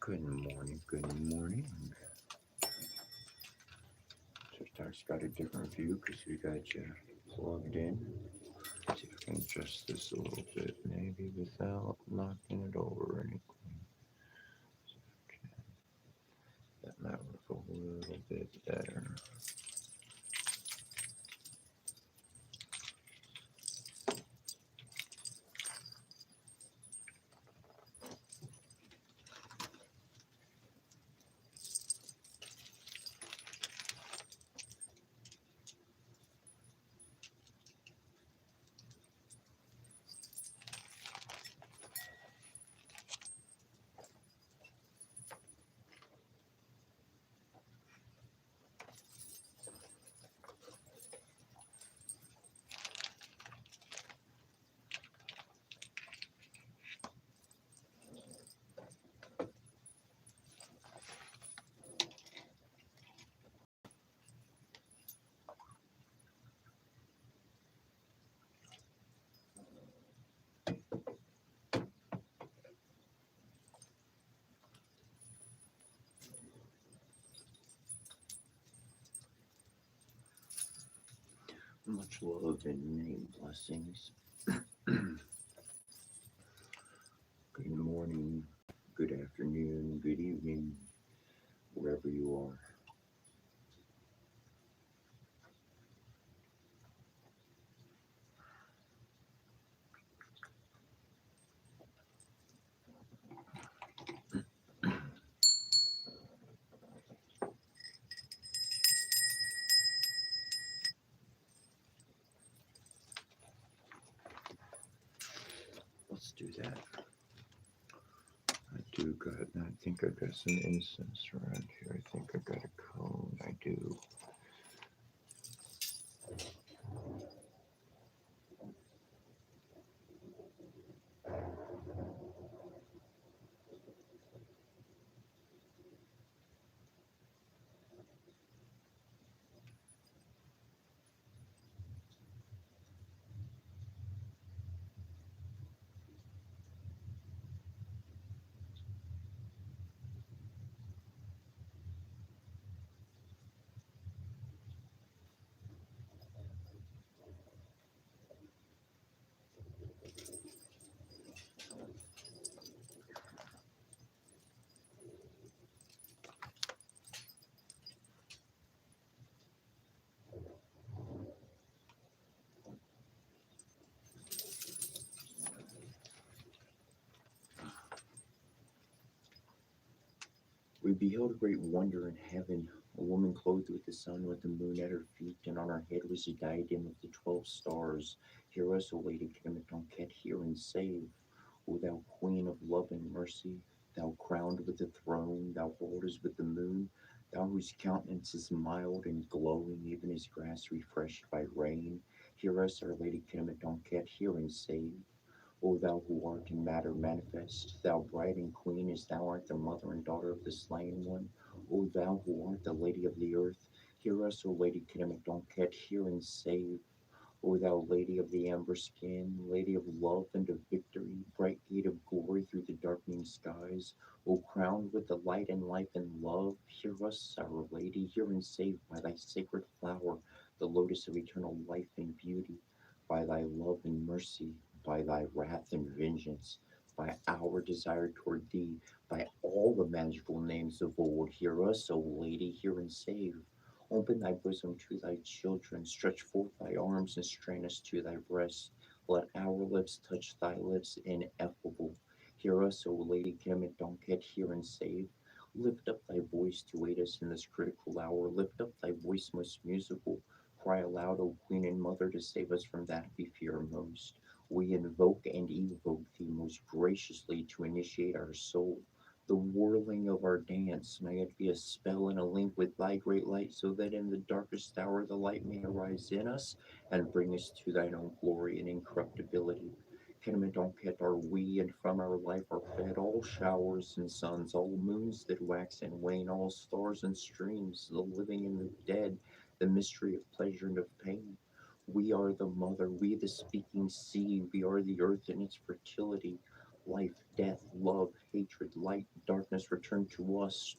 Good morning, good morning. Just got a different view because we got you plugged in. See if I can adjust this a little bit, maybe without knocking it over or anything. That might work a little bit better. Much love and many blessings. Good morning, good afternoon, good evening, wherever you are. Let's do that. I think I got some incense around here. I think I got a cone. I do. We beheld a great wonder in heaven, a woman clothed with the sun, with the moon at her feet, and on her head was a diadem of the 12 stars. Hear us, O Lady Kinamadonket, hear and save. O thou Queen of love and mercy, thou crowned with the throne, thou holdest with the moon, thou whose countenance is mild and glowing, even as grass refreshed by rain. Hear us, Our Lady Kinamadonket, hear and save. O thou who art in matter manifest, thou bride and queen, as thou art the mother and daughter of the slain one, O thou who art the lady of the earth, hear us, O Lady Kinamadonket, hear and save. O thou lady of the amber skin, lady of love and of victory, bright gate of glory through the darkening skies, O crowned with the light and life and love, hear us, Our Lady, hear and save by thy sacred flower, the lotus of eternal life and beauty, by thy love and mercy, by thy wrath and vengeance, by our desire toward thee, by all the magical names of old, hear us, O Lady, hear and save. Open thy bosom to thy children, stretch forth thy arms and strain us to thy breast. Let our lips touch thy lips, ineffable. Hear us, O Lady Kinamadonket, hear and save. Lift up thy voice to aid us in this critical hour. Lift up thy voice most musical. Cry aloud, O Queen and Mother, to save us from that we fear most. We invoke and evoke thee most graciously to initiate our soul. The whirling of our dance, may it be a spell and a link with thy great light, so that in the darkest hour the light may arise in us and bring us to thine own glory and incorruptibility. Kinamadonket are we, and from our life are fed all showers and suns, all moons that wax and wane, all stars and streams, the living and the dead, the mystery of pleasure and of pain. We are the mother, we the speaking sea, we are the earth in its fertility, life, death, love, hate, hatred, light, darkness, return to us.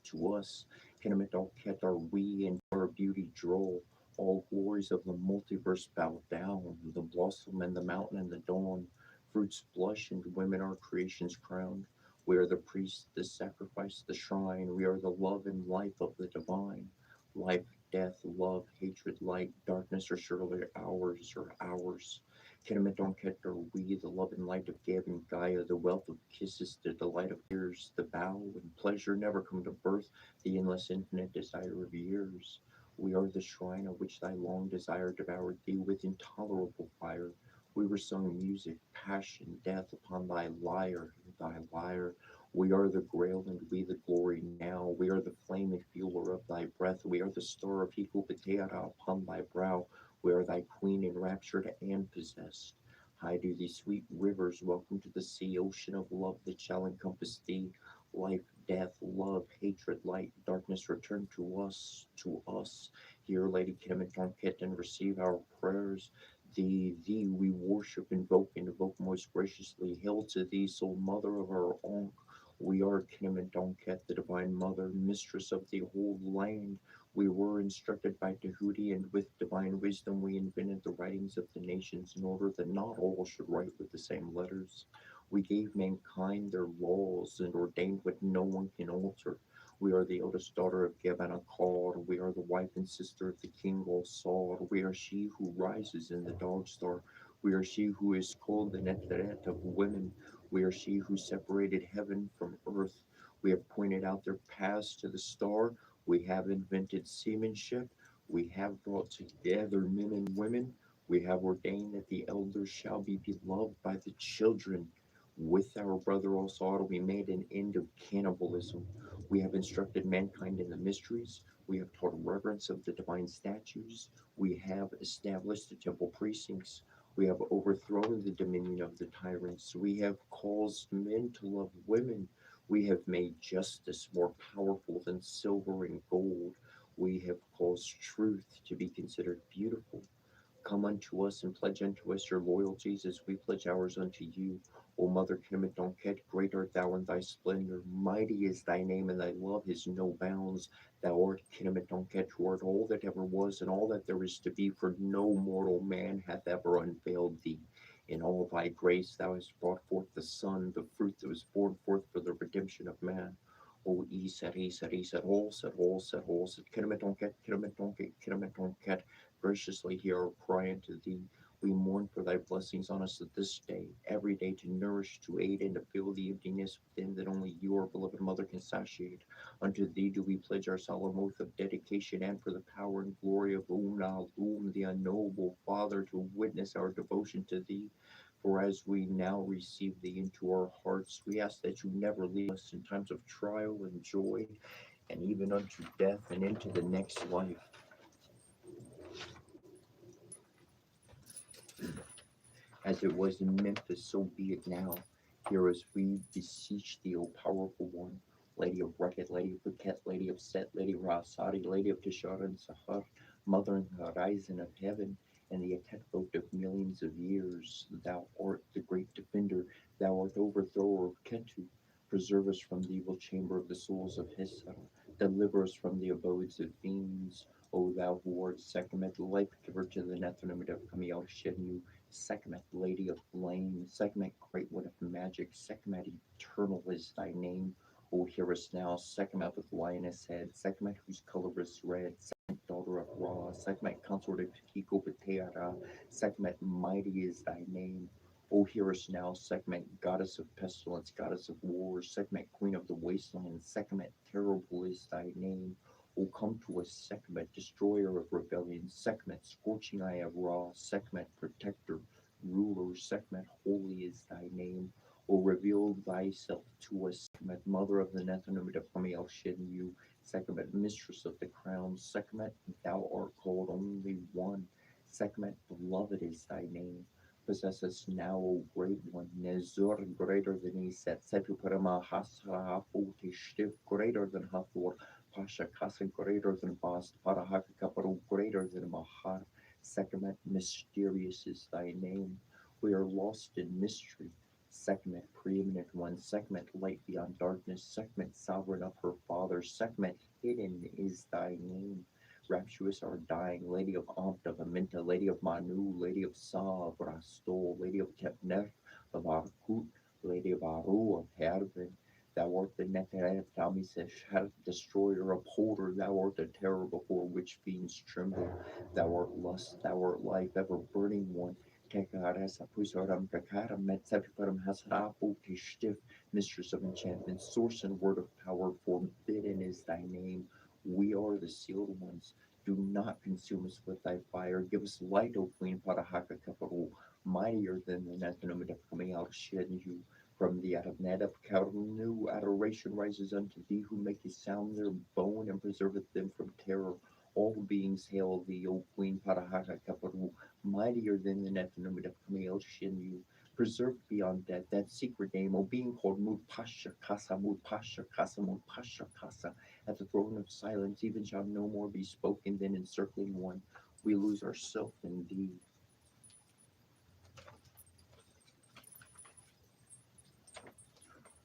Kenemet all ket are we, and our beauty droll. All glories of the multiverse bow down, the blossom and the mountain and the dawn. Fruits blush and women are creation's crown. We are the priest, the sacrifice, the shrine. We are the love and life of the divine. Life, death, love, hatred, light, darkness are surely ours or ours. Kinamadonket are we, the love and light of Gab and Gaia, the wealth of kisses, the delight of tears, the bow and pleasure never come to birth, the endless infinite desire of years. We are the shrine of which thy long desire devoured thee with intolerable fire. We were sung music, passion, death upon thy lyre, thy lyre. We are the grail and we the glory now. We are the flame and fueler of thy breath. We are the star of Hikupateara upon thy brow. We are thy queen enraptured and possessed. High do these sweet rivers welcome to the sea, ocean of love that shall encompass thee. Life, death, love, hatred, light, darkness, return to us, to us. Here, Lady Kemetonket, and receive our prayers. Thee we worship, invoke most graciously. Hail to thee, sole mother of our own. We are Kemetonket, the divine mother, mistress of the whole land. We were instructed by Tahuti, and with divine wisdom we invented the writings of the nations in order that not all should write with the same letters. We gave mankind their laws and ordained what no one can alter. We are the eldest daughter of Gebanakar. We are the wife and sister of the king Olsar. We are she who rises in the dog star. We are she who is called the Neteret of women. We are she who separated heaven from earth. We have pointed out their paths to the star. We have invented seamanship. We have brought together men and women. We have ordained that the elders shall be beloved by the children. With our brother Osar, we made an end of cannibalism. We have instructed mankind in the mysteries. We have taught reverence of the divine statues. We have established the temple precincts. We have overthrown the dominion of the tyrants. We have caused men to love women. We have made justice more powerful than silver and gold. We have caused truth to be considered beautiful. Come unto us and pledge unto us your loyalties as we pledge ours unto you. O Mother Kenemetonket, great art thou in thy splendor, mighty is thy name, and thy love has no bounds. Thou art Kenemetonket, who art all that ever was and all that there is to be, for no mortal man hath ever unveiled thee. In all thy grace thou hast brought forth the Son, the fruit that was born forth for the redemption of man. O Isat, all set, Kenemetonket, graciously hear our cry unto thee. We mourn for thy blessings on us at this day, every day to nourish, to aid, and to fill the emptiness within that only you, our beloved Mother, can satiate. Unto thee do we pledge our solemn oath of dedication, and for the power and glory of Una Lum, the unknowable Father, to witness our devotion to thee. For as we now receive thee into our hearts, we ask that you never leave us in times of trial and joy, and even unto death and into the next life. As it was in Memphis, so be it now. Hear us, we beseech thee, O powerful one, Lady of Rekhet, Lady of Buket, Lady of Set, Lady of Rasadi, Lady of Tishar and Sahar, Mother in the horizon of heaven, and the attack boat of millions of years. Thou art the great defender, thou art overthrower of Ketu. Preserve us from the evil chamber of the souls of Hissar. Deliver us from the abodes of fiends. O thou who art Sekhmet, life giver to the Nethanim of Kamiel Shenu, Sekhmet, Lady of Flame, Sekhmet, Great One of Magic, Sekhmet, Eternal is thy name. O hear us now, Sekhmet with lioness head, Sekhmet whose color is red, Sekhmet, daughter of Ra, Sekhmet, consort of Hiko Pateara, Sekhmet, mighty is thy name. O hear us now, Sekhmet, goddess of pestilence, goddess of war, Sekhmet, queen of the wasteland, Sekhmet, terrible is thy name. O come to us, Sekhmet, destroyer of rebellion, Sekhmet, scorching eye of Ra, Sekhmet, protector, ruler, Sekhmet, holy is thy name. O reveal thyself to us, Sekhmet, mother of the Nethanim of Amiel Shenu, Sekhmet, mistress of the crown, Sekhmet, thou art called only one, Sekhmet, beloved is thy name. Possess us now, O great one, Nezur, greater than Eset, Setu Parama Hasra, Shtiv, greater than Hathor, Pasha Kasa, greater than Bast, Parahaka Kaparu, greater than Mahar, Sekhmet, mysterious is thy name. We are lost in mystery. Sekhmet, preeminent one, Sekhmet, light beyond darkness, Sekhmet, sovereign of her father, Sekhmet, hidden is thy name. Rapturous our dying, Lady of Amt, of Aminta, Lady of Manu, Lady of Sa, of Rastol, Lady of Tepner, of Arkut, Lady of Aru, of Hervin. Thou art the Neteret, Thamisesh, destroyer, upholder, thou art the terror before which fiends tremble. Thou art lust, thou art life, ever burning one. Tekarasa Pusaram Kakaram Metseparam Hasrapu Tishtif, Mistress of enchantment, source and word of power, forbidden is thy name. We are the sealed ones. Do not consume us with thy fire. Give us light, O Queen Parahaka Kaparu, mightier than the Nathanum of coming out of Shenju. From the Adabnet of Karnu, adoration rises unto thee, who maketh sound their bone and preserveth them from terror. All beings hail thee, O Queen Parahaka Kaparu, mightier than the Nephilim of Camille Shinyu, preserved beyond death, that secret name, O being called Mut Pasha Kasa, Mut Pasha Kasa, Mut Pasha Kasa, at the throne of silence, even shall no more be spoken than encircling one. We lose ourself in thee.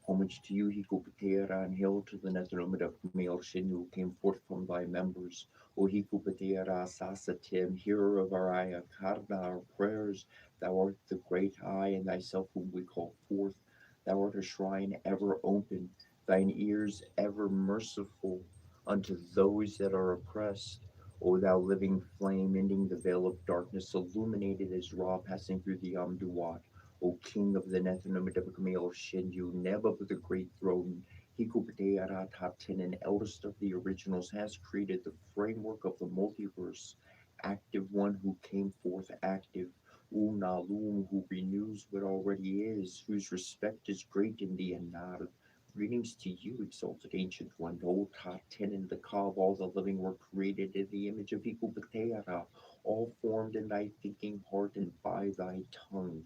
Homage to you, Hikupateara, and hail to the Netherumid of Camille Shin, who came forth from thy members. O Hikupateara Sasatim, hearer of our Ayakarna, our prayers, thou art the great I, and thyself whom we call forth. Thou art a shrine ever open, thine ears ever merciful unto those that are oppressed. O thou living flame, ending the veil of darkness, illuminated as Ra passing through the Amduat. O King of the Nethernomidabakamail Shinju, Neb of the great throne, Hikupateara Tatin, and eldest of the originals, has created the framework of the multiverse, active one who came forth active, Unalum, who renews what already is, whose respect is great in the Anar. Greetings to you, exalted ancient one, O Tatin, and the Ka of all the living were created in the image of Hikupateara, all formed in thy thinking heart and by thy tongue.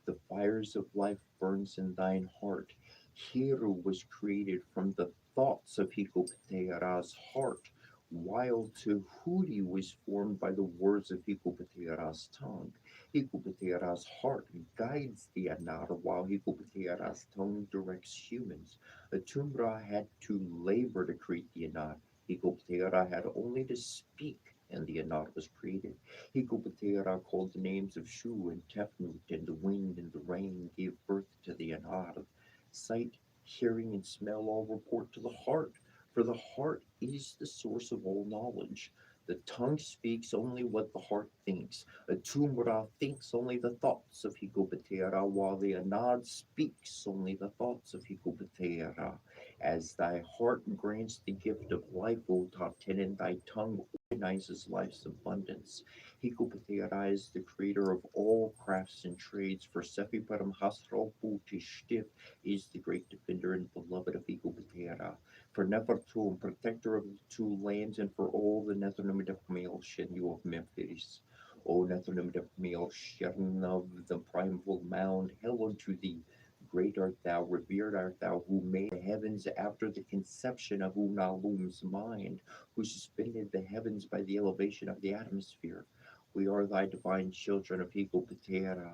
The fires of life burns in thine heart. Hiru was created from the thoughts of Hikopateara's heart, while Tahuti was formed by the words of Hikopateara's tongue. Hikopateara's heart guides the Anara, while Hikopateara's tongue directs humans. Atumra had to labor to create the Anat. Hikopateara had only to speak, and the Anat was created. Hikopateara called the names of Shu and Tefnut, and the wind and the rain gave birth to the Anar. Sight, hearing, and smell all report to the heart, for the heart is the source of all knowledge. The tongue speaks only what the heart thinks. A Tumra thinks only the thoughts of Hikopateara, while the Anad speaks only the thoughts of Hikopateara. As thy heart grants the gift of life, O Taten, and thy tongue organizes life's abundance. Hikopateara is the creator of all crafts and trades, for Sefiparam Hasropu Tishtif is the great defender and beloved of Hikopateara. For Nefertum, protector of the two lands, and for all the Nethernomid of Camille Shenyu of Memphis. O Nethernomid of Camille Shen of the primeval mound, hail unto thee. Great art thou, revered art thou, who made the heavens after the conception of Unalum's mind, who suspended the heavens by the elevation of the atmosphere. We are thy divine children of Hikopateara.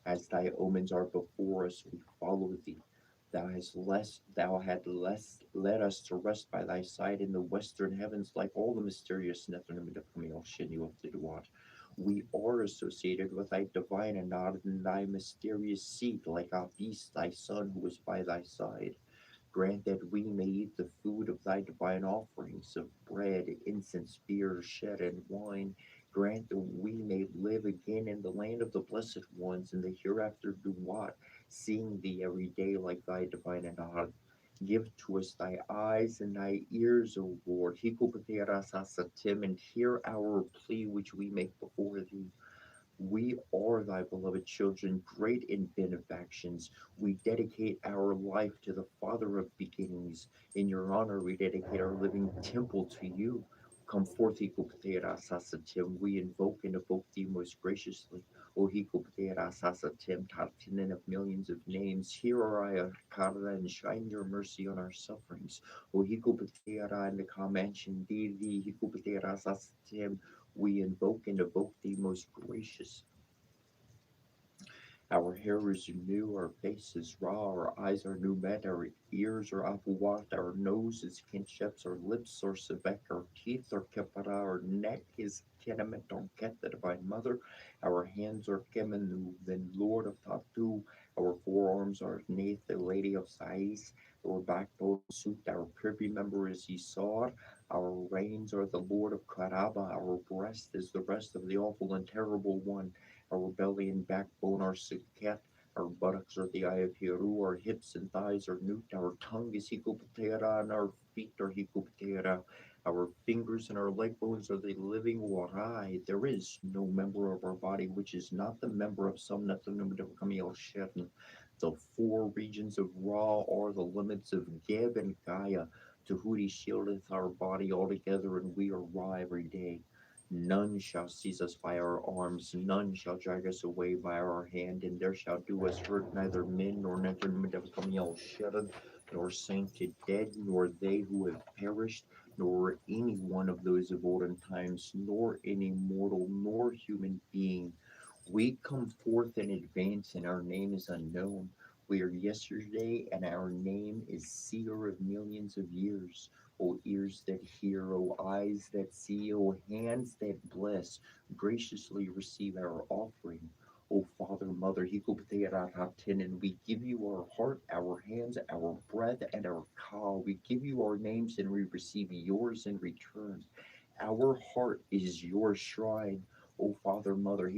As thy omens are before us, we follow thee. Thou had led us to rest by thy side in the western heavens, like all the mysterious Nethernim of Camille Shinu of the Duat. We are associated with thy divine Anad in thy mysterious seat, like Apis, thy son, who is by thy side. Grant that we may eat the food of thy divine offerings of bread, incense, beer, shed, and wine. Grant that we may live again in the land of the blessed ones in the hereafter Duat, seeing thee every day like thy divine Anad. Give to us thy eyes and thy ears, O Lord, Hikopatearasasatim, and hear our plea which we make before thee. We are thy beloved children, great in benefactions. We dedicate our life to the Father of beginnings. In your honor, we dedicate our living temple to you. Come forth, Hikupatera Sasatim. We invoke and evoke thee most graciously. O Hikupatera Sasatim, Tartinin of millions of names, hear our ayakara and shine your mercy on our sufferings. O Hikupatera and the Kamanchen, thee, Hikupatera Sasatim, we invoke and evoke thee most gracious. Our hair is new, our face is raw, our eyes are new met, our ears are apuat, our nose is kinships, our lips are sebek, our teeth are kepara, our neck is kenamet on ket, the divine mother, our hands are kemenu, then Lord of Tatu, our forearms are Nath, the lady of Sais, our backbone suit, our privy member is Esau, our reins are the Lord of Karaba, our breast is the rest of the awful and terrible one. Our belly and backbone are Siket, our buttocks are the eye of Hiru, our hips and thighs are Nut, our tongue is Hikupatera, and our feet are Hikupatera. Our fingers and our leg bones are the living Warai. There is no member of our body which is not the member of some Natanumidakamiel Shetn. The four regions of Ra are the limits of Geb and Gaia. Tahuti shieldeth our body altogether, and we are Ra every day. None shall seize us by our arms, none shall drag us away by our hand, and there shall do us hurt neither men nor Netanel shattered, nor sainted dead, nor they who have perished, nor any one of those of olden times, nor any mortal nor human being. We come forth in advance, and our name is unknown. We are yesterday, and our name is seer of millions of years. O ears that hear, O eyes that see, O hands that bless, graciously receive our offering. O Father, Mother, and we give you our heart, our hands, our breath, and our ka. We give you our names, and we receive yours in return. Our heart is your shrine, O Father, Mother,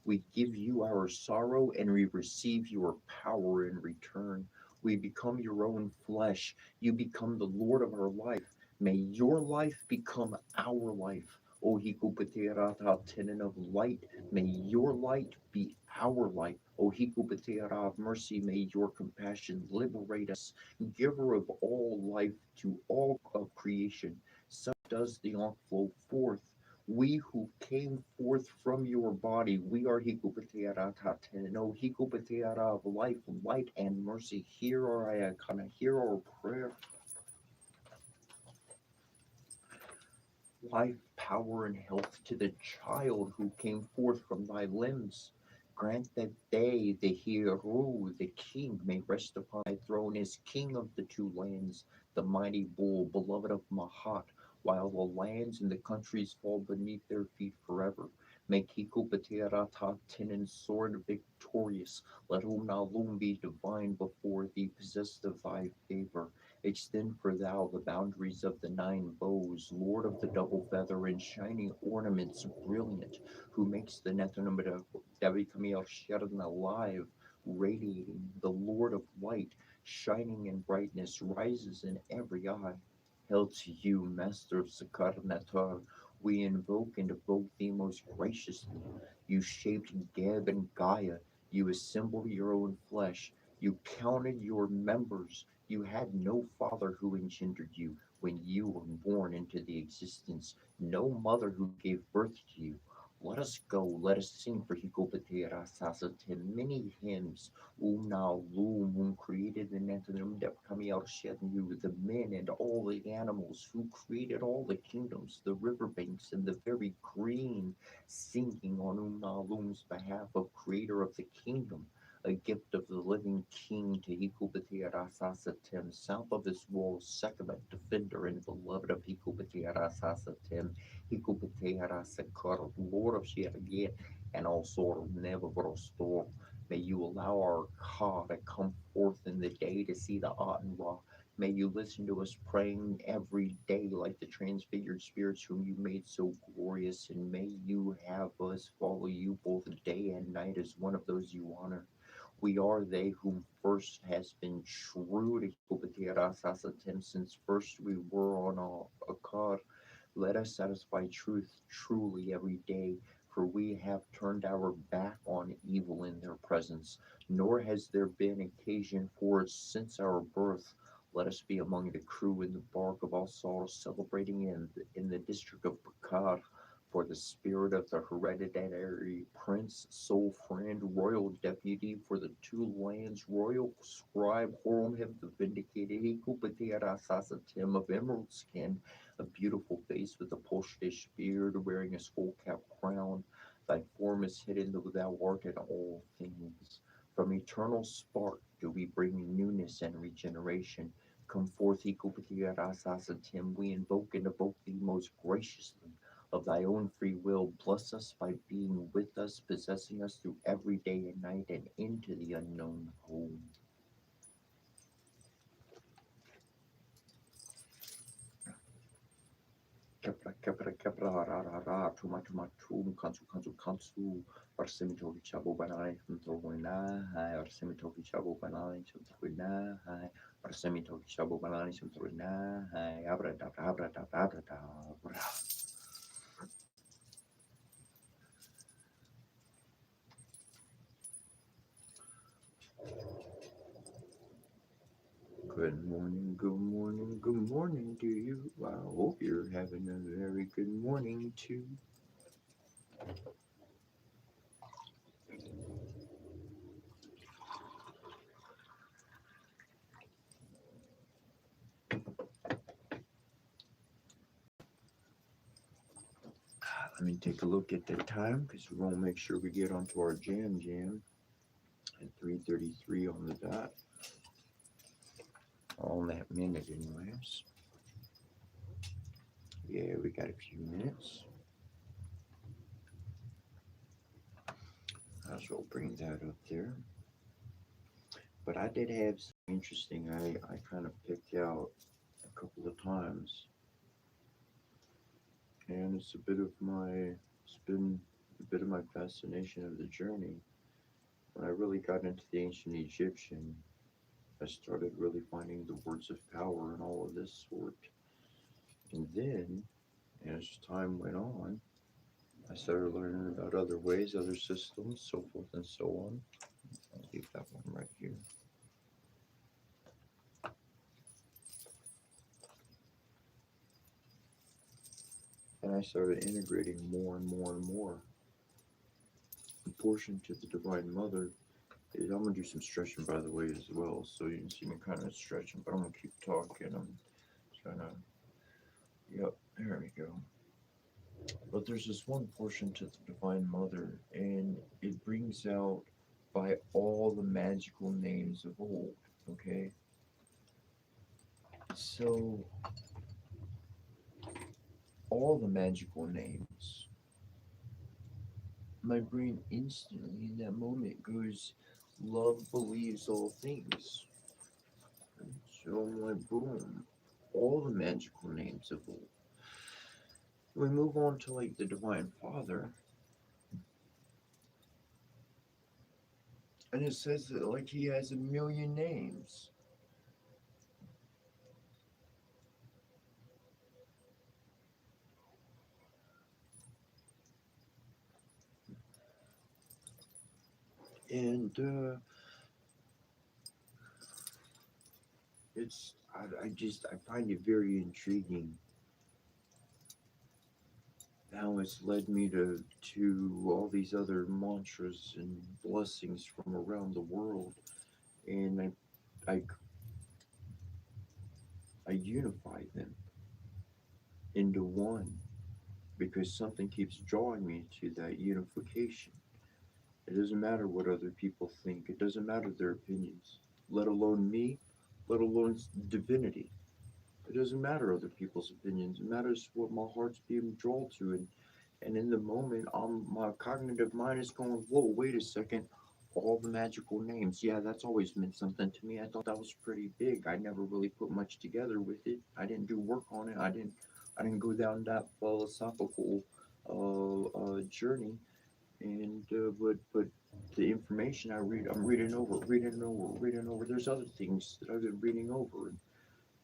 we give you our sorrow and we receive your power in return. We become your own flesh. You become the Lord of our life. May your life become our life. O Hikupateratatanen of light, may your light be our light. O Hikupatera of mercy, may your compassion liberate us, giver of all life to all of creation. So does the Ankh flow forth. We who came forth from your body, we are Hikupateara no Hikupateara of life, light, and mercy. Hear our ayakana, hear our prayer. Life, power, and health to the child who came forth from thy limbs. Grant that they, the hero, the king, may rest upon thy throne as king of the two lands, the mighty bull, beloved of Mahat, while the lands and the countries fall beneath their feet forever. Make Hikupaterata Tinin sword victorious. Let Umnalum be divine before thee, possessed of thy favor. Extend for thou the boundaries of the nine bows, Lord of the double feather and shining ornaments brilliant, who makes the Nethanumida Devikamiel Sheran alive, radiating, the Lord of light, shining in brightness, rises in every eye. Hail to you, Master of Sakar Natar, we invoke and evoke thee most graciously. You shaped Geb and Gaia, you assembled your own flesh, you counted your members, you had no father who engendered you when you were born into the existence, no mother who gave birth to you. Let us go, let us sing for Hikopatera Sasatim many hymns. Now Loom, whom created the Nantanum Dep coming out shedding you, the men and all the animals, who created all the kingdoms, the riverbanks, and the very green, singing on Loom's behalf of creator of the kingdom, a gift of the living king to Hikupatiarasasatim, south of his walls, Sekhmet, defender and beloved of Hikupatiarasasatim, Hikupatiarasakar, Lord of Shiragit, and also Nevabrostor. May you allow our Ka to come forth in the day to see the Aten Ra. May you listen to us praying every day like the transfigured spirits whom you made so glorious, and may you have us follow you both day and night as one of those you honor. We are they whom first has been true to Hikopatirasasatim since first we were on a car. Let us satisfy truth truly every day, for we have turned our back on evil in their presence, nor has there been occasion for it since our birth. Let us be among the crew in the bark of Alsal, celebrating in the district of Bakar, for the spirit of the hereditary prince, sole friend, royal deputy for the two lands, royal scribe, Horemheb the vindicated, Hikupatiarasasatim of emerald skin, a beautiful face with a Polstish beard, wearing a skull cap crown, Thy form is hidden, though thou art in all things. From eternal spark do we bring newness and regeneration. Come forth, equal with the Rasas and Tim. We invoke and evoke thee most graciously. Of thy own free will, bless us by being with us, possessing us through every day and night and into the unknown home. Kepra kepra kepra ra ra ra tuma tuma tum kansu kansu kansu arsimito chabo banai tumtrowina hai arsimito chabo banai tumtrowina hai arsimito chabo banai tumtrowina hai abra da abra da abra da abra. Good morning to you. I hope you're having a very good morning too. Let me take a look at the time because we want to make sure we get onto our jam at 3:33 on the dot. On that minute, anyways. Yeah, we got a few minutes. Might as well bring that up there. But I did have something interesting. I kind of picked out a couple of times, and it's been a bit of my fascination of the journey. When I really got into the ancient Egyptian, I started really finding the words of power and all of this sort. And then, as time went on, I started learning about other ways, other systems, so forth and so on. I'll leave that one right here. And I started integrating more and more and more. The portion to the Divine Mother is, I'm going to do some stretching, by the way, as well. So you can see me kind of stretching, but I'm going to keep talking. I'm trying to, yep, there we go. But there's this one portion to the Divine Mother, and it brings out by all the magical names of old, okay? So, all the magical names, my brain instantly in that moment goes, love believes all things. So I'm like, boom, all the magical names of old. We move on to like the Divine Father, and it says that like he has a million names. And I find it very intriguing how it's led me to all these other mantras and blessings from around the world, and I I unify them into one because something keeps drawing me to that unification. It doesn't matter what other people think. It doesn't matter their opinions, let alone me, let alone divinity. It doesn't matter other people's opinions. It matters what my heart's being drawn to, and in the moment, my cognitive mind is going, "Whoa, wait a second! All the magical names. Yeah, that's always meant something to me. I thought that was pretty big. I never really put much together with it. I didn't do work on it. I didn't go down that philosophical journey. And but the information I read, I'm reading over, reading over, reading over. There's other things that I've been reading over,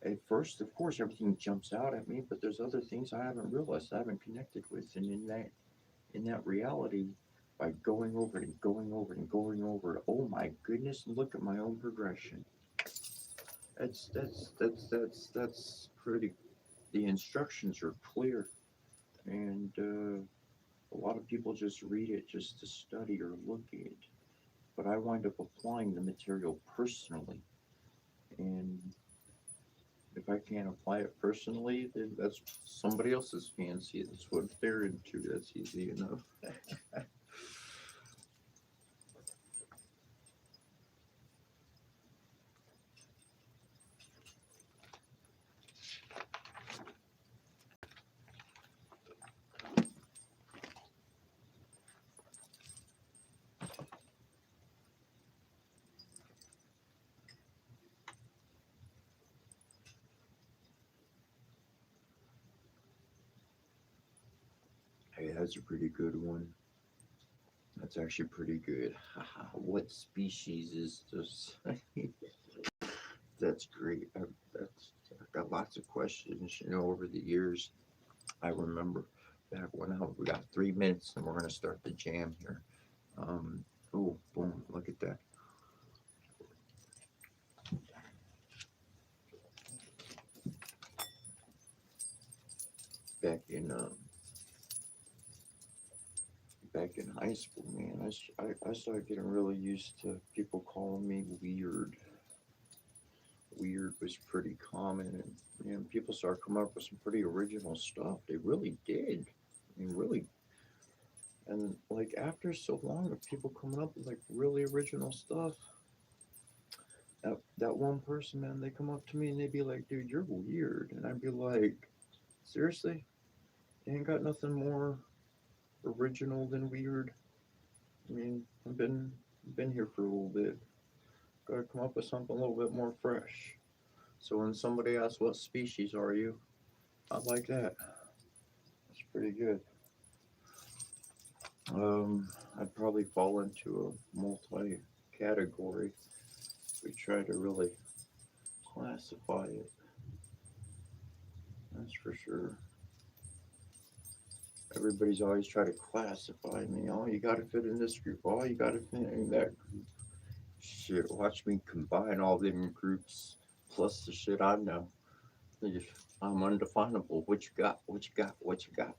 at first, of course, everything jumps out at me, but there's other things I haven't realized, I haven't connected with, and in that reality, by going over it and going over it and going over it, oh my goodness, look at my own progression. That's pretty. The instructions are clear, and a lot of people just read it just to study or look at it. But I wind up applying the material personally, and if if I can't apply it personally, then that's somebody else's fancy. That's what they're into. That's easy enough. Hey, that's a pretty good one. That's actually pretty good. Haha, what species is this? That's great. I've got lots of questions. Over the years, I remember back when we got 3 minutes and we're gonna start the jam here. Um, oh, boom! Look at that. Back in back in high school, man, I started getting really used to people calling me weird. Weird was pretty common, and people started coming up with some pretty original stuff. They really did. I mean, really. And like after so long of people coming up with like really original stuff, that one person, man, they come up to me and they'd be like, "Dude, you're weird," and I'd be like, "Seriously? You ain't got nothing more original than weird?" I mean, I've been here for a little bit. Gotta come up with something a little bit more fresh. So when somebody asks, "What species are you?" I like that. That's pretty good. I'd probably fall into a multi category. We try to really classify it. That's for sure. Everybody's always trying to classify me. Oh, you got to fit in this group. Oh, you got to fit in that group. Shit, watch me combine all them groups plus the shit I know. I'm undefinable. What you got? What you got? What you got?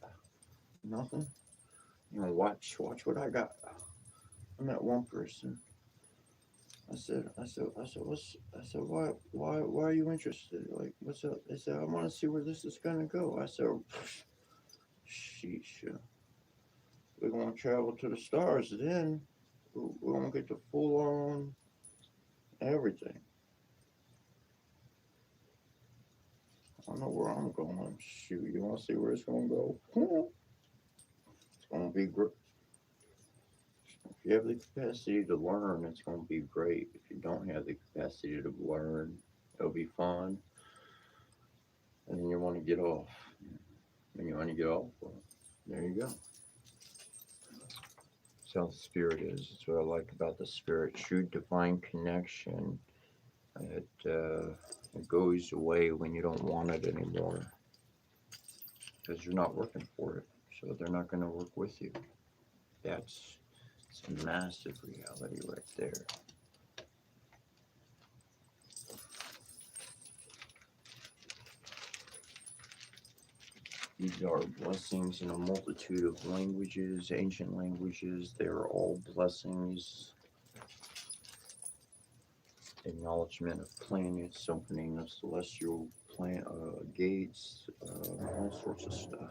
Nothing. Watch what I got. I met one person. Why are you interested? Like, what's up? They said, I want to see where this is gonna go. I said, sheesh, we're gonna travel to the stars. Then we're gonna get the full on everything. I don't know where I'm going. Shoot, you want to see where it's gonna go? It's gonna be great. If you have the capacity to learn, it's gonna be great. If you don't have the capacity to learn, it'll be fun, and then you want to get off. And you want to get off. Well, there you go. That's how the spirit is. That's what I like about the spirit. True divine connection. It goes away when you don't want it anymore because you're not working for it. So they're not going to work with you. It's a massive reality right there. These are blessings in a multitude of languages, ancient languages. They are all blessings. Acknowledgement of planets, opening of celestial gates, all sorts of stuff.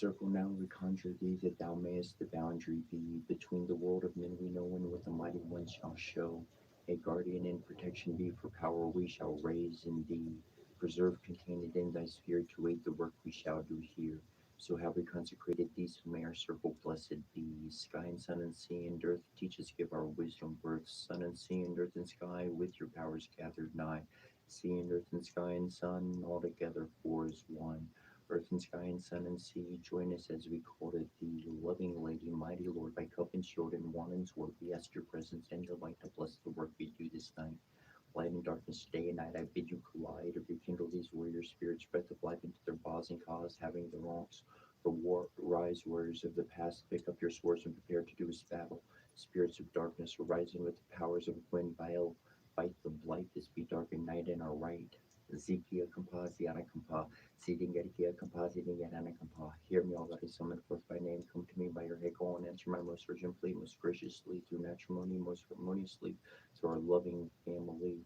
Circle now we conjure thee, that thou mayest the boundary be between the world of men we know and what the mighty one shall show. A guardian and protection be, for power we shall raise in thee. Preserve contained in thy sphere to aid the work we shall do here. So have we consecrated thee, so may our circle blessed be. Sky and sun and sea and earth, teach us, give our wisdom birth. Sun and sea and earth and sky, with your powers gathered nigh. Sea and earth and sky and sun, all together four is one. Earth and sky and sun and sea, join us as we courted thee, loving Lady, mighty Lord, by cup and shield and wand and sword. We ask your presence and delight to bless the work we do this night. Light and darkness, day and night, I bid you collide, or rekindle these warrior spirits, breath of life into their bows and cause, having the wrongs for war. Rise, warriors of the past, pick up your swords and prepare to do this battle. Spirits of darkness, arising with the powers of wind, vile, fight the blight, this be dark and night in our right. Zikia Kampa, Ziana Kampa, Zidingarikia Kampa, Zidingarana Kampa. Hear me, all that is summoned forth by name. Come to me by your head, go and answer my most urgent plea, most graciously, through matrimony, most harmoniously, to our loving family.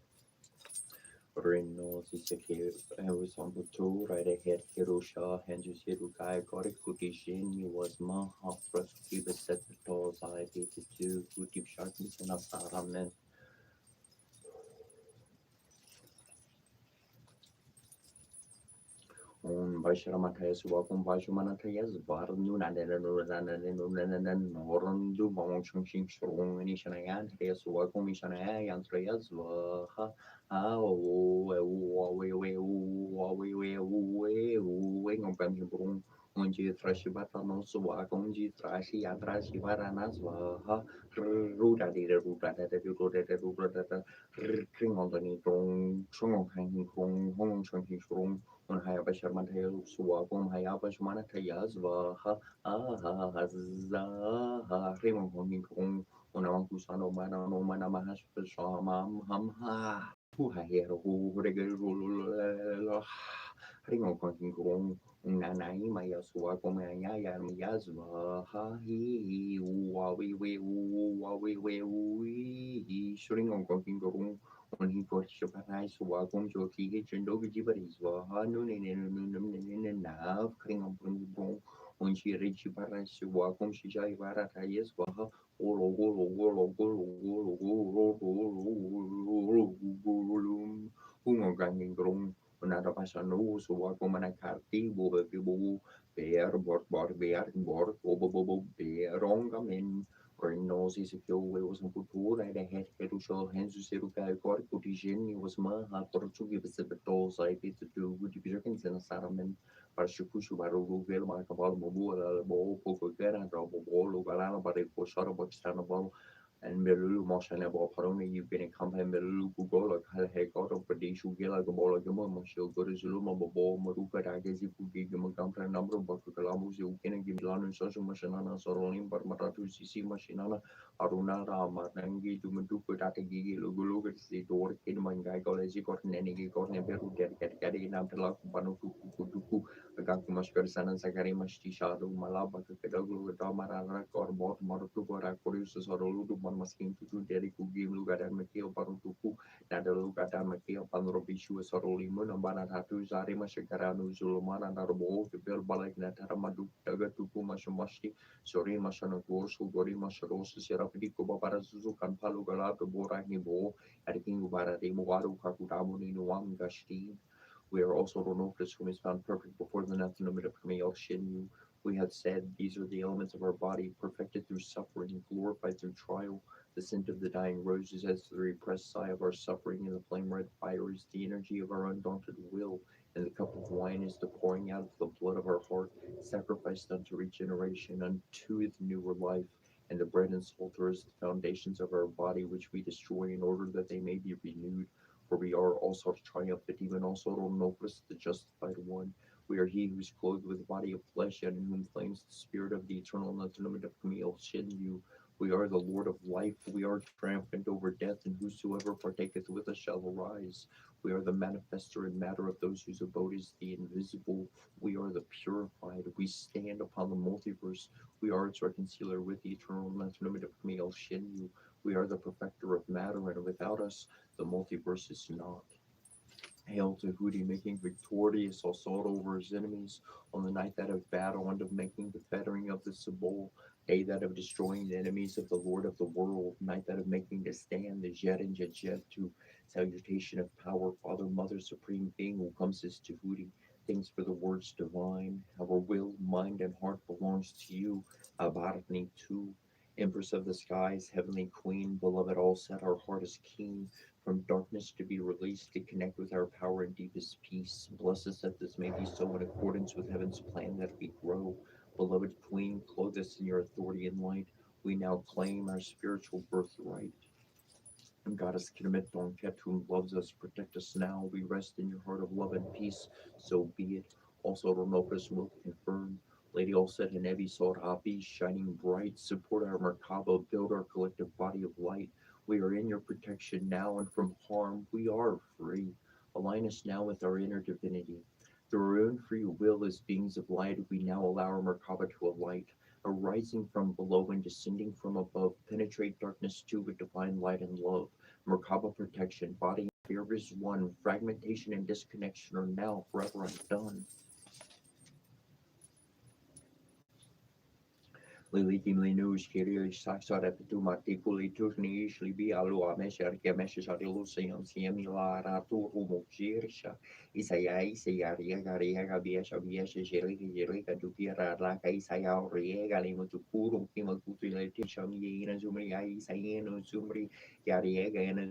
Reno Sisake was on the tour, right ahead, Hirosha, Henjus Hirukai, Gori Kutishin, he was Maha, Frasuki, the set the tolls, I hated to, Kutip Sharkness and Asaramen. Basharamatayas, welcome Bashamanatayas, Barnu, and Norandu, Bong Ching Strong, and Ishanayan, Hayas, welcome Ishanaya, and Trayas, Waha, onde trashi batano suwa onde trashi atrashi varanas vaha ruda de ruda de ruda de ruda de kring on the ni tong chong hang kong hong chong hi strong on haya bashar man haya suwa kom haya bashmana tayas vaha aha hazza ha rimon hong kong on ang kusano mana no mana mahas shama ham ha hu haya hu regel rimon hong kong Nanai maya suwa komaya ya miyazwa ha hi wa we shring on konking gorung on hi por shaparai suwa kom jo ki ge chendo ge jibarizwa ha no ne na kring on brum on chi ri chiparai suwa kom shi jai bara ta yeswa ha olo hung on ganging grung Nada pasano suwa ko manakarti buba bibu bear bobo bearong gamin or no si se kyo we was no kultura da het ketu show hensu seru ka kor kutishin was ma ha portugi bese beto sai pit to good division sen saramen para shukushu baru vel ma ka bal mo bo poco kera ro bo lo galano para ko shara bo stano bo and Melulu Moshana Boparoni, you've been a company Melulu Google, Hegoro, Padishu Gila, Gabola Gama, Moshil, Gorizuluma, Bobo, Maruka, Dagazi, Pugi, Gamagampa, number of Bakalamus, you can give Milan, Social Machinana, Sorolim, Barmatatu, Sisi Machinana, Arunara, Marangi, Dumaduka, Datagi, Lugulu, the door, Kidman, Gaigo, as you got an enemy, got a better get in Amtala, Banuku, Kutuku, Gakumaskar, San Sakari, Mashtisha, Malaba, Kedagu, Damara, or Bot, Marutu, Rakurus, or Ludu, Masking to Deriku, Game Lugatan, Makio, Barutuku, Nadalu, Gatan, Makio, Panrobishu, Sorolimun, and Banatatu, Zarima, Shakaranu, Zulumana, Narabo, the Bell Balak, Nataramadu, Tagatuku, Mashamashti, Sori Mashana Gorsu, Gori Masharos, Serapitico, Barazuzu, Kampalu, Galato, Bora, Nibo, King Bara, Muaru, Kakutamu, Nuam, Gashti. We are also Ronofus, whom is found perfect before the nothing of Kameo Shin. We have said these are the elements of our body, perfected through suffering, glorified through trial. The scent of the dying roses as the repressed sigh of our suffering, and the flame red fire is the energy of our undaunted will, and the cup of wine is the pouring out of the blood of our heart, sacrificed unto regeneration, unto the newer life. And the bread and salt are as the foundations of our body, which we destroy in order that they may be renewed. For we are also triumphant, even also Ronofus, the justified one. We are he who is clothed with a body of flesh, and in whom flames the spirit of the eternal and unlimited Camille shin you. We are the Lord of life, we are triumphant over death, and whosoever partaketh with us shall arise. We are the manifester in matter of those whose abode is the invisible. We are the purified. We stand upon the multiverse. We are its reconciler with the eternal and unlimited Camille shin you. We are the perfecter of matter, and without us, the multiverse is not. Hail to Hooty, making victorious assault over his enemies on the night that of battle and of making the fettering of the Sabol, day that of destroying the enemies of the Lord of the world, night that of making to stand the Jet and Jet to salutation of power, Father, Mother, Supreme Being, who comes as to Hooty. Thanks for the words divine. Our will, mind, and heart belongs to you. Abarni too. Empress of the skies, heavenly queen, beloved all set, our heart is keen from darkness to be released to connect with our power and deepest peace. Bless us that this may be so in accordance with heaven's plan that we grow. Beloved Queen, clothe us in your authority and light. We now claim our spiritual birthright. And Goddess Kemet Donket, whom loves us, protect us now. We rest in your heart of love and peace. So be it. Also, Romopus will confirm. Lady Olset and Ebi Sod Api, shining bright, support our Merkaba, build our collective body of light. We are in your protection now, and from harm we are free. Align us now with our inner divinity. Through our own free will as beings of light, we now allow our Merkaba to alight, arising from below and descending from above, penetrate darkness too with divine light and love. Merkaba protection, body and spirit is one. Fragmentation and disconnection are now forever undone. Lilikim linus kirios saxara petumati kuliturni ishlibi alu amesher kemeshes adilusian siemila ratu rumokshirsha Isaya Isaya riega riega biesha biesha jeriga jeriga dupiera laka Isaya riega limo tukuru kima kutile tisham yina zumri Isayeno zumri yariega ena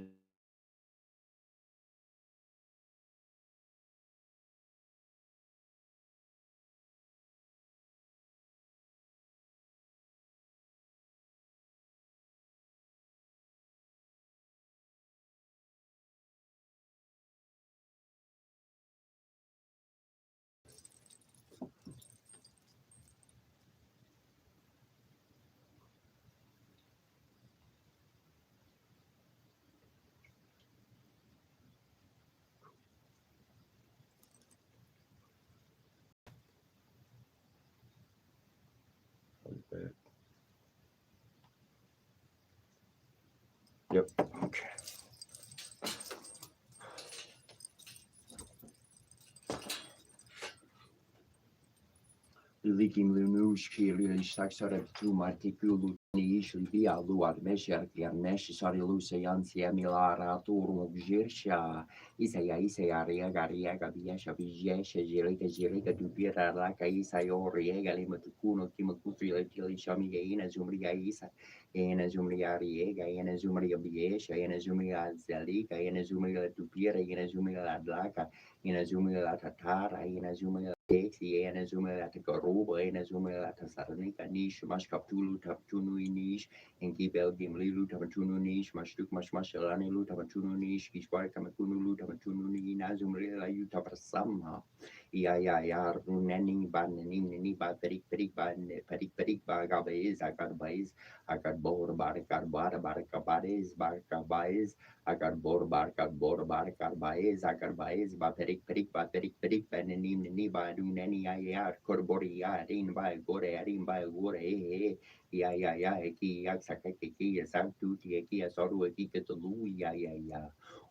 Yep. Okay. Likim Lunush Kiri Saxara tu Marticulu Niishli Via Luad Mesher Yarnesh Sarilu Sayansi Amilara Turu Girsha Isaya Isaya Riega Riega Viesha Viesha Jerica Jerica Dubira Laka Isayo Riega Limatukuno Kimakutri Latili Shamiana Zumria Isa Ena Zumria Riega Ena Zumria Viesha Ena Zumria Zalika Ena Zumria Dubira Ena Zumria Adlaka Ena Zumria Tatara Ena Zumria Dexi ena zuma at Garuba ena zuma at Saranika niche mash kaptulu taptunu niche and gibel gimlilu tamatunu niche mashtuk mashalani lu tamatunu niche kishwar kamatunu lu tamatunu ni nazumri la you taprasama ya runani banani ni ba perik ba gabez agar bor bar kabaiz agar bor bar karbaez agar baez ba perik banani ni ba dunani ya korbori ya rin ba gore ya ki yak sakaki ki ya santu ti ki ya soru ki ke tulu ya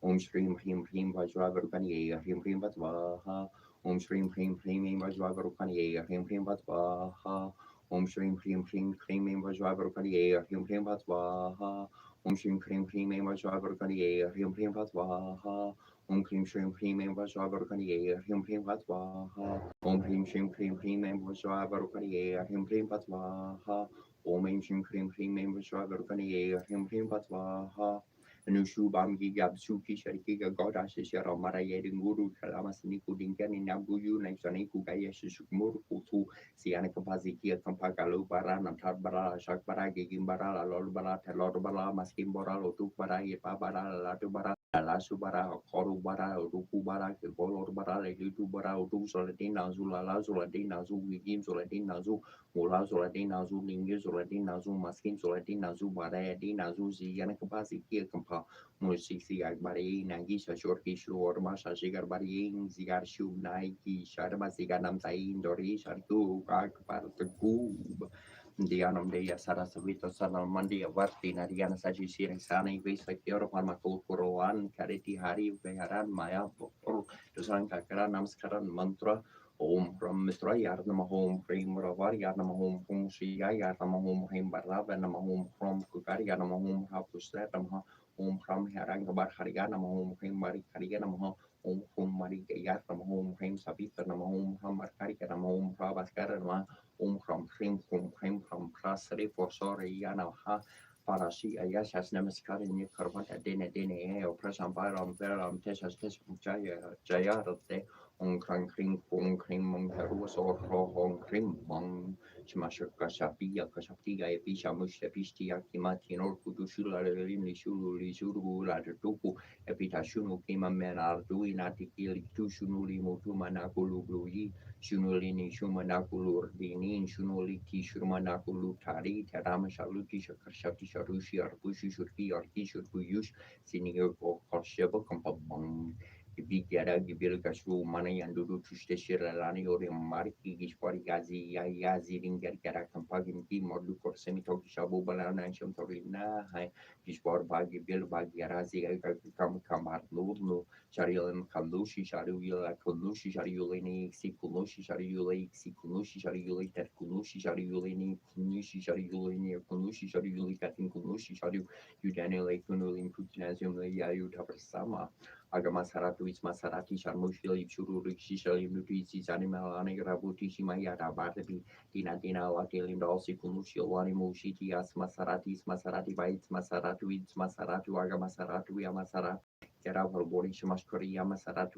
om stream him vajravarkani him vatvaha Om Shrim Hrim Hrim Vajravarukani Hrim Hrim Vatvaha Om Shrim Hrim Hrim Hrim Vajravarukani Hrim Hrim Vatvaha Om Shrim Hrim Hrim Vajravarukani Hrim Hrim Vatvaha Om Hrim Shrim Hrim Vajravarukani Hrim Hrim Vatvaha Om Hrim Shrim Hrim Vajravarukani Hrim Hrim Vatvaha Om Shrim Hrim Vajravarukani Hrim Hrim Vatvaha Nushu Bamgi Gabsuki Sharika Godash Shara Marayed Guru Kalamasiniku Dinkan in Nabuyu Naksaniku Gayash Shukmur Kutu Siana Kapaziki Kampakalo Bara Natar Bara Shakbara Gimbara Lord Bara Telor Bara Maskim Bora Lotu Bara Yepa Bara Latu Bara Lasu Bara Koru Bara Ruku Bara Kolor Bara Litu Bara Utu Soladina Zula Zuladina Zu Gim Soladina Zu Mula Zoladina Zu Lingi Zoladina Zu Maskim Zoladina Zu Bara Zu Ziana Kapaziki Kampa Musisi Agbari Nagisha Shorki Shur Masha Shigar Bari Zigar Shub Naiki Sharma Ziganam Sain Dori Sharku Akbar the Goob Dianam Dea Sarasavito Salamandia Varti Nadiana Saji Sirasani Visa Kioro Parmakulukuruan Kariti Hari Veharan Maya Dusan Kakaran Namaskaran Mantra Om from Mitra Yarnama home frame Ravar Yarnama home from Shia Yarnama home frame Barab and Nama home from Kukari Yanama home Hapusat home from Harangabar Hariana home frame Mari Kariana home from Mari Yarnama home frame Savita Nama home from Markarika Nama home Pravaskara from Prasari for sorry Yanaha Parashi Ayashas Namaskar in Karvata Dene Operation Byram Veram Teshas Jayarate on Kring Fung Kring Mong Perus or Hong Kring Mong Chimasha Kasapia Kasapia Episha Musha Pistia Kimati or Kudushula Rimli Shuru Tupu Epitashunu Kima Men are doing Atikili Tushunuli Mutumanakulu Blue Shunulini Shumanakulur Dinin Shunuliki Shumanakulu Tari Tarama Shaluki Shakashati Sharushi Arbushi Shurki Arki Shurkuyush Senior Korsheba Kampabang Bigara Gibil Gashu Mana Yandu Tushirani or Marki Gishwari Gazi Yazi Ringer Garakampagim Mordu or Semitoki Shabu Balana and Shamtorina High Gishwar Bagi Bil Bagi Razi Kamar Lulu Sharilam Kalushi Shariula Kulushi Shariulini Sikulushi Shariuli Sikulushi Shariuli Terkulushi Shariulini Kunushi Shariulini Kunushi Shariuli Katin Kunushi Shariu Udanile Kunulin Putinasium Yayu Taprasama Agamasaratu is Masarati Sharmushili Churu Shishali Nutis Animal Anagrabuti Shimayara Barbi Dina Latilim Dalsi Kunushi Lani Mushiti as Masarati Bites Masaratu is Masaratu Agamasaratu Yamasara Keraval Bori Shamaskori Yamasaratu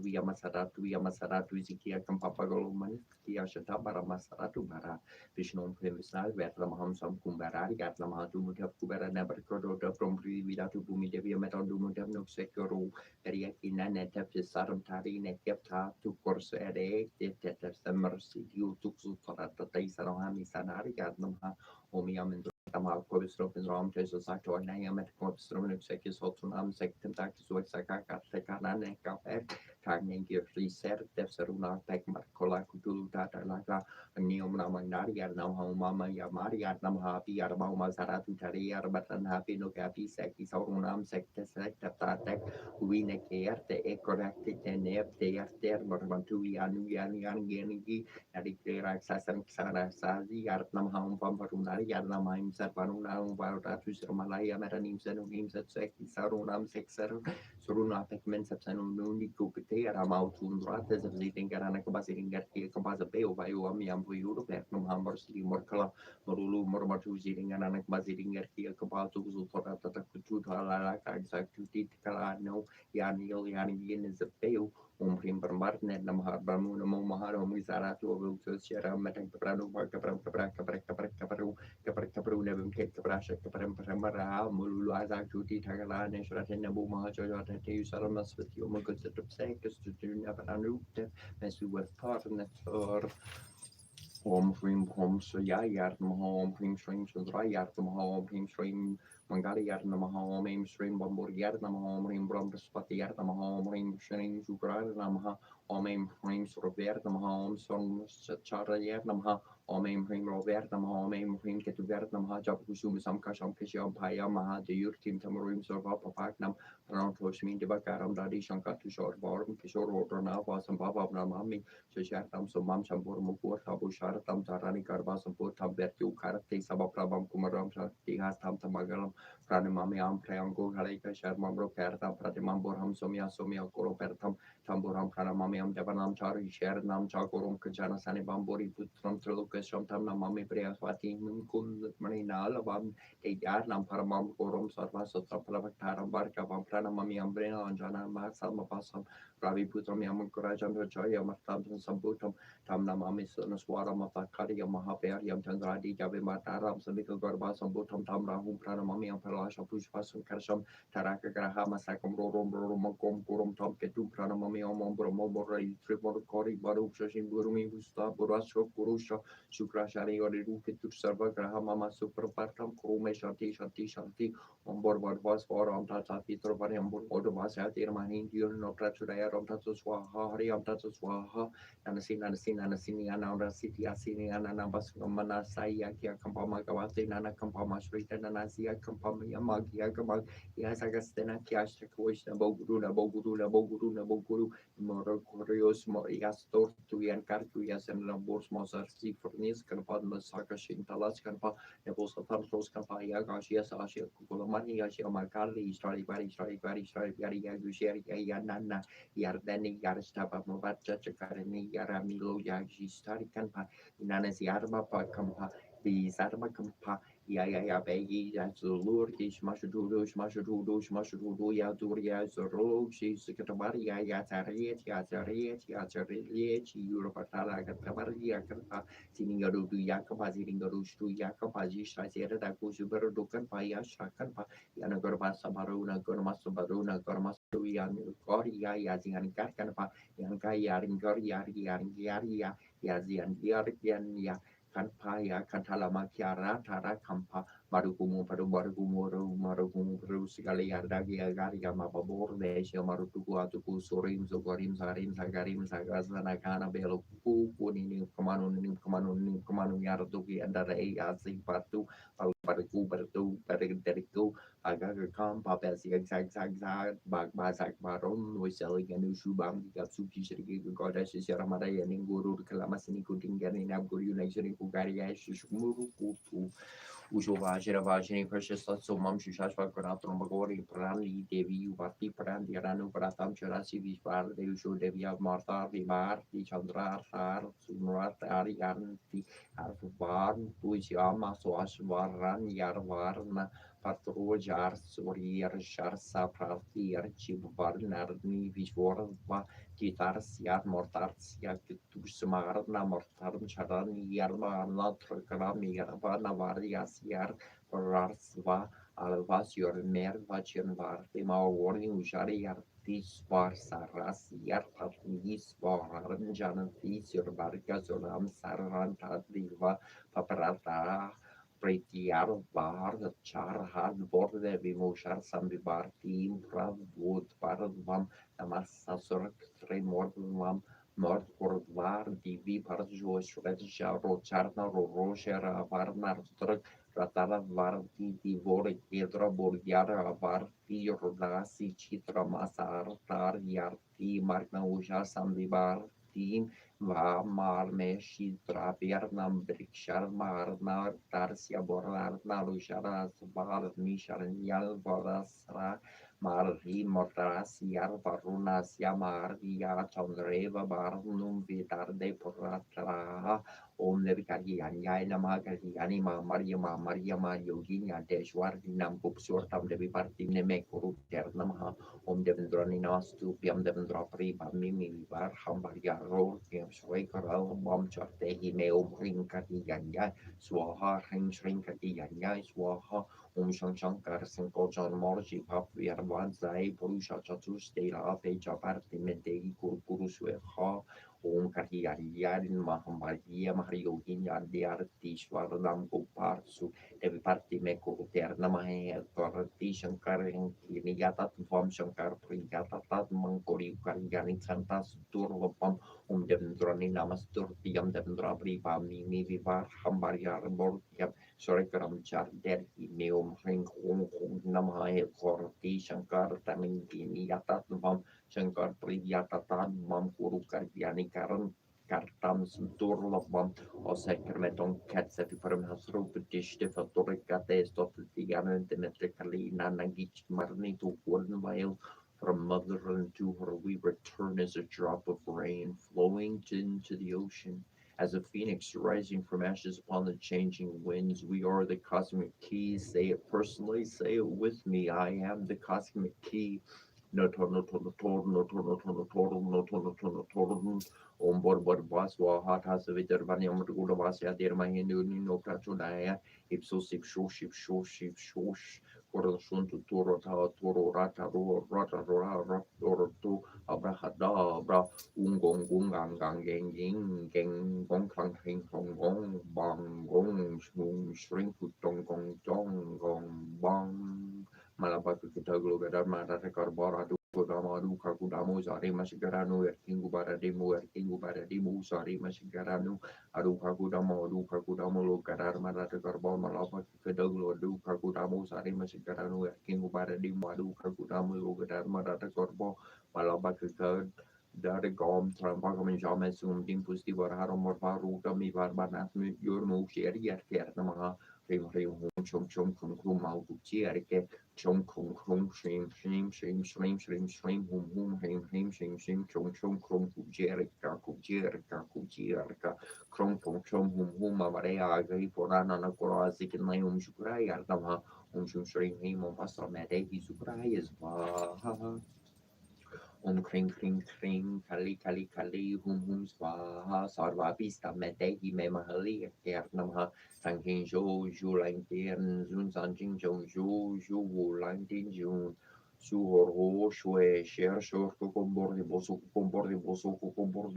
Zikia Kampapagolo Manikia Shatabara Masaratu Bara Vishnu Premisal Vetlamaham Sam Kumbara Gatlamatu Mutav Kubera never Kodo from Vidatu Bumi Devia Metal Dumutam no Sekoro Periakina Netep Saram Tari Nekepta to Corsere Tetep Mercy you took Sutarata Taisarahami Sanari Gatlamha Omiam and Tamal Kobistro and Ram Teso Sato and I am at Kobistro and Sekis Hotunam Sectum Takis Wexaka Tekanan Kape Tagning Reset Tefsaruna Tek Marcola Kutu Tata Laka Neom Namandari Yarnam Mama Yamari Yarnam Happy Yarma Mazaratu Tari Yarbatan Happy no Capi Seki Saurunam Secta Secta Tatek Wine Kerte Ecoractic and Nep de After Morbantu Yanu Yangi Narikira Sasan Sara Sazi Yarnam Ham Pamparunari Yarnam Haim Sarpanuna Varatu Malaya Metanim Senuim Seki Sarunam Sexer Suruna Pekmen Sapsanuni Kupite Ramautun Rates of Ziting Garana Kabasiring Gerti Kabazapeo Vayuami Ampu Europe Eknum Hammer City Morkala Morulu Mormatu Ziring and Anak Baziring Gerti Kabatu Zutorata Kutu Alaka Exactuti Kalano Yanil Yanin is a pale. Prim Marnet Namhar Bamun Moharo Mizaratu will to Sierra Metan Caprano Capru never take the Brasha Capramara Muluaza Tuti Tagala Neshratinabu Mahajo Salamas with Yomagus at the Sakes to do never unroot as we were part in the third. Home frame home so Yardam home prim streams and dry Yardam home prim stream Mangari Yardam home aim stream Bambur Yardam home rim Brumberspot Yardam home rim stream Sugaranam home aim frames Robertam home son Chara Yardam home aim prim Robertam home aim prim get to Verdam Hajab Kusum some Kasham Kisham Payama the Yurtim Tamarim Surva Paknam around Toshmin Debakaram Dadi Shankar to short barm Kishore order now was some Baba Namami Shashatam so Mam Shambur Mukur Tabu Sharatam Tarani Karbasam Putam Bertu Karate Sabaprabam Kumaram Shakti Hastam Tamagalam Pranimami Am Priango Halika Sharmambro Pertam Pratimam Burham Somia Koro Pertam Tamburam Pranamamiam Devanam Chari Shernam Chakorum Kajana Sani Bamburi Putram Trilukas Shamtam Namami Priaswati Kun Marina Alabam Yarnam Paramam Korum Sarvasa Tapravatam Barka Pranamami Ambrena Anjana Masam Pasam Ravi Putram Yamakurajan Joya Martam Sambutam Tamnamami Sunaswara Matakari Mahaper Yam Chandradi Javi Mataram Samika Garbasam Butam Tamrahum Pranamami and Palasha Pushpasum Karsham Taraka Grahama Sakam Rorom Romakom Kurum Tom Ketu Pranamami Omom Morai Tripodakori Barusha Shimburumi Gusta Burasho Kurusha Shukrashari or Rukitu Sarva Grahamama Superpartam Kurume Shanti on board what was for on Tata Peter Variambur Odovas at Irmani, you know, Trachudaya, Romtatswaha, Hari Omtatswaha, Anasini, Ananda City, Asini, Ananabas, Manasaya, Kampama Gawati, Nana Kampama Street, and Anasia Kampama Magia Gamag, Yazagastena, Kiashak, Boguru, Moro Curios, Morias, Tortui, and Cartuias, and Lambos Mozart, Sifurnis, Kampan, Saka Shintalas, Kampa, Nebos of Tantos, Kampa, Yagashias, Asia, Kulamani, Asia, Makali, Stradi, Yagusheri, Yanana, Yardeni, Yarstapa, Movacha, Karani, Yaramilo, Yaji, Stari Kampa, Inanas Yarba, Kampa, the Sarma Kampa, Yaya Begi, that's the Lord, Shmashudu, Yaduria, Zoro, she's Katamari, Yazariet, Europatala, Katamaria, Kampa, Siningaru, Yakapa, Siningaru, Yakapaji, Shazera, Dakusuber, Dukan, Paya, Shakanpa, Yanagorba Sabaruna, Gormasabaruna, Gormasuya, Goria, Yazian Karkanpa, Yanka Yaringoria, Yazian Yarian, Kanpaya, Kantalama Kiara, Tara Kampa, Marugumu, Perusigale, Yardagia, Garia, Mababor, Lesha, Marutuku, Sorim, Zogorim, Zarim, Zagarim, Zagazana, Kana, Belo, Puni, Comanu, Yarduki, and Azi, Patu, Bariku, Agaga Kam, Papasi, Zag, Bazak Baron, was selling a new shoe bang, Gatsuki, Goddess, Yaramada, and Inguru, Kalamasini, Kutingan, Abguru, Nation, Ugaria, Shumuru, Ujovagera Vagini Precious so Mam Shashva Granatron Bagori Prani Devi Vati Prandi Ranu Pratam Cherasi Vishvar Devisho Devia Martha Vivar Chandra Har Sumrat Arianti Arvan Pujama Soashvaran Yarvarna Patro Jar Surier Sharsa Prati Archivar Narni Vishwarva Kitars Yar Mortars Yakitus Marna Mortarum Charan Yarma Natrakaram Yarvana Varias Yar Rarsva Alvas Your Mer Vachian Vartima warning Ushari Yartis Var Saras Yar Patnis Varan Janatis Your Barkas Oram Saran Tadriva Paparata Pretiar Var Char Hard Borde Vimoshar Sambibar Team Prav Wood Paradvam Namasa Surk Tremordvam Mordvar Divi Parjo Shredja Rocharna Roshera Varnar Struk Ratara Varti Divore Kedra Borgiara Varti Rodasi Chitra Masar Tar Yarti Markna Uja Sambibar Team Va Marmeshi Trapiernam Brikshar Marnar Tarsia Borar Narushara Svar Mishar Yal Varasra Marri Mortaras Yar Varunas Yamar Ya Chandreva Barnum Vitarde Poratra Om Devikari Yanyana Magari Anima Maria Yogina Deshwar Nam Kupsurtam Devi Partim Nemekuru Ternamha Om Devendrani Nastu Piam Devendra Priba Mimi Var Hambaria Ro Piam Shrekara Bom Chartehi Meom Rinkati Yanya Swaha Shrinkati Yanya Swaha Shankar Sankojan Morji Papi Arvanzai Purusha Chatus de la Fecha Parte Mendei Kurkuruswe Ha Om Kariyarin Mahambadia Mariogin Yandiarti Shwaranam Goparsu Devi Parti Meko Terna Mahe Torati Shankar Yata Vom Shankar Priyata Tat Mankori Karyani Santas Durlopam Devendrani Namastur Tiam Devendra Pripa Mimi Vivar Hambaria Bortiam Sorekaram Charder Neum Ring Hong Namai Korti Shankar Tamindini Yatatvam Shankar Priyatatan Mam Kuru Kardiani Karan Kartam Sunturlavam or Sacramenton Cats at the Paramhasro Petish de Fatoricate Stopped the Diametrically Nanagich Marni to Golden Vale. From motherland to her we return as a drop of rain flowing into the ocean. As a phoenix rising from ashes upon the changing winds, we are the cosmic key. Say it personally, say it with me. I am the cosmic key. No total. On board Baswa, hot has a veterani on the good of Asia, dear my Hindu, no Pratodaya, Ipsos, Shosh, Koro suntu turo ta turo rata ro rata rora rata tu abrahadabra ungong gungang gang geng ging geng gong klang hing hong gong bang gong shung shring putong gong jong gong bang malabaku kita global mara rekarbara Kudama Luka Kudamo Sari Masigarano Erkingu Baradimu Sari Masigarano Aruka Kudamo Luka Kudamo Lukarar Marata Karbo Malapa Kadaglo Luka Kudamo Sari Masigarano Erkingu Baradimu Aruka Kudamo Lukarar Marata Karbo Malapa Kakad dari gom trampaka menjama sum dimpus di warharo morvaru kami barbanat yurmu sheri erker namaha rim rim hum chum mau tu ke chum shrim hum shrim tu jerika mamare agai porana na kora zikin lai shukrai artama shrim him pasra mede sukrai is kali swaha sarva pista metehi me mahali kernamha tangin jo lang tien zun sanjing jo lang tin jun su horho shwe share shor to kombor de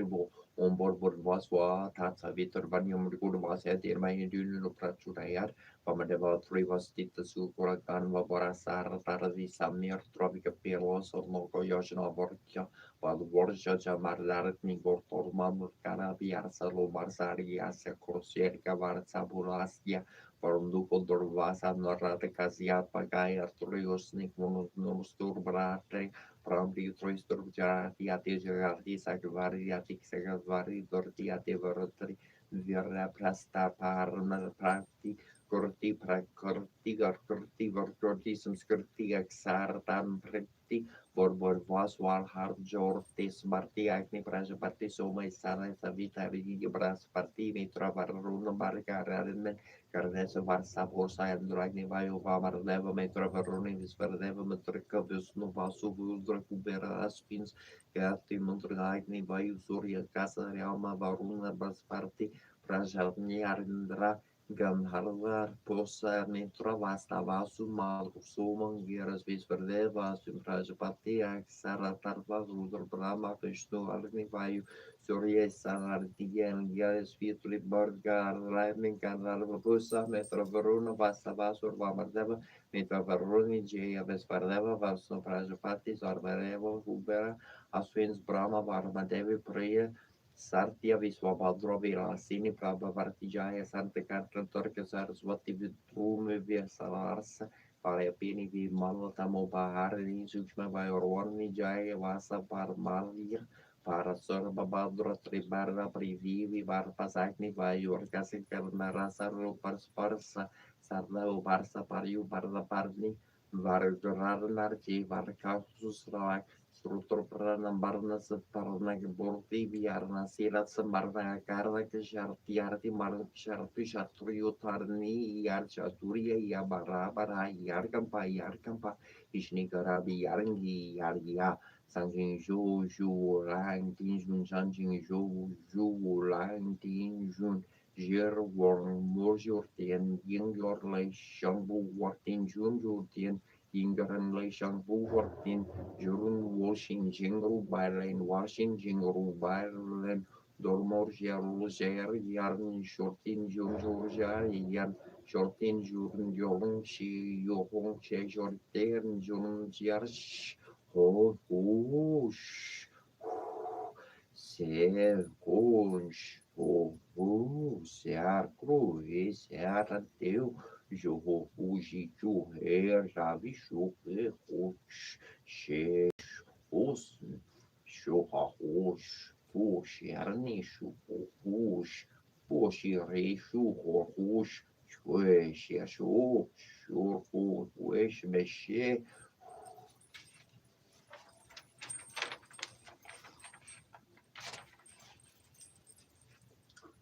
bo on bor vaswa tatsa vitor banyum rikur vasya der mai dun no prachurayar pamadeva three was tita su korakan va barasar tarzi samir tropika pelos or no koyoshna vorkya Valvorja Jamarlarni Gortormam Karabia Salo Marsari Asia Korserka Varza Buraskia Porunduko Dorvasa Norate Kazia Pagai Arturios Nikmonustur Brate Prambi Troistur Jarati Ate Jarati Sagvari Atik Sagvari Dorti Ate Verotri Vira Prasta Parma Prati Kurti Prakurti Garkurti Vorkurti Samskurti Aksartan Preti Borbor Vaswal Harjor Tes Marti Agni Prajapati Soma Sana Savita Vigi Brasparti Mitra Varuna Bargaranen Karnesa Varsa Porsa and Dragni Vayu Vamardeva Mitra Varuni Visvardeva Matrika Visnu Vasu Vudra Kubera Aspins Gati Mundragni Vayu Surya Casa Realma Varuna Brasparti Prajapni Arindra Gandharva Posa Mitra Vasta Vasu Mal Suman Giras Visvardeva Prajapati Aksaratarva Rudra Brahma Vishnu Agni Vayu Surya Sanartiyan Gyas Vitli Barga Raiming Gandharva Posa Mitra Varuna Vasta Vasur Vamardeva Mitra Varuni Jaya Visvardeva Vasu Prajapati Sarvareva Hubera Aswins Brahma Varmadevi Priya Sartia Visvabhadra Vilasini Prabha Vartijaya Santa Kantra Saraswati Vitrume Vyasalarsa Palayapini Vimalotamo Bahari Sukshma Vayorwani Jaya Vasa Parmalir para Sorbabadra Tribarra Privivi Varpasakni Vayorkasi Karnarasa Ruparsparsa Sarda Uparsa Pariu Parda Parni Vargarnarchi Varkasus Rak Struktur Pranambarna Separna Borti Viarna Sirat Sembarna Karna Kesharti Shatru Tarni Yar Chaturia Yar Kampa Ishnigarabi Yarangi Yargia Sanjin Lang Tinjun Sanjin Lang Tinjun Jer Warn Morjortien Yingorle Shambu Wartin Junjurtien Yingaren Le Shambu Wartin Jurun washing jingle bylen dormor jar yarn shortin jorja yan shortin jurun jolun shi yohong che jorten jurun jarsh ho se conch ho se arcru e se aranteu Joho fugi churrer já bicho che os churros push arnicho push push recho roxo chueche achou churro push mexer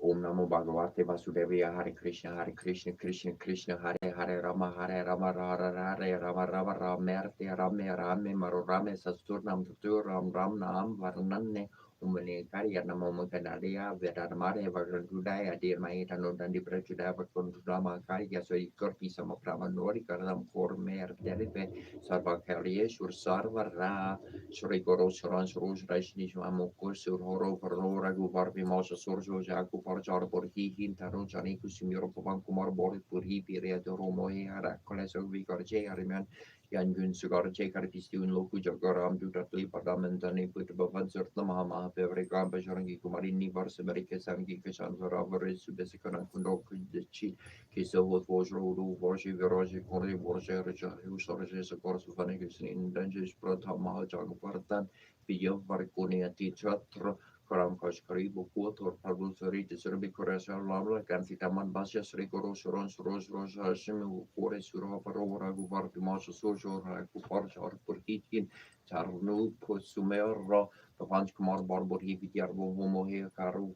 Om Namo Bhagavate Vasudevaya Hare Krishna Krishna Krishna Hare Rama Rama Rama Rame Arte Rame Rame Maru Rame Sasturnam Tutur Ram Nam Varnanne Umani nama Makanaria, Vedanamare, Vagrantudai, Adir Maitano, and the Prejuda, Vagrantudama, Karia, so he got me some of Pramanori, Karam, Kormer, Derive, Sarva Carrier, Sur Sarva, Ra, Surigoro, Surans, Rose, Rashnish, Amoko, Sur Horo, Verora, Guvarbi, Mosa, Sorjo, Jaco, Porjar, Borhi, Hintaro, Janikus, Europe, Vankumar, Bori, Puri, Piria, Romo, Heracoles, Vigarje, Ariman. Yan gun sugar checker piston loku jagaram jutatli parlamentani put bavan serta mahama pevre kam pasharangi kumarini varse berike sangi keshan varavare subesikaran kundok dechi kiso hot vojro du vorshi veroji kori vorje reja usorje sakor sufane kisnin danjes protha maha jagpartan video varkuni ati chatra Karam Kashkaribu Kutor Parbusari to Serbi Koresha Lamla Kansitaman Basha Srikoro Suron Suros Rosa Hashim Kore Sura Parora Guvar Pimasha Sojo Kupar Shar Purkitin Charnu Pusumero Pavanch Kumar Barbor Hiviarbo Homo He Karu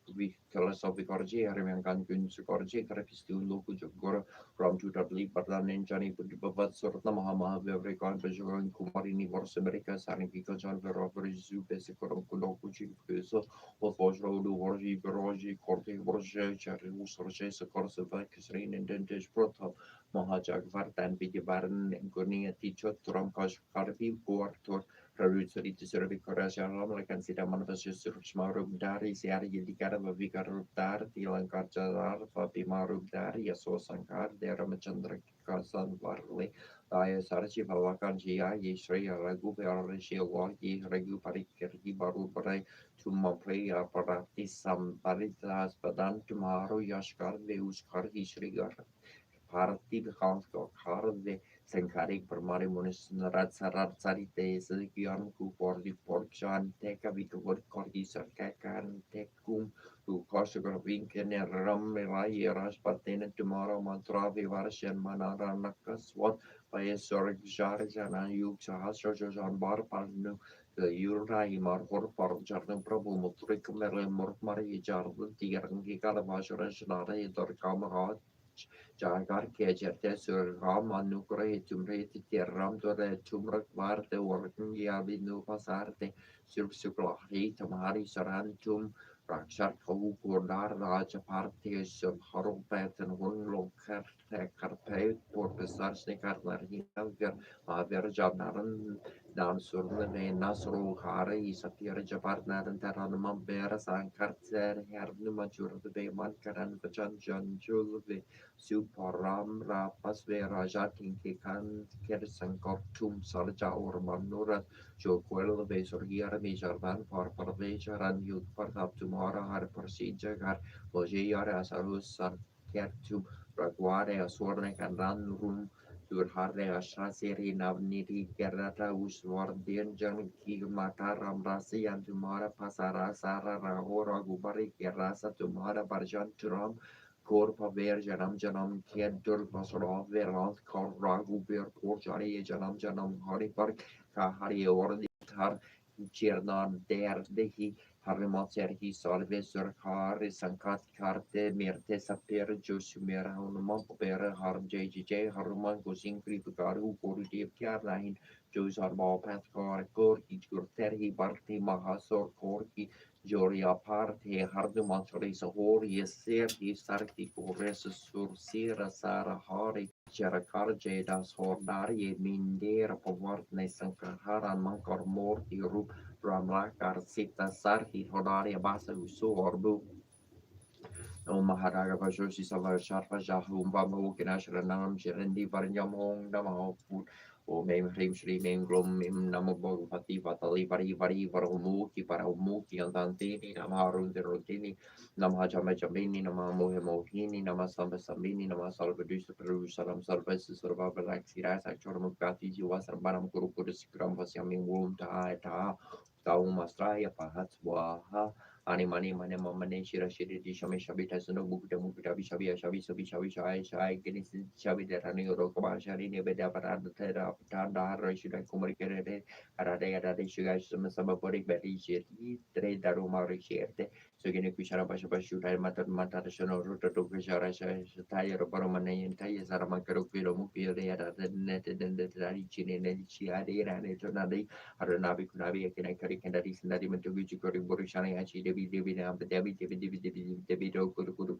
Kalasovi Korji Ariman Gun Sukorji Karapistu Loku Jogora from Jutabli Pardan and Johnny Pudibavat Surta Mahama Vevre Convejoin Kumarini Vorse America Saniki John Veroveri Zubesikorum Kulokuchi Vojrodu Vorji Veroji Korti Vorje Charus Rojes Korsova Kisrin and Dentes Proto Mahajag Vartan Vidibaran and Gunia Ticho Tramkash Karpi Portor Rarusari to Servi Korashalam like and Sita Manifestus Marum Dari Siari Yidikara Vicar Dar Tilankarja Fabi Marum Dari Aso Sankar Deramachandra Kasan Varli Daya Sarchi Valakan Jia Yishri Ragu Verishi Wagi Regu Parikirgi Baru Tumapre Aparati Samparitas Padan Tomorrow Yashkar Veuskar Hishrigar Parati Hansko Karve Sankari Permari Munis Ratsarat Sarite Silkian Kupordi Porchan Teka Vitor Kordi Sarkakan Tekum to Kosogar Vinken Rammelai Raspatena tomorrow Mantravi Varshan Manara Nakas what by a Sorik Jarjana Yuksa Hasrajan Bar Parnu the Ura Imar Horpar Jardan Prabhu Mutrik Merlin Mormari Jardan Tirangi Kalavashara Nare Dorkama Jagar kejerte sur ram anukre tumreti terram dore tumrak varte working yabi nu pasarte sur suklahri tamari sarantum rakshar kau kurdar raja parte sur harum peten hun lokar karpe por besar snikar narhina ver jabnaran dan surne ne nasro hare isapir jabar naran taran mambera sankar ser herne majur be man karan bacan janjul Suparam Rapasve Raja Tinkikan Kersankor Tum Sarja or Manura Joquel Vesorgiar Mijarvan for Parvejaran Yud Partap Tumara Har Persijagar Vojiar Asarus Sarkertum Raguare Asorne Kandan Rum Durhare Ashasiri Navniri Gerata Uswardian Jan Ki Mataram Rasi and Tumara Pasara Sara Rahora Gubari Gerasa Tumara Barjan Turam Corpa ver janam janam kientul pasro verant kor ragu ver porjari janam janam hari par kahari ordi har Černar der dehi harimacer hi salve surkar sankat karte mirte saper josmer hanuman per har jj haruman gosin kripkaru porti kyar lain jos arba pat kar kor ki kurter hi barti mahasor kor ki Joria parte harduman sorisa hori eser hi sarki kores sur sira sara hari Jarakarje das hordari mindera povartne sankaharan mankar morti rup ramlakar sita sarhi hodari basa usu orbu o maharaga vajoshi sava sharpa jahum bambu kinashranam shirendi varnyam hong namaho O mem hrim shri mem glum mem namo bhagavati vatali vari vari varumuki paramuki andantini namaharun derotini namah jama jamini namah mohe mohini namah samba sambini namah salva dusa peru salam salva sarva balaksi rasa chormukati jiwa sarbanam kuru kuru sikram vasyamim wum taha taha taum astraya pahat swaha Ani mani mane mamane shira shiri di shami shabi tasano bukta mukta bishabi shabi sabi shabi shai shai genis shabi derani rokoma shari nebeda parada tera tanda har shira kumari kerede arade shuga sama bori beri shiri tre daru mari shirte so gene kushara basha bashu dai matar shono ruta to kushara shai taya ro baro mane taya sara makaro kilo muki de ara net den de dari chine ne chi ade rane to nadi Nabi Kunabi Akina Kari Kandari Sindari Mantuguchi Kori Borushani Achi Devi Devi Devi Do Kudu Kudu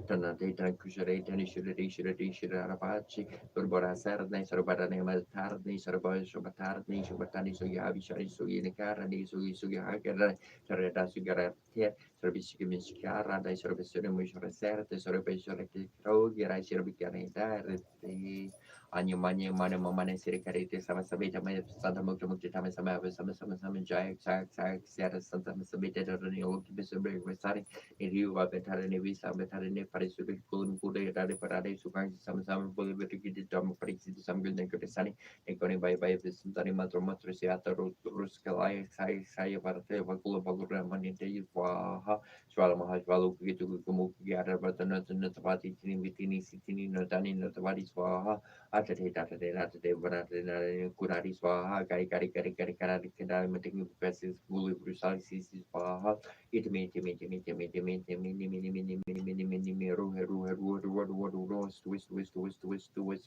Tanata Kushare Tani Shirabachi Urbara Sarne Sarabadane Matarni Sarabai Shubatarni Shubatani Suyabi Shari Suyinikara Sugihaka Sarada Sugara Service Miskara Dai Service Mushara Serte Service Rogi Rai Shirabikane Anyamanya mana mamane siri karite sama sabita mai santa mukta mukta tama sama sama jaya saya siara santa sabita dari oki besar besar ini juga betara ini bisa betara ini pada sudah kulun kuda dari pada suka sama boleh betul kita dalam periksi sambil dengan kesani ekoni bayi sentari matro terus kelai saya pada waktu bagus ramai ini wah soal mahal walau begitu kemudian ada bertanda tempat ini sini notani notawari swaha Atade Varade Kurari Swaha, Gari Kadari Mating Presses, Gulu Brusalis Swaha, it made mini twist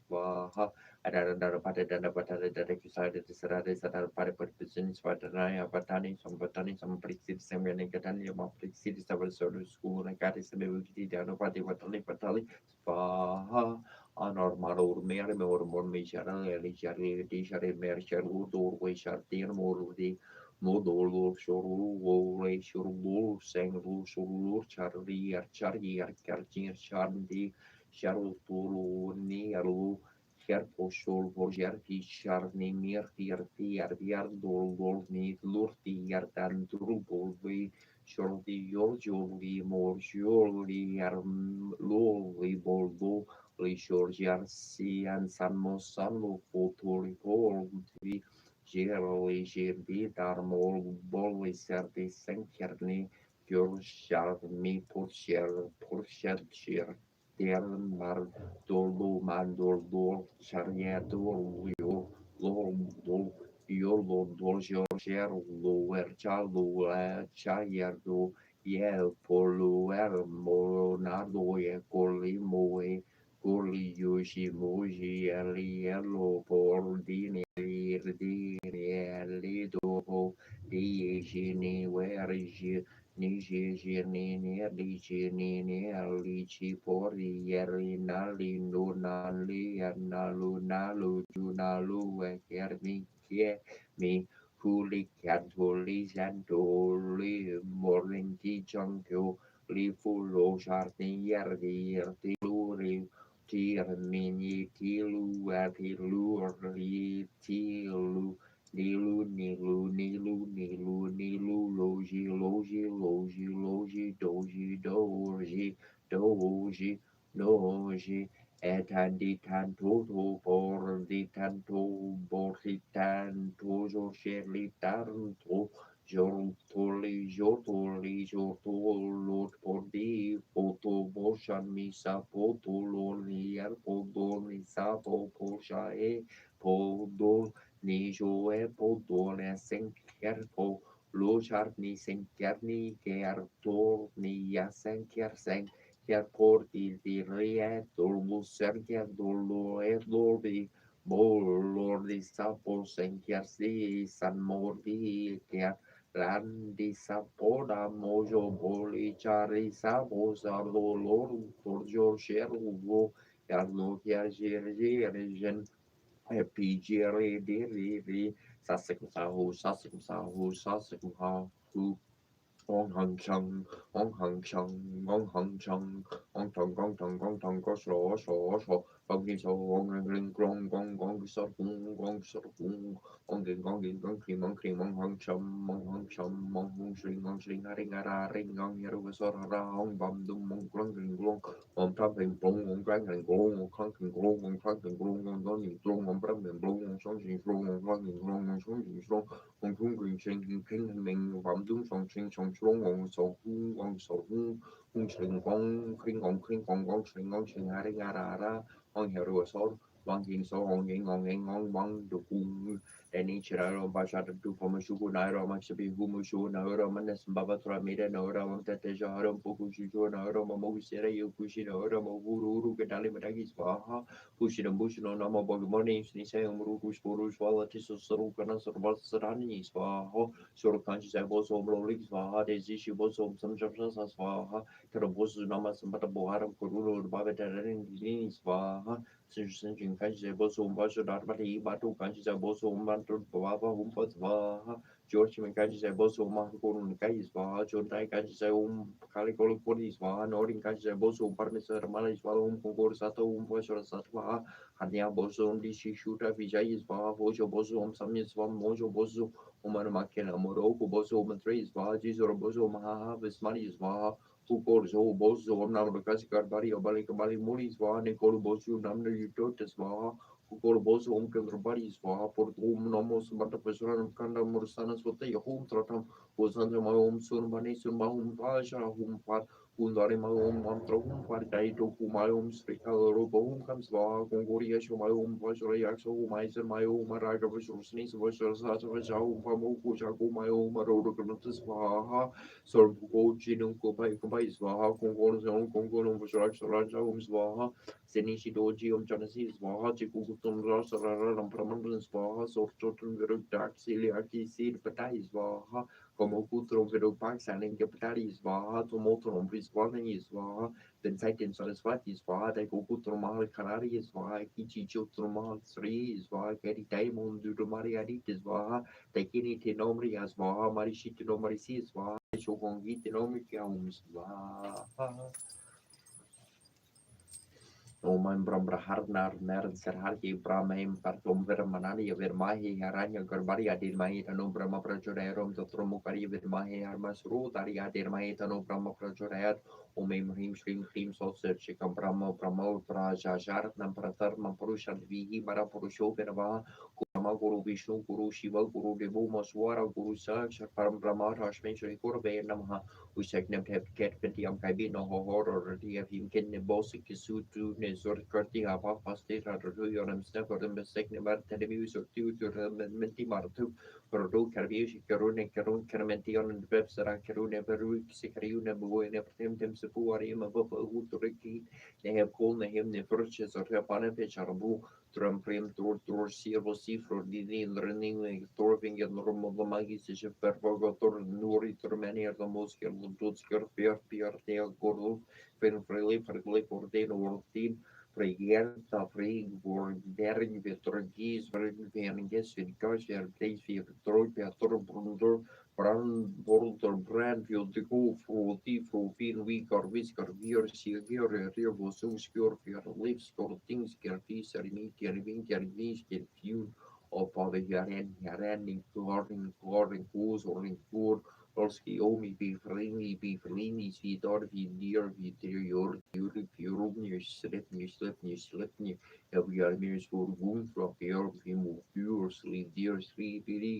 Swaha, Adara Patadana Patada decided to Sarade Sadar Parapurposes, Vatanaya, Batani, some Prixid Samuel and Catania, Prixid Savar School, and Catis Ability, Danopati, Patali, Swaha. Anormal mer mor mishara elishari tishari mer sharu doorway shartir morudi modolo shuru wore shuru sengru shuru charri karchir shardi sharu turu ni aru Scherpo shol vorgerti sharni mirti ardiar dol ni lurti yardan drubol shordi yorjoli mor joli arm loli boldo Georgian Sanmo Fotori Polvi Geroli Gerbi Darmol Bolvi Serdi Senkerni Georgian Mi Porcher Mar Dolu Mandor Dol Chariador Lol Yolo Dol Georgier Lower Chalu Chayardo Yel Poluer Moronado Coli Moe Gurli Yushi Muji Ali Yellow Bordini Rdini Dobo Dijini Werji Niji Nini Lijini Alici Pori Yeri Nali Nunali Nalu Nalu Junalu Kermi Kie Mi Huli Katoli Santoli Morinti Chunkyo Li Fulo Sharti Yerdi Luri Tirmini tilu atilu ri tilu nilu loji doji etandi tanto bordi tanto bordi tanto jorsheli tanto Jortoli, pordi, poto, boshan, misa, poto, lorier, podo, misa, posha, podo, nijo, podo, senker, po, lojar, ni senker, ni gertor, ni yasenker, senker, porti, di rie, dolbu, senker, dolo, lordi, Lordi, sapo, senker, si, san mordi, Randi Sapoda Mojo Boli Chari Sabo Sardo Loro Torjo Sherlo Yarno Gergen Pigere Diri Sassek Sahu Sassek Sahu Sassek Sahu On Han Chang Ong hang chang, ong hang chang, ong tong go so, gong gi so, ong ring gong so ong hang ong shring, a ring, ong yeru go so ong bam dum, ong glong, ong tam ring ong grang ring ong clang ong clang ong don ring ong bram ring ong song shing ong clang ong song shing ong kung ring shing ming, bam dum song shing ong so shring ong shring, a ring, ong yeru go so wang king so ong wang du kung any chiraro bashar du pomashuku nairo makshabi humushu nairo manes baba tramire nairo mamtate jaharam pokushu nairo mamusere yokushi nairo maguru gedali madagi swaha pushiram bushino nama bogmoni snise umru kushpuru swala tiso saru kana sarval sarani swaha surkanchi boso mloli swaha desishi boso samjapsa swaha terabosu nama sambata boharam kururu baba terarin swaha Sinjin kanji boso umbasho darbati batu kanji boso umbantu baba umpas vaha George kanji boso umahkurun kais vaha chontai kanji kali koli kodi vaha norin kanji boso umparmesar malais vaha kumkur sato umpasho sato vaha hanya boso undi shishuta vijay vaha boso samyas vaha mojo boso umar makena moroko boso umantreis vaha jizor boso maha vismani vaha Pukor zo bozo nam kasi karbari obali kembali muli swaha ne kolu bozu nam ne yuto swaha Pukor bozo ke terbari swaha por nomo semata pesuran kanda mursana swata ya tratam bozan ma sun bani sun ma pasha par undare ma mantra par dai to ma strika ro kam swaha kongori ya ma pasha ya so ma isar ma maraga besrusni swasha sa sa ja pa mo ku ja ku ma ro swaha Sorgo Chinum Kopai Kopai Swaha Kongon Zon Kongon Raja Swaha Senishi Doji Janasi Swaha Chikutum Rasara Rampraman Swaha Sortotum Viru Daxiliaki Seed Patai Swaha Komokutrum Viru Pax and Incapitari Swaha Tomotrum Priswani Swaha then Titan Saraswati Swaha Tekokutrum Mahal Kanari Swaha Kichi Chutrum Sri Swaha Keri Taimon Dudumari Swaha Tekini Tenomri Swaha Marishit Nomarisi Swaha Shogongi Tenomic Swaha Oman Brahmarnar Nern Serhaki Brahmaim Partum Vermanani Vermahi Haranya Garbari Adirmahi Tano Brahma Prajorerum Totromukari Vermahi Armasru Taria Dirmahi Tano Brahma Prajoreat Umim Him Shrim Him Soser Chikam Brahma Brahma Prajajar Nampratar Mampurusha Vihi Bara Purusho Verva Kurama Guru Vishnu Guru Shiva Guru Devu Maswara Guru Sakshar Param Brahma Rashmi Shri Kurve Namaha Ushaknem Ket Petiam Kaibino Horror Him Ken Bosik Sutu Nezor Kurti Hava Pasti Raduyonam Snapper Mesek Never Televis or Tutor Menti Martu Produ Carvish Karune Karun Carmention and Websara Karune Peru Sikariuna Buena Temtem Sepuarium above Uturiki they have called him the purchase or Hapana Pecharabu Trumprim Tor Siervo Sifro Dini learning Torving and Normal Magis Pervogator Nuri Termania the Mosker Dutsker Pierre Gordo Pen Freely Ordeno Ortin Pregerta Free Bordering Vetorgis Verges Vinkas Place Troika Torbrunder Brand Border Brandfield de Go Fruity Frutin Weaker Whisker Gear Sigur River Sungskur Pier Lips Cortings Kertis Armiki Vinker Feud of the Yaren Gloring Goose or in Kur Polski omi bifrlini svidor vidir vitrior fjurubni sletni evjarmir svorgun fra fjord vimur slidir svidiri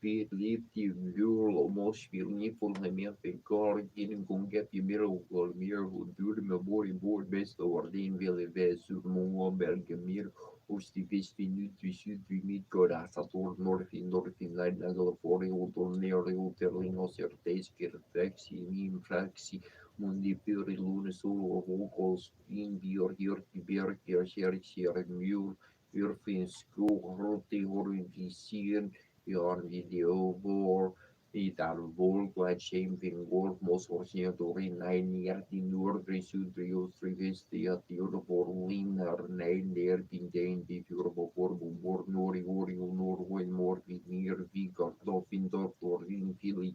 vid lifti vjur omos vilni fulhemia fekar gin gunga pimir golmir vudur me bor best ordin vele vesur mongo belgemir Ostivist nu syd mit goda sator norfin leid nagal fori udor neri uterling oser teisker flexi mim flexi mundi puri lune solo vocals in bior hjorti bjerkir kjerkir mjur urfin sko roti horin Jan video vor Itar volglad shame golf mos orsiatori nein die noordri sudri ostri vesti at Europor linar nein der pindein di Europor bor nori norwen mor vid nir vi gardofin dortor in fili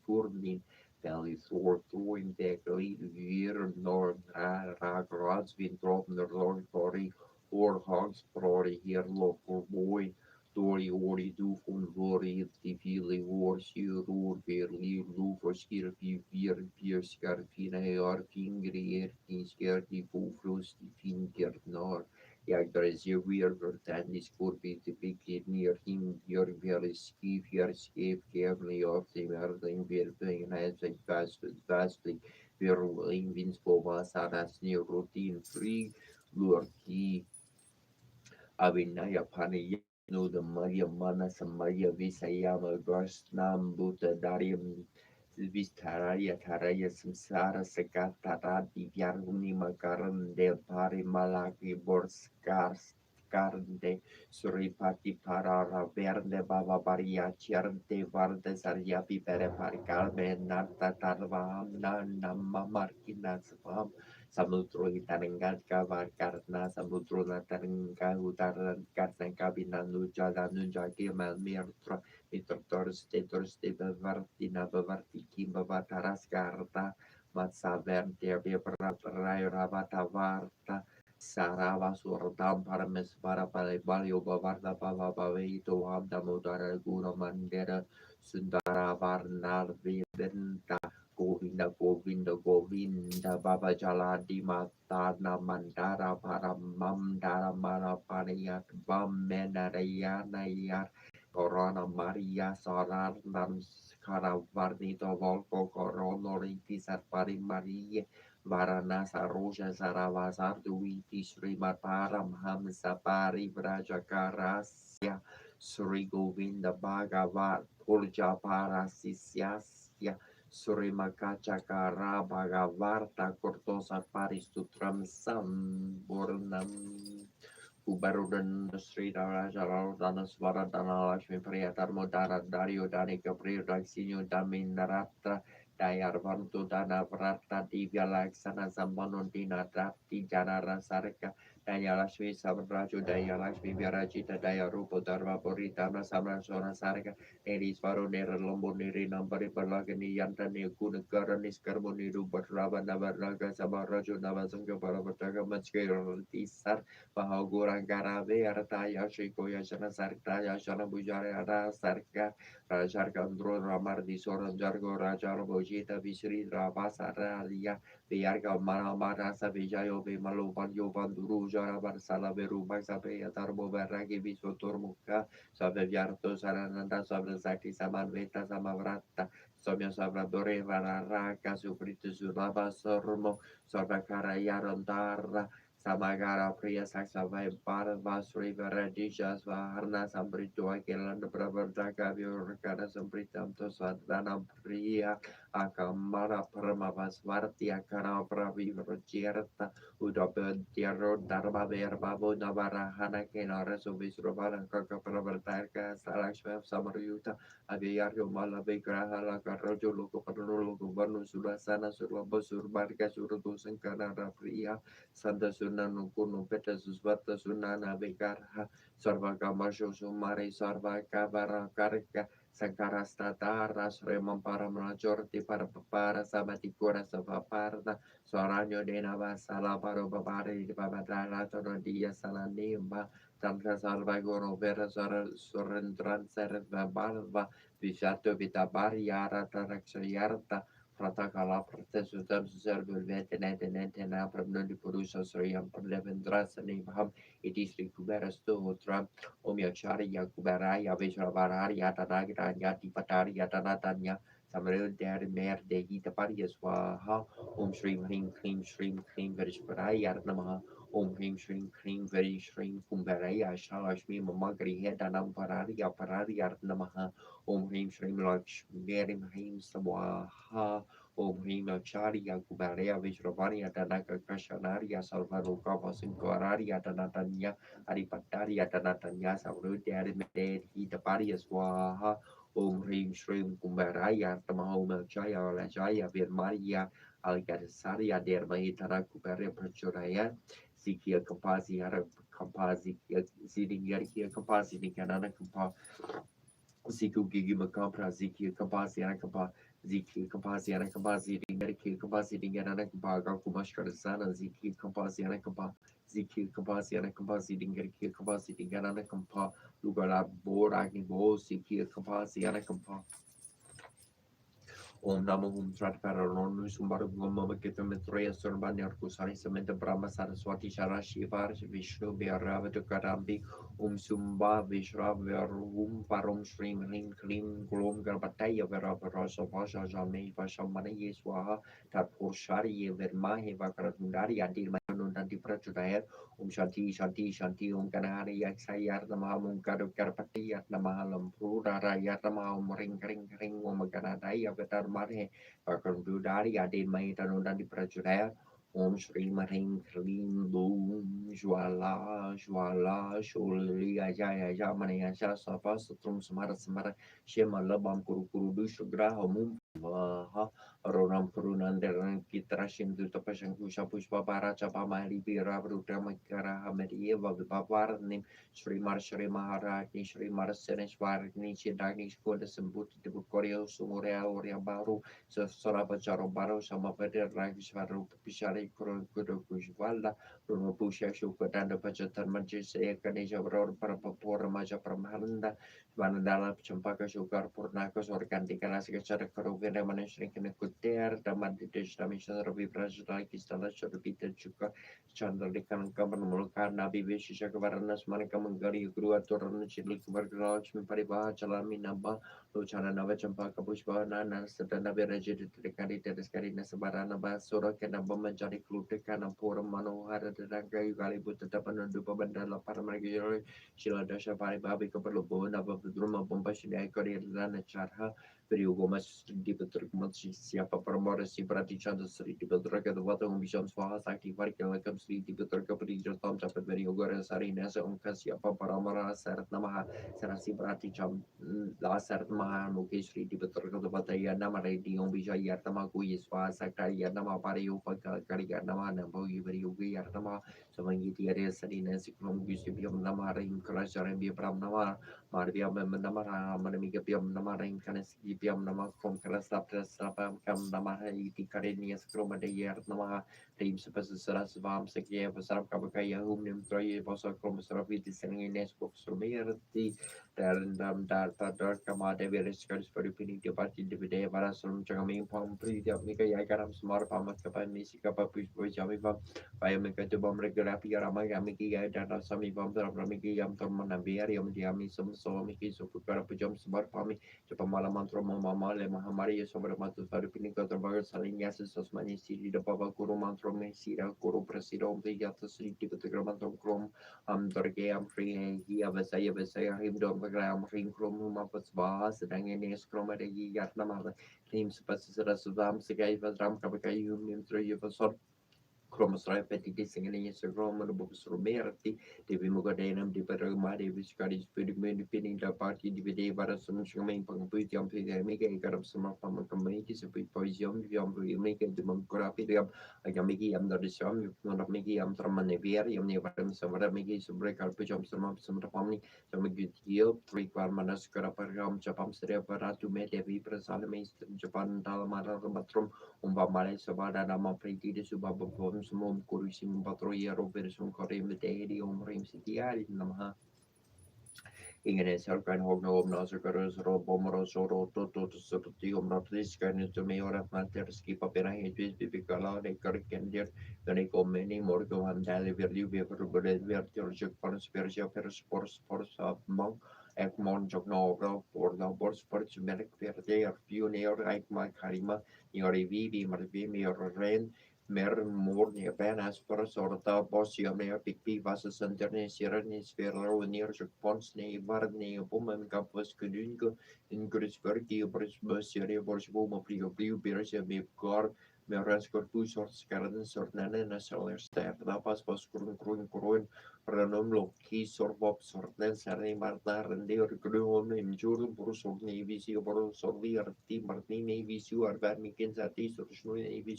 fornin Valley Thor, Thorin, Dekli, Vier, Nor, Ragrats, Vindropen, Lord, Body, or Hogs, Brody, here, local boy. Dory ori du von vori die viele worsje roer weer lier lu verschier die vier scarpina ar fingri die sker die bofrost die finger nar. Ja, daar is je weer vertaan die scorpie te pikken neer him hier weer skief hier scheep kernie op de merding weer brengen hij zijn vastly weer een winstboma saras neer routine free lurkie Abhinaya Pani no the Maria Mana Samaya Visayama Gosnam Buddha Darium Vistararia Taraya Samsara Sagatara Divyaruni Makaran de Pari Malaki Borskars Karde Suripati Parara Verde Baba Baria Chiarte Varde Saryapi Pere Paricalme Nata Tarvam Nana Mamarkinas Samudro Hitarengkat Kavar Karna Samudro Natarengka Utaran Karnaka Binanu Jalanu Jaki Malmirtra Mitrotor Ste Bavartina Bavarti Kim Bavataras Karta Matsaver Debia Rai Rabata Varta Sarava Surdam Parames Parapale Balio Bavarda Bava Baveito Amda Mudara Gura Mandera Sundara Varnar Videnta Govinda Govinda Govinda Baba Jaladi Matana Mandara Paramam Mara Pariyat Bam Menarayana Yar Corona Maria Solar Nams Karavarnito Volco Corono Ritisat Pari Marie Varanasa Roja Saravasar Duiti Srimat Param Hamsa Pari Vrajakarasya Sri Govinda Bhagavat Purja Parasisyasya Surimakacha Bhagavarta Kurtosa Paristutram Samburnam Ubarudan Sri Raja Dana Svara Dana Lakshmi Priyatar Modara Dario Danika Priya Daksinu Damindaratra Dayar Vantu Dana Vrata Divya Laksana Sambanundina Drapti Janara Sarika Daya Lakshmi Sabraju Daya Lakshmi Vyarajita Daya Rupo Dharma Puritana Samrasona Sarika Neri Svaro Nera Lombo Neri Nambari Balagani Yantani Kunakara Niskarmo Niru Batrava Navaraga Sabaraju Navazanga Paravataka Matskir Tisar Bahagura Garave Artaya Shikoya Shana Sartaya Shana Bujare Ara Sarka Rajar Gandro Ramar di Soran Jargo Rajar Bojita Visri Rabasa Ralia Biarga Mana Marasa Vijayo Vimalo Banyo Banduru Jara Barsala Veru Baxape Tarbo Veragi Visoturmuka Sabe Viarto Sarananda Sabra Zaki Saman Veta Samavrata Somya Savradore Vararaka Suprito Sulava Sormo Sabakara Yarandara Samagara Priya Saksavai Bharava Sri Varadisha Svaharna Sambrito Akelan Pravartaka Vyurkara Sambritam Tosvadana Priya Akamara Paramavasvarti Akara Pravivrajirta Udabhyantiro Dharma Verbabo Navarahana Kenara Suvisrovana Kaka Pravartaka Salakshma Samaryuta Aviyaryo Malavigraha Lakarajo Lokopadro Lokovanu Surasana Surlamba Surbarga Suradu Sankara Priya Santa Sunanu Kunu Peta Susvata Sunana Vikarha Sarva Kamasho Sumari Sarva Kavara Karika Sankarastata Sremam Paramajorti para Papara Sabatikura Savaparda Soranyo Denava Sala Parobabari Babadara Tonodia Salanimba Tantra Salva Goro Vera Surendran Serva Barva Vishato Vitabari Yara Taraksayarta Pratakala Pratesutam Serval Vetenete Napram di Purusha Sriam Parlevendrasani Baham Idisri Kubera Stotra Omyachari Yakubaraya Vishravarari Yatanagira Yati Patari Yatanatanya Samaril Der Mer de Gita Swaha Shrim Hrim Krim Shrim Krim Verishparaya Namaha Hrim Shrim Krim Verishrim Kumbaraya Shalashmi Mamagri Hedanam Parari Namaha Hrim Shrim Lakshmi Hrim Swaha Hrim Acharya Kubareya Vishravani Atanaka Kashanarya Salvaruka Vasinkararya Tanatanya Adipatari Atanatanya Savrudi Arimede Hitapari Swaha Hrim Shrim Kumbaraya Tamahoma Jaya Lajaya Virmaria Algadasarya Dermahitara Kubare Prachuraya Sikia Kampazi Ara Kampazi Sitting Yarkia Kampazi Nikanana Kampa Ziku Gigi Makampra Ziki Kapasi Akapa Ziki Compasiana Compasi Dingeriki Compasi Dingerana Compaga Kumashkarsana Ziki Compasiana Compa Ziki Compasiana Compasi Dingeriki Compasi Dingerana Compa Lugara Boragni Bo Ziki Compasiana Compa Om Namo Hum Tratparanon Sumbar Goma Kitametroya Surbanya Kusari Samantha Brahma Saraswati Sharashi Varsh Vishnu Vyarava Karambi Sumba Vishra Vyarvum Parum Shrim Rim Klim Glom Garbataya Verava Rasa Vasha Jame Vasha Mani Swaha Tapur Shari Vermahi Vakaratundari Adi Manundanti Prachudaya Shanti Shanti Shanti Kanari Yaksayar Namaha Karpati Yat Namahalam Pura Yat Namaham Ring Ganadai Avatar Mare Bakandudari Adin Maitano Dandi Prajudaya Om Shri Maring Krim Boom Jwala Jwala Shuli Ajaya Jamani Aja Sapa Sutrum Samara Shema Labam Kuru Kuru Dushugra Homum Vaha Ronam Kurunandaran Kitrashin Dutapashan Kusha Pushpa Paracha Pamari Bira Rudama Kara Hamadi Vavarnim Shri Marshri Maharajni Shri Maraseneshwarni Chidagni Skoda Sambuti Bukorio Sumorea Oria Baru Saraba Jarobaro Samapati Ragishvaru Pishari Kuru Kushvala Runo Pusha Shukadanda Pachatan Majise Kanisha Ror Parapapora Maja Pramhanda Vanadala Champaka Sugar Purnakos or Kantikana Sikachara Karovina Manashrikin Kuter Damadi Dishamisha Ravi Prajala Kistala Shurupita Chuka Chandalikan Kaman Mulkan Nabi Vishakavaranas Manikamangari Gruatoran Chilik Vargraj Pariba Chalami Namba Luchana Nava Champaka Pushpa Nana Satana Virajit Trikari Tedescari Nasabarana Basura Kanabama Jari Klutikana Pura Mano Hara Ranka Yugali Butapan Dupa Bandala Paramagiri Shila Dasha Paribabi Kapalobo Nava Druma Bomba Shida Kori Lana Charha Periugomas Dipatrikmat Siapa Paramora Sibrati Chanda Sri Dipatraka the Water Missions for Hasaki Varka Lakam Sri Dipatraka Pridjo Tom Chapet Veriogora Sari Nasa Unkasiapa Paramara Sarat Namaha Sarasi Brati Cham La Sarat Maha Mukeshri Dipatraka the Bataya Namare Dion Bija Yartama Kuyiswa Sakari Yanama Pario Fakari Yanama Nambo Yugi Yartama Samangiti Area Sari Nasi Krom Gusipium Namara in Krasha and Bibram Namar Marbiam Namara Manamiga Piam Namara in Kanasi Piam Nama from Krasapta Sapam Kam Namaha Iti Karenias Kroma de Yer Namaha Teams Saras Vam Sekia Sarap Kabakaya whom Nim Troy was a Chromosoraviti sending in Nesco Sumerti Darandam Darta Darkama Deveris Curtis for repeating the party Divide Varasum Chagami Pom Prida Mika Yakaram Smart Pamakapa Misika Papush Jamiva Biomika to Bomb Regulapi Ramayamiki Dana Sami Bomb Ramiki Yam Tormana Biarium Diami Sum Somiki Supukara Pujam Smart Pami Japamala Mantro Mama Le Mahamari sobre Matu Faripinico the Burger Selling Gases Osmani City the Baba Guru Mantro Mesira Guru Presido the Yata City the Gramantum Chrome Dorge am Free Vasaya him dom gram ring chrome Mapas Bas Danganes Chroma de Yatnama Teams Passaras Vam Sigai Vasram Kabakayum Nimtro Kromosrai petiti singing is a Roman books Romerti, Devi Mugadanum, the Paramari, which got his pretty pinning the party, the day Barasum Shumain Pangputium, the Mega Garab Summer Farmer communities of Poisium, Vium, make a demographicum, a Yamiki, and the Sham, one of Miki, Amtramaneveri, Nevaram, Samara Miki, some break our pujam, some family, some good yield, 3 Parmanas, Karaparam, Japam, Serapara, met every Presalamis, Japan, Dalamara, Matrum, Umbamare Sabada Nama Priti de Subabom Sumum Kurusim Patroya Robersum Korim Deri Rim Sitiari Namaha Ingene Sarkan Hogno Nasakaras Robomoro Soro Toto Sotium Rotiscan to Mayor Materski Papena Hedges Bibicala de Karkander Ganiko many Morgo and Dali Verdi Verbured Vertiorjak Panspersia Perspors Force Monk Ekmon Jogno for the Borsports Merk Verde or Pioneer like my Karima Yori Vivi Marvimi or Ren Mer more near Ben as per sorta bossium near Pipi was a center Sierra Nisfero near Pons ne Varne Woman Campus Kudungo in Grisbergi Brisbane Borsboma Prio Blue Beers and Gar Merasco two sorts garden sort Nana National Staff Lapas was Kurun Ranum Loki Sorbob Sorten Sari Marta Rende or Grum in Jur Burso Navy Borso Arti Martini Visu Arvanikin Satis or Navy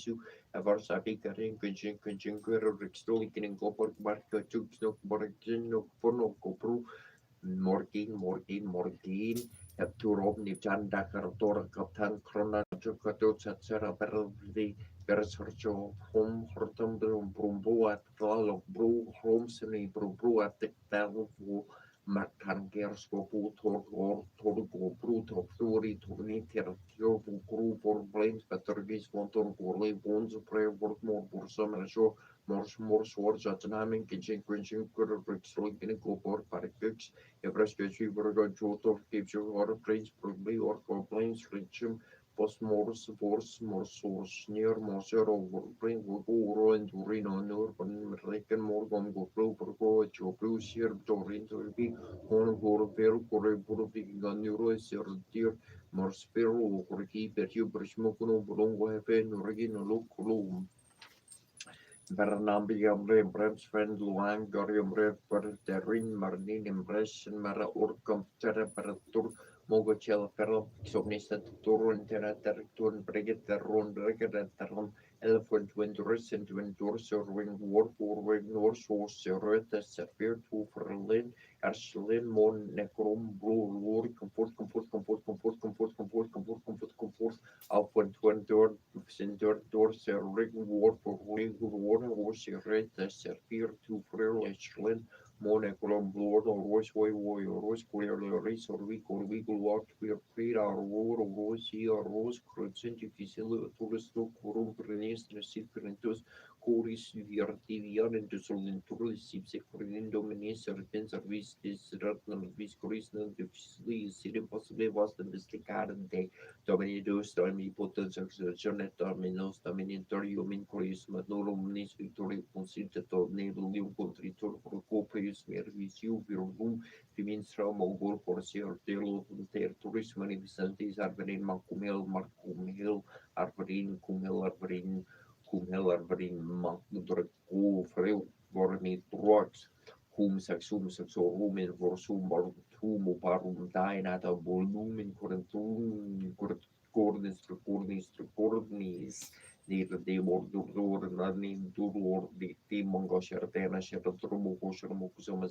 Varsity Karin Kunchin Kuru Rixto Kin Kopor Marko Chuk Snook Borgin Porno Kopru Mortin Turobni Janda Cartora Captain Crona Jucato Chatsera Berli Bersercho Home Hortum Brumbu at Lalo Bru Homseni Brubru at the Tavu Martangersko Torgo Bruto Flori Torniter Tiobu Group or Blames Petergis Monton Gorley Bones Prayer Work more Bursum and Show more swords at Namin Kitchen Quenching Bricks Lincoln Go Paracux Evreskeci Burger Joto gives you or Prince probably or complaints Richum Postmorus Force Morsors near Morser over Bring Goro and Turino Nurban Reckon Morgan go Pro Pro Chopu Sir Dorin to be on Goro Peru Kore Purpi Ganuro Sir Dear Morspero or keep at you Brishmokuno Brongo Hefe Norigin Look Bernambiam Brems friend Luang Gorium Reper Terin Marnin Impression Mara Urcum Teraperatur Mogochel Ferro Somnista Turun Terraturn Brigitte Run Brigitte Elephant Windrus and Windurs or Wing War for Wing Norse or Serreta Sapphire to Ferlin Arslin Mon Necrom Blue Lord Comfort auf und dort sind dort ser war por war was red ser fear to frelchen mone colom blood or was way or was clearly race or we go walk we fear our war or was see or was crucent difficile tourist corum prenestre sifrentos curis virtivian into solentur sipse corriendo meniser pen service this ratnan vis corisnan difficile is impossible was the mistake Dominidus, Dominipotent, Exercionet, Dominos, Dominatorio, Mincoris, Manorum, Nis, Victoria, Consitator, Nebulum, Contritor, Procopius, Mervisiu, Virum, Diminstrum, Ogor, Porcia, Telo, Territoris, Magnificentis, Arverin, Macumel, Marcumel, Arverin, Arverin, Macudreco, Freu, Vormi, Trox, Sexum, in Vorsum, Humo, Parum, Dinata, Volumen, Cornis, de Mordor, Nanin, Duror, de Mongo, Shertena, Sheratomo, Shermokusama,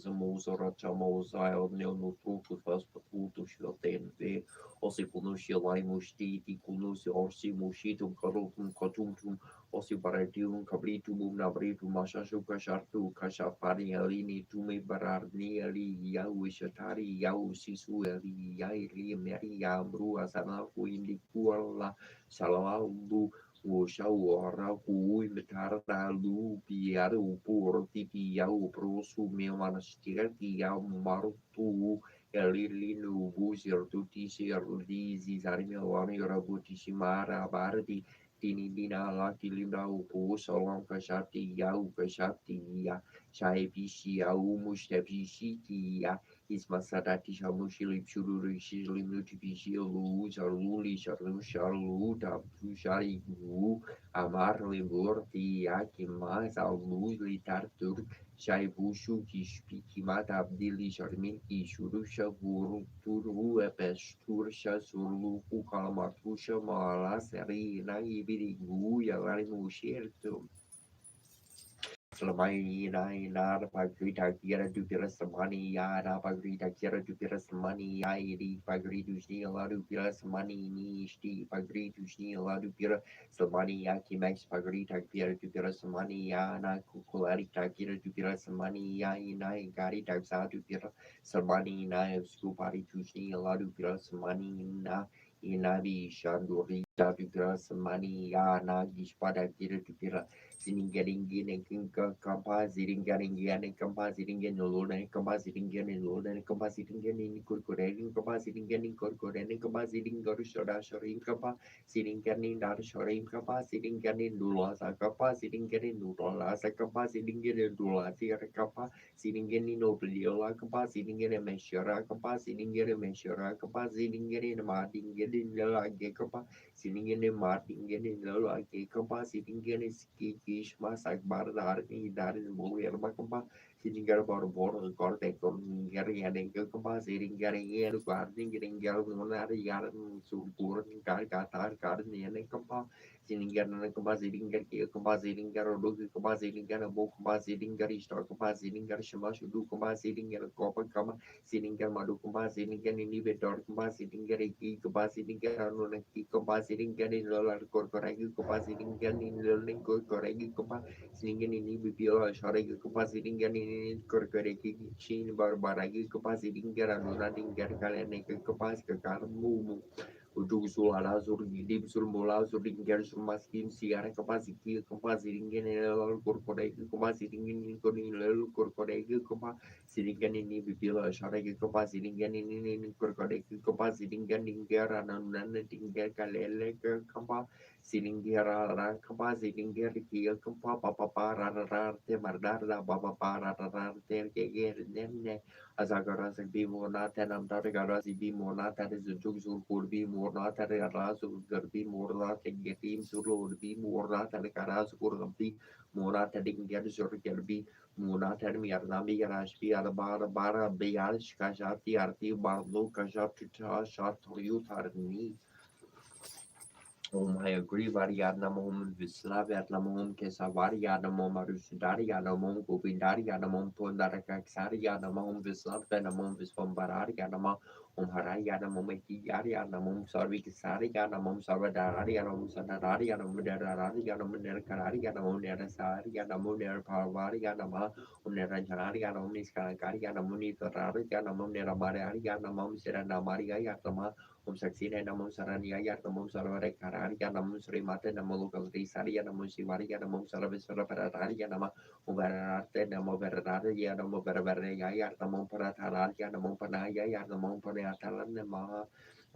Rachamo, Zile, Neonotrutus, Vaspatutu, Shelten, Osicunusia, Limusti, Ticunusi, Orsi, Mushitum, Carotum, Cotumtum, Osibaratium, Cabritum, Nabritum, Mashashu, Kashartu, Kashafari, Alini, Tumi, Bararni, Ali, Yau, Shatari, Yau, Sisu, Ali, Yairi, Mary, Yambru, Asana, Indi, Kuala, Salalu, Shau, Raku, Metarda, Lu, Piaru, Pur, Tipi, Yau, Prosu, Milmanastir, Yau, Marutu, Elilinu, Buzir, Tuti, Sir, Lizi, Zarimilani, Rabuti, Shimara, Bardi, Tinidina laki limra upu solong kasati yau kasati ya shai pishi yau mushtapishi ya ismasadati shamushi lipshuru shili mutipishi lu sharluli sharlu tapu shari gu amar limbur ti ya kimas alu litartur shai bushu kishpiki mata abdili sharmin kishurusha guru turu epesturusha surlu kukalamartusha mala seri nai biringu ya lari mushertu Slamani na pagrita kiera tu pira samani ya na pagrita kiera tu pira samani ya iri pagritu shni aladu pira samani ni shti pagritu shni aladu pira samani ya kimax pagrita kiera tu pira samani ya na kukulari ta kiera tu pira samani ya ina gari ta sa tu pira samani na skupari tu shni aladu pira samani na inabi shanduri ta tu pira samani ya na gishpada kiera tu pira Siningaringin and compositing and compositing and alone and compositing and alone and compositing and incorporating compositing and incorporating compositing Gorushoda Shorim Kapa, sitting and in that Shorim Kapa, sitting and in Dulas, a Kapa, sitting and in Dulas, a Kapa, sitting in Dulas, a Kapa, sitting in Obliola, Kapa, sitting in a measure, Kapa, sitting in a measure, Kapa, sitting in a marting, getting the Kapa, sitting in a marting, getting the Kapa, sitting in a ski. Mas akbar dari boleh kempa sehingga baru korte gari ada yang kempa sehingga yang guarding getting gal menari garan subur kar katar kar ni ada kempa Silingan kempa silingan kia kempa silingan rodo kempa silingan abo kempa silingan istor kempa silingan shema shudu kempa silingan kopa kempa silingan madu kempa silingan ini bedor kempa silingan iki kempa silingan anunaki kempa silingan ini lolar korkoragi kempa silingan ini loling korkoragi kempa silingan ini bibio shoragi kempa silingan ini korkoragi chin barbaragi kempa silingan anunadingar kalian kempa kekamu Udu sul ala sur gidim sul mola sur ringger sur maskin siara kapasi ki kapasi ringen lel kur kodai ki kapasi ringen ni koni lel kur kodai ki kapa siringen ini bibila shara ki kapasi ringen ini kur kodai ki kapasi ringen ninger anan nan ninger kalele ke kapa sininger ala kapasi ninger ki kapa papa para rar te mardar la papa para rar te ke ger nenne Azagara Sakbi Morna Tanam Tarigara Sibi Morna Tari Zujuk Surkurbi Morna Tarigara Sugarbi Morna Tegetim Sururbi Morna Tarigara Sukurbi Morna Taringan Surgerbi Morna Tarmiarnami Rashbi Alabara Bara Bayal Kashati Arti Barlo Kashatuta Shatoyu Tarni I agree, Varianamum Vislaviatlamum Kesavarianamum Arusudarianamum Gobindarianamum Pundarakaxarianamum Vislavenamum Visvambararianama Hararianamum Ekiyarianamum Sarvikisarianamum Sarvadarianamum Sanararianamum Derarianamum Nerkararianamum Nerasarianamum Nerparvarianama Neranjararianamum Niskararianamum Nitararianamum Neramarianamum Seranamarianama Saksina Namum Sarania Namum Saravare Kararia Namum Srimate Namuluka Risaria Namun Sivaria Namum Saravisara Parataria Nama Uberate Namo Veradaria Namo Veravaria Namum Paratararia Namum Panaya Namum Panatalan Nama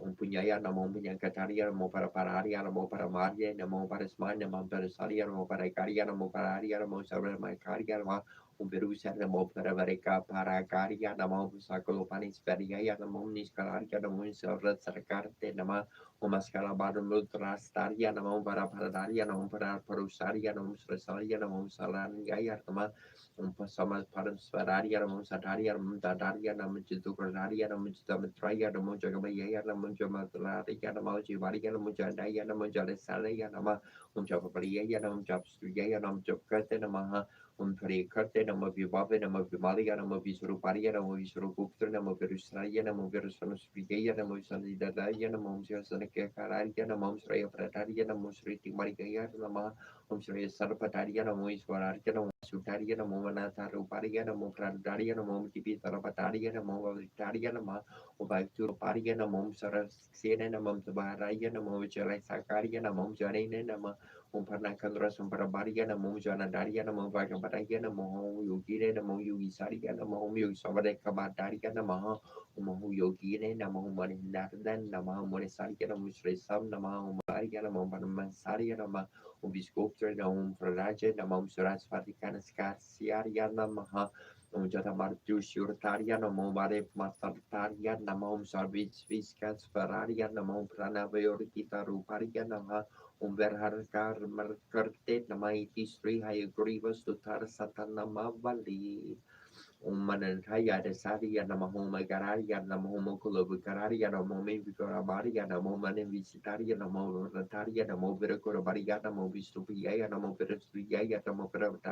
Umpunyaya Namum Pinyakataria Namo Parapararia Namo Paramaria Namo Parisman Namum Parasaria Namo Parakaria Namo Pararia Namo Saramakaria Nama Umberusa Namo Paravareka Parakaria Namo Sakolopanis Peria Namum Niskalaria Namo Sarat Sarkarte Nama Umaskala Badam Lutrastaria Namo Parapararia Namo Paraparusaria Namo Sresaria Namo Salania Nama Umpasama Paraspararia Namo Sataria Namo Tadaria Namo Chitukararia Namo Chitamatraya Namo Jagamaya Namo Jamatlaria Namo Jivaria Namo Jandaya Namo Jalesalia Nama Japaria Namo Japstuya Namo Japkate Namaha Parikarte Namo Vivave Namo Vimalia Namo Visuruparia Namo Visurupuktra Namo Virusraya Namo Virusanusriya Namo Sanidadaya Namo Sanaka Kararia Namo Sraya Prataria Namo Sriti Marigaya Nama Sraya Sarpataria Namo Iswararia Namo Sutaria Namo Manataruparia Namo Prandaria Namo Tipi Sarapataria Namo Victaria Nama Ubakturuparia Namo Sarasena Namo Tabaraya Namo Jalai Sakaria Namo Jarene Nama Umparnakan Rasamparabariya Namo Janadaria Namo Vagabadaya Namo Yogine Namo Yogisaria Namo Yogisavade Kabadaria Namo Umahu Yogine Namo Maninardan Namo Monesaria Namo Sresam Namo Maria Namo Panamasaria Namo Ubiskopter Namo Praraja Namo Suras Vaticana Scasiaria Namaha Jata Martu Shurtaria Namo Mare Matartaria Namo Sarvits Viscas Ferraria Namo Pranaveorikita Ruparia Namo Umberharkar Merkerte Namaiti Sri Hayagriva Sutar Satanama Vali Umanantaya de Sadia Namahoma Gararia Namahoma Kulabukaria Namomi Vikarabariya Namomane Visitaria Namo Rataria Namo Virakorabaria Namo Vistupia Namo Virasuya Namo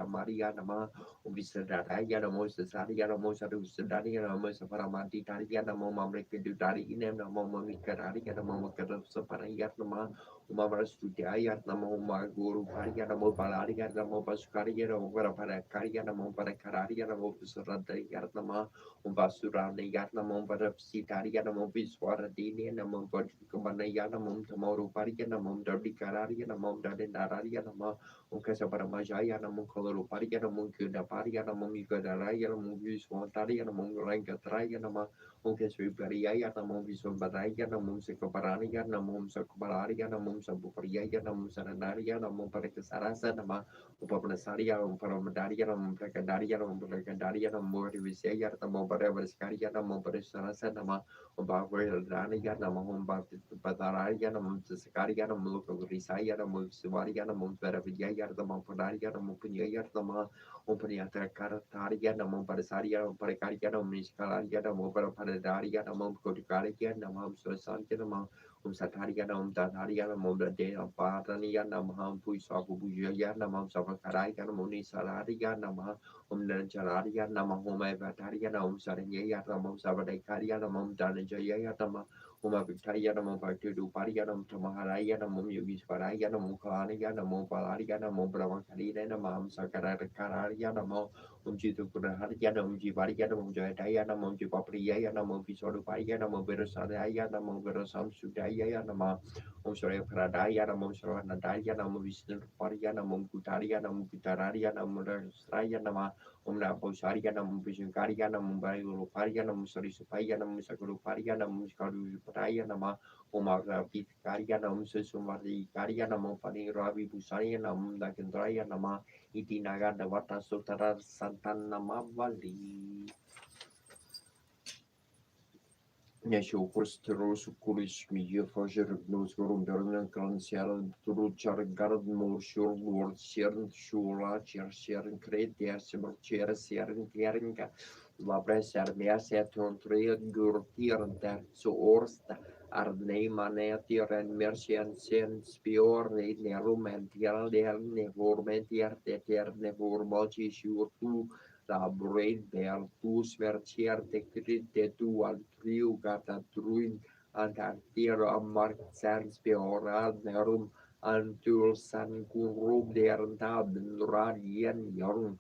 Maria Nama Visadaya Namo Sasaria Namo Sarusadania Namo Saparamati Taria Namo Mamrika Dudari Namo Mamikararia Namo Karasaparia Nama Umamara Studiaya Namo Maguru Paria Namo Balaria Namo Pasukaria Namo Parakaria Namo Parakararia Namo Surandaya Nama Umbasurana Yatnamo Parapsitaria Namo Viswaradini Namo Vajukamanaya Namo Tamoru Paria Namo Dardikararia Namo Dadinararia Namo Unkasaparamajaya Namo Koloru Paria Namo Kudaparia Namo Mikadaria Namo Viswantaria Namo Rangatraya Namo Unkasriparia Namo Viswambaraya Namo Sekaparania Namo Sakubararia Namo Sabuparia Namo Saranaria Namo Parakasarasa Nama Upapanasaria Umparamadaria Namo Prakadaria Namo Prakadaria Namo Rivisaya Namo Paravaskaria Namo Parasarasa Nama Umbavaya Namo Patararia Namo Sakaria Namo Risaya Namo Sivaria Namo Paravijaya Yardama Padaria, Mopunia Yardama, Ompania Carataria, Namon Padasaria, Padacaria, Miscalaria, Mobile Padadaria, Namon Coticaria, Namam Sosantana, Sataria, Tataria, Moda de Patania, Namam Puisaku Buja, Namam Savakaria, Moni Salaria, Nama, Nanjalaria, Nama Home Bataria, Nam Sarania, Namam Savadacaria, Namam Danajaya, Nama. Uma Victoria, Namam Patu, Paria, Nam Tamaharia, Namum Yugis Paraya, Namum Kalaria, Namum Palaria, Namum Bravacarina, Namam Sakara Cararia, Namam Umjitu Puraharia, Namum Jivaria, Namum Jataya, Namum Jipapria, Namum Pisoru Paria, Namum Verosaraya, Namum Verosam Sudaya, Nama Umsore Pradaya, Namum Soranadaya, Namum Visnu Paria, Namum Kutaria, Namum Pitararia, Namum Rasraya, Nama Umna Bosaria, Namum Visunkaria, Namum Bayu Paria, Namum Sorisupaya, Namum Sakuru Paria, Namum Skaru Paraya, Nama Umaga Pitkaria, Namum Susumari Karia, Namum Pani Ravi Busaria, Namum Dakendraya, Nama Itinaga, Davata Sutara Santana Mavali. Nesho Kostros Kulish Media Fajer Nose Gorum Bernan Kansial Turuchar Garden Moshur Lord Sharon Shura Sharon Crete Simmer Chair Sharon Keringa Labra Sarmia Saturn Trade Gurtir that so Orsta Arne Manetir and Mercian Sen Spior Nerum and Tial Nevor Teter Nevor Mochi Shur la brain per tus vercierte crite tu al triu gata truin and artero amar sans peoral nerum antul san kurum der taben radien yorum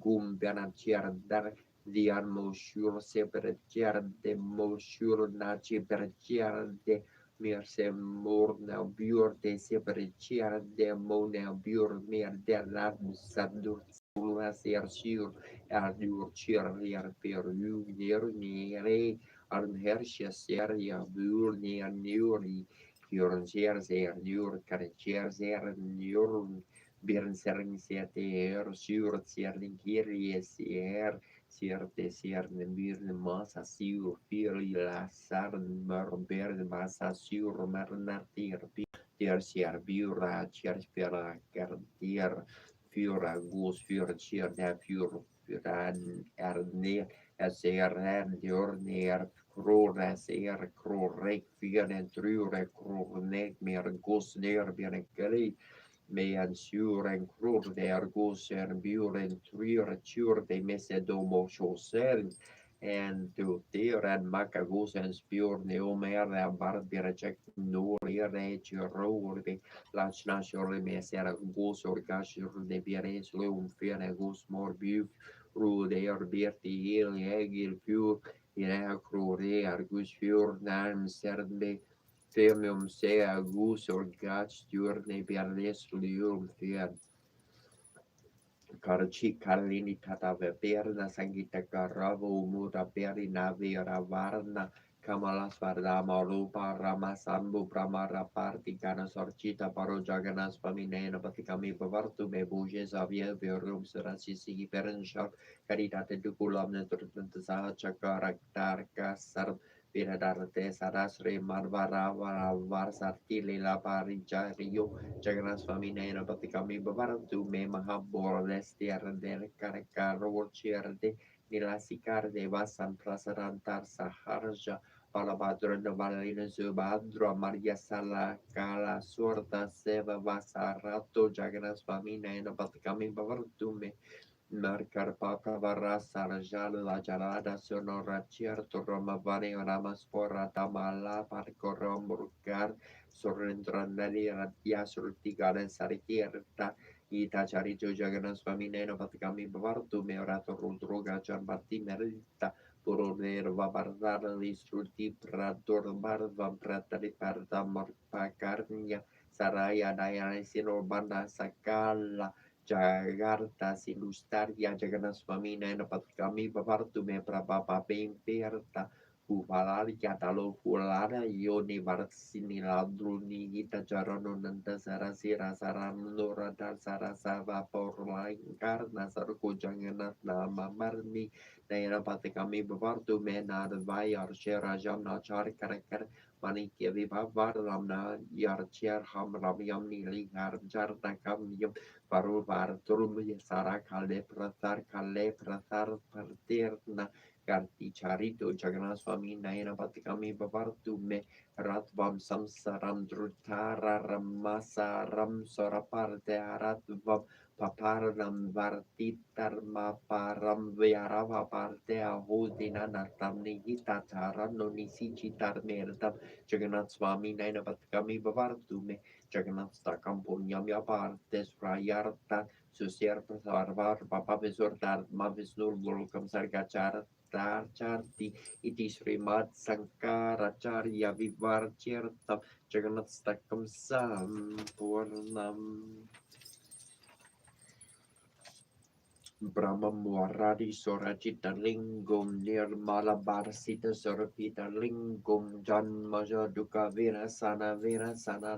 gum benacier dar dian mosur sepercier de mosur naci percier de Mirse morna bjur de sepercier de mona bjur mer der lad sadur ser sur dur cheer per you near nere arm hersia seria bur near nuri Jurn ser nur karcher ser nur Bern sering ser sur serling kiri ser nebir masa sur piri la sarn mer masa sur marnatir ser bura spera kartier Fyra gus fyra kyrne fyran erne SRN jörner krore ser krorek fyren trure krornek mer gus ner björn kali med en tjuren kror der gosen bjuren trure tjurde messe domo chosen en tu tiren maka gosen spjur neomer barbira check nor ere tjuror Lachna shore me sera gos or gashur de bieres leum fere gos mor buf ru de er berti el egil pur ira crore argus pur nam serbe femium se agus or gach diurne bieres leum fere Karchi Karlini Tata Verna Sangita Karavo Muta Peri Navira Varna Kamala Svardama Rupa Rama Sambu Pramara Parti Kana Sorchita Paro Jaganas Paminena Patikami Pavartu Bebuje Zavia Verum Serasisi Perenshak Caritate Dukulam Netrutasa Chakaraktar Kasar Piradarte Sarasre Marvara Varsarti Lila Parijario Jaganas Faminena Patikami Bavartu Me Mahabor Lestier del Caracaro Cierde Nilasicar de Vasan Prasarantar Saharja Palabadra Valina Zubadra Maria Sala Kala Surta Seva Vasarato Jaganas Faminena Patikami Bavartu Me Marcar Papa Varra Sarjal La Jalada Sonora Cierto Roma Vani Ramas Porra Tamala Parcorom Burgar Sorrentranelli Ratia Surtigare Sarikierta Ita Charito Jaganas Famineno Paticami Bavartu Meorato Rudroga Giambatti Merita Purone Vabardar Listruti Prator Barva Pratari Parda Morpa Carnia Saraya Diana Sino Banda Sakala Jagarta Silustaria Jaganas Famina and Patkami Bavartu me Prababa Pimperta Kuvalari Katalo Kulada Yoni Varsini Ladruni Hita Jarano Nanta Sarasira Saranura Sarasava Porla Incarna Sarko Janganat Nama Marni Naina Patikami Bavartu Mena Vayar Shera Jamna Char Karakar Maniki Vivar Ramna Yarcher Ham Ramiam Nili Harjar Nakam Yum Paru Varturum Sara Kale Pratar Partirna Karti Charito Jagannath Swami Nayana Patikami Bavartu Me Ratvam Samsaram Drutara Ramasa Ram Soraparte Aratvam Paparam Vartitarma Param Vyarava Parte Ahudina Natamni Hitataram Nonisichitar Mertam Jagannath Swami Nayana Patikami Bavartu Me Jagannath Stakam Punyam Yapartes Rayarta Susier Prasarvar Papa Visurtar Mavisnur Volkam Sargachar Charti iti Srimad Sankaracharya Vivarchirtam Jagannath Stakam Sampurnam Brahmam Waradi Sorajita Lingum Nirmala Barsita Sorapita Lingum Janmaja Duka Virasana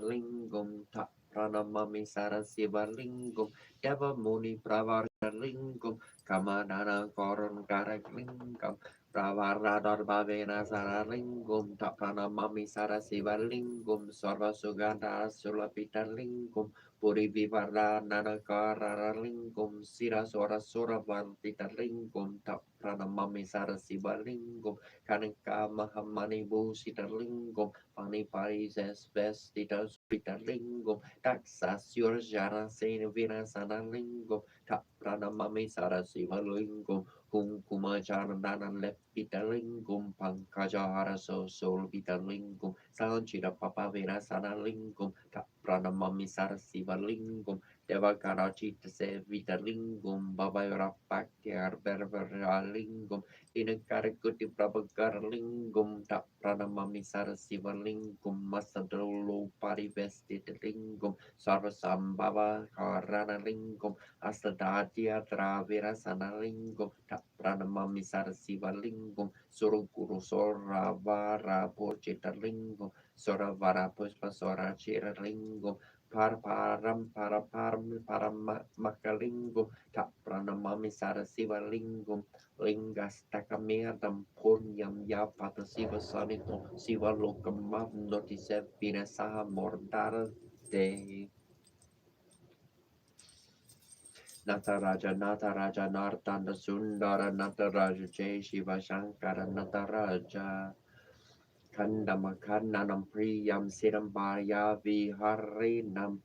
Lingum Ta Pranamami Sarasiva Lingum Deva Muni Pravarta Lingum Kamadana Koron Karak Lingam Pravarada Bhavena Sara Lingum Ta Pranamami Sarasiva Lingum Sarva Suganda Sulapita Lingum Puri Vivara Nanakara Lingum Sira Sora Sora Vantita Lingum Tap Pranamami Sarasiva Lingum Kanaka Mahamani Busita Lingum Pani Parises Vestita Spita Lingum Taxas Your Jara Saint Vina Sana Lingum Tap Pranamami Sarasiva Lingum Kum Kumajardana Lepita Lingum Pankajara So Sol Vita Lingum Sanchita Papa Vina Sana Lingum Tap Pranamami Sarasiva Lingum Devakarachita Sevita Lingum Babayra Pakyar Bervera Lingum Inakarakuti Prabhakar Lingum Tak Pranamami Sarasiva Lingum Masadolo Parivestit Lingum Sarvasambhava Karana Lingum Astadatia Travira Sana Lingum Tak Pranamami Sarasiva Lingum Surukuru Sora Vara Purchita Lingum Sora Vara Puspa Sora Chira Lingum Param Makalingo Tak Pranamami Sarasiva Lingum Lingas Takamirtam Punyam Yapata Siva Sanito Siva Lokamav Notisev Vinasaha Mordara De Nataraja Nartanda Sundara Nataraja Jai Shiva Shankara Nataraja Kandamakananam Priyam Sirambaya Viharinam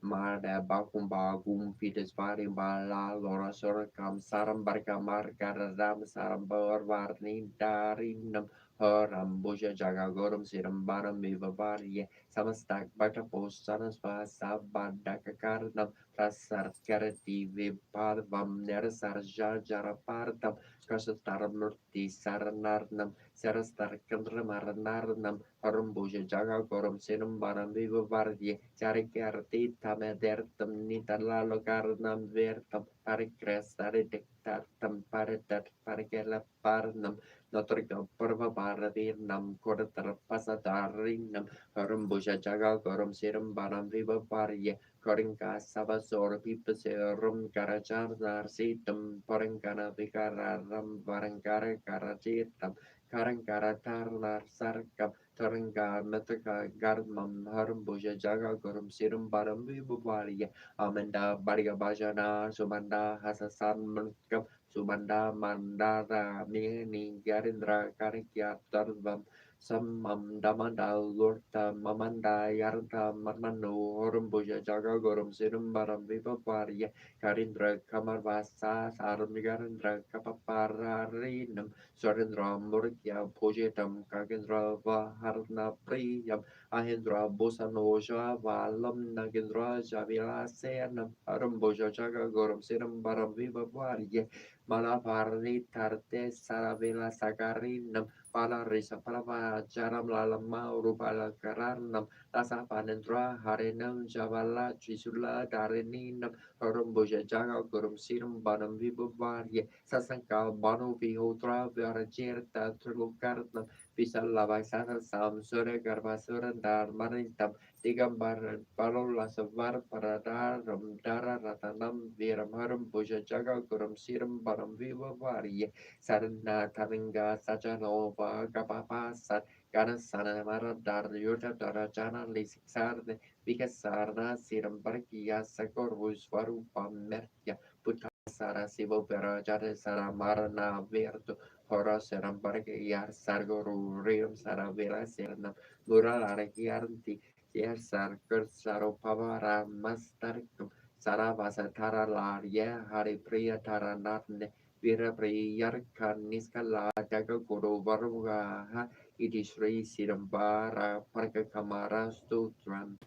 Mada Bakum Bagum Fitas Varim Bala Lora Sorakam Saram Barka Margaram Saram Barvarni Darinam Haram Buja Jagagoram Sirambaram Vivavarye Samastak Bata Posanas Vasa Badakakarnam Prasar Karati Vipadvam Nersarja Jarapartam Kasataram Nurti Saranarnam Sarastar Kandra Maranarnam Harambuja Jaga Goram Sinam Baram Vivavarye Charikarti Tamadertam Nitalalo Karnam Vertam Parikresare Dictatam Paritat Parikela Parnam Notrika Purva Baradirnam Kodatar Pasadarinam Harambuja Jaga Goram Siram Baram Vivavarye Korinka Savasor Pipaserum Karajar Sitam Porinkana Vikararam Varankara Karajitam Karankara Tarnar Sarkam Taranga Metaka Garmam Harambuja Jaga Gurum Sirum Baram Vibuvariya Amanda Bariga Bajana Sumanda Hasasan Munkam Sumanda Mandara Mini Garindra Karikya Tarvam Samam Damanda Lurta Mamanda Yarta Marmanu Harambuja Jaga Gurum Sirum Baram Vibuvariya Karindra Kamarvasa Sarmigarindra Kapapararinam Sarindra Murkya Pujitam Kagendra Vaharna Priyam Ahindra Bosanoja Valam Nagendra Javila Senam Aramboja Jaga Goram Siram Baram Viva Varye Malavari Tarte Saravila Sakarinam Palarisa Palava Jaram Lalama Rupala Karanam Lasa Panendra Harinam Javala Trisula Dareninam Aramboja Jaga Goram Siram Baram Viva Varye Sasangka Banu Vihotra Varajerta Trilukarnam Pisalabasana Samsura Garbasura Dharmanitam Digambar Parola Savar Parada Ramdara Ratanam Viramaram Bhuja Jaga Guram Siram Baram Viva Varya Sarana Taringa Sajanova Gapapa Sat Ganasana Mara Daryuta Darajana Lisiksarne Vikasarna Siram Barkia Sakor Vusvarupam Merkya Putasara Sivo Perajare Saramarana Vertu Hora seram yar sargoru rim saravira serna mural arakiarti yer sarker saropavara mastarkum saravasa taralar ye hari priya taranatne vira priyar kaniskala jaga guru varvaha idishri sirambara parka kamara stutram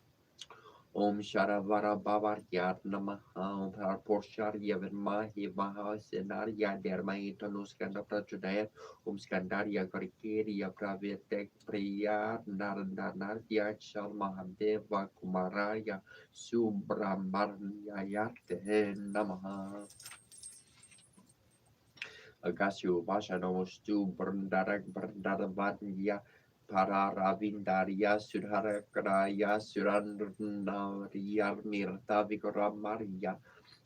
Om Sharavara Bavar Namaha Om Porshar Yavirmahi Maha Senaria Dermai Tanuskanda Prajudaya Om Skandaria Karikiri Pravetek Priya Narandanarya Shal Mahadeva Kumaraya Subramanyayate Namaha Agasio Vashanostu Berndaravanya para Ravindaria Sudharakaraya Surandaria Mirta Vikramaria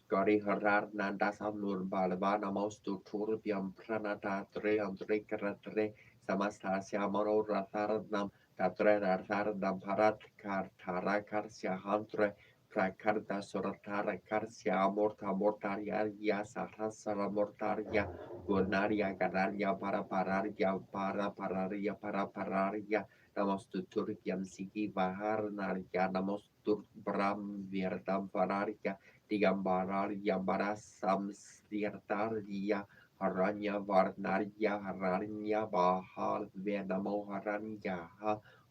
Gari Harar Nanda Samur Balavana Mostu Turbiam Pranata Tre Andre Karatre Samasta Siamoro Ratharanam Tatre Ratharanam Parat Kartara Karsia Hantre Prakarta Soratara Karsia Morta Mortaria Yasahasara Mortaria Gunaria Ganaria para pararia Namostu Turkiam Sigi Bahar Naria Namostur Bram Virdam Pararia Digambararia Barasam Stirtaria Haranya Varnaria Haranya Bahar Venamo Haranya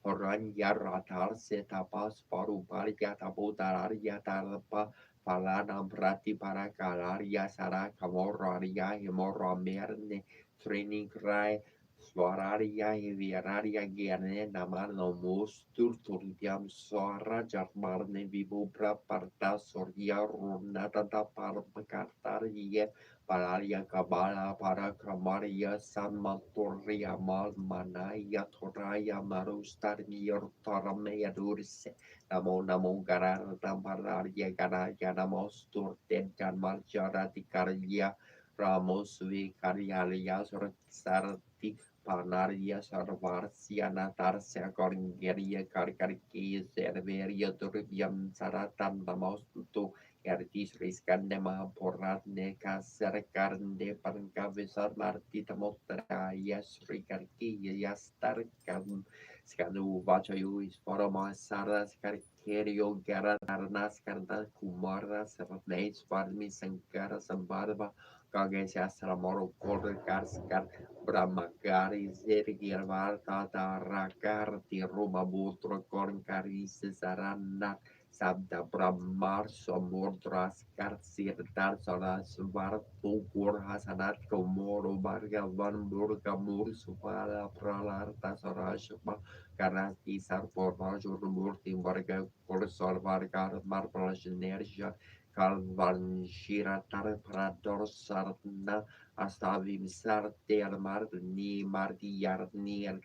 Haranya Ratar Setapas Paru Paria Tabutararia Tarapa Falana Brati para Galaria Sara Camoraria Hemorra Merne Training Cry Swararia Viararia Giane Namano Mustur Turdiam Sora Jarmarne Vibubra Parta Soria Runata Parmacartaria Palaria Cabala para Cramaria San Matoria Mal Manaya Toraya Marustar Mior Toramea Durse Namo Namo Garar Nampararia Garaya Namos Turten Janmal Jarati Karia Ramos Vicarialia Sarti Panaria Sarvarsia Natarsia Coringeria Carcarquia Cerveria Turbiam Saratan Namos Tutu Ertis Riscande Mahaporatne Caser Carne Pancavesar Martita Motra Yes Ricarquia Yastar Cam Scanu Vachayu is Foroma Saras Carcerio Garanarnas Carda Kumara Sernates Varmi Sankara Sambarva Kagesasra Moro Korda Karskar Brahmagari Zergirvar Tata Rakar Tiruma Butro Kornkaris Sarana Sabda Brahmar Somordras Karsir Tarsaras Vartu Kur Hasanat Komoro Barga Van Burga Mur Supala Pralar Tasarashma Karati Sarpora Jurmurti Varga Kursor Varga Marpalagenerja Kalvan Shira Tarparador Sarna Astavim Sarter Marni Mardi Yarni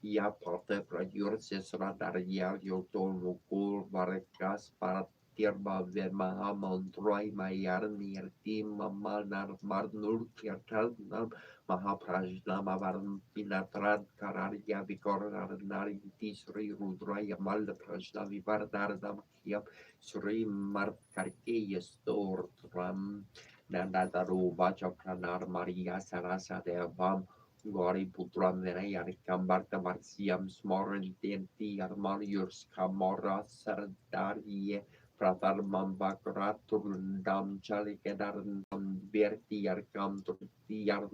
ia parte prajur sesradar ia yoton mukul varkas para tirba verma montroi mayar nirti mamal nar marnur kirtal nam mahaprajna mavarn pinatrad kararia vikor nari tisri rudra mal prajna vivar dar dam kiam sri mart karke stor tram nandataru baca pranar maria sarasa devam Gori putran venayar gambar gambar siam smoren tenti armalius kamora sardarie pratar mambakrat turundam chali kedaran berti arkam turti ar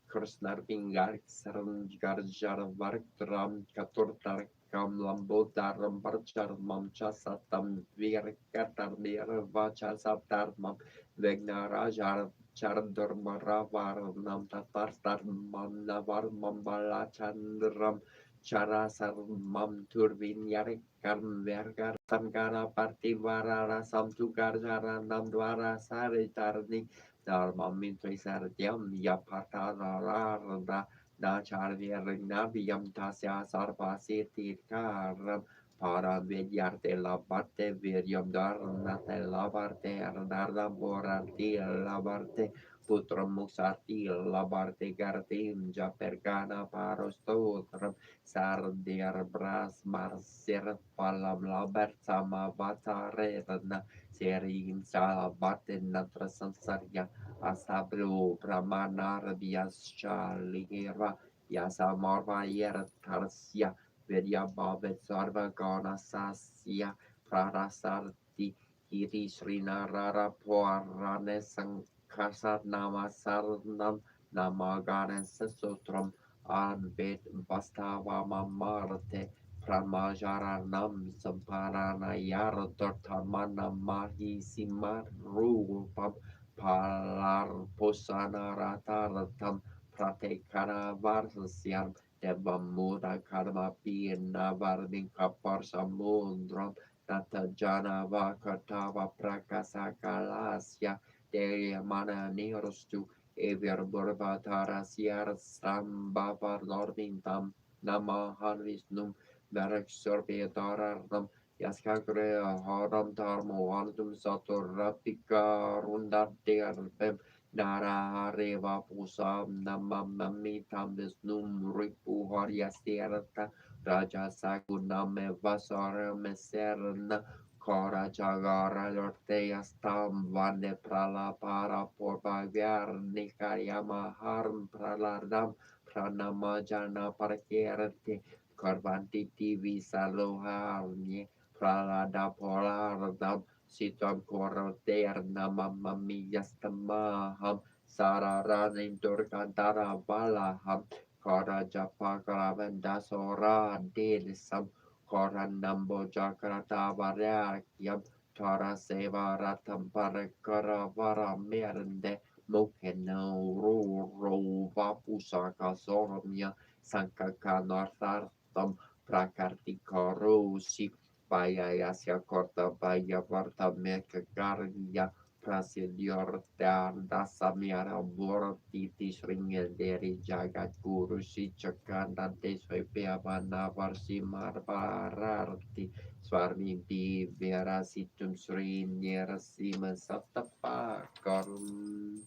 krasnar pingar saran garjar vartram katurtar kam lambo daram barchar mamcha satam vir katar mir vacha satar mam vegnarajar Chandra Maravar Nam Tatar Mam Navar Mambala Chandram Chara Sarmam Turbin Yarik Karm Vergar Samkara Partivara Sam Tukar Jara Nam Dwara Sari Tarni Dharmam Mintri Sardyam Yapatara na charvering na viam tasya sarpasiti karam para vediarte labarte virium darna te labarte ardarda borarti labarte putra musarti labarte gartim ja pergana parostotram sardiar bras marser palam labert sama vatarena serin salabate natra sansaria asabru brahmana biascha ligera yasa marva yer tarsia Vidya Bhavet Sarva Gana Sasya Prarasarti Iri Srinarara Purane Sankasat Nama Sarnam Namagana Sasutram Anved Vastava Mamarte Pramajaranam Samparana Yaradartamana Mahi Simar Rupam Palar Posana Rataratam Pratekara Varsasyam Devamura Karma Pina Varning Kapar Samundram Tata Jana Vakatava Prakasa Kalasya Deya Mana Nirostu Evir Burvatara Siar Samba Lordintam Nama Harvisnum Varak Sorbedaram Yaskagre Haram Tarmo Altum Saturapika Runda Dearbem Nara Reva Pusam Namami Tam Visnum Ripu Hariasterta Raja Saguname Vasara Meserna Kora Jagara Lorteas Tam Vande Prala Para Porbagar Nikariama Harm Praladam Pranamajana Parkerti Korbanti TV Saloharni Pralada Polardam Sitam Koroter Namami Yastamaham Sararanin Durkantara Balaham Kora Japa Karavenda Sora Delisam Kora Nambo Jakarta Variakyam Tara Seva Ratam Parakara Vara Merende Mukeno Ru Vapusaka Soromya Sankakanartartam Prakartika Rusi Baya Yasya Korta Baya Varta Mekagarya Prasidior Dasa Miara Borti Tisringel Deri Jagat Guru Sichakanda Desvepia Varsi Marbararti Swarmi Bi Vera Situm Sri Nyerasima Satapa Karum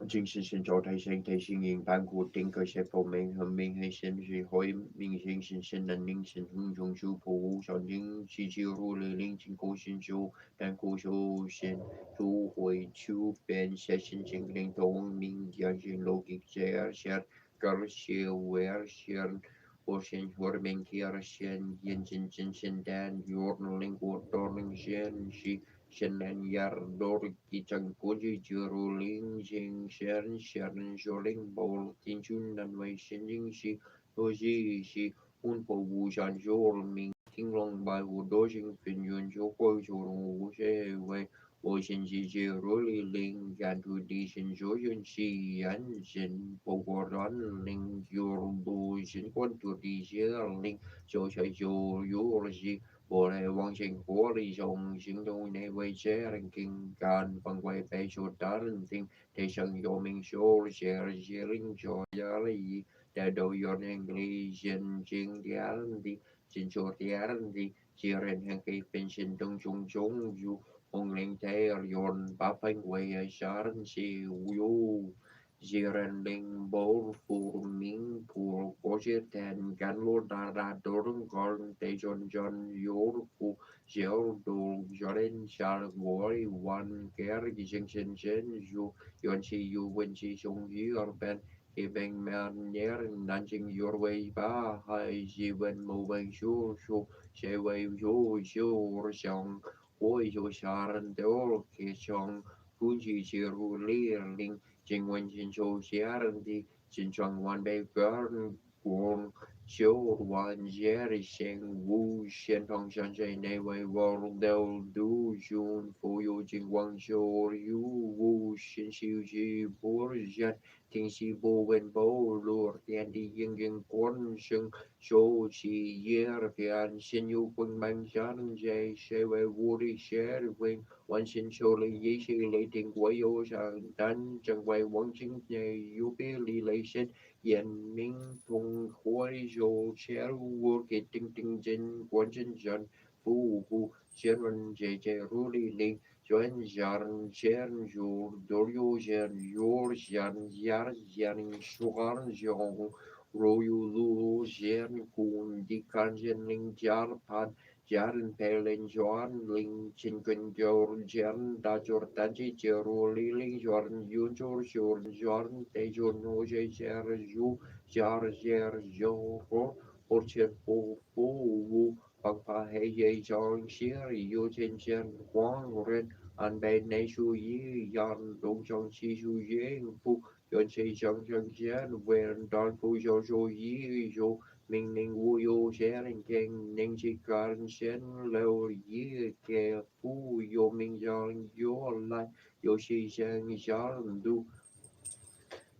Chính sinh sinh cho thay sinh thay sinh yên ban của tiếng cơ sẽ phổ minh hầm minh hay sinh gì hối minh sinh sinh nần ninh sinh hung trong chú phổ chọn những chi chiêu ru lê linh chính cố sinh chú đàn cố chú sinh chú hồi chú bên sẽ sinh sinh linh thông minh gia sinh logic chế sẽ cơ sẽ where sẽ ô sinh hồi mình kia sẽ yên sinh đàn yor linh của đô linh sinh Shen yar dor ki chang ko ji juru ling jing shen joling bol tin chun nan wei shen jing shi ho ji shi un po wu shan jor ming ting long bai wu do jing fin yun jo ko jo rong wu she wei wo shen ji ji ru li ling gan tu di shen jo yun shi yan shen po go ran ling yor bu shen quan tu di shi ling jo shai jo yu ji bộ này quan trình của lý dòng sinh đôi này quay chế rình kinh can bằng quay bê cho đá rình tinh thì sân dô mình số sẽ sẽ linh cho giá lý để đồ dọn hành lý dân chính giá rình đi chính cho giá rình đi chỉ rình hành kỳ bên sinh đông chung chung dù ông linh thế dọn bá phanh quay xa rình xì dù Jiren Ling Bol Fu Ming Pu Gojitan Ganlo Dara Dorung Gorn Tejon John Yor Fu Jiao Du Joren Char Gori Wan Ker Gijing Shen Shen Yu Yon Chi Yu Wen Chi Chung Yu Orben Ibeng Man Yer Nanjing Yor Wei Ba Hai Ji Wen Mu Wei Shu Shu She Wei Shu Shu Xiong Hui Shu Sharan Deol Ke Chong Fu Ji Chi Ru Li Ling Trình Wen Trình Châu Sharon Di Trình Chuang Wan Bei Gern Guang Chiu Wan Jerry Sheng Wu Shen Tong Shan Jay Nei Wei Wong Del Du 如雄富有金光秀有无限修习波人听西波文波罗天地应应观生修习耶尔偏现有棍满下人在社会无力社会万心修理一些雷霆国有上单正为王金内有别离雷神眼明同会有切入我给定定真关真真不不先人姐姐如理灵专家人先有都有先有先家先说人用如有路先kun di kan sen ling jar pan jaran pelen joan ling chin kun jor jaran da jor tan chi jor li ling joran yun jor jor joran te jor no je jar ju jar jar jo por chen po po wu bang pa he ye jong xia yu chen chen quang ren an bei nei shu yi yan dong chong chi shu ye pu yon chi chong chong chen wen don pu jo jo yi jo mình nên vô vô sẽ nên chen nên chỉ cần sẽ lâu yi ke pu yo mình cho yo lại yo si sang cho du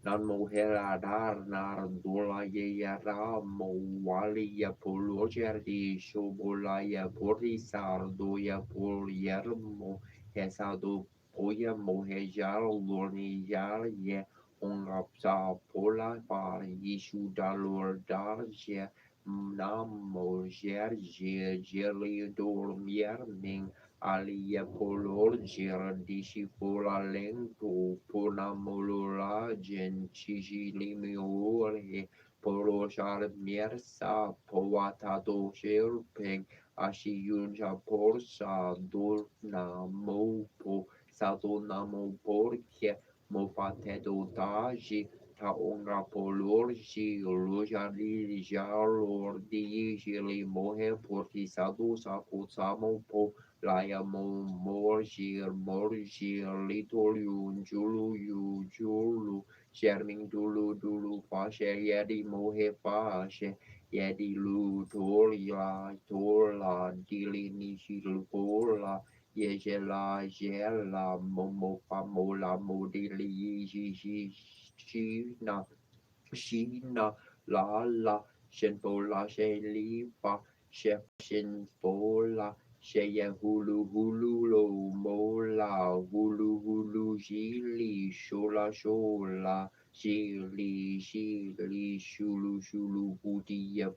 nan mo hera dar nar dola ye ya ra mo wali ya polo cher di sho bola ya pori sar do ya pol yer mo he sa do po ya mo he jar lo ni jar ye ong ap sa pola par yi shu da lor dar je nam mo jer je je li do mier ming alia polor girandisci pola lento pona molola gen cici limiore polo char miersa poata do shelping ashi yunja porsa do na mo po sa do na mo porche mo fate do taji ta onga polor si lo jari jalor di jili mohe porti sa do sa po sa mo po Laia morgir litorium julu sherming dulu fashe yedi mohe fashe yedi lu torla dilini shilpola yejela jela momo famola modili shina shina la shenpola shelipa chef shenpola Shaya hulu hulu lo mola hulu hulu shili shola shola shili shili shulu shulu putia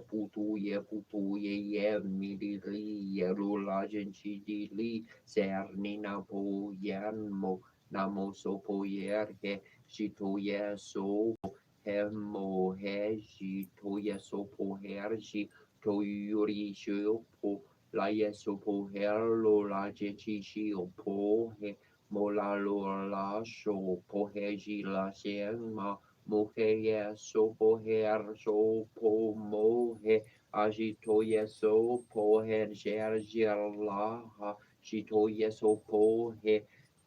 putu ye midi li rola genci di li sernina po yan mo namo so po yer he shito ye so hemo he shito ye so po her shi to yuri sho po la yeso po herlo la jechi shi o po he mo la lo la sho po he ji la xian ma mo he yeso po her so po mo he aji to yeso po he jer jer la ha shi to yeso po he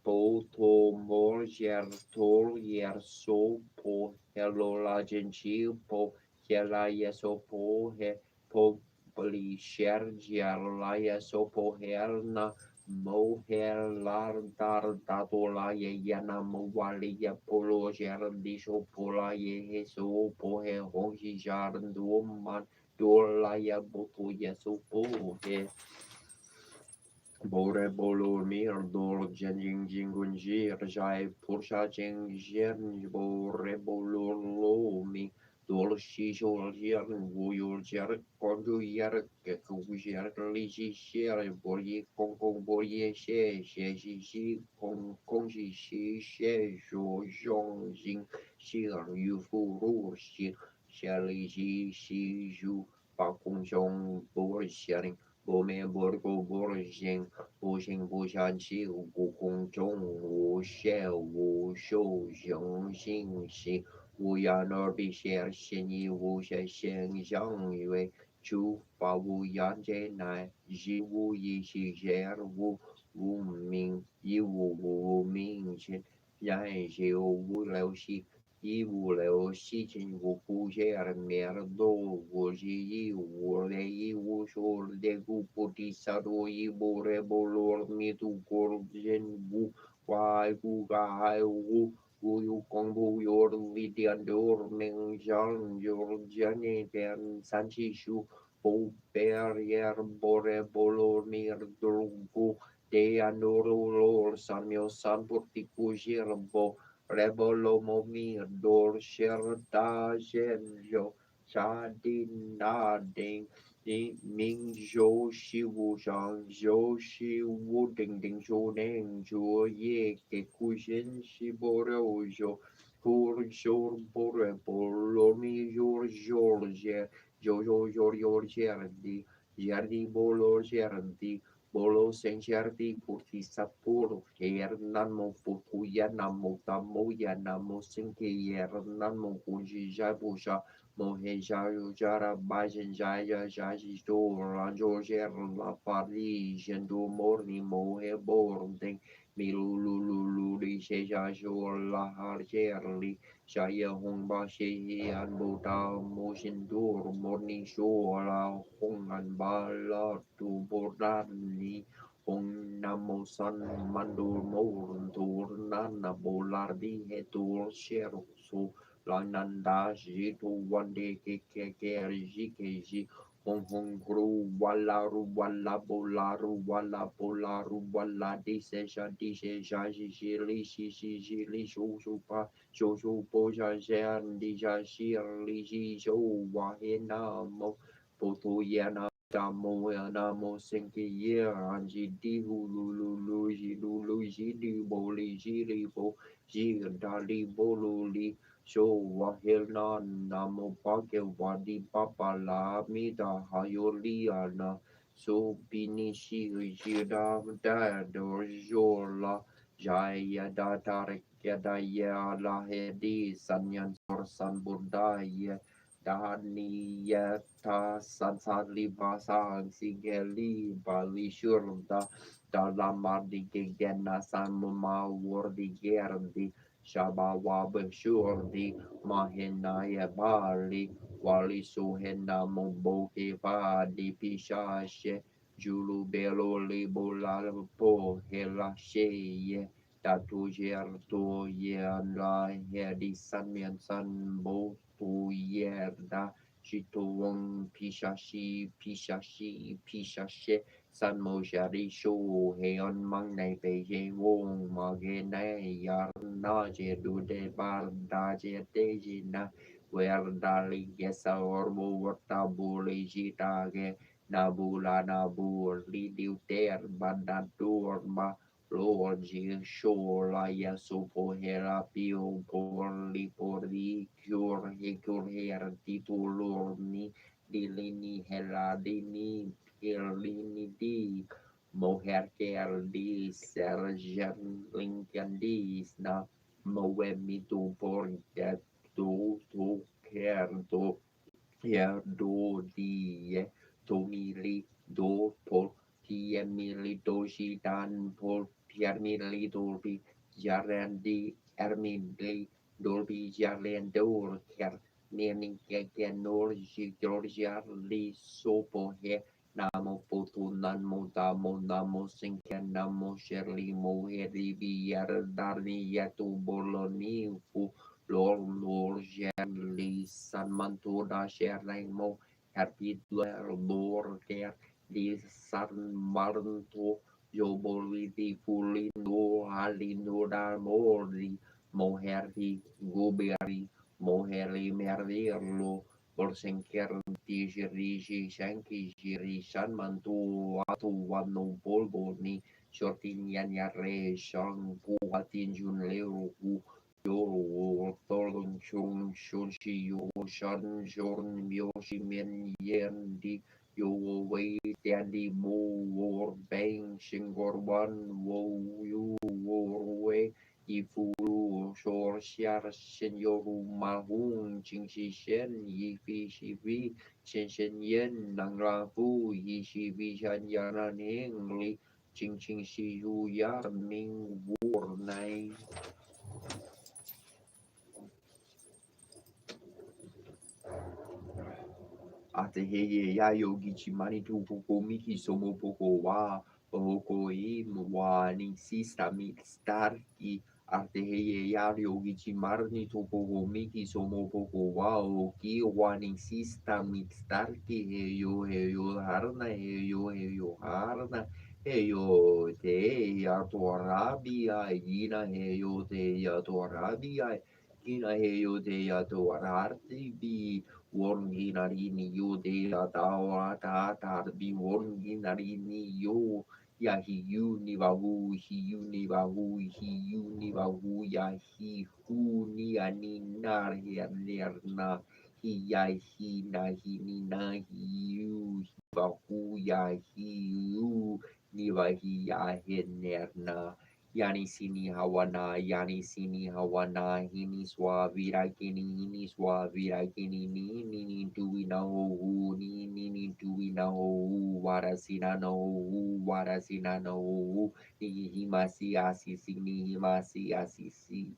po to mo jer to yer so po hello la jechi po he la yeso po he po Poli shergiar laia sopo herna mo her lar dar dato la ye yana mo wali ya polo ger di sopo la ye he sopo he hoji jar do man do la ya boto ya sopo he Bore bolo mir dor jenjing jingunji rjai pursha jeng jen bore bolo lo mi dol shi shol jer wu yul jer kondu yer ke ku jer li shi sher bor ye kong kong bor ye she she shi shi kong shi shi she sho zhong jing shi er yu fu ru shi she li shi shi ju pa kong zhong bor sharing 我们不够不行，不行不想起，不空中无限无受行行行，无言而必先心意无限现象以为诸法无言者乃一无一心现无名一无无明心，然有无流息。一五六西秦五古些尔米尔多五十一五雷一五说的古布迪萨多一波雷波罗米杜古人五怪古嘎海五。古有公布有里点多名将有将那点三七数不贝尔耶尔波雷波罗米尔多古。De andorolo san mio san portico gerbo rebolo momi dor sherda genjo shadin na ding di ming jo shi wu shang jo shi wu ding ding jo neng jo ye ke ku shin shi bo ro jo pour jor bore bolo mi jor jor je jo jo jor jor jerdi jerdi bolo jerdi Bolo sencerti purti sapuro yer nanmo fukuya namo tamo ya namo sinke yer nanmo kunji jabusha moheja jara bajen jaya jaji do ranjo jer la pari jendo morni mohe bording milululu li sheja jor la harjerli Shaya Hongba Shehi and Bota Moshindur Morning Shola Hongan Bala to Bordani Hong Namo San Mandur Morn Tur Nana Bolardi Hetur Shero So Lananda Jitu Wande Keke Jikeji Hong Hong Gru Walla Ru Walla Bolaru Walla Bolaru Walla Disesha Disesha Jili Jili Shupa 修修波下山地下西尔里西修瓦耶那么波图耶那达摩呀那么圣给耶安吉地呼噜噜噜西噜噜西里波里西里波西达里波噜里修瓦耶那那么巴给瓦迪巴巴拉米达哈尤里亚那 so bini si jida da do jola jaya da tarik ya da ya la hedi sanyan sor san budaya dani ya ta san san li basan sigeli bali shurda dalam arti kegena san mawur di gerdi shabawa bersyurdi mahena ya bali Wali suhena momboke pa di pisashe Julu belo libo la po hela sheye Tatu jerto yen la hedi san mian san bo tu yerda Shito wong pishashi pishashi pishashe San mo shari shu heon mang nei pe ye wong ma ge nei yar na je du de bar da je de jina Verdali gesa orbo vortabuli jitage nabula nabuli diuter badadur ma logi shola ya supo hera pio porli cure hecur her titulurni dilini hera dini pirlini di moher ker di sergen lincoln dis na moemi tu por tu kerto ya do di to mili do por tie mili do shi dan por pier mili dolbi jarandi ermili dolbi jalen dor ker meaning ke nor ji georgia li sopo he namo putu nan mo damo namo sinken namo sherli mo he di biar darni yatu boloni fu Lord Lord Jerli San Mantura Sherlemo Happy Lord Care di San Maranto Joboli di Fulindo Halino da Mori Moherri Guberi Moherri Mervirlo Borsenker di Girigi Shanki Giri San Mantu Atu Wano Bolboni Shortinian Yare Shang Puatin Jun Leo Yo Tolun Chung Shun Shi Yo Shan Jorn Myoshi Min Yen Di Yo Wei Tian Di Mo War Bang Shingor Wan Wo Yu War Wei Ifu Shor Xiar Shen Yoru Ma Hung Ching Shi Shen Yi Fi Shi Vi Shen Shen Yen Nang La Fu Yi Shi Vi Shan Yana Ning Li Ching Ching Shi Yu Yar Ming War Nai Ate he ya yogi chimani tu poko miki somo poko wa poko e wa ni sista mi starki ate he ya yogi chimarni tu poko miki somo poko wa o ki wa ni sista mi starki he yo harna he yo harna he yo te ya to rabia ina he yo te ya to rabia ina he yo te ya to arti bi Wongi narini yo de la tawa ta ta bi wongi narini yo ya hi yu ni wa hu hi yu ni wa hu hi yu ni wa hu ya hi hu ni ani nar ya ner na hi ya hi na hi ni na hi yu hi wa hu ya hi yu ni wa hi ya he ner na Yani sini hawana, yani sini hawana, hini swa virakini, hini swa virakini, ni tui na ho, ni tui na ho, warasina no ho, warasina no ho, ni himasi asisi, ni himasi asisi.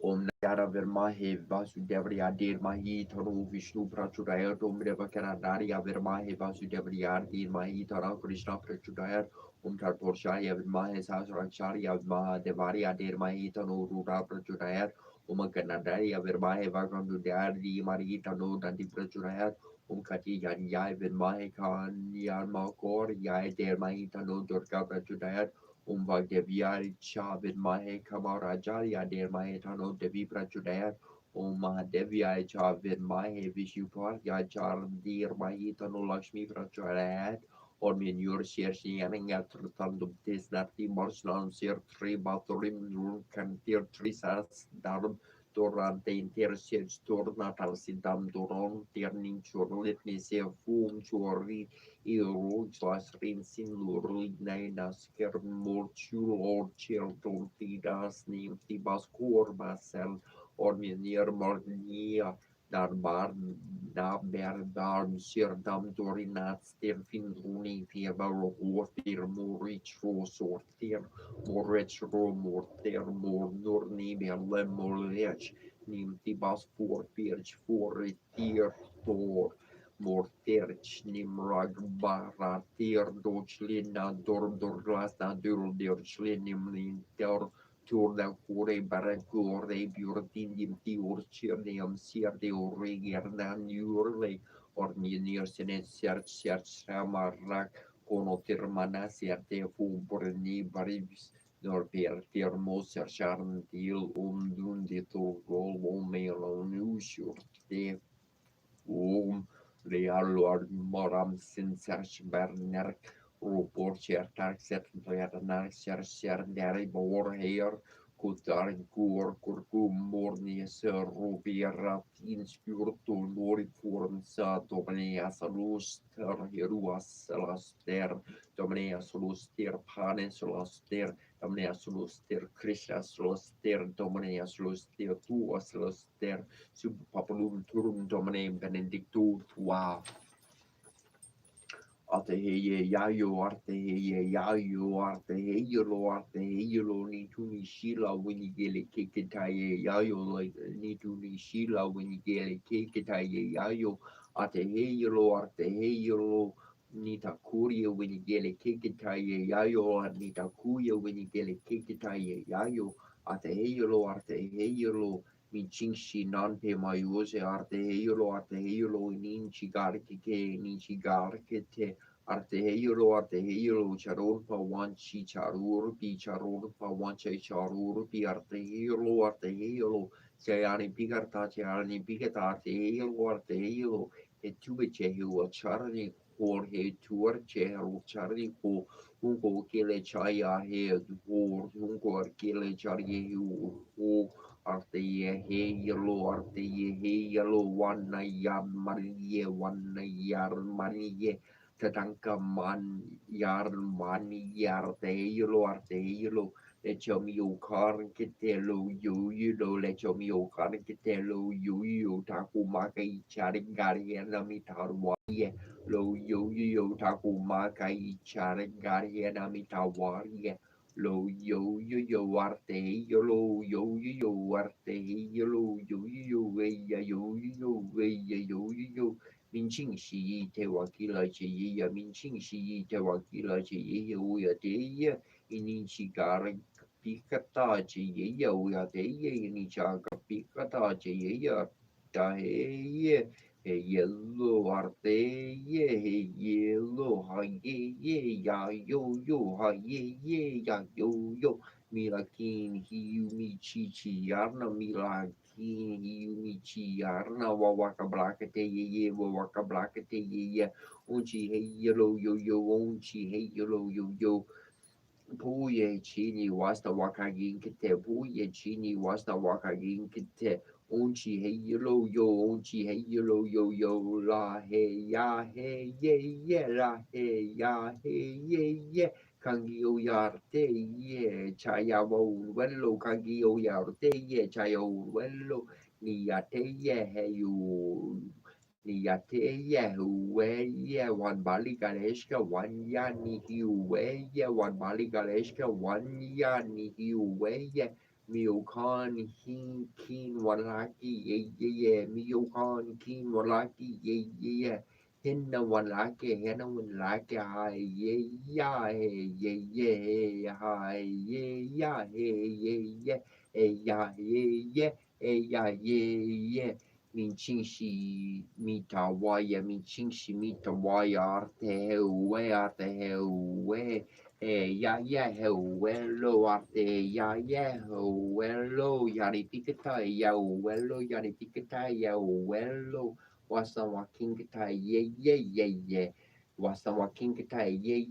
Om Nayara Virmahe Vasudevriya Dirmahi Tharu Vishnu Prachudayat Om Revakara Nariya Virmahe Vasudevriya Dirmahi Thara Krishna Prachudayat Om Tarporshaya Virmahe Sasracharya Mahadevariya Dirmahi Tanu Rura Prachudayat Om Ganadariya Virmahe Vakandudayat Dimari Tanu Dandi Prachudayat Om Kati Yanyai Virmahe Kanyan Makor Yai Dirmahi Tanu Durga Prachudayat Om Bhagavya Chavid Mahe Kamarajaya Dear Mahe Tano Devi Prachudayat Om Mahadevya Chavid Mahe Vishupar Yachar Dear Mahe Tano Lakshmi Prachudayat Or Minur Shershi Yaningat Tandum Tes Nati Marslan Sir Tri Baturim Kantir Trisas Darum Durante Intersets Tornatal Sidam Duron Tierning Churlit Nise Fum Chori Erojas rinsinlurignanas kermorchulor childortidas nimtibas corbasel orminier mornia darbar naberdarm sirdam dorinats ter findruni fieber hortir morich rosortir morech romorter mor nurni berlemolech nimtibas forpirch forretir tor Morterch Nimrag Baratir Dochlina Dordorglasta Durdirchlinim Ter Turda Kure Barakure Bjortindim Tiurchirnium Sierde Regernan Urle Orminir Senet Search Samarak Konotirmana Sierte Fumborni Baribs Norper Termos Charntil Dunditur Gol Omelo Nusur Te Real moram sinsash berner robor chertak set vernar ser deri bor her kutar kur kurkum morni ser rubirat inspirto nori form sa domnia salus ter heruas salaster domnia salus ter panes salaster domnia salus ter krishna salaster domnia salus ter tu salaster sub populum turum domine benedictus tua ate heye yayo arte heye yayo arte heyelo arte heyelo ni tuni shila wini gele keketaye yayo ni tuni shila wini gele keketaye yayo ate heyelo ni takuria wini gele keketaye yayo ni takuya wini gele keketaye yayo ate heyelo Minchinshi nante mayose arte heyolo ninchi garkete arte heyolo charorpa wanchi charorpa wanche charorpi arte heyolo sayani pikata arte heyolo etubeche hewa charni por he tuarche charni ko unko kele chaya he unko kele charye hu arte ye yellow one yar mariye tatanka man yar mani yar arte yellow lecho mio car kitelo yo lecho mio car kitelo yo taku maka ichari gari na mitarwaye lo yo taku maka ichari gari na mitawarie lo yo yo yo arte yo lo yo arte yo lo yo veía yo veía yo min ching shi te wakila chi ya min ching shi te wakila chi ya uya te ya ini chigara pikata chi ya uya te ya ini chaga pikata chi ya ta he Hey yellow arte ye hey yellow ha ye ya yo ha ye ya yo milakin hiu mi chi arna milakin hiu mi chi arna wawaka blaka te ye wawaka blaka te ye unchi hey yellow yo unchi hey yellow yo Puye chini wasta wakagin kite puye chini wasta wakagin kite unchi hey yo unchi hey yo la hey ya hey ye la hey ya hey ye kangi o yarte ye chaya wo wello kangi o yarte ye chaya wo wello ni yate ye hey you ni yate ye huwe ye wan bali galeshka wan ya ni huwe ye wan bali galeshka wan ya ni huwe ye miyokan hin kin walaki ye ye miyokan kin walaki ye ye hinna walake hena walake hai ye ya he ye hai ye ya he ye ya ye min chinshi mita waya min chinshi mita waya arte hewe ya hewe lo arte ya hewe lo yari pikata ya welo yari pikata ya welo wasa wakinkata ye wasa wakinkata ye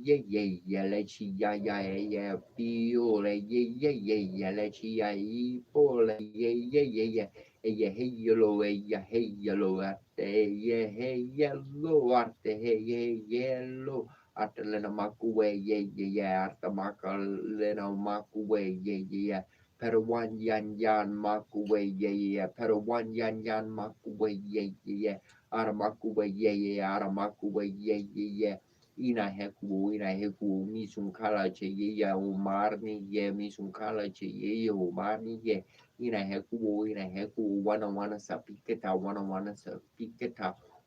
lechi ya pio le ye lechi ya ipo le ye hey yellow arte hey yellow arte hey yellow arte lena makuwe arte maka lena makuwe pero one yan makuwe pero one yan makuwe ara makuwe ara makuwe ina heku misum kala che umarni misum kala che umarni ina heku wana sapiketa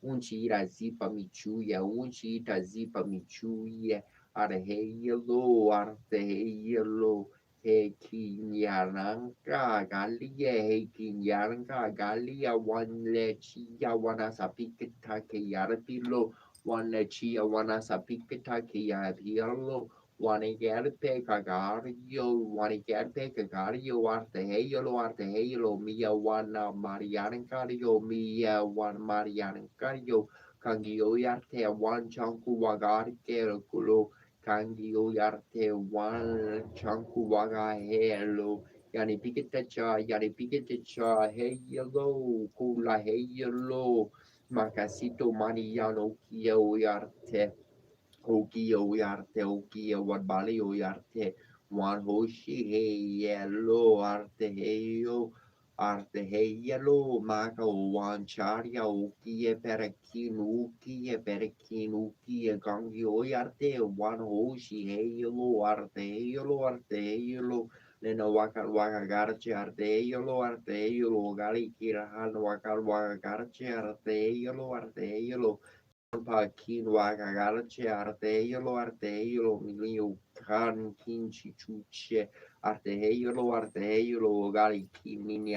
unchi ira zipa michuya unchi ita zipa michuya ara heyelo arte heyelo he kinyaranka galia he kinyaranka galia wan chia wana sapiketa ke yarpilo wan chia wana sapiketa ke yarpilo Wanigerpe Kagario arte halo Mia wana Marian Cario Mia wan Marian Cario Kangio Yarte wan Chanku Wagari Kulo Kangio Yarte wan Chanku Waga Helo Yani Piketacha Helo Kula Helo Makasito Maniano Kio Yarte Okia what Bali Oyarte one Hoshi hey yellow arte hey yellow Maka one Charia Perekin Uki Gangi Oyarte one Hoshi hey yellow Nena waka garche arte yellow gali kirahan waka garche arte yellow Pakin wagagarache arteilo milio kan kinchi chuche arteilo gali kimini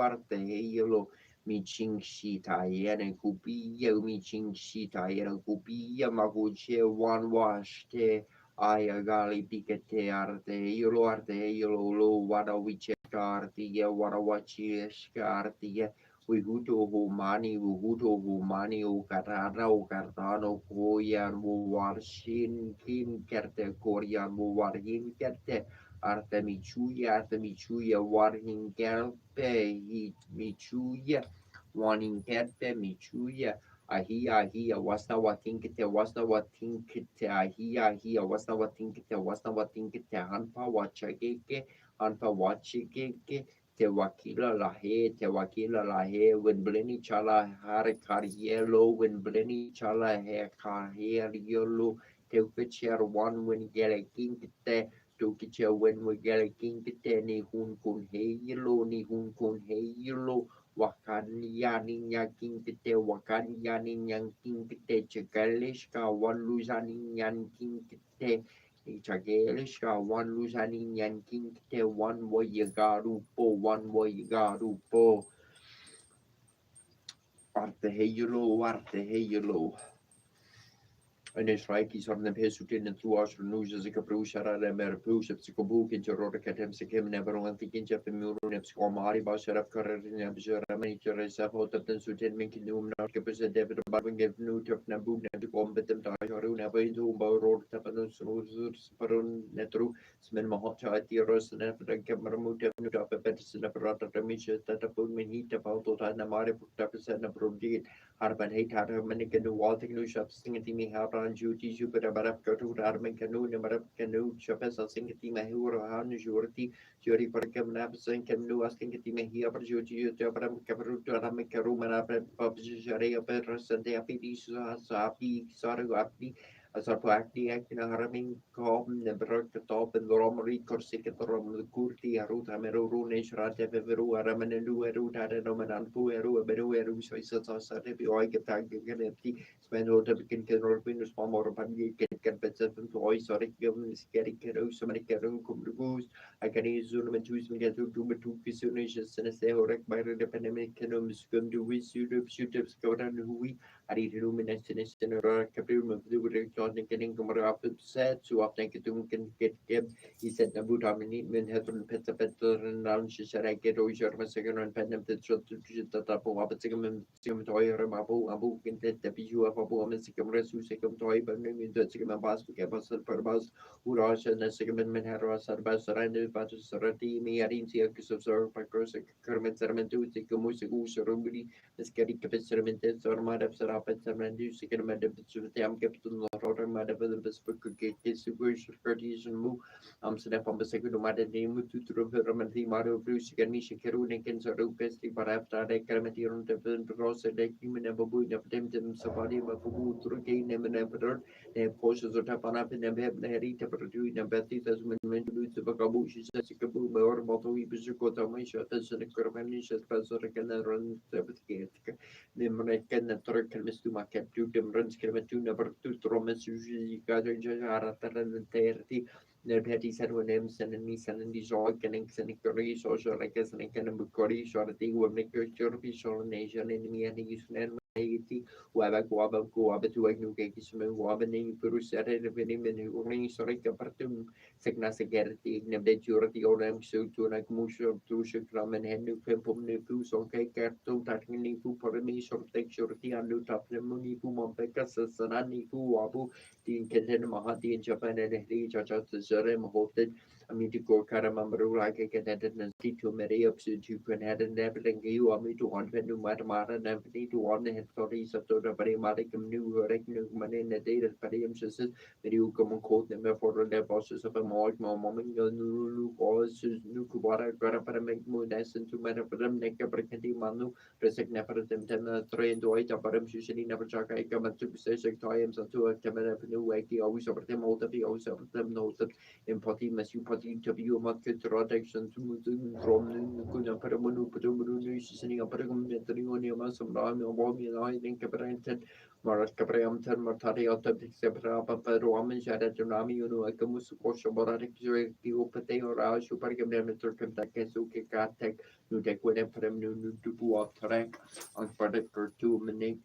arteilo miching shita yene kupia miching shita yene kupia maguche one wash te aya gali pikete arteilo lo wada wiche artia wada wachi artia Wihuto humani o carrara o cartano koyan mo warshin kin kerte korean mo warhin kerte arte michuya warhin kerpe hit michuya warhin kerpe michuya ahia wasta watinkite ahia wasta watinkite hanpa wachakeke hanpa wachikeke te wakila la he when bleni chala har karielo when bleni chala he karielo teu que chair one when gele king te tu ki chair when we gele king te ni hun kun he yelo ni hun kun he yelo wakani yani nyaking te wakani yani nyanking te chakalish ka one luzani nyanking te Chagelish ka one luzani nyanking te one way yagaru po one way yagaru po arte heyelo En Israël zouden hem heel zoet in het toewas vernoezen zich op roosara en mer poes op zich boek in Joror ket hem zich hem never want ik in Jeff muur en heb schoon mari ba seraf karer in heb ze ramani ter zelf hot op den zoet in min noem naar ik heb ze de barbing heb nu terug naar boek naar de kom met hem daar jaru naar bij doen bouw rood te van ons roos paron netro smen ma hot uit die roos en heb ik heb maar moet heb nu op het bed zijn apparat dat misje dat op mijn niet te bouw tot aan mari boek dat zijn naar brodie Harban hate har many canoe walking no shop sing at me har on duty Jupiter barap go to Arman canoe number canoe shopes sing at me who are on jurity jury for cam nap sing canoe asking at me here for duty you jabram cabru to Arman carum and up publisher up at Sunday api sapi sorry api Asarpo acti acting a harming com never top and the romery corsic at the rom the curti arut amero runish rate veru aramanu erut had a nomenan pueru a beru so is a satepi oi get tag geneti spend all the begin can or win small more pandi get better than toy sorry given scary kero so many kero cum goose I can use zoom and choose me get to do two pisunations and say or by the pandemic can scum do we shoot ups go down who we Ari rumination in a capri of the John getting said so often can get he said about how many men had on pets a better and round she said I get over my second and pen of the shot to that up of a second toy or abu can get the view of a woman second resu second toy but maybe the second bus to get us per bus who rush and the second men had us at bus surrounded by the Sarati me I didn't see a kiss of sir by Kursa Kermit Sermon to take a music who's a ruby Skeri kapitsermente sorma def sera petsermente siker medem tsutem kapitun rotor madem the bespoke ke super securities and mu amsterdam from the second made name to ramati maro bruce can me shikeru ne ken so pesti para after de kremati run de cross de kimen babu ne tem tem safari babu turu ke ne men pedor ne posho zota pana pe ne be ne ri te produ ne beti tas men lu te bakabu shi se sikabu me or moto i bizuko ta mai shata se ne kremani se pasor ken run te Nimrek and the Turk and Mr. Market, two Dimrans, Kermatu, number two, Tromas, usually gathered Jarata and Terti. Their petty said when them sending me sending these all getting sending curry, social like as an can of curry, sort of thing, will make your chirpy, so nation enemy and use an Waba Guaba Guaba to a new Kakism, Wabani, Purusetta, and Venim, and only sorry, Capartum, Segnasagerti, Nebdurati, or M. So to like Musha, Tusha, Drum and Hendu, Pimpum, Nipu, Sonke, Carto, Taking Nipu, Porami, sort of take surety, and do tap the Munipu, Mompeka, Sanani, Wabu, the Kenten Mahati in Japan, and the Judge of the Zerem hosted. I mean, to go Karamamuru, like I can add and see to Mary up to you can add and never you want me to want to Matamara, never need to want the head stories of the Parimatic new reckoning money in the day that Parium says, that you come and quote them for the bosses of a more moment, new cause, new Kubara, Garaparamik, Mudas, and to Mataparam, Nekaprakati Manu, Resek Neparam, train to white aparam, usually never chuck. I come to say times and to a camera, new wakey, always over them, all the always over them, knows that empathy, must you put interview market protection to from Kuna Paramunu, Patamunu, sending a param, entering on your mass of Rami or Bobby and I think Caparantan, Marat Capriam, Martari, Separa, Paparoman, Shadat, Rami, you know, a Kamus, Kosha, Boratic, Opate, or our Supercam, Turkam, Katek, New Deck, whatever, new to go off track on product or 2 minutes.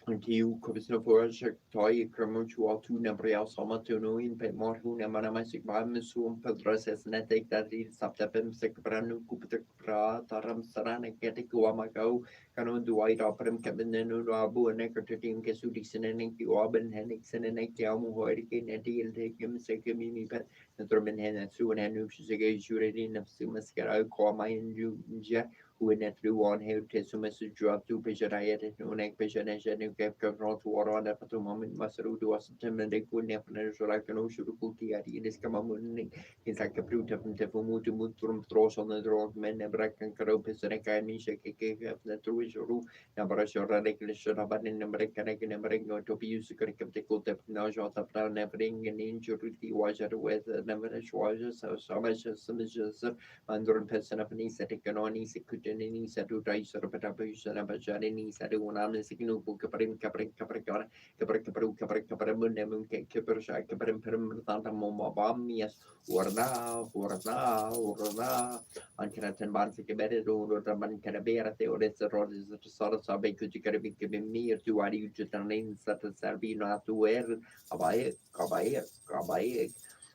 Antiu Commissioner for Toy Kermutual to Nabriel Somatuno in Petmorhu Namanamasic Bimusum Pedras as Netic that is Saptapem Secbranu Kupita Taram Sarana Getikuamago, Canon Dwight Operum Cabinenu Rabu and Necrotim Kesudixen and Auburn Henixen and Ekiamu Horican and Deal take him Sekimini Pet and Thurman Hen and Sue and Hanushis against Uridin of Sumascara, Koma and Juja. When everyone who takes a message drop to Pishariat, no neck Pishanation, you kept control to water on that moment, Masaru to us, and they couldn't have an like an ocean in this Kamamun. It's like a brute of Tefumu to move from throws on the drug, men, and Brack and Karopis and a Kamisha, the Truishu, Nabarasha, Radical, Rabat, and American, and American to be used to correct the good now shot up down, never an injury, was at with never was so much as some Mandarin person of Nisa Tekanoni, Sikutanini, Satu Dicer, Petapusan, Abajanini, Sadu, Sikinu, Caprin, Caprin, Capricara, Capricaparu, Capricaparam, Nemun, Kipersha, Caprim, Permutanta, Momabamias, Urna, Ankanatan Bansik embedded or the Man Canabera, the Odessa Roses, the sort of Sabe, could you get me or to Adi, you just name such as Sabina to wear Kabaye.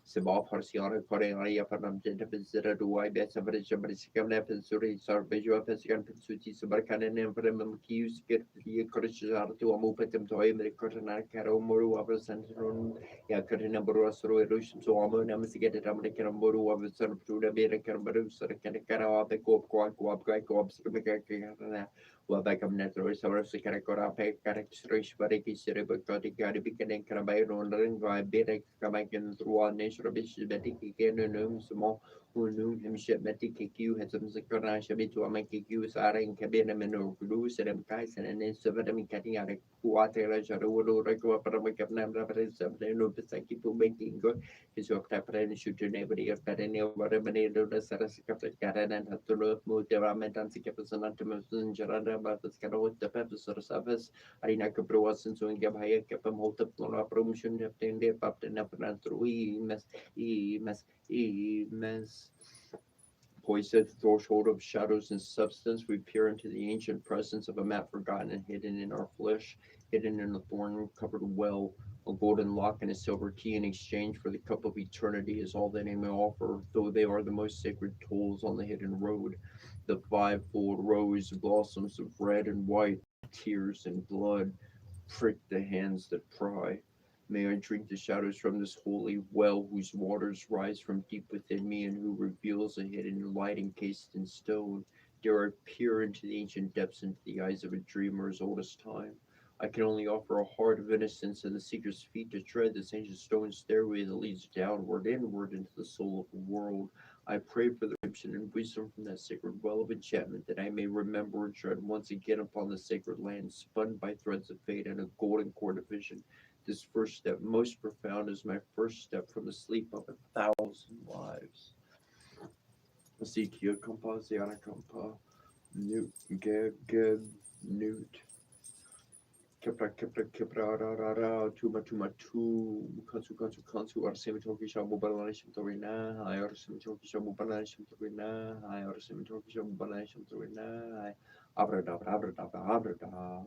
Sebab Horsiana Korea Panam Genta Visitor to Wibet Sabrisha Brisicam Nepensuri Sarbejo Pesican Pensuti Subarcan and Emperor Kius get the Korisha to a Mupetum to Emily Cotana Caro Moru of a Santaron Yakarina Boros Rush to Amon Amasigated American Boru of a son of Judah American Barus and Cara Beco Quack Quack Wabakam Netro Saurus Caracora Pek Caracterish Bariki Cerebral Gadi beginning Carabai Rondarin by Berek Kamakan through our nation of Bishop Betty Ganum Sumo, who knew him ship Betty Kiku had some Sakara Shabitu Amakiku Sara and Cabinam and Grus and Kaisen and then Severam Katiana Kuatera Jarudo Reko Paramakam Rapatis of the Nupasaki to making good his work and shoot your neighbor of Perennial Whatever the Sarasaka Karen and had to look move the Ramet and Sikapasan and Jarada but the Scarot the Peppers or Savas Arena Capruas and so in Gabaya Capam multiple promotion of the India Pap and Napan through mess. Poised threshold of shadows and substance, we peer into the ancient presence of a map forgotten and hidden in our flesh, hidden in a thorn-covered well. A golden lock and a silver key in exchange for the cup of eternity is all that they may offer, though they are the most sacred tolls on the hidden road. The fivefold rose blossoms of red and white, tears and blood, prick the hands that pry. May I drink the shadows from this holy well whose waters rise from deep within me and who reveals a hidden light encased in stone. Dare I peer into the ancient depths into the eyes of a dreamer as old as time. I can only offer a heart of innocence and the seeker's feet to tread this ancient stone stairway that leads downward, inward into the soul of the world. I pray for the redemption and wisdom from that sacred well of enchantment, that I may remember and tread once again upon the sacred land, spun by threads of fate and a golden cord of vision. This first step, most profound, is my first step from the sleep of 1,000 lives. Ezekiel Composiana Compa, Newt, Geb, Newt. Kepra, tuma, kansu, arsemitoki shabu balanishim torina, I arsemitoki shabu balanishim torina, I arsemitoki shabu balanishim torina, I abradabra.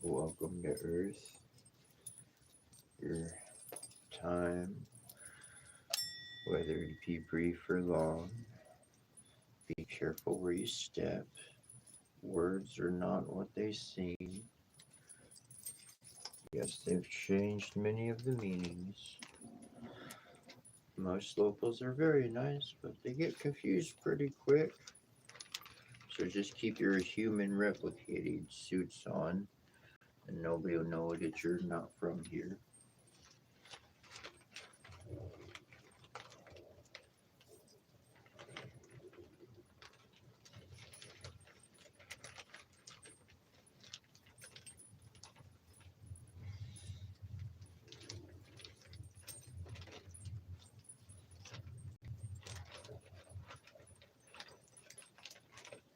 Welcome to Earth. Your time, whether it be brief or long, be careful where you step. Words are not what they seem. Yes, they've changed many of the meanings. Most locals are very nice, but they get confused pretty quick. So just keep your human replicating suits on, and nobody will know that you're not from here.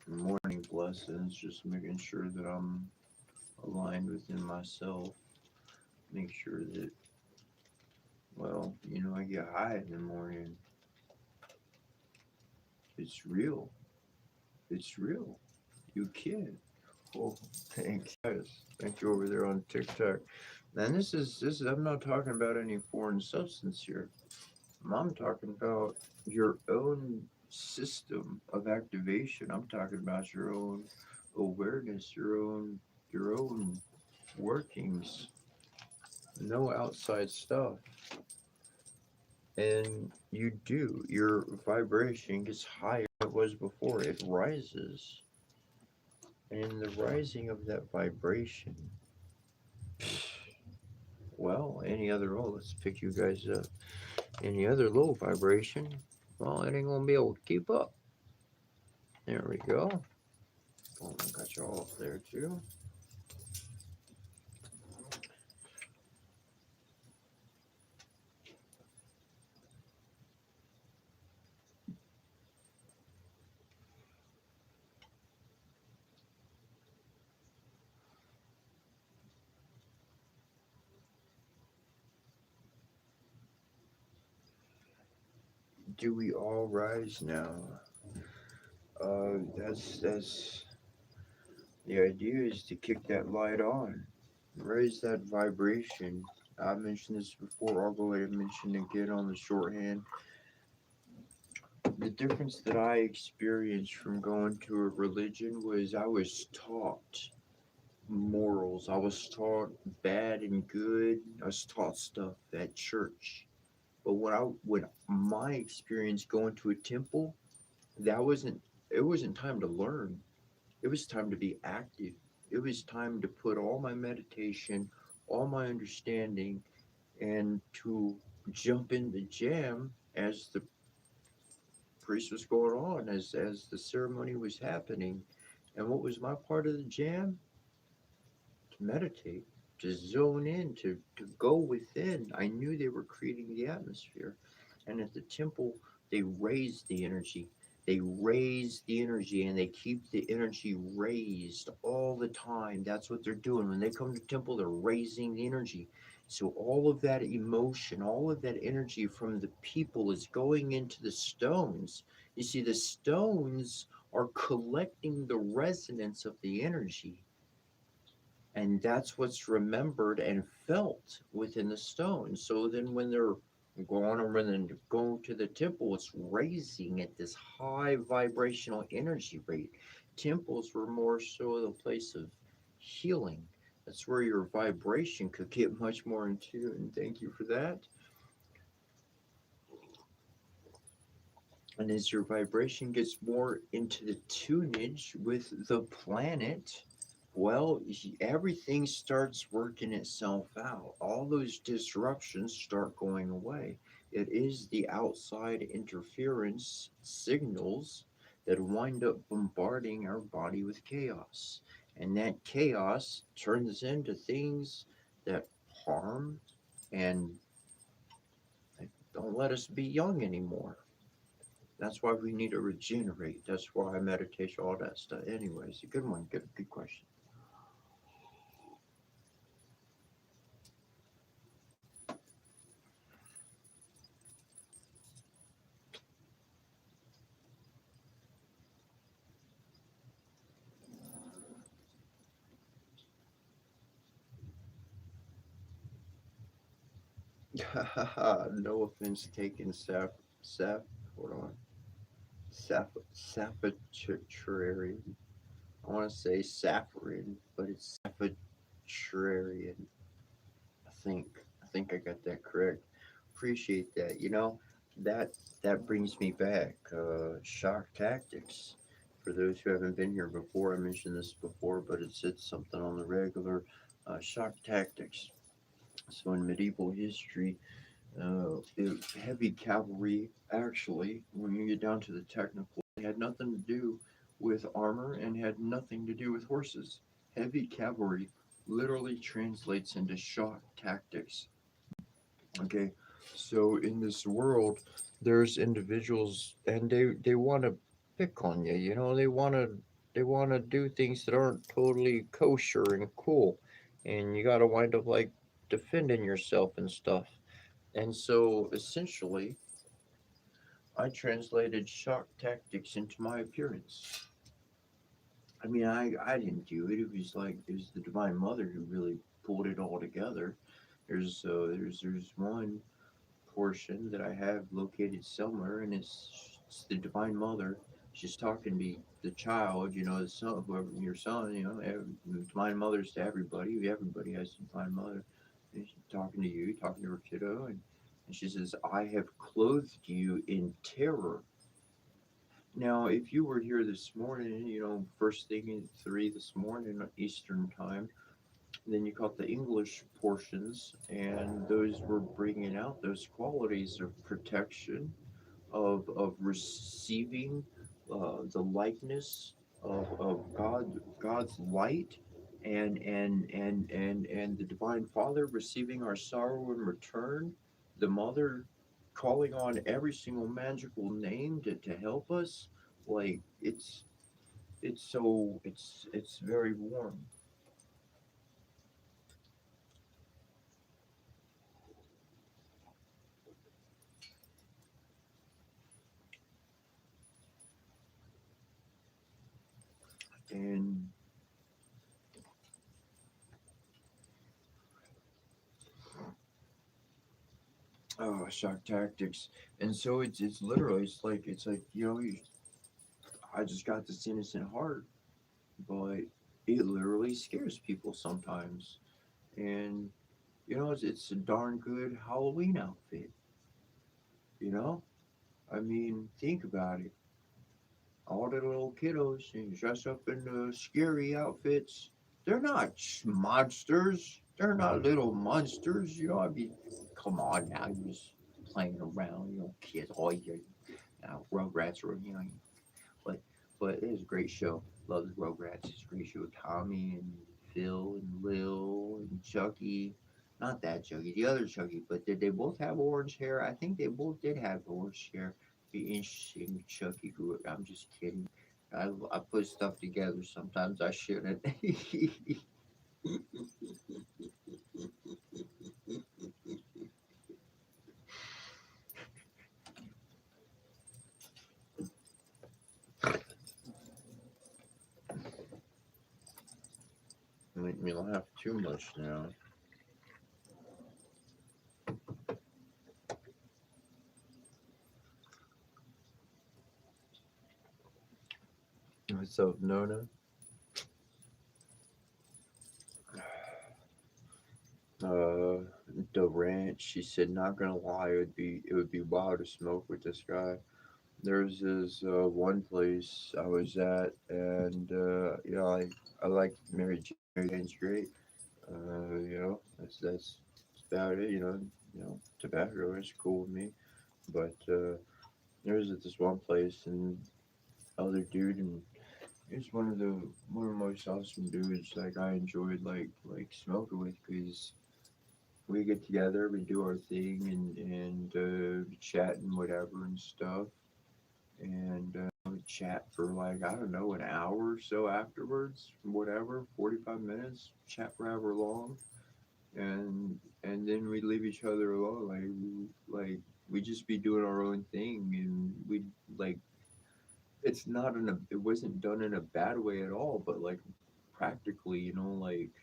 Morning blessings, just making sure that I'm aligned within myself. Make sure that, well, I get high in the morning. It's real. It's real. You can. Oh, thanks, guys. Thank you over there on TikTok. And this is. I'm not talking about any foreign substance here. I'm talking about your own system of activation. I'm talking about your own awareness, your own workings. No outside stuff. And your vibration gets higher than it was before. It rises. And in the rising of that vibration, well, let's pick you guys up. Any other low vibration, well, it ain't gonna be able to keep up. There we go. Boom, I got you all up there too. Do we all rise now? That's the idea is to kick that light on, raise that vibration. I mentioned this before. I'll go ahead and mention it again on the shorthand. The difference that I experienced from going to a religion was I was taught morals. I was taught bad and good. I was taught stuff at church. But when my experience going to a temple, that wasn't it wasn't time to learn. It was time to be active. It was time to put all my meditation, all my understanding, and to jump in the jam as the priest was going on, as the ceremony was happening. And what was my part of the jam? To meditate, to zone in, to go within. I knew they were creating the atmosphere. And at the temple, they raised the energy. They raise the energy and they keep the energy raised all the time. That's what they're doing. When they come to temple, they're raising the energy. So all of that emotion, all of that energy from the people is going into the stones. You see, the stones are collecting the resonance of the energy, and that's what's remembered and felt within the stone. So then when they're going over and go to the temple, it's raising at this high vibrational energy rate. Temples were more so the place of healing. That's where your vibration could get much more in tune. Thank you for that. And as your vibration gets more into the tunage with the planet, well, everything starts working itself out. All those disruptions start going away. It is the outside interference signals that wind up bombarding our body with chaos. And that chaos turns into things that harm and don't let us be young anymore. That's why we need to regenerate. That's why I meditate, all that stuff. Anyways, a good one. Good question. No offense taken, hold on. Safatrarian. I want to say saffron, but it's safatrarian. I think, I think I got that correct. Appreciate that. That that brings me back. Shock tactics. For those who haven't been here before, I mentioned this before, but it's something on the regular. Shock tactics. So in medieval history, heavy cavalry actually, when you get down to the technical, had nothing to do with armor and had nothing to do with horses. Heavy cavalry literally translates into shock tactics. Okay, so in this world, there's individuals, and they want to pick on you. They want to do things that aren't totally kosher and cool, and you got to wind up like defending yourself and stuff. And so essentially, I translated shock tactics into my appearance. I mean, I didn't do it. It was the Divine Mother who really pulled it all together. There's one portion that I have located somewhere, and it's the Divine Mother. She's talking to the child, the son, whoever your son, Divine Mother's to everybody. Everybody has a Divine Mother. And she's talking to you, talking to her kiddo, and she says, "I have clothed you in terror." Now, if you were here this morning, first thing at 3 this morning Eastern time, then you caught the English portions, and those were bringing out those qualities of protection, of receiving the likeness of God's light, and the Divine Father receiving our sorrow in return, the Mother calling on every single magical name to help us. Like it's very warm. And shock tactics. And so it's literally it's like I just got this innocent heart, but it literally scares people sometimes. And it's a darn good Halloween outfit. You know, I mean, think about it. All the little kiddos dress up in the scary outfits. They're not monsters. They're not little monsters. I mean, come on now, you're just playing around. Kids, all your Rugrats or But but it was a great show. Love the Rugrats. It's a great show. Tommy and Phil and Lil and Chucky. Not that Chucky, the other Chucky. But did they both have orange hair? I think they both did have orange hair. Be interesting if Chucky grew it. I'm just kidding. I put stuff together. Sometimes I shouldn't. Make me laugh too much now. So Nona, uh, the ranch. She said, "Not gonna lie, it would be wild to smoke with this guy." There's this one place I was at, and I like Mary Jane. Mary Jane's great. That's about it. Tobacco is cool with me. But there was at this one place, and other dude, and he's one of the most awesome dudes. Like I enjoyed like smoking with, because we get together, we do our thing, and chat and whatever and stuff, and we chat for like I don't know an hour or so afterwards, whatever, 45 minutes, chat for however long, and then we leave each other alone. We just be doing our own thing, and we like it wasn't done in a bad way at all, but like practically, like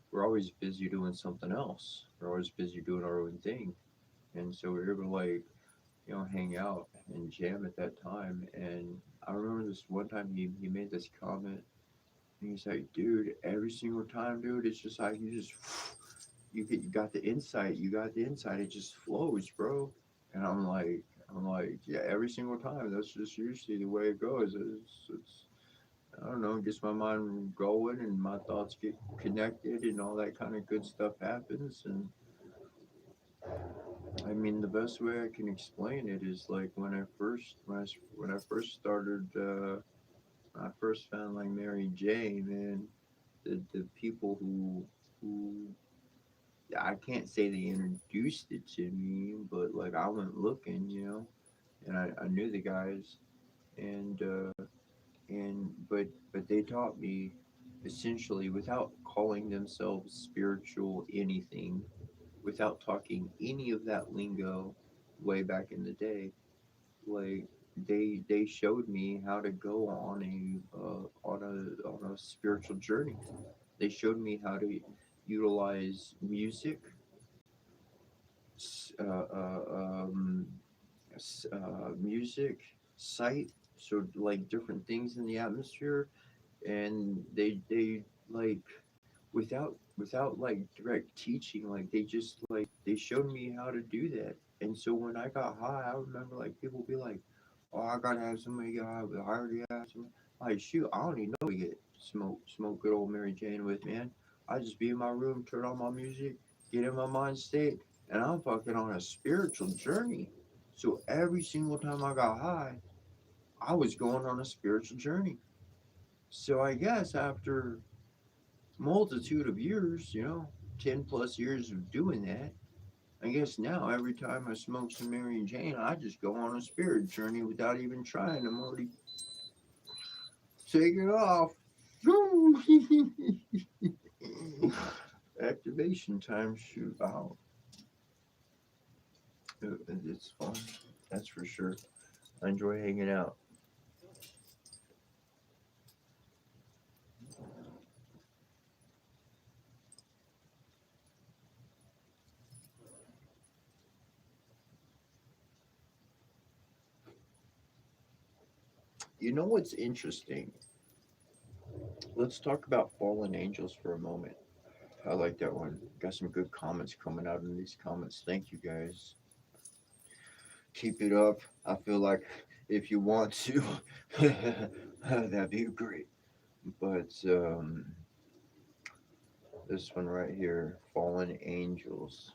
we're always busy doing something else. We're always busy doing our own thing. And so we were able to hang out and jam at that time. And I remember this one time he made this comment, and he's like, dude, every single time, dude, it's just like you got the insight, it just flows, bro. And I'm like, yeah, every single time. That's just usually the way it goes. It's I don't know, gets my mind going and my thoughts get connected and all that kind of good stuff happens. And I mean, the best way I can explain it is like when I first started, when I first found like Mary Jane, man, the people who I can't say they introduced it to me, but like I went looking, and I knew the guys, and but they taught me essentially without calling themselves spiritual anything, without talking any of that lingo way back in the day. Like they showed me how to go on a spiritual journey. They showed me how to utilize music, s- uh, uh, um, music, sight, so like different things in the atmosphere, and they like without like direct teaching, like they just like they showed me how to do that. And so when I got high, I remember like people be like, "Oh, I gotta have somebody get high with. I already have some." Like, shoot, I don't even know to get smoke good old Mary Jane with, man. I just be in my room, turn on my music, get in my mind state, and I'm fucking on a spiritual journey. So every single time I got high, I was going on a spiritual journey. So I guess after multitude of years, 10 plus years of doing that, I guess now every time I smoke some Mary and Jane, I just go on a spirit journey without even trying. I'm already taking off. Activation time, shoot out. It's fun, that's for sure. I enjoy hanging out. You know what's interesting? Let's talk about fallen angels for a moment. I like that one. Got some good comments coming out in these comments. Thank you guys. Keep it up. I feel like if you want to, that'd be great. But this one right here, Fallen Angels.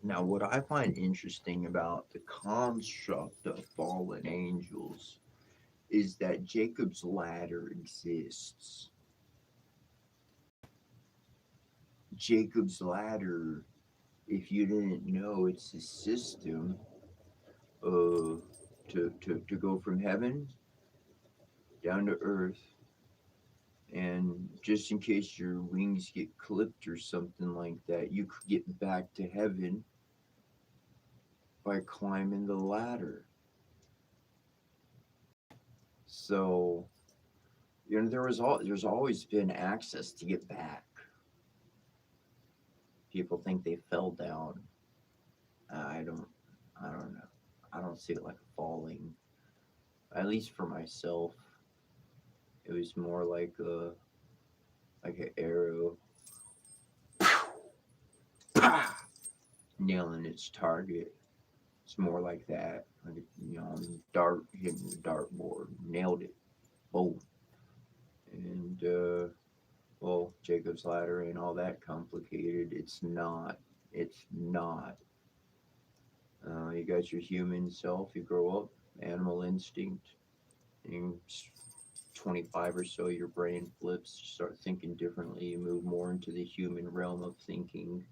Now, what I find interesting about the construct of fallen angels is that Jacob's ladder exists. Jacob's ladder, if you didn't know, it's a system uh, to go from heaven down to earth. And just in case your wings get clipped or something like that, you could get back to heaven by climbing the ladder. So, there's always been access to get back. People think they fell down. I don't I don't know. I don't see it like falling. At least for myself, it was more like an arrow nailing its target. It's more like that. Like, dart hitting the dartboard. Nailed it. Boom. And well, Jacob's ladder ain't all that complicated. It's not. It's not. You got your human self. You grow up, animal instinct. And 25 or so, your brain flips. You start thinking differently. You move more into the human realm of thinking.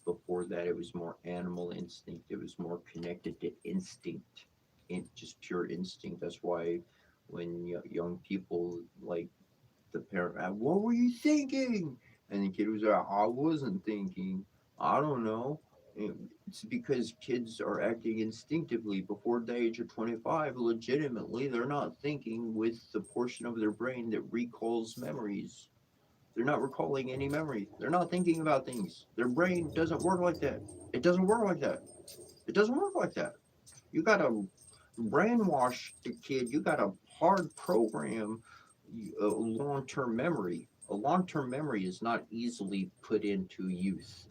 Before that, it was more animal instinct. It was more connected to instinct, just pure instinct. That's why when young people like the parent, what were you thinking? And the kid was like, I wasn't thinking. I don't know. It's because kids are acting instinctively before the age of 25. Legitimately, they're not thinking with the portion of their brain that recalls memories. They're not recalling any memory. They're not thinking about things. Their brain doesn't work like that. It doesn't work like that. It doesn't work like that. You got to brainwash the kid. You got to hard program a long-term memory. A long-term memory is not easily put into youth.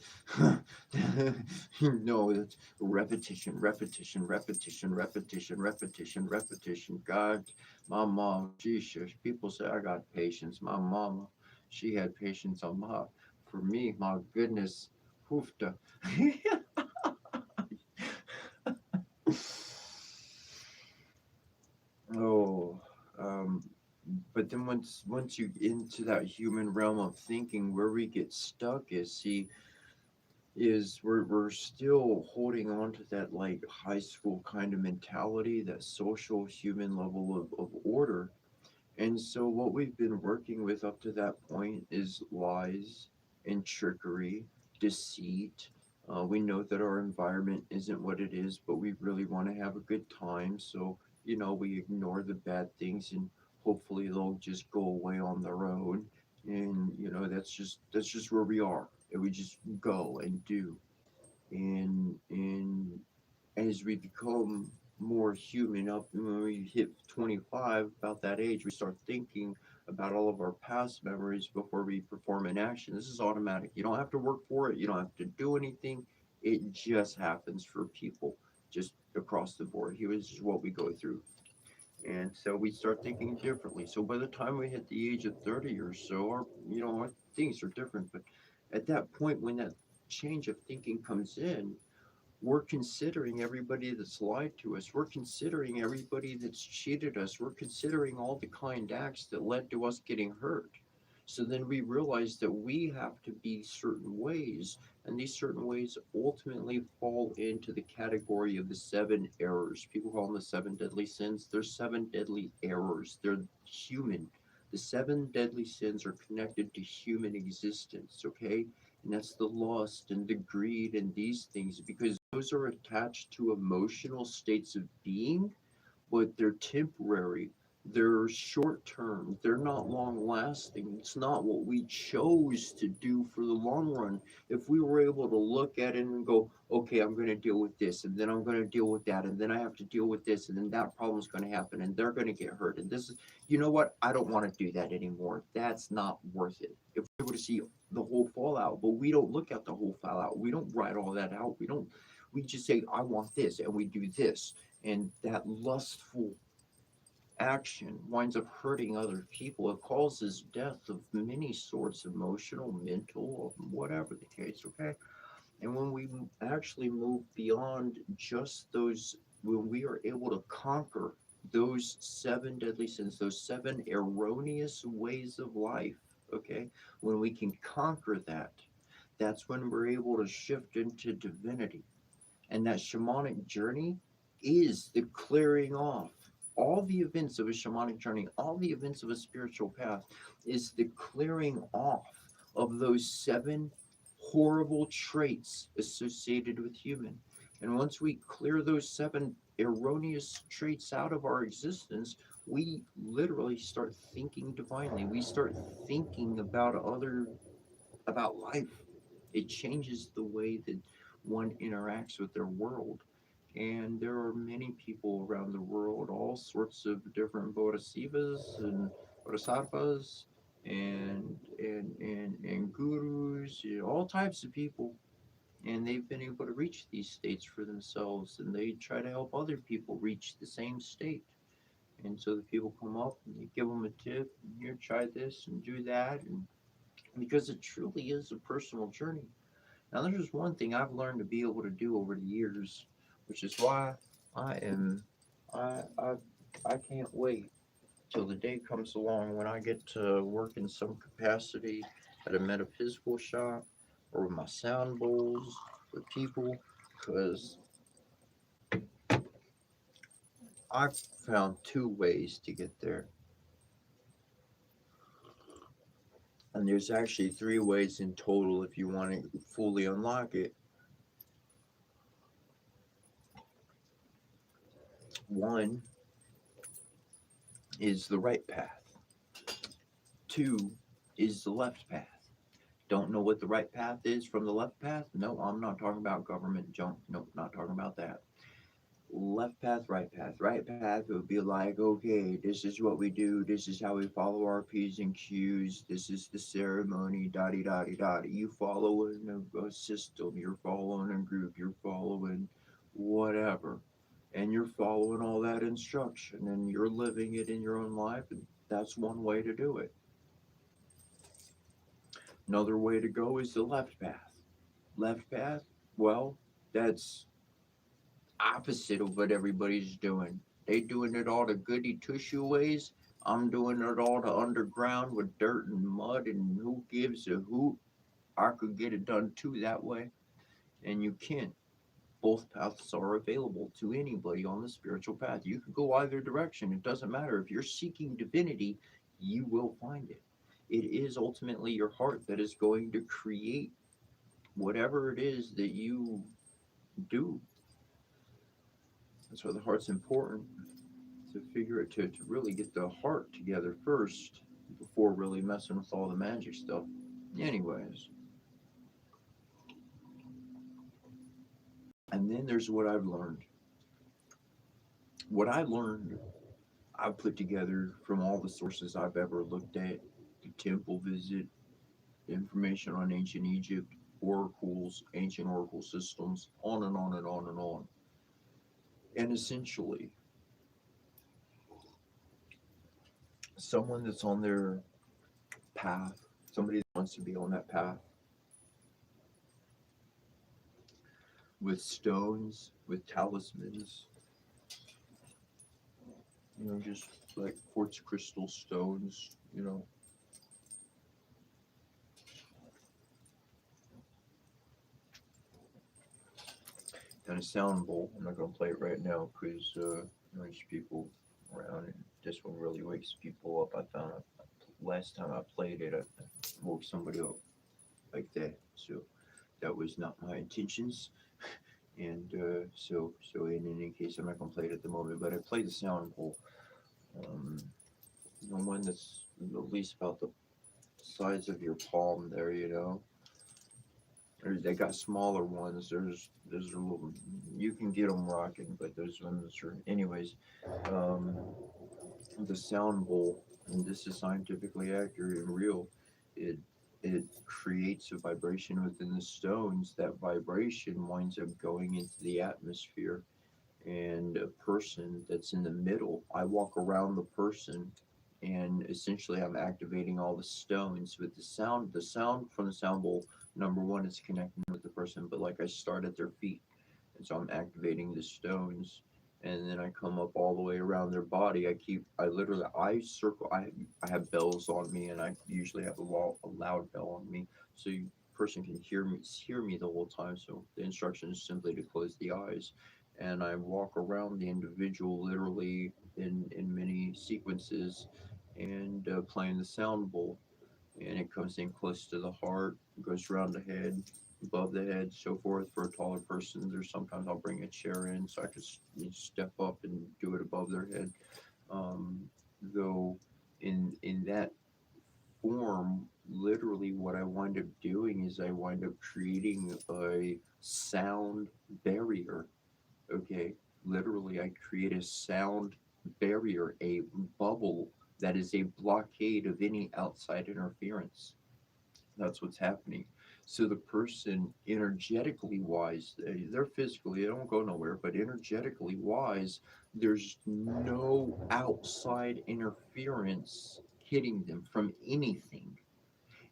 No, it's repetition, repetition, repetition, repetition, repetition, repetition. God, my mom, Jesus, people say I got patience. My mama, she had patience on my, for me, my goodness, hoofda. Oh, um, but then once you into that human realm of thinking, where we get stuck is, see, is we're still holding on to that like high school kind of mentality, that social human level of order. And so what we've been working with up to that point is lies and trickery, deceit. We know that our environment isn't what it is, but we really want to have a good time. So, we ignore the bad things and hopefully they'll just go away on their own. And, that's just where we are. And we just go and do. And as we become more human, up when we hit 25, about that age, we start thinking about all of our past memories before we perform an action. This is automatic. You don't have to work for it. You don't have to do anything. It just happens for people just across the board. Here is what we go through. And so we start thinking differently. So by the time we hit the age of 30 or so, our things are different. But at that point, when that change of thinking comes in, we're considering everybody that's lied to us. We're considering everybody that's cheated us. We're considering all the kind acts that led to us getting hurt. So then we realize that we have to be certain ways, and these certain ways ultimately fall into the category of the seven errors. People call them the seven deadly sins. They're seven deadly errors. They're human. The seven deadly sins are connected to human existence, okay? And that's the lust and the greed and these things, because those are attached to emotional states of being, but they're temporary. They're short term. They're not long lasting. It's not what we chose to do for the long run. If we were able to look at it and go, okay, I'm going to deal with this, and then I'm going to deal with that, and then I have to deal with this, and then that problem's going to happen, and they're going to get hurt. And this is, you know what? I don't want to do that anymore. That's not worth it. If we were to see the whole fallout, but we don't look at the whole fallout. We don't write all that out. We just say, I want this, and we do this. And that lustful action winds up hurting other people. It causes death of many sorts, emotional, mental, whatever the case, okay? And when we actually move beyond just those, when we are able to conquer those seven deadly sins, those seven erroneous ways of life, okay? When we can conquer that, that's when we're able to shift into divinity. And that shamanic journey is the clearing off. All the events of a shamanic journey, all the events of a spiritual path, is the clearing off of those seven horrible traits associated with human. And once we clear those seven erroneous traits out of our existence, we literally start thinking divinely. We start thinking about life. It changes the way that one interacts with their world. And there are many people around the world, all sorts of different bodhisattvas and bodhisattvas and gurus, all types of people. And they've been able to reach these states for themselves, and they try to help other people reach the same state. And so the people come up and they give them a tip, and here, try this and do that, and because it truly is a personal journey. Now, there's one thing I've learned to be able to do over the years, which is why I am, I, I, I can't wait till the day comes along when I get to work in some capacity at a metaphysical shop or with my sound bowls with people, because I've found two ways to get there. And there's actually three ways in total if you want to fully unlock it. One is the right path. Two is the left path. Don't know what the right path is from the left path? No, I'm not talking about government junk. Nope, not talking about that. Left path, right path. Right path would be like, okay, this is what we do. This is how we follow our P's and Q's. This is the ceremony, dotty dotty dotty. You follow a system, you're following a group, you're following whatever. And you're following all that instruction and you're living it in your own life. And that's one way to do it. Another way to go is the left path. Left path, well, that's opposite of what everybody's doing. They doing it all the goody tushy ways. I'm doing it all the underground with dirt and mud and who gives a hoot. I could get it done too that way. And you can. Both paths are available to anybody on the spiritual path. You can go either direction. It doesn't matter. If you're seeking divinity, you will find it. It is ultimately your heart that is going to create whatever it is that you do. That's why the heart's important to figure it to really get the heart together first before really messing with all the magic stuff. Anyways, and then there's what I've learned. What I learned, I've put together from all the sources I've ever looked at, the temple visit, information on ancient Egypt, oracles, ancient oracle systems, on and on and on and on. And essentially, someone that's on their path, somebody that wants to be on that path with stones, with talismans, just like quartz crystal stones, and a sound bowl. I'm not going to play it right now because there's people around, and this one really wakes people up. I found out last time I played it, I woke somebody up like that. So that was not my intentions. And so in any case, I'm not going to play it at the moment, but I played the sound bowl. Um, one that's at least about the size of your palm there. They got smaller ones. There's a little. You can get them rocking, but those ones are. Anyways, um, the sound bowl, and this is scientifically accurate and real. It it creates a vibration within the stones. That vibration winds up going into the atmosphere, and a person that's in the middle. I walk around the person, and essentially I'm activating all the stones with the sound. The sound from the sound bowl, number one, is connecting with the person, but like I start at their feet, and so I'm activating the stones, and then I come up all the way around their body. I literally, I circle. I have bells on me, and I usually have a loud bell on me, so you person can hear me the whole time. So the instruction is simply to close the eyes, and I walk around the individual literally in many sequences, and playing the sound bowl, and it comes in close to the heart, goes around the head, above the head, so forth. For a taller person, there's sometimes I'll bring a chair in so I can step up and do it above their head. Um, though in that form, literally what I wind up doing is I wind up creating a sound barrier. Okay, literally, I create a sound barrier, a bubble that is a blockade of any outside interference. That's what's happening. So the person, energetically wise, they're physically, they don't go nowhere, but energetically wise, there's no outside interference hitting them from anything.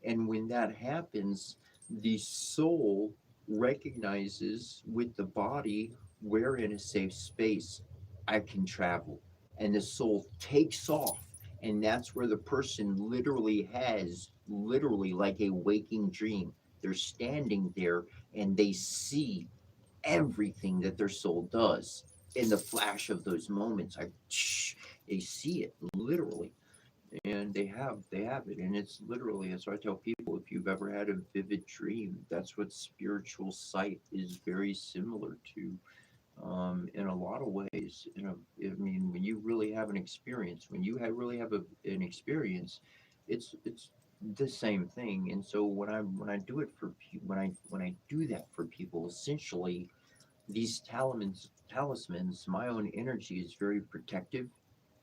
And when that happens, the soul recognizes with the body, we're in a safe space. I can travel. And the soul takes off. And that's where the person literally has, literally like a waking dream. They're standing there and they see everything that their soul does in the flash of those moments. They see it literally, and they have it, and it's literally, as I tell people, if you've ever had a vivid dream, that's what spiritual sight is very similar to, in a lot of ways. I mean, when you really have an experience, when you really have an experience, it's the same thing. And so when I do it for when I do that for people, essentially these talismans, my own energy is very protective,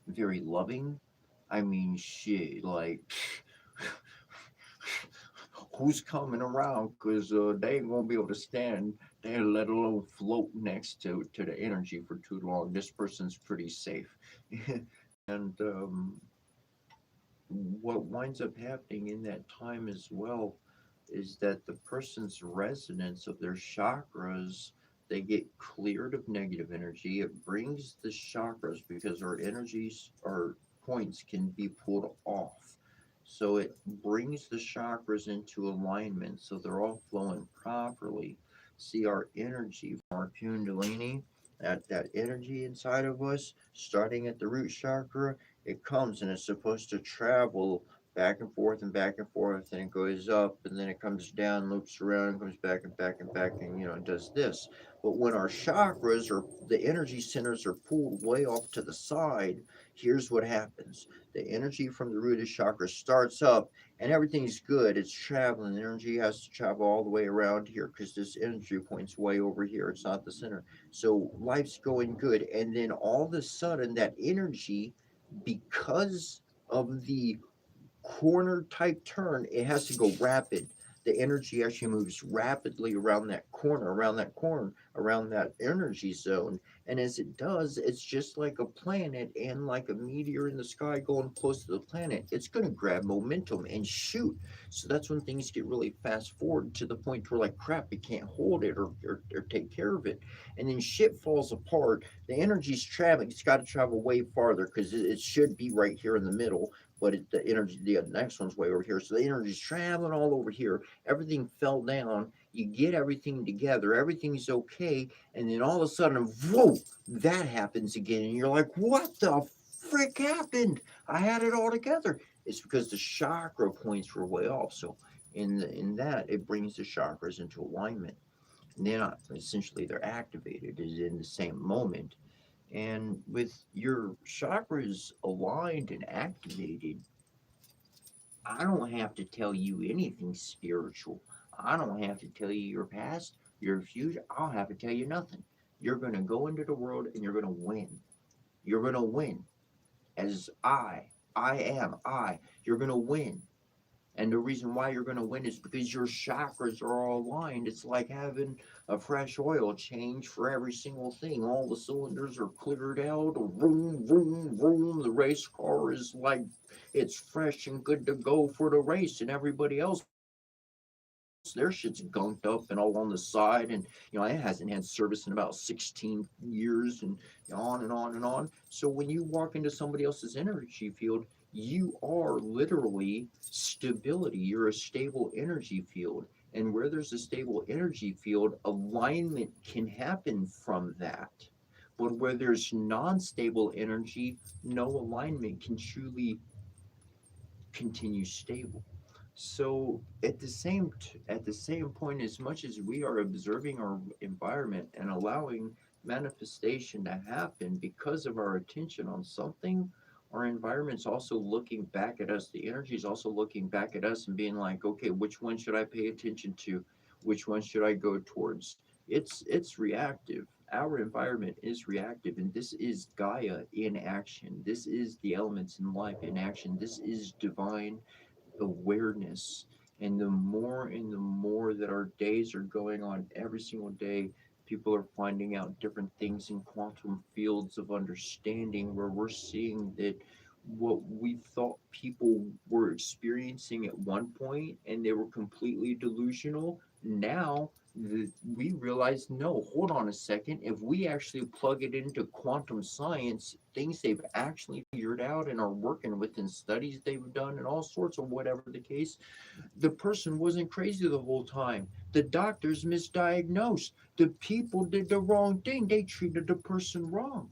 very loving. I mean, shit, like who's coming around? Because they ain't gonna be able to stand there, let alone float next to the energy for too long. This person's pretty safe, and what winds up happening in that time as well is that the person's resonance of their chakras, they get cleared of negative energy. It brings the chakras, because our energies, our points can be pulled off, so it brings the chakras into alignment so they're all flowing properly. See, our energy from our kundalini, that energy inside of us, starting at the root chakra, it comes and it's supposed to travel back and forth and back and forth, and it goes up and then it comes down, loops around, and comes back and back and back, and it does this. But when our chakras or the energy centers are pulled way off to the side, here's what happens. The energy from the root chakra starts up and everything's good. It's traveling. The energy has to travel all the way around here because this energy point's way over here. It's not the center. So life's going good. And then all of a sudden, that energy, because of the corner type turn, it has to go rapid. The energy actually moves rapidly around that energy zone. And as it does, it's just like a planet and like a meteor in the sky going close to the planet. It's going to grab momentum and shoot. So that's when things get really fast forward to the point where, like, crap, it can't hold it or take care of it. And then shit falls apart. The energy's traveling. It's got to travel way farther because it should be right here in the middle, but the energy, the next one's way over here. So the energy's traveling all over here. Everything fell down. You get everything together. Everything's okay. And then all of a sudden, whoa, that happens again. And you're like, what the frick happened? I had it all together. It's because the chakra points were way off. So in that, it brings the chakras into alignment. And they're not, essentially, they're activated is in the same moment. And with your chakras aligned and activated, I don't have to tell you anything spiritual. I don't have to tell you your past, your future. I'll have to tell you nothing. You're going to go into the world and you're going to win. You're going to win as I am I. You're going to win. And the reason why you're going to win is because your chakras are all aligned. It's like having a fresh oil change for every single thing. All the cylinders are cleared out. Vroom, vroom, vroom. The race car is like, it's fresh and good to go for the race. And everybody else, their shit's gunked up and all on the side. And, it hasn't had service in about 16 years, and on and on and on. So when you walk into somebody else's energy field, you are literally stability. You're a stable energy field. And where there's a stable energy field, alignment can happen from that. But where there's non-stable energy, no alignment can truly continue stable. So at the same point, as much as we are observing our environment and allowing manifestation to happen because of our attention on something, our environment's also looking back at us. The energy is also looking back at us and being like, okay, which one should I pay attention to? Which one should I go towards? It's reactive. Our environment is reactive, and this is Gaia in action. This is the elements in life in action. This is divine awareness. And the more that our days are going on, every single day people are finding out different things in quantum fields of understanding, where we're seeing that what we thought people were experiencing at one point and they were completely delusional, now we realize, no, hold on a second. If we actually plug it into quantum science, things they've actually figured out and are working with in studies they've done and all sorts of whatever the case, the person wasn't crazy the whole time. The doctors misdiagnosed. The people did the wrong thing. They treated the person wrong.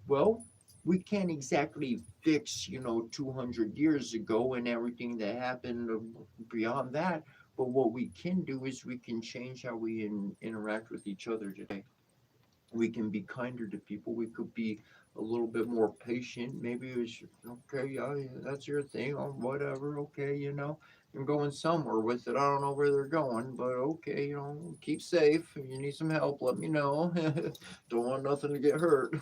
Well, we can't exactly fix, 200 years ago and everything that happened beyond that. But what we can do is we can change how we interact with each other today. We can be kinder to people. We could be a little bit more patient. Maybe it's okay, yeah, that's your thing, or whatever. Okay, I'm going somewhere with it. I don't know where they're going, but okay, keep safe. If you need some help, let me know. Don't want nothing to get hurt,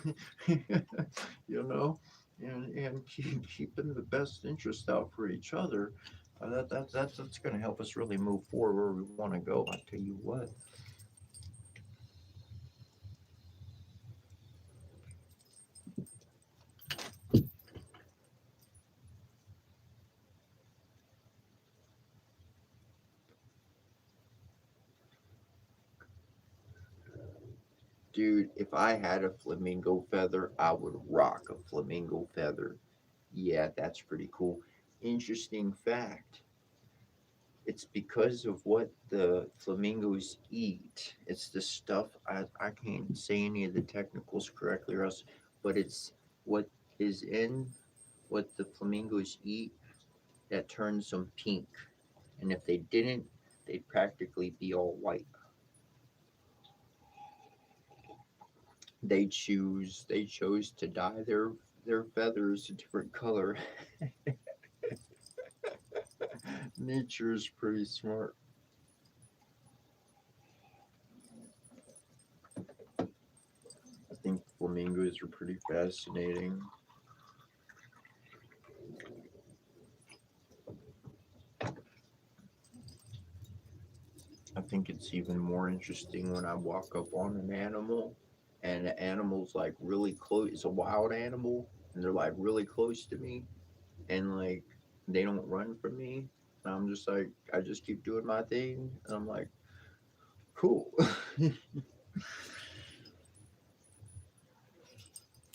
you know, and keeping the best interest out for each other. That's going to help us really move forward where we want to go. I tell you what. Dude, if I had a flamingo feather, I would rock a flamingo feather. Yeah, that's pretty cool. Interesting fact. It's because of what the flamingos eat. It's the stuff I can't say any of the technicals correctly or else, but it's what is in what the flamingos eat that turns them pink. And if they didn't, they'd practically be all white. They chose to dye their feathers a different color. Nature's pretty smart. I think flamingos are pretty fascinating. I think it's even more interesting when I walk up on an animal and the animal's like really close. It's a wild animal and they're like really close to me and like they don't run from me. And I'm just like, I just keep doing my thing. And I'm like, cool.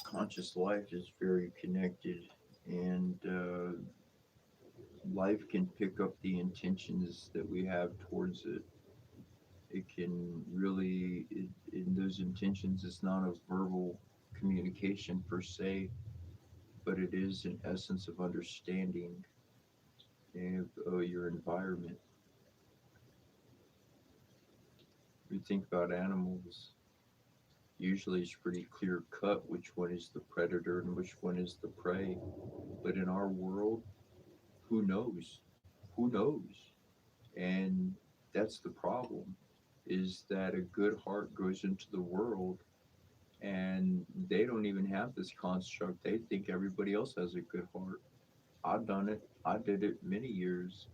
Conscious life is very connected and life can pick up the intentions that we have towards it. It can really, in those intentions, it's not a verbal communication per se, but it is an essence of understanding of your environment. We think about animals, usually it's pretty clear cut which one is the predator and which one is the prey. But in our world, who knows? Who knows? And that's the problem is that a good heart goes into the world and they don't even have this construct. They think everybody else has a good heart. I've done it. I did it many years,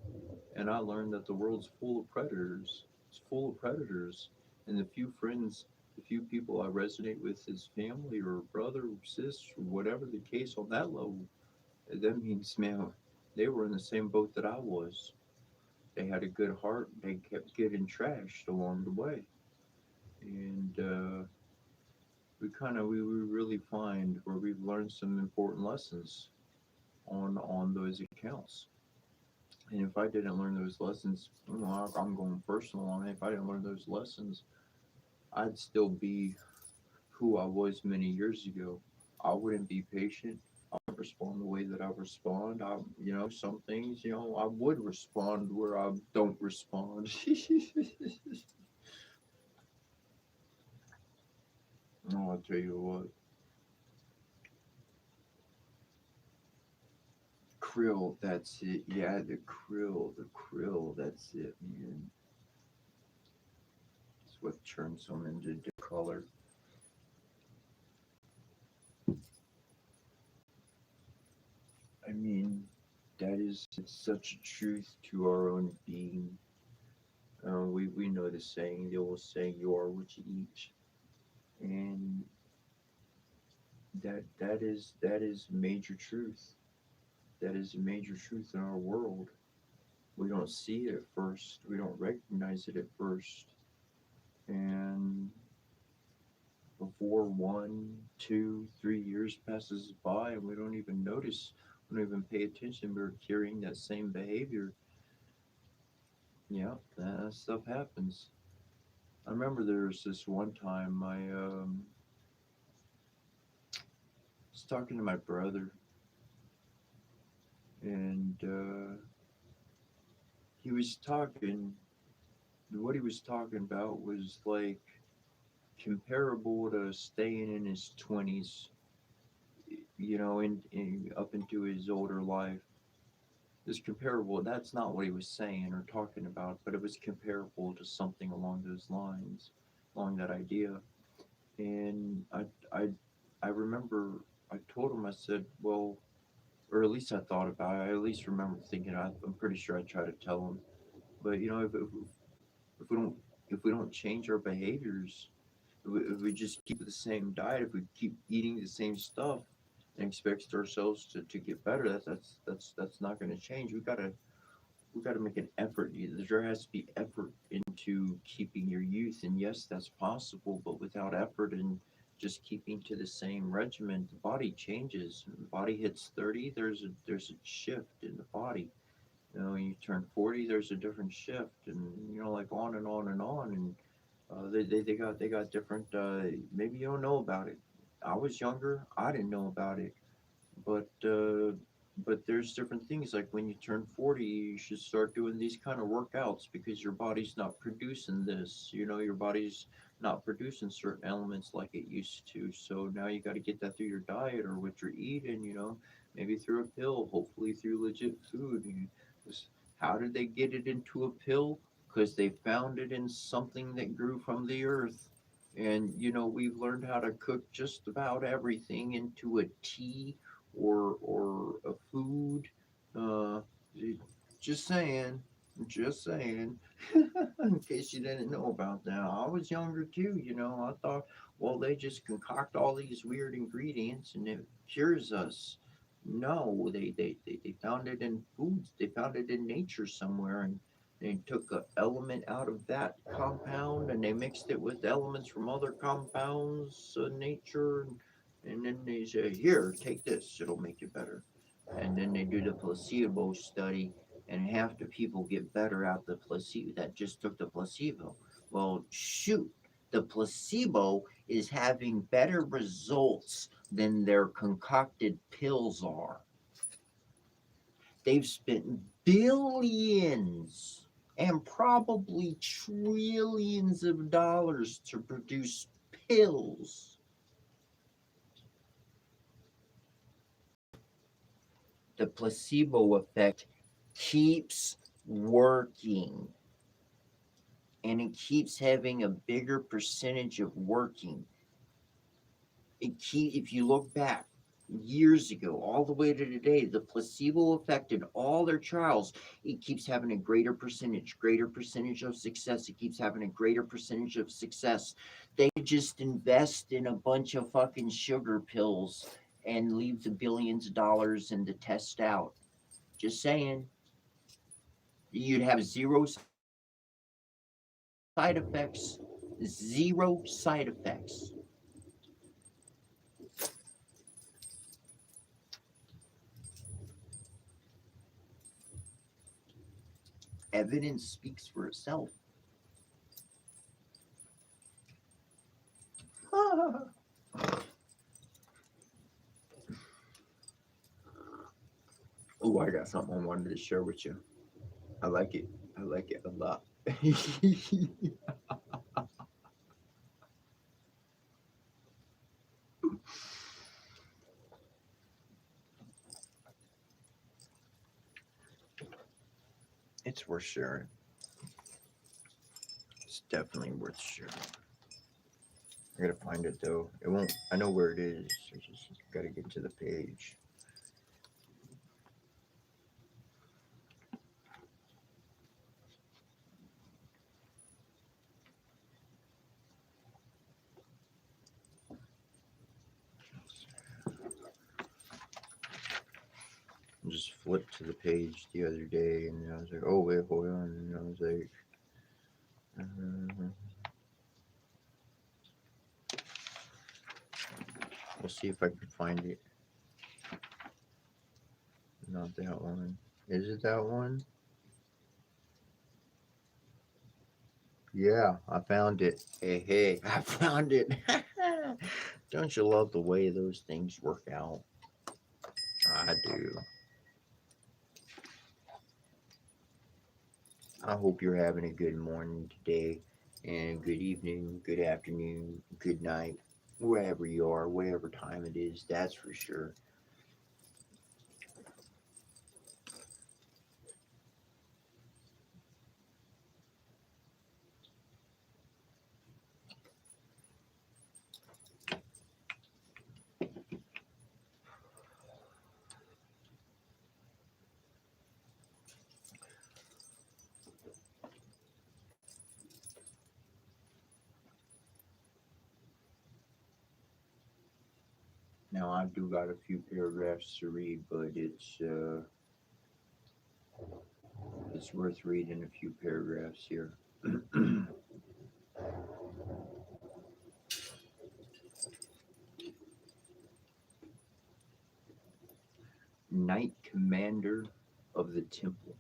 and I learned that the world's full of predators. It's full of predators, and the few friends, the few people I resonate with as family or brother or sis or whatever the case on that level, that means man, they were in the same boat that I was. They had a good heart. They kept getting trashed along the way, and we really find where we've learned some important lessons on those accounts. And if I didn't learn those lessons, I'm going personal on it. If I didn't learn those lessons, I'd still be who I was many years ago. I wouldn't be patient. I wouldn't respond the way that I respond. Some things, I would respond where I don't respond. Oh, I'll tell you what. Krill, that's it. Yeah, the krill, that's it, man. It's what turns them into the color. I mean, that is such a truth to our own being. We know the saying, the old saying, you are what you eat. And that is major truth. That is a major truth in our world. We don't see it at first. We don't recognize it at first. And before 1, 2, 3 years passes by and we don't even notice, we don't even pay attention, we're carrying that same behavior. Yeah, that stuff happens. I remember there was this one time I was talking to my brother, and he was talking. What he was talking about was like comparable to staying in his 20s, up into his older life. It's comparable. That's not what he was saying or talking about, but it was comparable to something along those lines, along that idea. And I, I remember I told him, I said, well, or at least I thought about it. I at least remember thinking, I'm pretty sure I tried to tell him, but if we don't, if we don't change our behaviors, if we just keep the same diet, if we keep eating the same stuff and expect ourselves to get better, that's not going to change. We got to make an effort. There has to be effort into keeping your youth, and yes, that's possible. But without effort and just keeping to the same regimen, the body changes. When the body hits 30, there's a shift in the body. When you turn 40, there's a different shift, and like on and on and on. And they got different. Maybe you don't know about it. I was younger. I didn't know about it, but there's different things. Like when you turn 40, you should start doing these kind of workouts because your body's not producing this. Your body's not producing certain elements like it used to. So now you got to get that through your diet or what you're eating. Maybe through a pill, hopefully through legit food. How did they get it into a pill? Because they found it in something that grew from the earth. And we've learned how to cook just about everything into a tea or a food. Uh, just saying, just saying. In case you didn't know about that, I was younger too. I thought, well, they just concoct all these weird ingredients and it cures us. No, they found it in foods. They found it in nature somewhere, and they took an element out of that compound and they mixed it with elements from other compounds in nature, and then they say, here, take this, it'll make you better. And then they do the placebo study, and half the people get better out the placebo that just took the placebo. Well, shoot, the placebo is having better results than their concocted pills are. They've spent billions and probably trillions of dollars to produce pills. The placebo effect keeps working, and it keeps having a bigger percentage of working. If you look back years ago all the way to today, the placebo effect in all their trials, it keeps having a greater percentage of success. It keeps having a greater percentage of success. They just invest in a bunch of fucking sugar pills and leave the billions of dollars and the test out. Just saying. You'd have zero side effects. Zero side effects. Evidence speaks for itself. Oh, I got something I wanted to share with you. I like it. I like it a lot. It's worth sharing. It's definitely worth sharing. I gotta find it though. It won't. I know where it is. I just gotta get to the page. I just flipped to the page the other day, and I was like, "Oh wait, hold on," and I was like, "We'll see if I can find it." Not that one. Is it that one? Yeah, I found it. Hey, I found it. Don't you love the way those things work out? I do. I hope you're having a good morning today, and good evening, good afternoon, good night, wherever you are, whatever time it is, that's for sure. Now I do got a few paragraphs to read, but it's worth reading a few paragraphs here. Knight Commander of the Temple.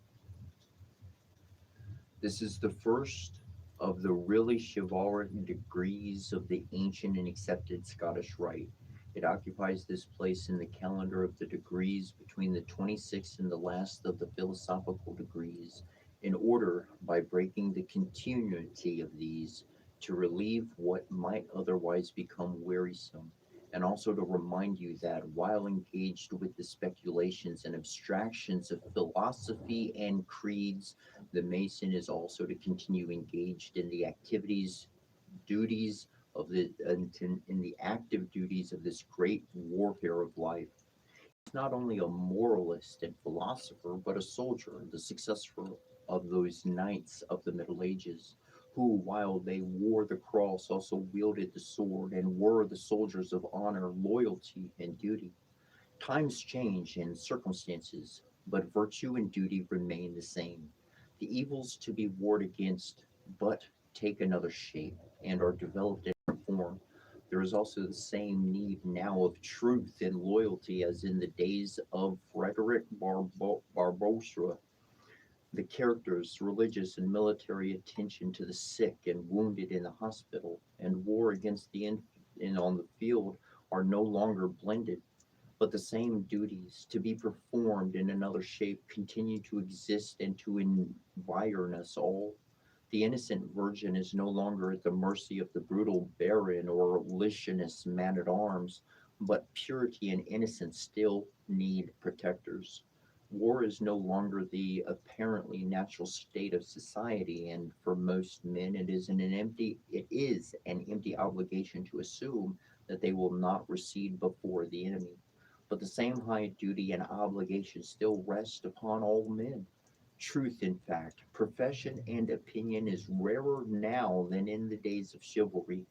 This is the first of the really chivalric degrees of the ancient and accepted Scottish rite. It occupies this place in the calendar of the degrees between the 26th and the last of the philosophical degrees, in order, by breaking the continuity of these, to relieve what might otherwise become wearisome, and also to remind you that while engaged with the speculations and abstractions of philosophy and creeds, the Mason is also to continue engaged in the activities, duties of in the active duties of this great warfare of life. He's not only a moralist and philosopher, but a soldier, the successor of those knights of the Middle Ages, who, while they wore the cross, also wielded the sword and were the soldiers of honor, loyalty, and duty. Times change and circumstances, but virtue and duty remain the same. The evils to be warred against but take another shape and are developed in a form. There is also the same need now of truth and loyalty as in the days of Frederick Barbarossa. The characters, religious and military attention to the sick and wounded in the hospital, and war against the in on the field are no longer blended, but the same duties to be performed in another shape continue to exist and to environ us all. The innocent virgin is no longer at the mercy of the brutal baron or licentious man at arms, but purity and innocence still need protectors. War is no longer the apparently natural state of society, and for most men it is an empty obligation to assume that they will not recede before the enemy. But the same high duty and obligation still rest upon all men. Truth, in fact, profession, and opinion is rarer now than in the days of chivalry.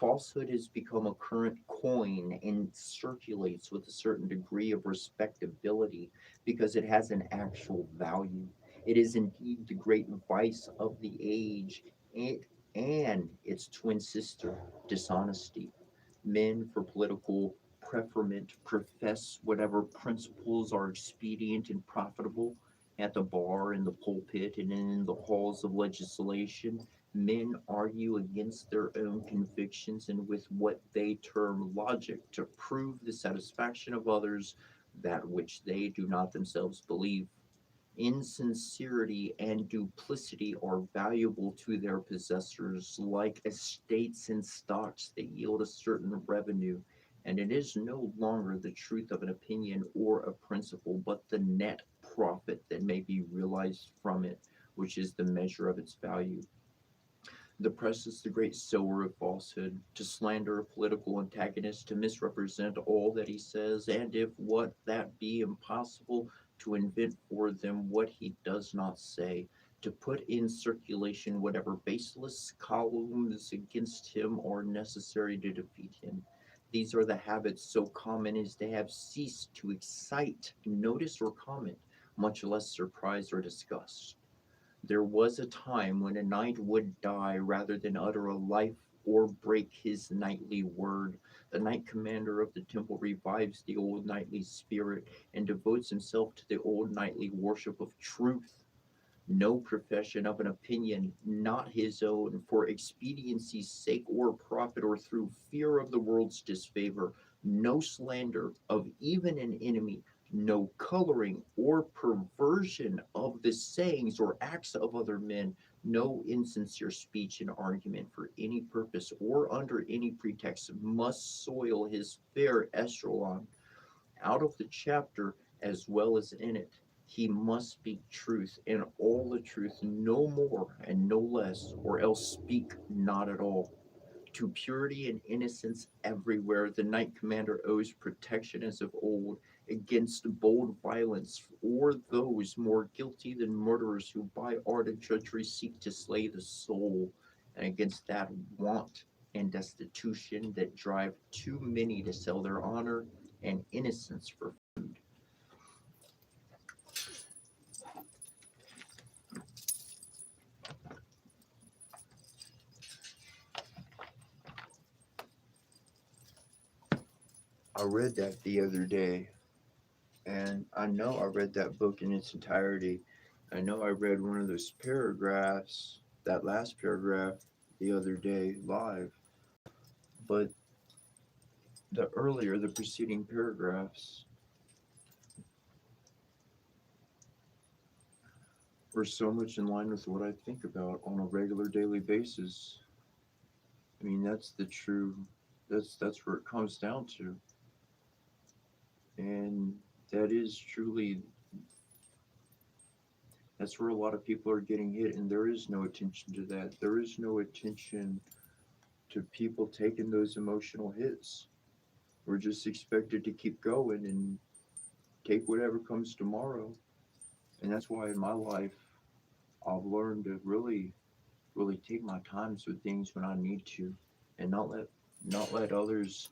Falsehood has become a current coin and circulates with a certain degree of respectability because it has an actual value. It is indeed the great vice of the age, it, and its twin sister, dishonesty. Men, for political preferment, profess whatever principles are expedient and profitable. At the bar, in the pulpit, and in the halls of legislation, men argue against their own convictions and with what they term logic to prove the satisfaction of others that which they do not themselves believe. Insincerity and duplicity are valuable to their possessors, like estates and stocks that yield a certain revenue, and it is no longer the truth of an opinion or a principle, but the net profit that may be realized from it, which is the measure of its value. The press is the great sower of falsehood, to slander a political antagonist, to misrepresent all that he says, and if what that be impossible, to invent for them what he does not say, to put in circulation whatever baseless columns against him are necessary to defeat him. These are the habits so common as they have ceased to excite notice or comment, much less surprise or disgust. There was a time when a knight would die rather than utter a life or break his knightly word. The knight commander of the temple revives the old knightly spirit and devotes himself to the old knightly worship of truth. No profession of an opinion not his own, for expediency's sake or profit or through fear of the world's disfavor, no slander of even an enemy, no coloring or perversion of the sayings or acts of other men, no insincere speech and argument for any purpose or under any pretext must soil his fair echelon. Out of the chapter as well as in it, he must speak truth and all the truth, no more and no less, or else speak not at all. To purity and innocence everywhere, the knight commander owes protection as of old against bold violence, or those more guilty than murderers who by art and treachery seek to slay the soul, and against that want and destitution that drive too many to sell their honor and innocence for food. I read that the other day, and I know I read that book in its entirety. I know I read one of those paragraphs, that last paragraph, the other day live, but the preceding paragraphs were so much in line with what I think about on a regular daily basis. I mean, that's the true, that's where it comes down to. And that is truly, that's where a lot of people are getting hit, and there is no attention to that. There is no attention to people taking those emotional hits. We're just expected to keep going and take whatever comes tomorrow. And that's why in my life, I've learned to really take my times with things when I need to, and not let others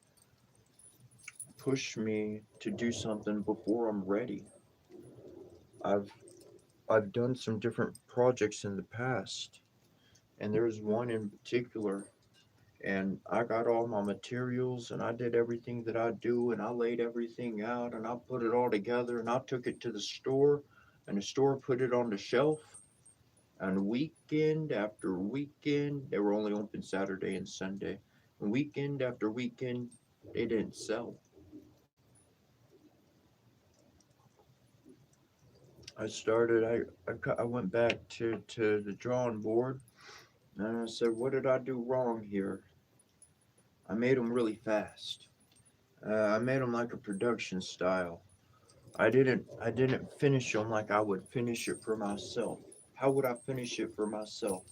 push me to do something before I'm ready. I've I've done some different projects in the past, and there's one in particular, and I got all my materials and I did everything that I do and I laid everything out and I put it all together and I took it to the store, and the store put it on the shelf, and weekend after weekend, they were only open Saturday and Sunday, and weekend after weekend they didn't sell. I went back to the drawing board, and I said, what did I do wrong here? I made them really fast. I made them like a production style. I didn't finish them like I would finish it for myself. How would I finish it for myself?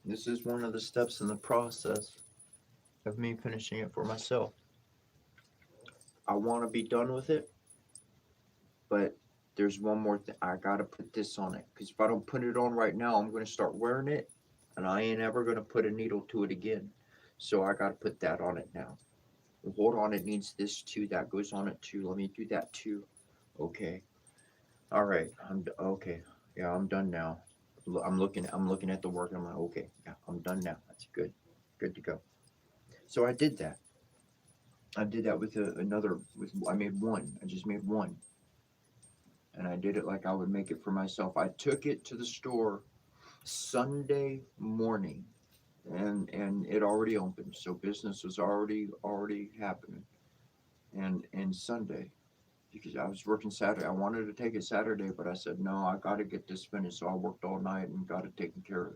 This is one of the steps in the process of me finishing it for myself. I want to be done with it, but there's one more thing. I gotta put this on it, because if I don't put it on right now, I'm gonna start wearing it, and I ain't ever gonna put a needle to it again. So I gotta put that on it now. Hold on, it needs this too. That goes on it too. Let me do that too. Okay. All right. Okay. Yeah, I'm done now. I'm looking at the work, and I'm like, okay, yeah, I'm done now. That's good. Good to go. So I did that. I did that with another. I made one. I just made one, and I did it like I would make it for myself. I took it to the store Sunday morning, and it already opened, so business was already happening. And Sunday, because I was working Saturday. I wanted to take it Saturday, but I said no. I got to get this finished, so I worked all night and got it taken care of.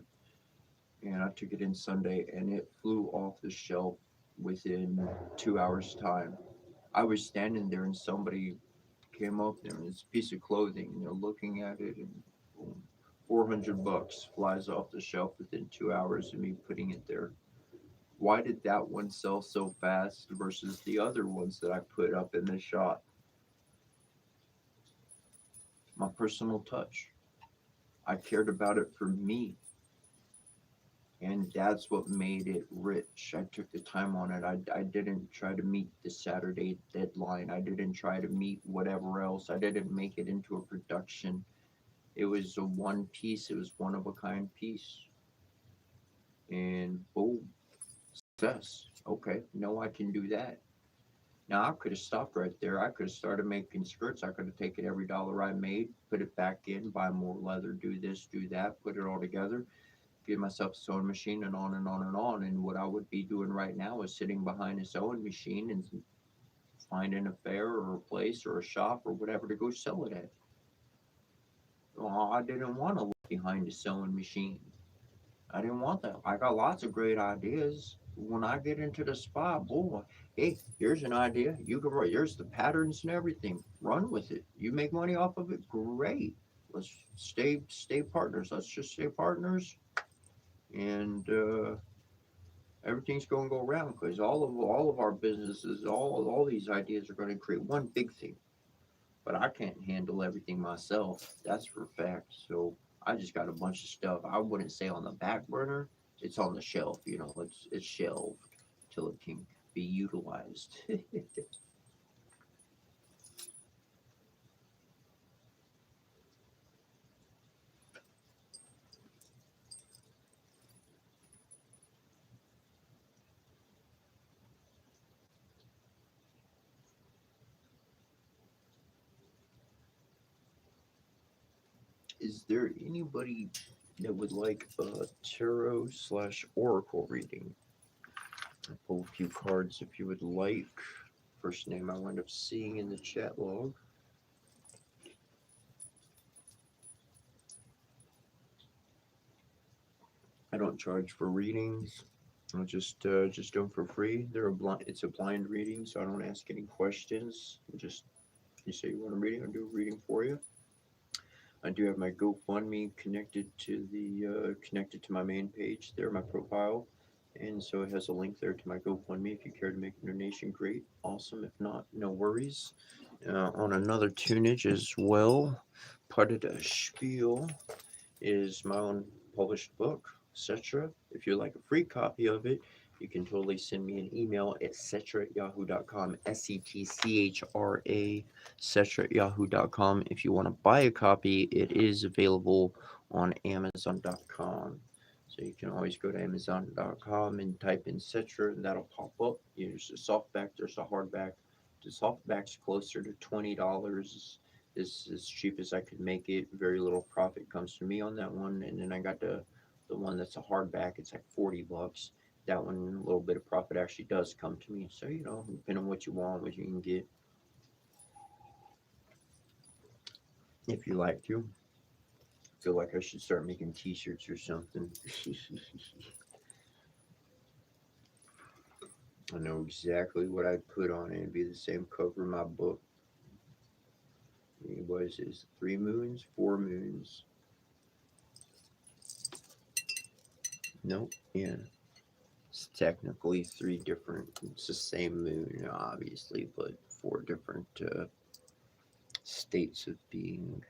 And I took it in Sunday, and it flew off the shelf within 2 hours time. I was standing there, and somebody came up there, and it's a piece of clothing, and they're looking at it, and boom, $400 flies off the shelf within 2 hours of me putting it there. Why did that one sell so fast versus the other ones that I put up in the shop? My personal touch. I cared about it for me, and that's what made it rich. I took the time on it. I didn't try to meet the Saturday deadline. I didn't try to meet whatever else. I didn't make it into a production. It was a one piece. It was one of a kind piece, and boom, success. Okay, no, I can do that. Now I could have stopped right there. I could have started making skirts. I could have taken every dollar I made, put it back in, buy more leather, do this, do that, put it all together, give myself a sewing machine, and on and on and on. And what I would be doing right now is sitting behind a sewing machine and finding a fair or a place or a shop or whatever to go sell it at. Well, I didn't want to look behind a sewing machine. I didn't want that. I got lots of great ideas. When I get into the spot, boy, hey, here's an idea. You can write. Here's the patterns and everything. Run with it. You make money off of it. Great. Let's stay partners. Let's just stay partners, and everything's going to go around, because all of our businesses, all these ideas are going to create one big thing. But I can't handle everything myself. That's for a fact. So I just got a bunch of stuff. I wouldn't say on the back burner. It's on the shelf. It's shelved till it can be utilized. Is there anybody that would like a tarot slash oracle reading? I'll pull a few cards if you would like. First name I wind up seeing in the chat log. I don't charge for readings. I'll just do them for free. It's a blind reading, so I don't ask any questions. Just you say you want a reading, I'll do a reading for you. I do have my GoFundMe connected to my main page there, my profile, and so it has a link there to my GoFundMe. If you care to make a donation, great, awesome. If not, no worries. On another tunage as well, part of the spiel is my own published book, etc. If you'd like a free copy of it, you can totally send me an email at cetra@yahoo.com, SETCHRA, cetra@yahoo.com. If you want to buy a copy, it is available on Amazon.com. So you can always go to Amazon.com and type in Cetra, and that'll pop up. There's a softback, there's a hardback. The softback's closer to $20. Is as cheap as I could make it. Very little profit comes to me on that one. And then I got the one that's a hardback. It's like $40. That one, a little bit of profit actually does come to me. So depending on what you want, what you can get, if you like to. Feel like I should start making T-shirts or something. I know exactly what I'd put on it. It'd be the same cover of my book. What is this? 3 moons? 4 moons? Nope. Yeah. It's technically 3 different. It's the same moon, obviously, but 4 different states of being.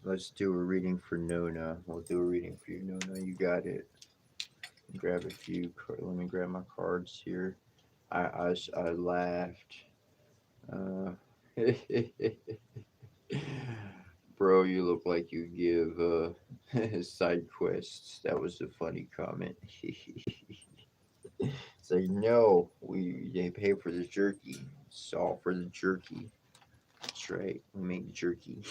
Let's do a reading for Nona. We'll do a reading for you, Nona. You got it. Grab a few. Let me grab my cards here. I laughed. Bro, you look like you give side quests. That was a funny comment. It's like, no, they pay for the jerky. It's all for the jerky. That's right. We make jerky.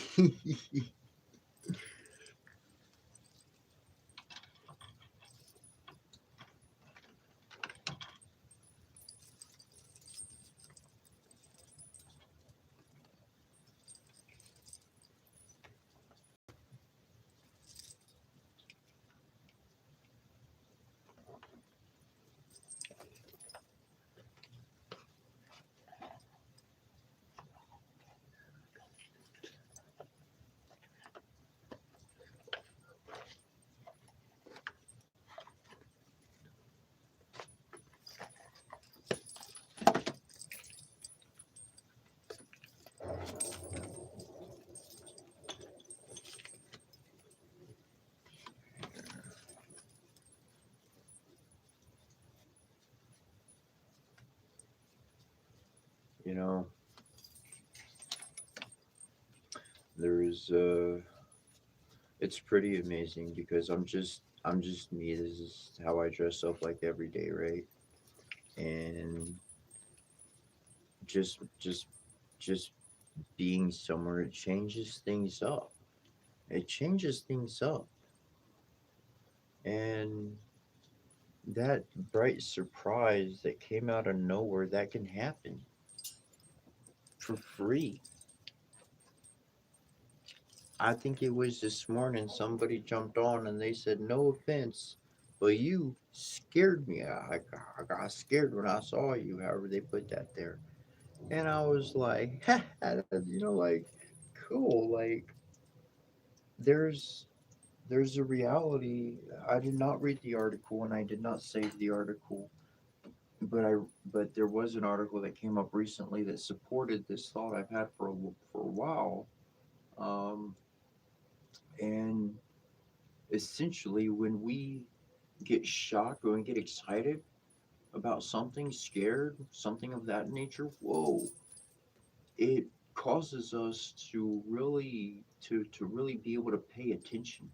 You know, there's it's pretty amazing because I'm just me. This is how I dress up like every day, right? And just being somewhere, it changes things up. It changes things up. And that bright surprise that came out of nowhere, that can happen for free. I think it was this morning somebody jumped on and they said, "No offense, but you scared me. I got scared when I saw you," however they put that there. And I was like, like, cool. Like, there's there's a reality. I did not read the article and I did not save the article, but I but there was an article that came up recently that supported this thought I've had for a while. Um, and essentially, when we get shocked or we get excited about something, scared, something of that nature, whoa, it causes us to really be able to pay attention,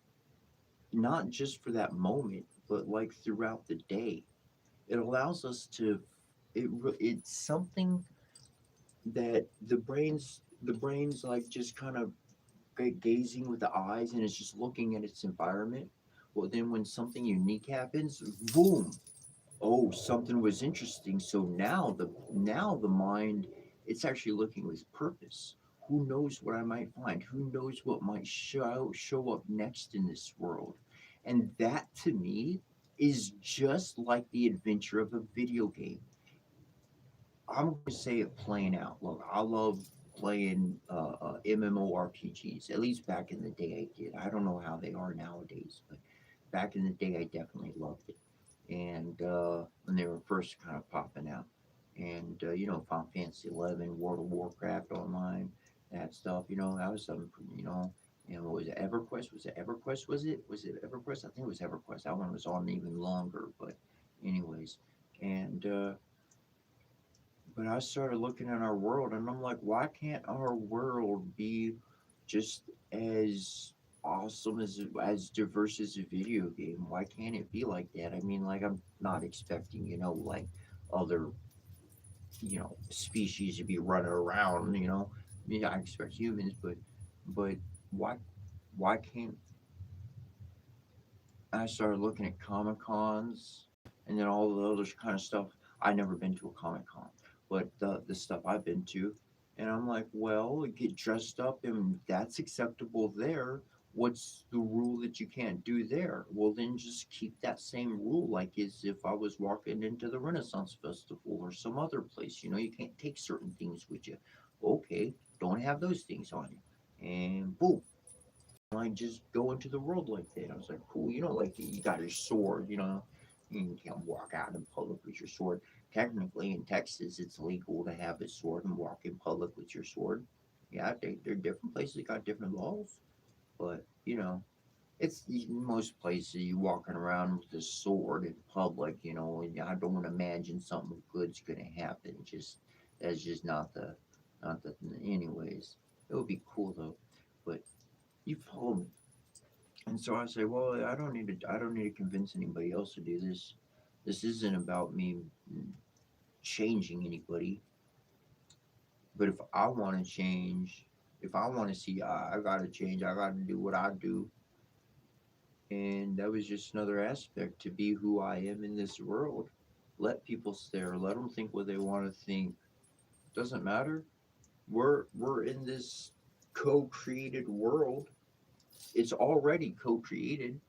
not just for that moment, but like throughout the day. It allows us to it's something that the brain's like just kind of gazing with the eyes and it's just looking at its environment. Well, then when something unique happens, boom, oh, something was interesting. So now the mind, it's actually looking with purpose. Who knows what I might find? Who knows what might show up next in this world? And that to me is just like the adventure of a video game. I'm going to say it plain out. Look, I love playing MMORPGs. At least back in the day, I did. I don't know how they are nowadays, but back in the day, I definitely loved it. And when they were first kind of popping out, and Final Fantasy 11, World of Warcraft Online, that stuff. That was something. What was it, EverQuest? Was it EverQuest? Was it EverQuest? I think it was EverQuest. That one was on even longer, but anyways, and. But I started looking at our world and I'm like, why can't our world be just as awesome as diverse as a video game? Why can't it be like that? I mean, like I'm not expecting, like other, species to be running around. I mean, I expect humans, but why why can't I started looking at Comic Cons and then all the other kind of stuff. I never been to a Comic Con, but the stuff I've been to, and I'm like, well, get dressed up and that's acceptable there. What's the rule that you can't do there? Well, then just keep that same rule, like as if I was walking into the Renaissance Festival or some other place. You can't take certain things with you. Okay, don't have those things on you. And boom, I just go into the world like that. I was like, cool, like you got your sword, you can't walk out in public with your sword. Technically, in Texas, it's legal to have a sword and walk in public with your sword. Yeah, they're different places that got different laws, but it's most places you walking around with a sword in public, and I don't imagine something good's gonna happen. Just that's just not the anyways. It would be cool though, but you follow me. And so I say, well, I don't need to convince anybody else to do this. This isn't about me changing anybody. But if I want to change, if I want to see, I got to change. I got to do what I do. And that was just another aspect to be who I am in this world. Let people stare. Let them think what they want to think. Doesn't matter. We're in this co-created world. It's already co-created.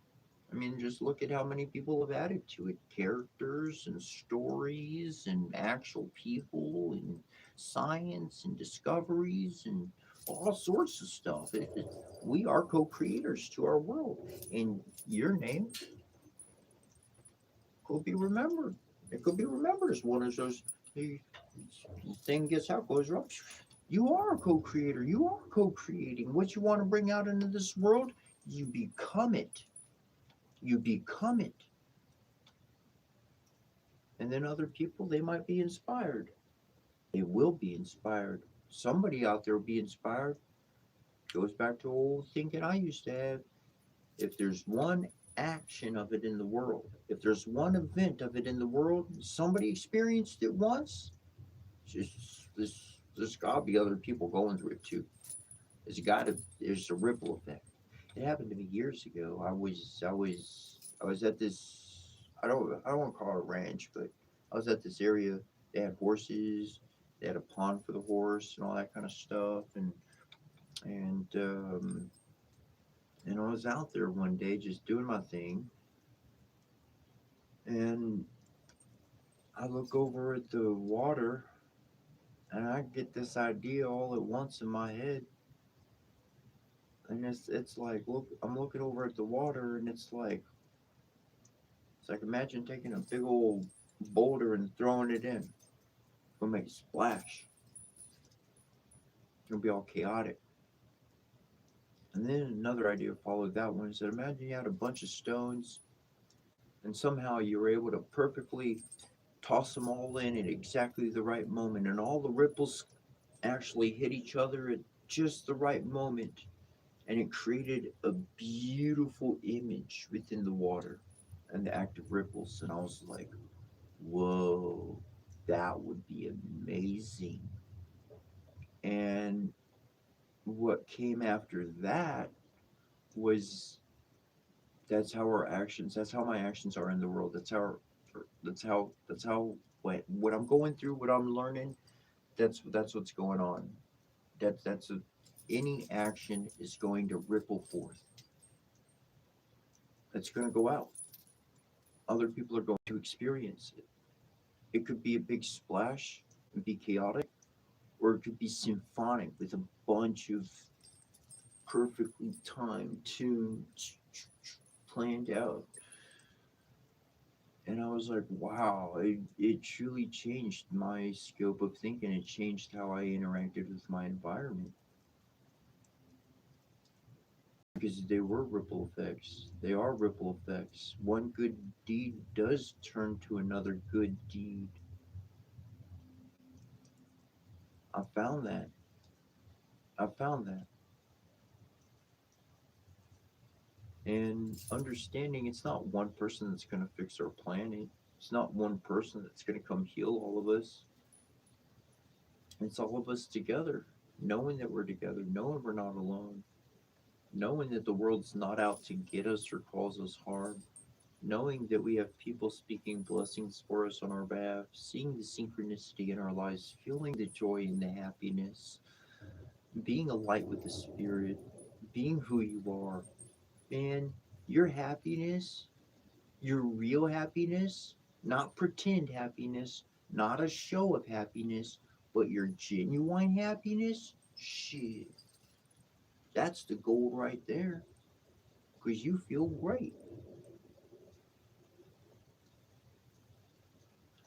I mean, just look at how many people have added to it, characters and stories and actual people and science and discoveries and all sorts of stuff. We are co creators to our world. And your name could be remembered. It could be remembered as one of those. The thing gets out, goes wrong. You are a co creator. You are co creating. What you want to bring out into this world, you become it. You become it. And then other people, they might be inspired. They will be inspired. Somebody out there will be inspired. Goes back to old thinking I used to have. If there's one action of it in the world, if there's one event of it in the world, somebody experienced it once, just there's gotta be other people going through it too. There's a ripple effect. It happened to me years ago. I was at this. I don't want to call it a ranch, but I was at this area. They had horses. They had a pond for the horse and all that kind of stuff. And I was out there one day just doing my thing, and I look over at the water, and I get this idea all at once in my head. And it's like, look, I'm looking over at the water, and it's like imagine taking a big old boulder and throwing it in. It'll make a splash. It'll be all chaotic. And then another idea followed that one. Is that imagine you had a bunch of stones, and somehow you were able to perfectly toss them all in at exactly the right moment, and all the ripples actually hit each other at just the right moment, and it created a beautiful image within the water and the active ripples. And I was like, whoa, that would be amazing. And what came after that was that's how my actions are in the world. That's how what I'm going through, what I'm learning, that's what's going on. Any action is going to ripple forth. It's going to go out. Other people are going to experience it. It could be a big splash and be chaotic, or it could be symphonic with a bunch of perfectly timed, tuned, planned out. And I was like, wow, it truly changed my scope of thinking. It changed how I interacted with my environment because they were ripple effects. They are ripple effects. One good deed does turn to another good deed. I found that. I found that. And understanding it's not one person that's going to fix our planet. It's not one person that's going to come heal all of us. It's all of us together, knowing that we're together, knowing we're not alone, knowing that the world's not out to get us or cause us harm, knowing that we have people speaking blessings for us on our behalf, seeing the synchronicity in our lives, feeling the joy and the happiness, being a light with the spirit, being who you are. And your happiness, your real happiness, not pretend happiness, not a show of happiness, but your genuine happiness, shit, that's the goal right there. Because you feel great.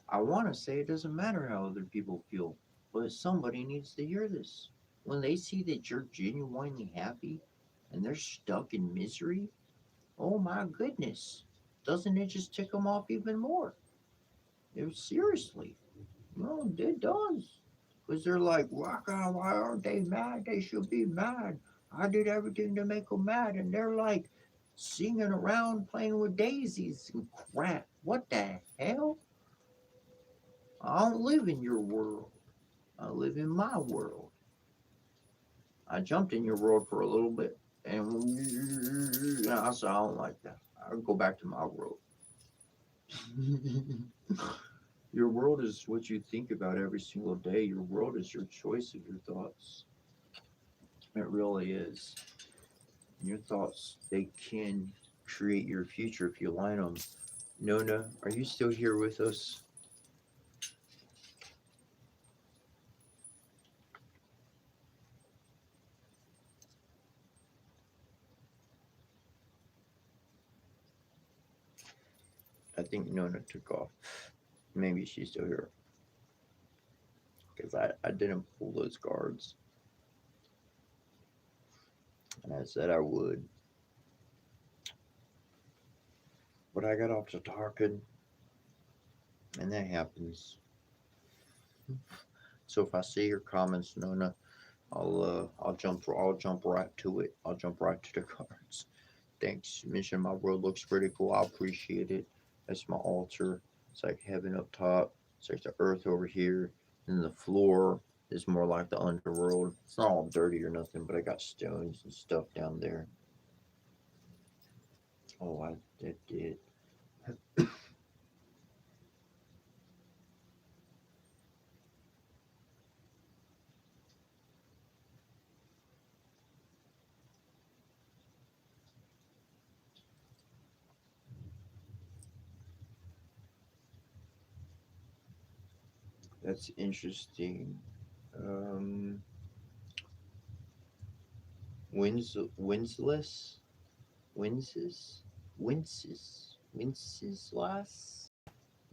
I want to say it doesn't matter how other people feel, but somebody needs to hear this. When they see that you're genuinely happy and they're stuck in misery, oh my goodness, doesn't it just tick them off even more? Seriously, no, it does. Because they're like, why aren't they mad? They should be mad. I did everything to make them mad. And they're like singing around playing with daisies and crap. What the hell? I don't live in your world. I live in my world. I jumped in your world for a little bit, and I said, I don't like that. I'll go back to my world. Your world is what you think about every single day. Your world is your choice of your thoughts. It really is. Your thoughts, they can create your future if you align them. Nona, are you still here with us? I think Nona took off. Maybe she's still here. Because I didn't pull those cards. And I said I would. But I got off to talking, and that happens. So if I see your comments, Nona, I'll jump right to it. I'll jump right to the cards. Thanks. You mentioned my world looks pretty cool. I appreciate it. That's my altar. It's like heaven up top. It's like the earth over here. And the floor is more like the underworld. It's not all dirty or nothing, but I got stones and stuff down there. Oh, I did. That's interesting. Um, Winsless? Winces? Wenceslas?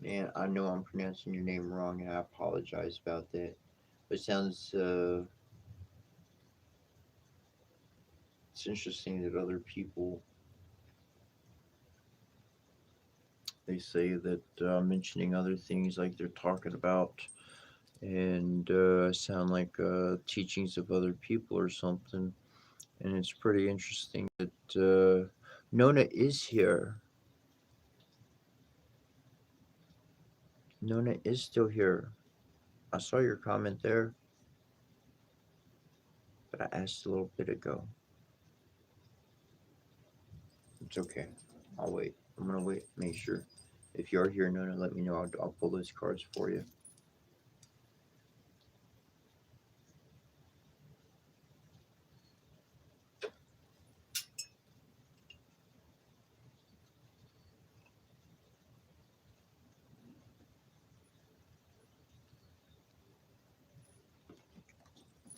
Man, I know I'm pronouncing your name wrong and I apologize about that. But it sounds, it's interesting that other people, they say that mentioning other things like they're talking about and sound like teachings of other people or something. And it's pretty interesting that Nona is here. Nona is still here. I saw your comment there, but I asked a little bit ago. It's okay. I'll wait. I'm gonna wait. Make sure. If you are here, Nona, let me know. I'll pull those cards for you.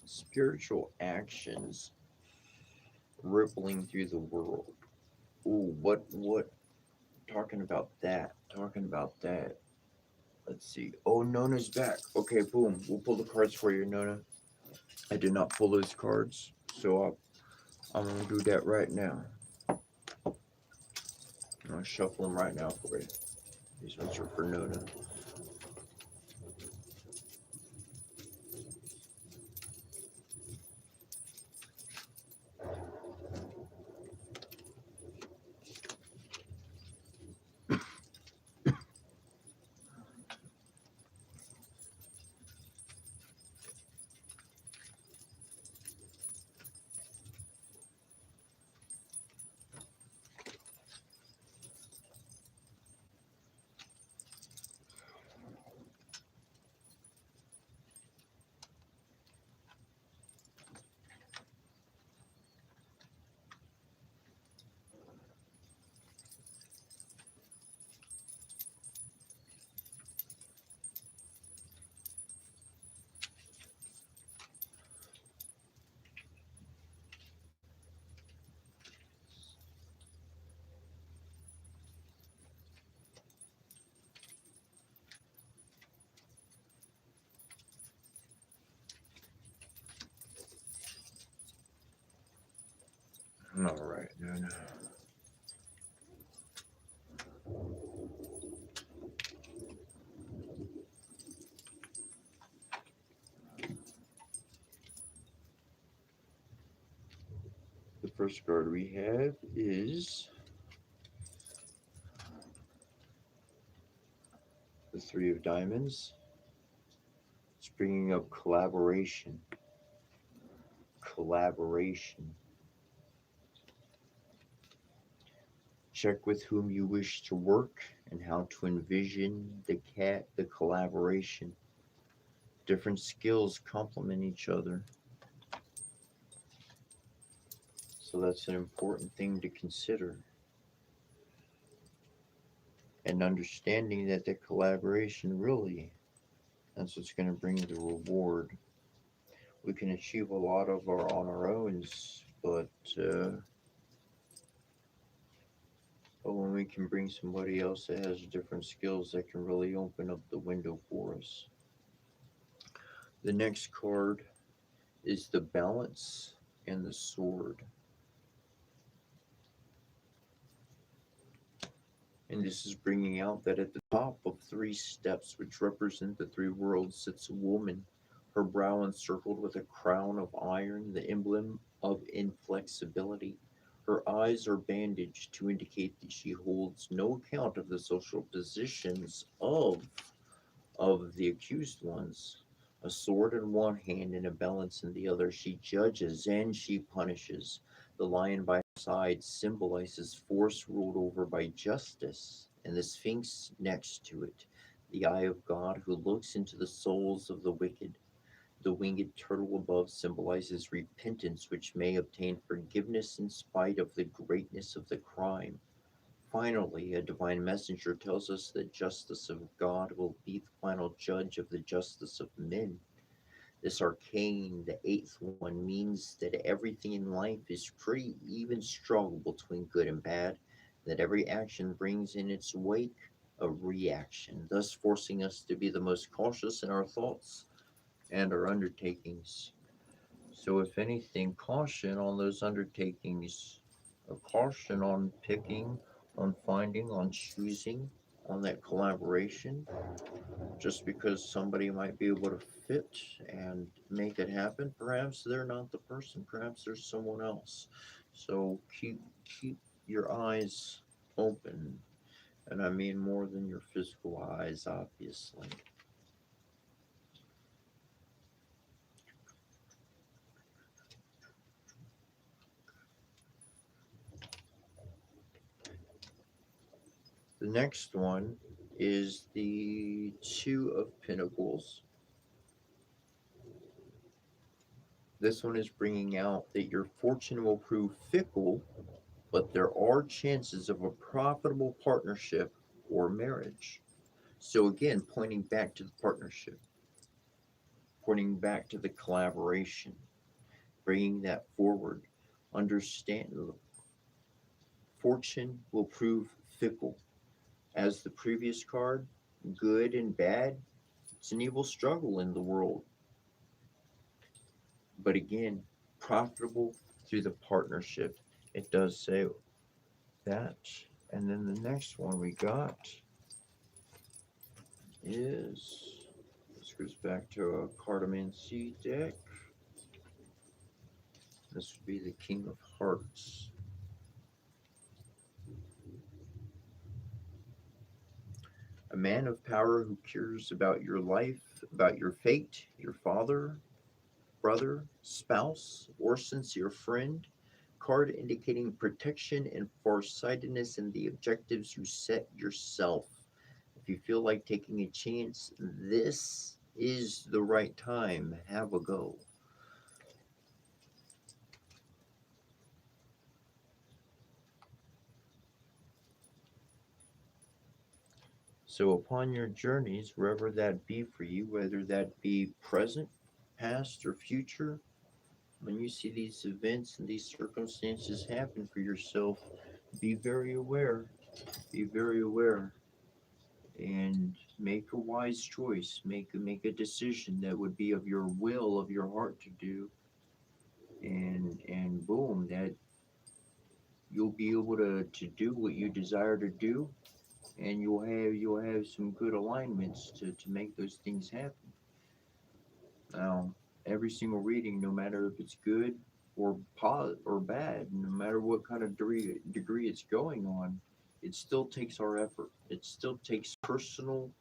Spiritual actions rippling through the world. Ooh, what? Talking about that. Talking about that. Let's see. Oh, Nona's back. Okay, boom. We'll pull the cards for you, Nona. I did not pull those cards, so I'm gonna do that right now. I'm gonna shuffle them right now for you. These ones are for Nona. All right, Nona. The first card we have is the Three of Diamonds. It's bringing up collaboration. Collaboration. Check with whom you wish to work and how to envision the collaboration. Different skills complement each other. So that's an important thing to consider. And understanding that the collaboration really, that's what's going to bring the reward. We can achieve a lot of our on our own, but when we can bring somebody else that has different skills, that can really open up the window for us. The next card is the Balance and the Sword. And this is bringing out that at the top of three steps, which represent the three worlds, sits a woman, her brow encircled with a crown of iron, the emblem of inflexibility. Her eyes are bandaged to indicate that she holds no account of the social positions of the accused ones. A sword in one hand and a balance in the other, she judges and she punishes. The lion by her side symbolizes force ruled over by justice, and the sphinx next to it, the eye of God who looks into the souls of the wicked. The winged turtle above symbolizes repentance, which may obtain forgiveness in spite of the greatness of the crime. Finally, a divine messenger tells us that justice of God will be the final judge of the justice of men. This arcane, the eighth one, means that everything in life is pretty even struggle between good and bad, that every action brings in its wake a reaction, thus forcing us to be the most cautious in our thoughts and our undertakings. So, if anything, caution on those undertakings, a caution on picking, on finding, on choosing, on that collaboration. Just because somebody might be able to fit and make it happen, perhaps they're not the person. Perhaps there's someone else. So keep your eyes open, and I mean more than your physical eyes, obviously. The next one is the Two of Pentacles. This one is bringing out that your fortune will prove fickle, but there are chances of a profitable partnership or marriage. So, again, pointing back to the partnership, pointing back to the collaboration, bringing that forward. Understand fortune will prove fickle. As the previous card, good and bad, it's an evil struggle in the world. But again, profitable through the partnership. It does say that. And then the next one we got is, this goes back to a Cartomancy deck. This would be the King of Hearts. A man of power who cares about your life, about your fate, your father, brother, spouse, or sincere friend. Card indicating protection and farsightedness in the objectives you set yourself. If you feel like taking a chance, this is the right time. Have a go. So, upon your journeys, wherever that be for you, whether that be present, past, or future, when you see these events and these circumstances happen for yourself, be very aware. Be very aware and make a wise choice. Make a decision that would be of your will, of your heart to do, and boom, that you'll be able to do what you desire to do, and you'll have some good alignments to make those things happen. Now, every single reading, no matter if it's good or bad, no matter what kind of degree it's going on, it still takes our effort. It still takes personal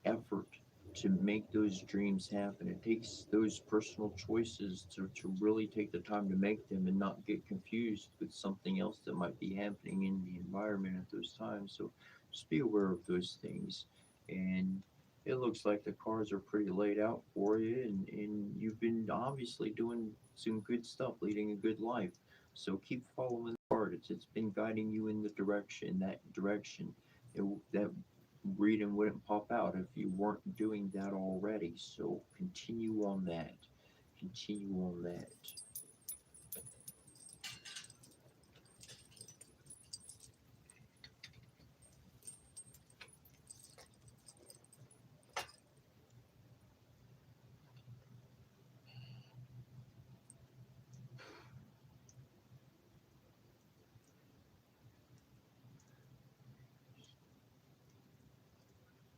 effort to make those dreams happen. It takes those personal choices to really take the time to make them and not get confused with something else that might be happening in the environment at those times. So just be aware of those things. And it looks like the cards are pretty laid out for you, and you've been obviously doing some good stuff, leading a good life. So keep following the card. It's been guiding you in the direction, that direction. That reading wouldn't pop out if you weren't doing that already. So continue on that. Continue on that.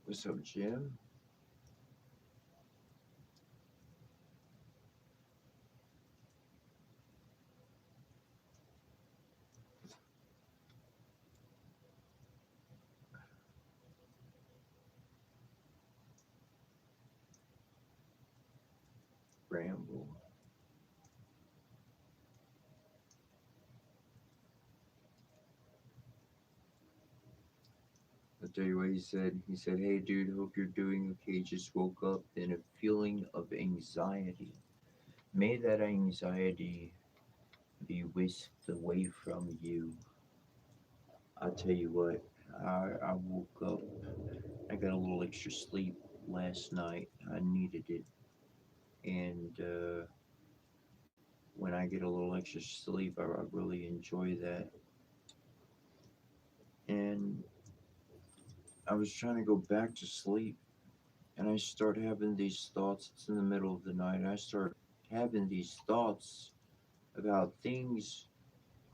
What's up, Jim? Bramble. I'll tell you what he said. He said, "Hey, dude, hope you're doing okay. Just woke up in a feeling of anxiety. May that anxiety be whisked away from you." I'll tell you what, I woke up, I got a little extra sleep last night. I needed it. And when I get a little extra sleep, I really enjoy that. And I was trying to go back to sleep, and I start having these thoughts. It's in the middle of the night. I start having these thoughts about things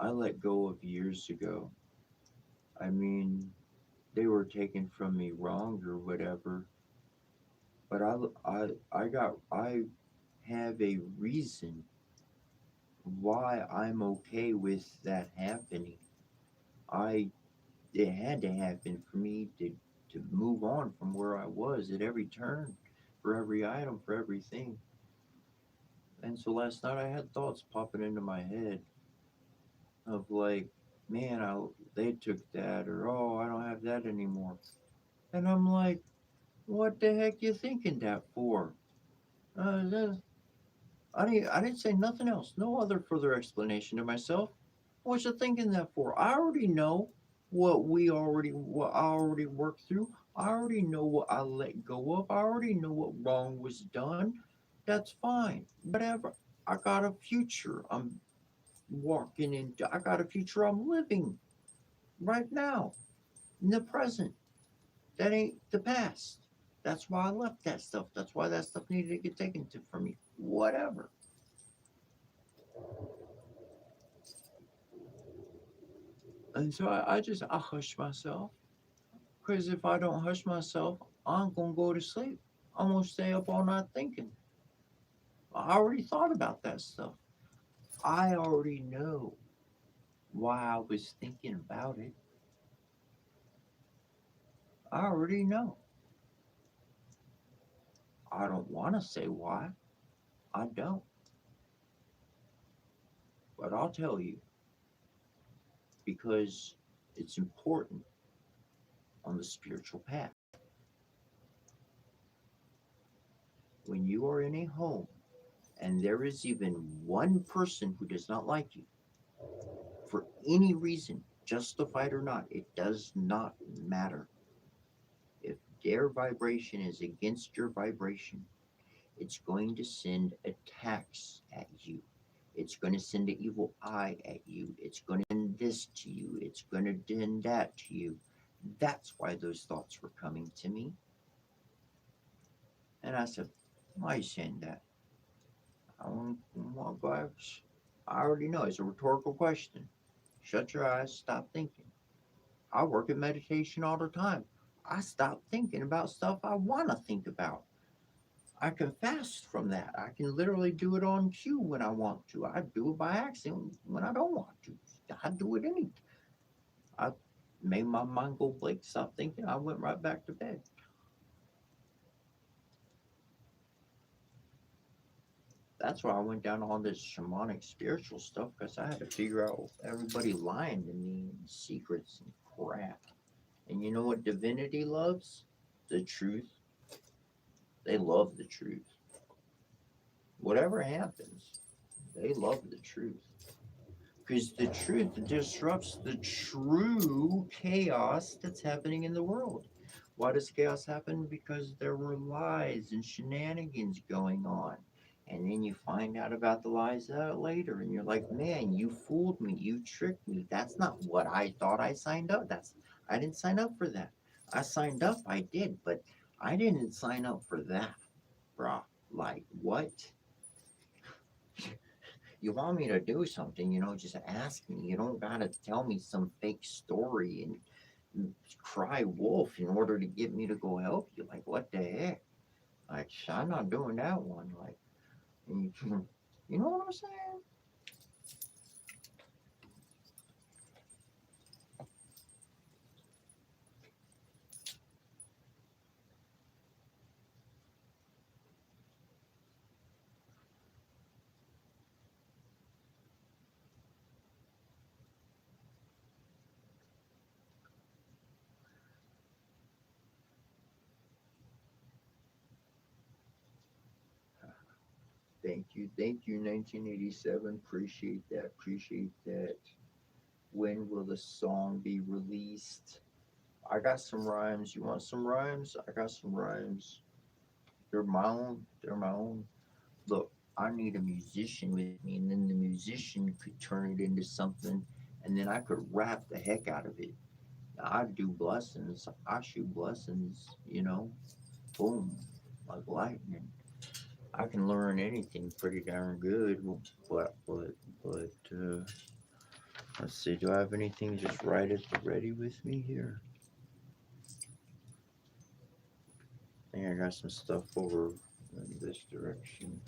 I let go of years ago. I mean, they were taken from me wrong or whatever, but I have a reason why I'm okay with that happening. I It had to happen for me to move on from where I was at every turn, for every item, for everything. And so last night I had thoughts popping into my head of like, man, they took that, or oh, I don't have that anymore. And I'm like, what the heck you thinking that for? Uh, that- I didn't say nothing else. No other further explanation to myself. What you thinking that for? I already know what I already worked through. I already know what I let go of. I already know what wrong was done. That's fine. Whatever. I got a future. I got a future I'm living right now in the present. That ain't the past. That's why I left that stuff. That's why that stuff needed to get taken from me. Whatever. And so I hush myself. Because if I don't hush myself, I'm going to go to sleep. I'm going to stay up all night thinking. I already thought about that stuff. I already know why I was thinking about it. I already know. I don't want to say why. I don't. But I'll tell you because it's important on the spiritual path. When you are in a home and there is even one person who does not like you for any reason, justified or not, it does not matter. If their vibration is against your vibration, it's going to send attacks at you. It's going to send an evil eye at you. It's going to send this to you. It's going to send that to you. That's why those thoughts were coming to me. And I said, why are you saying that? I want to go. I already know. It's a rhetorical question. Shut your eyes, stop thinking. I work at meditation all the time. I stop thinking about stuff I want to think about. I can fast from that. I can literally do it on cue when I want to. I do it by accident when I don't want to. I do it any. I made my mind go blank, stop thinking. I went right back to bed. That's why I went down all this shamanic spiritual stuff because I had to figure out everybody lying to me and secrets and crap. And you know what divinity loves? The truth. They love the truth. Whatever happens, they love the truth. Because the truth disrupts the true chaos that's happening in the world. Why does chaos happen? Because there were lies and shenanigans going on. And then you find out about the lies later, and you're like, man, you fooled me, you tricked me. That's not what I thought I signed up. I didn't sign up for that. I signed up, I did, but I didn't sign up for that, bruh. Like what? You want me to do something, just ask me. You don't gotta tell me some fake story and cry wolf in order to get me to go help you. Like, what the heck? Like, I'm not doing that one. Like, you, you know what I'm saying? Thank you, 1987. Appreciate that. Appreciate that. When will the song be released? I got some rhymes. You want some rhymes? I got some rhymes. They're my own. They're my own. Look, I need a musician with me, and then the musician could turn it into something, and then I could rap the heck out of it. I do blessings. I shoot blessings, boom, like lightning. I can learn anything pretty darn good, but let's see. Do I have anything just right at the ready with me here? I think I got some stuff over in this direction.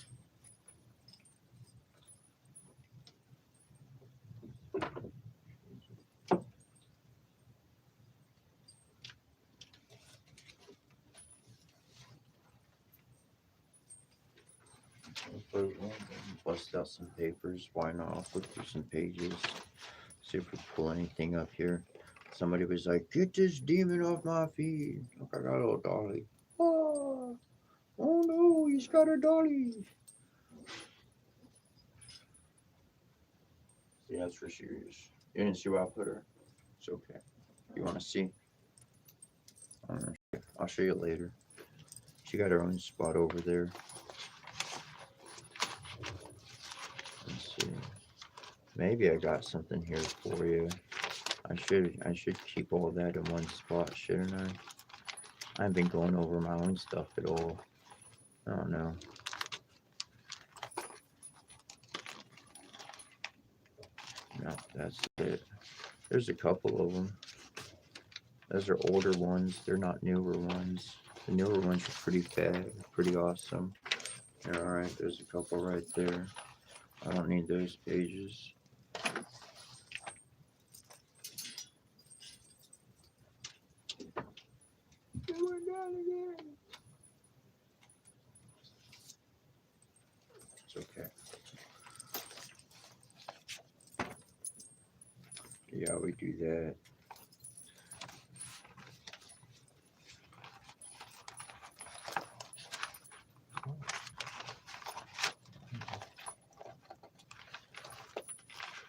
Bust out some papers. Why not? I'll flip through some pages. See if we pull anything up here. Somebody was like, "Get this demon off my feet." Look, I got a little dolly. Oh, oh no, he's got a dolly. See, that's for serious. You didn't see where I put her. It's okay. You want to see? I'll show you later. She got her own spot over there. Let's see. Maybe I got something here for you. I should keep all that in one spot, shouldn't I? I haven't been going over my own stuff at all. I don't know. No, that's it. There's a couple of them. Those are older ones. They're not newer ones. The newer ones are pretty bad, pretty awesome. Yeah, all right, there's a couple right there. I don't need those pages. It's okay. Yeah, we do that.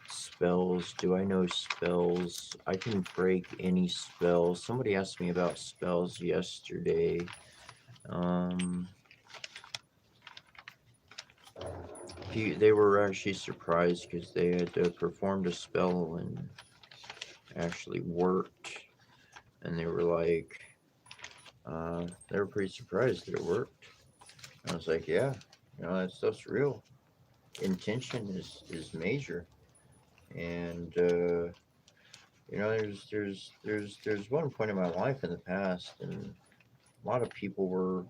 Spells. Do I know spells? I can break any spell. Somebody asked me about spells yesterday. They were actually surprised because they had performed a spell and actually worked, and they were like, they were pretty surprised that it worked. And I was like, yeah, that stuff's real. Intention is major, and there's one point in my life in the past, and a lot of people were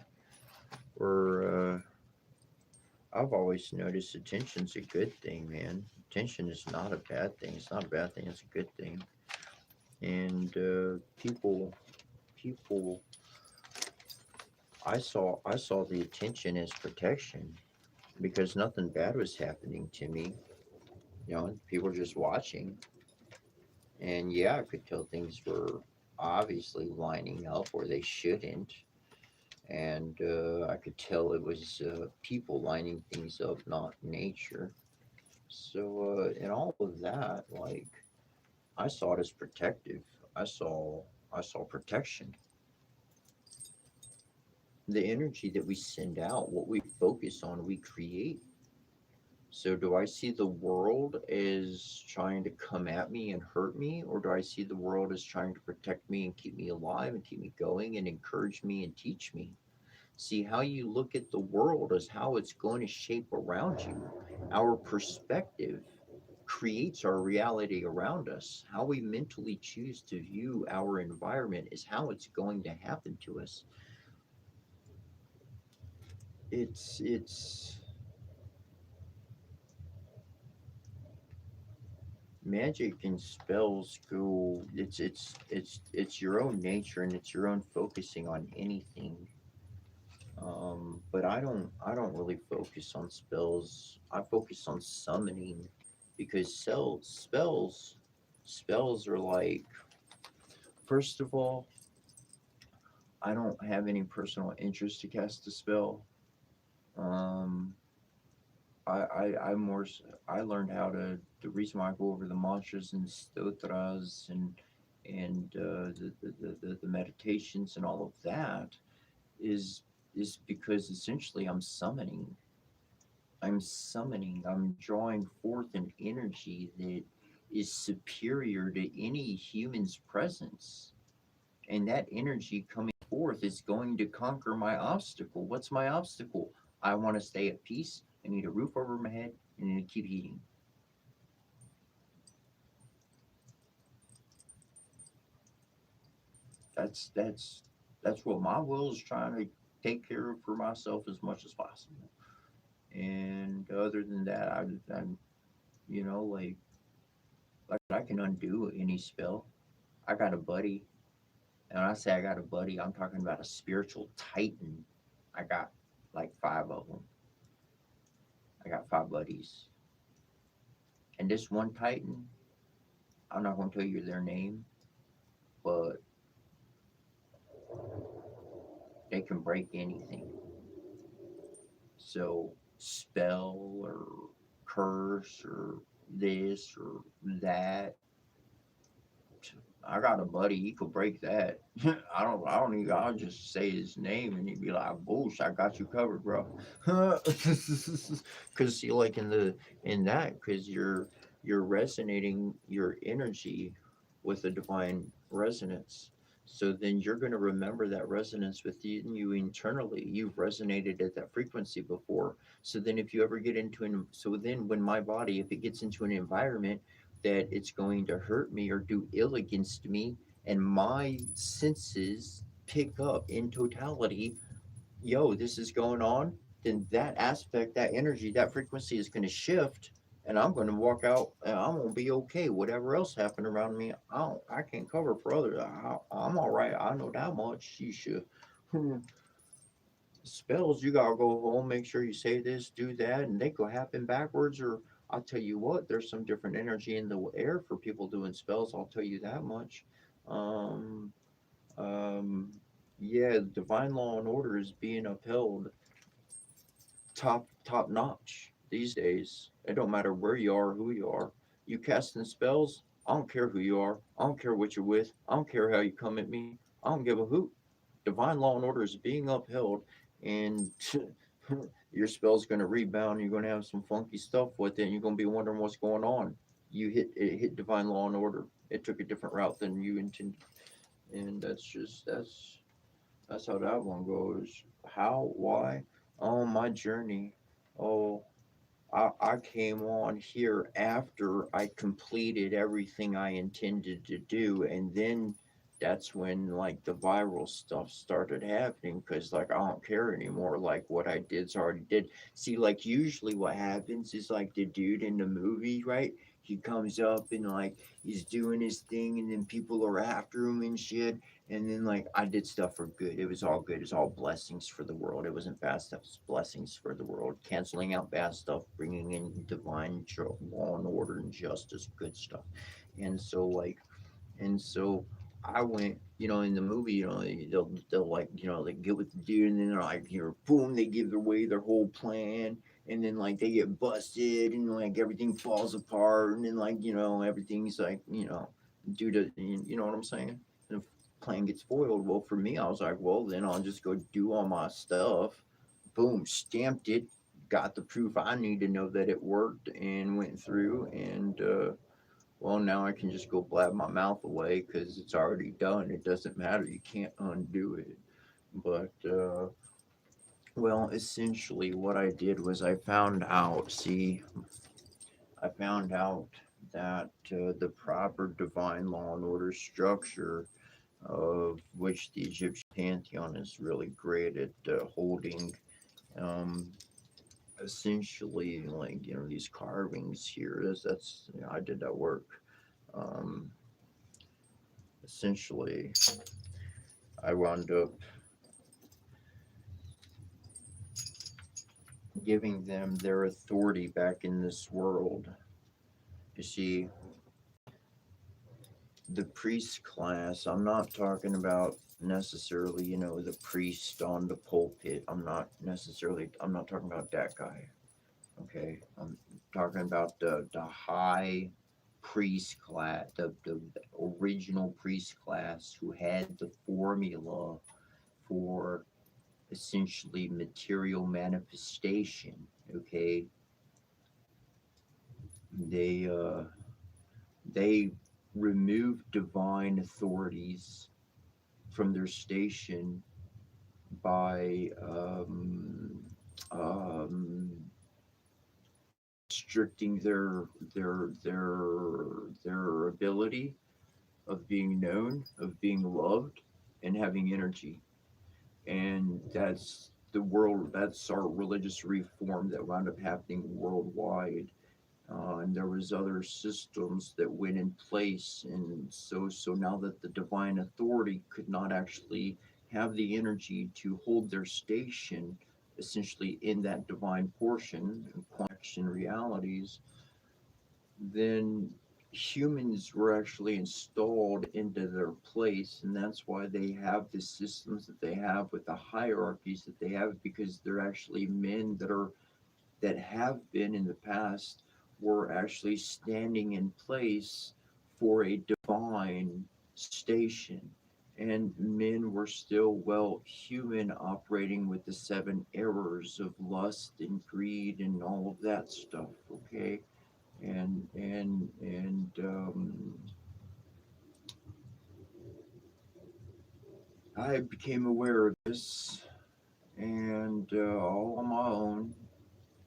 I've always noticed attention's a good thing, man. Attention is not a bad thing. It's not a bad thing. It's a good thing. And people, I saw the attention as protection because nothing bad was happening to me. People were just watching, and yeah, I could tell things were obviously lining up where they shouldn't, and I could tell it was people lining things up, not nature. So in all of that, like I saw it as protective. I saw I saw protection. The energy that we send out, what we focus on, we create. So do I see the world as trying to come at me and hurt me, or do I see the world as trying to protect me and keep me alive and keep me going and encourage me and teach me? See, how you look at the world is how it's going to shape around you. Our perspective creates our reality around us. How we mentally choose to view our environment is how it's going to happen to us. It's magic and spells go it's your own nature and it's your own focusing on anything. But I don't really focus on spells. I focus on summoning because spells are like, first of all, I don't have any personal interest to cast a spell. Um, I more I learned how to the reason why I go over the mantras and stotras and the meditations and all of that is is because essentially I'm summoning. I'm summoning, I'm drawing forth an energy that is superior to any human's presence. And that energy coming forth is going to conquer my obstacle. What's my obstacle? I want to stay at peace. I need a roof over my head and I need to keep eating. That's that's what my will is trying to take care of for myself as much as possible. And other than that, I'm you know like I can undo any spell. I got a buddy, and when I say I got a buddy, I'm talking about a spiritual titan. I got like five of them. I got five buddies, and this one titan, I'm not going to tell you their name, but they can break anything. So spell or curse or this or that. I got a buddy, he could break that. I don't even, I'll just say his name and he'd be like, "Boosh, I got you covered, bro." Cause see, like in that, cause you're resonating your energy with a divine resonance. So then you're gonna remember that resonance within you internally. You've resonated at that frequency before. So then if you ever get into so then when my body, if it gets into an environment that it's going to hurt me or do ill against me, and my senses pick up in totality, yo, this is going on, then that aspect, that energy, that frequency is going to shift. And I'm going to walk out and I'm going to be okay. Whatever else happened around me, I can't cover for others. I'm all right. I know that much. You should. Spells, you gotta go home, make sure you say this, do that, and they could happen backwards. Or I'll tell you what, there's some different energy in the air for people doing spells. I'll tell you that much. Um, um, yeah, divine law and order is being upheld top notch these days. It don't matter where you are, who you are. You casting spells. I don't care who you are. I don't care what you're with. I don't care how you come at me. I don't give a hoot. Divine law and order is being upheld, and your spell's going to rebound. You're going to have some funky stuff with it, and you're going to be wondering what's going on. It hit divine law and order. It took a different route than you intended, and that's how that one goes. How? Why? On my journey. Oh, I came on here after I completed everything I intended to do, and then that's when like the viral stuff started happening because like I don't care anymore. Like what I did's already did. See, like usually what happens is like the dude in the movie, right? He comes up and like he's doing his thing, and then people are after him and shit. And then like I did stuff for good. It was all good. It was all blessings for the world. It wasn't bad stuff. It was blessings for the world. Canceling out bad stuff, bringing in divine law and order and justice, good stuff. And so like and so I went, in the movie, they'll like, they get with the dude, and then they're like, boom, they give away their whole plan, and then like they get busted, and like everything falls apart, and then like everything's like due to what I'm saying. And the plan gets foiled. Well, for me, I was like, well, then I'll just go do all my stuff. Boom, stamped it, got the proof I need to know that it worked, and went through, and well, now I can just go blab my mouth away because it's already done. It doesn't matter. You can't undo it. But, well, essentially, what I did was I found out, see, I found out that the proper divine law and order structure, of which the Egyptian pantheon is really great at holding, um, essentially, like, these carvings here, I did that work. Um, Essentially, I wound up giving them their authority back in this world. You see, the priest class, I'm not talking about necessarily, the priest on the pulpit. I'm not talking about that guy. Okay. I'm talking about the high priest class, the original priest class who had the formula for essentially material manifestation. Okay, they uh, they remove divine authorities from their station by um, restricting their ability of being known, of being loved, and having energy. And that's the world. That's our religious reform that wound up happening worldwide. And there was other systems that went in place, and so now that the divine authority could not actually have the energy to hold their station essentially in that divine portion connection realities, then humans were actually installed into their place, and that's why they have the systems that they have with the hierarchies that they have, because they're actually men that have been in the past were actually standing in place for a divine station. And men were still, well, human, operating with the seven errors of lust and greed and all of that stuff, okay? And I became aware of this, and all on my own.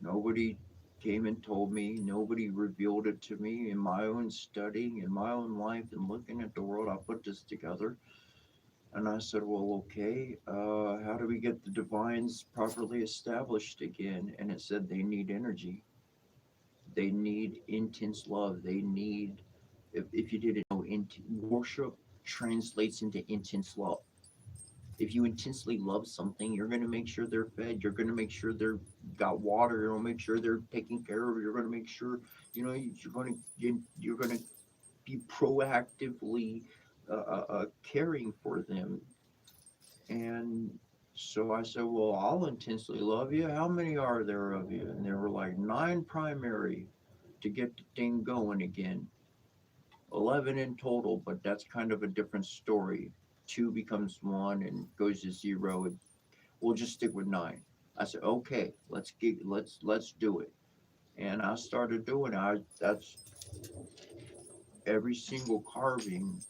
Nobody came and told me. Nobody revealed it to me. In my own studying, in my own life, and looking at the world, I put this together. And I said, well, okay, how do we get the divines properly established again? And it said they need energy. They need intense love. They need, if you didn't know, worship translates into intense love. If you intensely love something, you're going to make sure they're fed. You're going to make sure they're got water. You're going to make sure they're taken care of. You're going to make sure, you're going to be proactively caring for them. And so I said, well, I'll intensely love you. How many are there of you? And there were like nine primary to get the thing going again. 11 in total, but that's kind of a different story. Two becomes one and goes to zero. We'll just stick with nine. I said, okay, let's do it. And I started doing it. That's every single carving,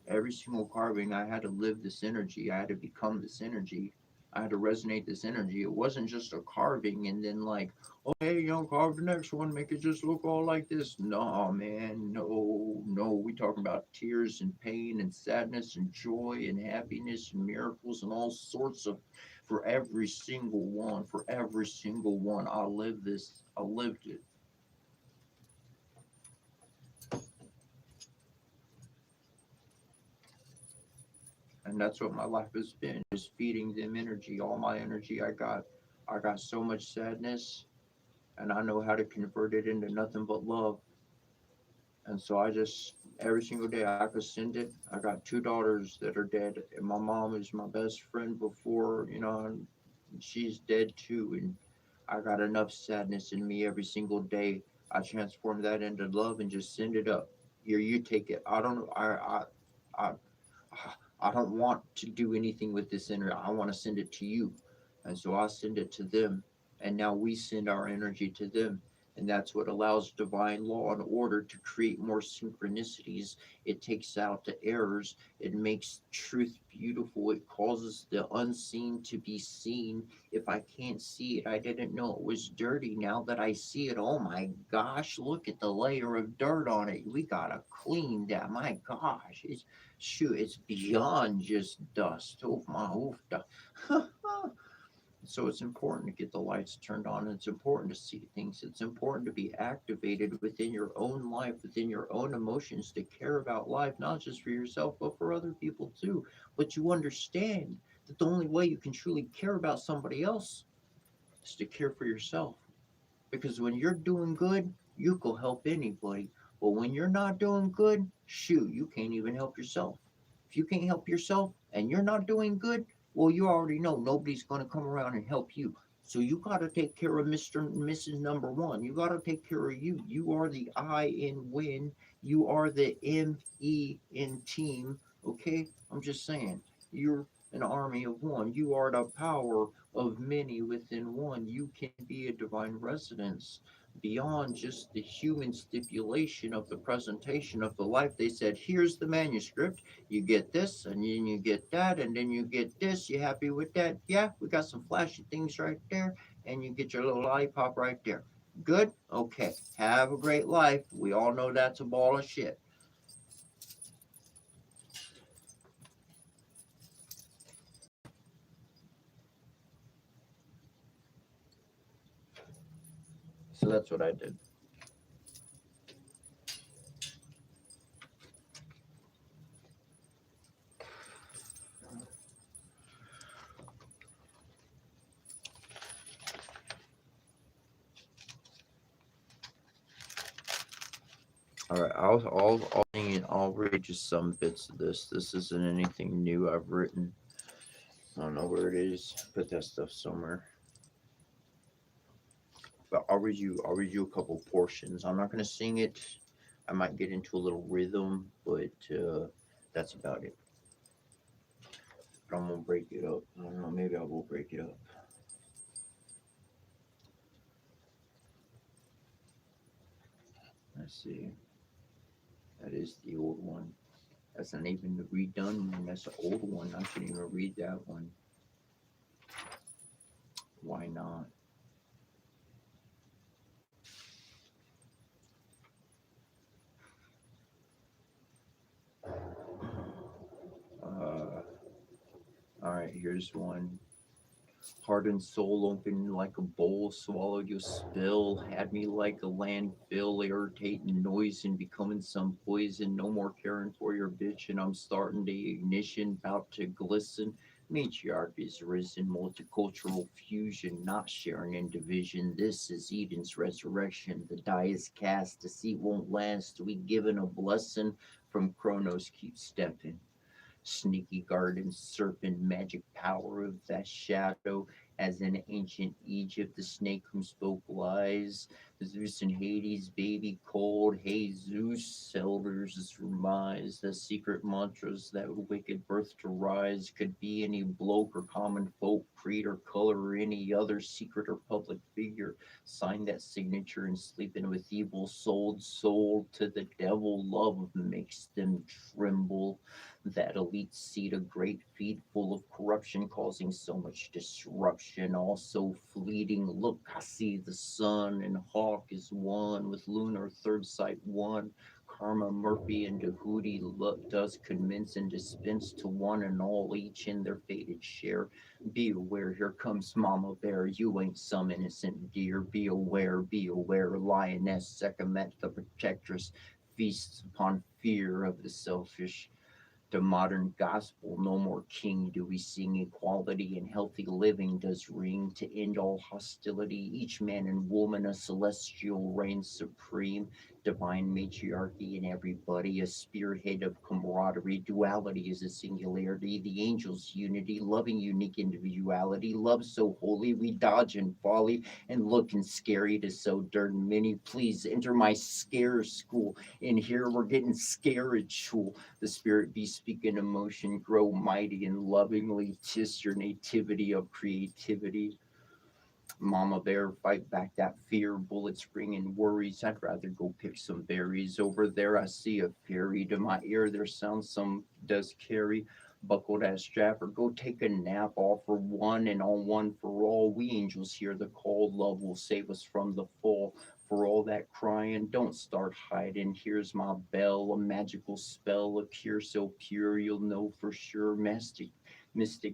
every single carving. I had to live this energy. I had to become this energy. I had to resonate this energy. It wasn't just a carving and then like, okay, carve the next one, make it just look all like this. No, man, no, no. We talking about tears and pain and sadness and joy and happiness and miracles and all sorts of, for every single one, for every single one. I lived this. I lived it. And that's what my life has been, is feeding them energy, all my energy. I got so much sadness, and I know how to convert it into nothing but love. And so I just, every single day I could send it. I got two daughters that are dead, and my mom is my best friend before, and she's dead too. And I got enough sadness in me every single day. I transform that into love and just send it up. Here, you take it. I don't, I, I don't want to do anything with this energy. I want to send it to you. And so I send it to them. And now we send our energy to them. And that's what allows divine law and order to create more synchronicities. It takes out the errors. It makes truth beautiful. It causes the unseen to be seen. If I can't see it, I didn't know it was dirty. Now that I see it, oh my gosh, look at the layer of dirt on it. We gotta clean that. My gosh, it's beyond just dust. Oh my, oof, so it's important to get the lights turned on. It's important to see things. It's important to be activated within your own life, within your own emotions, to care about life, not just for yourself, but for other people too. But you understand that the only way you can truly care about somebody else is to care for yourself. Because when you're doing good, you can help anybody. But when you're not doing good, shoot, you can't even help yourself. If you can't help yourself and you're not doing good, well, you already know nobody's going to come around and help you. So you got to take care of Mr. and Mrs. Number One. You got to take care of you. You are the I in win. You are the ME in team. Okay? I'm just saying. You're an army of one. You are the power of many within one. You can be a divine residence beyond just the human stipulation of the presentation of the life. They said, here's the manuscript. You get this, and then you get that, and then you get this. You happy with that? Yeah, we got some flashy things right there, and you get your little lollipop right there. Good? Okay. Have a great life. We all know that's a ball of shit. So that's what I did. All right, I'll read just some bits of this. This isn't anything new I've written. I don't know where it is. Put that stuff somewhere. But I'll read you a couple portions. I'm not gonna sing it. I might get into a little rhythm, but that's about it. But I'm gonna break it up. I don't know. Maybe I will break it up. Let's see. That is the old one. That's not even the redone one. That's the old one. I shouldn't even read that one. Why not? All right, here's one. Heart and soul open like a bowl, swallowed your spill, had me like a landfill, irritating noise and becoming some poison. No more caring for your bitch, and I'm starting the ignition, about to glisten. Matriarchy's risen, multicultural fusion, not sharing in division. This is Eden's resurrection. The die is cast, the seat won't last. We given a blessing from Kronos, keep stepping. Sneaky garden serpent, magic power of that shadow, as in ancient Egypt, the snake who spoke lies. Zeus and Hades, baby cold, hey Zeus, elders surmise the secret mantras that wicked birth to rise could be any bloke or common folk, creed or color, or any other secret or public figure. Sign that signature and sleeping with evil, sold to the devil. Love makes them tremble. That elite seat, a great feat full of corruption, causing so much disruption. Also fleeting. Look, I see the sun, and Hawk is one with lunar third sight one. Karma, Murphy, and Dehudi does convince and dispense to one and all, each in their fated share. Be aware, here comes Mama Bear. You ain't some innocent deer. Be aware, Lioness, Sekhmet, the protectress, feasts upon fear of the selfish. The modern gospel, no more king do we sing, equality and healthy living does ring to end all hostility, each man and woman a celestial reign supreme, divine matriarchy in everybody, a spearhead of camaraderie. Duality is a singularity, the angels unity, loving unique individuality, love so holy we dodge in folly and looking scary to so darn many. Please enter my scare school. In here we're getting spiritual. The spirit be speaking emotion, grow mighty and lovingly, tis your nativity of creativity. Mama bear, fight back that fear, bullets bringing worries. I'd rather go pick some berries. Over there I see a fairy, to my ear there sounds some does carry. Buckle that strap or go take a nap, all for one and all one for all. We angels hear the call, love will save us from the fall. For all that crying, don't start hiding. Here's my bell, a magical spell, a cure so pure you'll know for sure. Mystic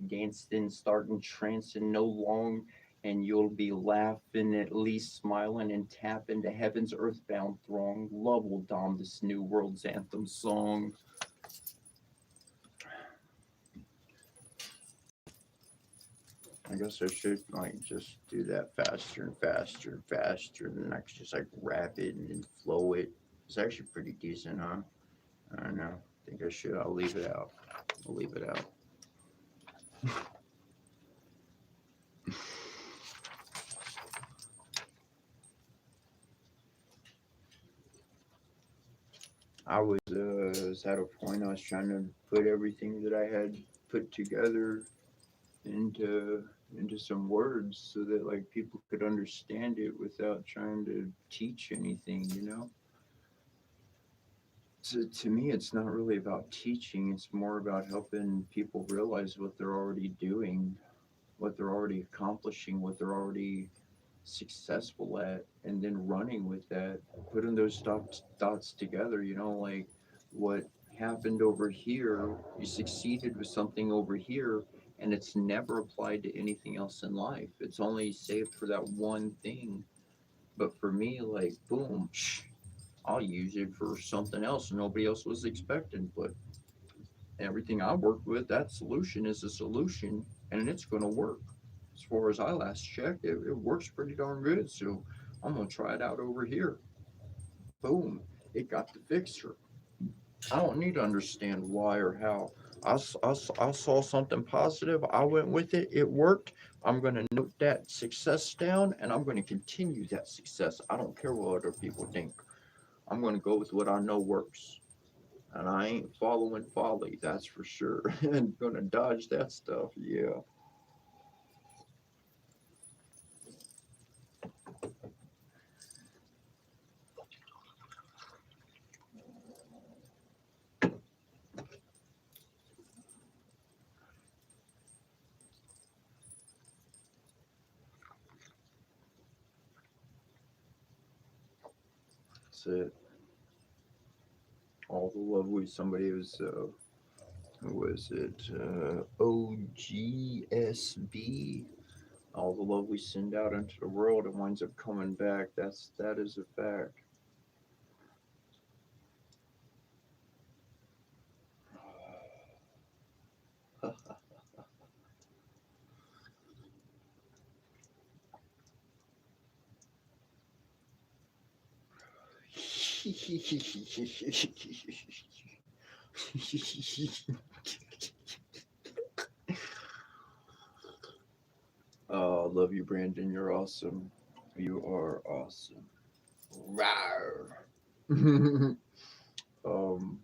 dancing, starting trancing, no long, and you'll be laughing, at least smiling and tapping to heaven's earthbound throng. Love will dom this new world's anthem song. I guess I should like just do that faster and faster and faster, and then I could just like rap it and then flow it. It's actually pretty decent, huh? I don't know. I think I should. I'll leave it out. I'll leave it out. I was at a point I was trying to put everything that I had put together into some words so that like people could understand it without trying to teach anything, you know. So to me, it's not really about teaching. It's more about helping people realize what they're already doing, what they're already accomplishing, what they're already successful at, and then running with that, putting those dots together, you know, like what happened over here, you succeeded with something over here, and it's never applied to anything else in life. It's only saved for that one thing. But for me, like, boom, I'll use it for something else nobody else was expecting. But everything I worked with, that solution is a solution, and it's going to work. As far as I last checked, it works pretty darn good. So I'm going to try it out over here. Boom, it got the fixer. I don't need to understand why or how. I saw something positive. I went with it. It worked. I'm going to note that success down and I'm going to continue that success. I don't care what other people think. I'm going to go with what I know works. And I ain't following folly, that's for sure. And going to dodge that stuff. Yeah. That's it. All the love we, somebody was, who was it? OGSB. All the love we send out into the world, it winds up coming back. That is a fact. Oh, love you, Brandon. You're awesome. You are awesome. Rawr. um,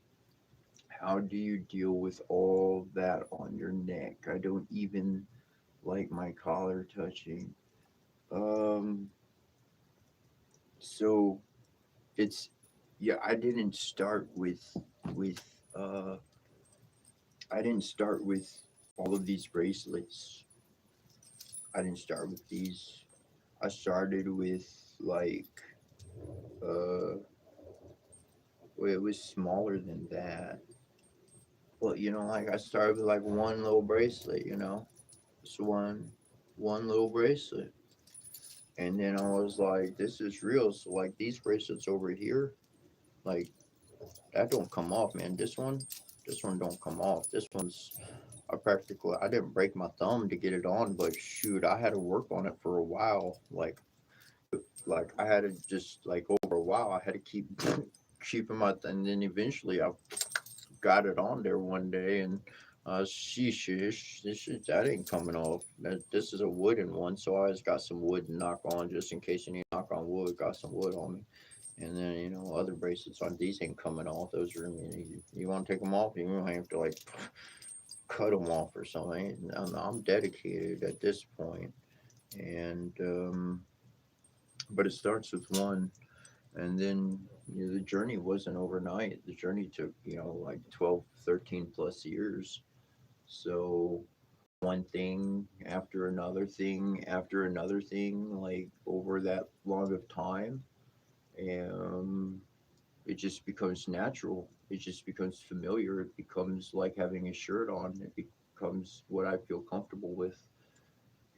how do you deal with all that on your neck? I don't even like my collar touching. Um, so it's yeah. With uh. I didn't start with all of these bracelets. I didn't start with these. I started with like uh well, it was smaller than that. Well, you know, like I started with like one little bracelet, you know. Just one little bracelet. And then I was like, this is real. So like these bracelets over here, like that don't come off, man. This one don't come off. This one's I didn't break my thumb to get it on, but shoot, I had to work on it for a while. Like I had to just like over a while, I had to keep keeping and then eventually I got it on there one day, and sheesh, that ain't coming off. This is a wooden one, so I always got some wood to knock on just in case you need to knock on wood. Got some wood on me. And then you know other bracelets on these ain't coming off. Those are you want to take them off. You don't have to like cut them off or something. I'm dedicated at this point, and but it starts with one, and then you know, the journey wasn't overnight. The journey took like 12, 13 plus years. So one thing after another thing after another thing, like over that long of time, and it just becomes natural. It just becomes familiar. It becomes like having a shirt on. It becomes what I feel comfortable with.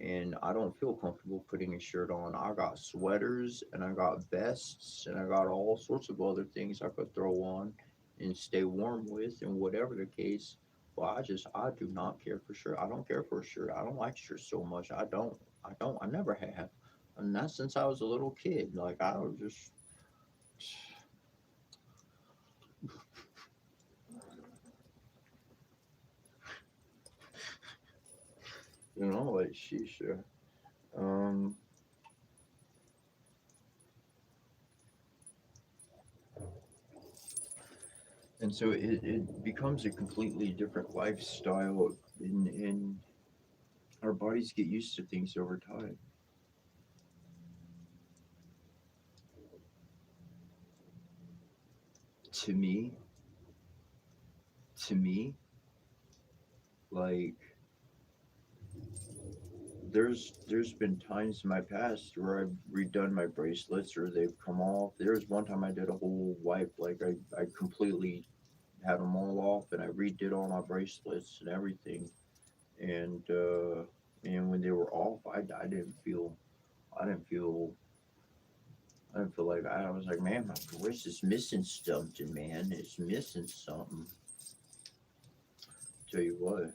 And I don't feel comfortable putting a shirt on. I got sweaters and I got vests and I got all sorts of other things I could throw on and stay warm with, and whatever the case. Well, I do not care for shirt. I don't care for a shirt. I don't like shirts so much. I never have. And that's since I was a little kid. Like I was just like shisha. Um, and so it becomes a completely different lifestyle. and our bodies get used to things over time. To me, to me, like there's been times in my past where I've redone my bracelets or they've come off. There was one time I did a whole wipe, like I completely had them all off and I redid all my bracelets and everything. And when they were off, I didn't feel I didn't feel I didn't feel like I was like, man, my wrist is missing something, man. It's missing something. Tell you what,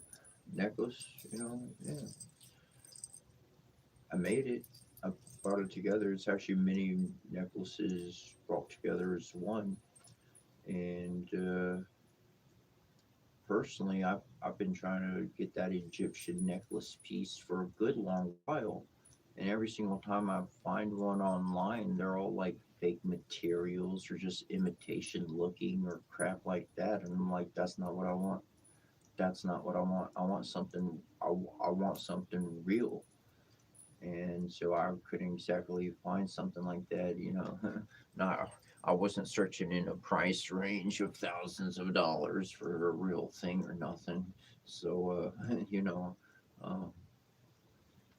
necklace, yeah, I made it. I brought it together. It's actually many necklaces brought together as one. And personally, I've been trying to get that Egyptian necklace piece for a good long while. And every single time I find one online, they're all like fake materials or just imitation looking or crap like that. And I'm like, that's not what I want. That's not what I want. I want something. I want something real. And so I couldn't exactly find something like that. Not I wasn't searching in a price range of thousands of dollars for a real thing or nothing. So uh,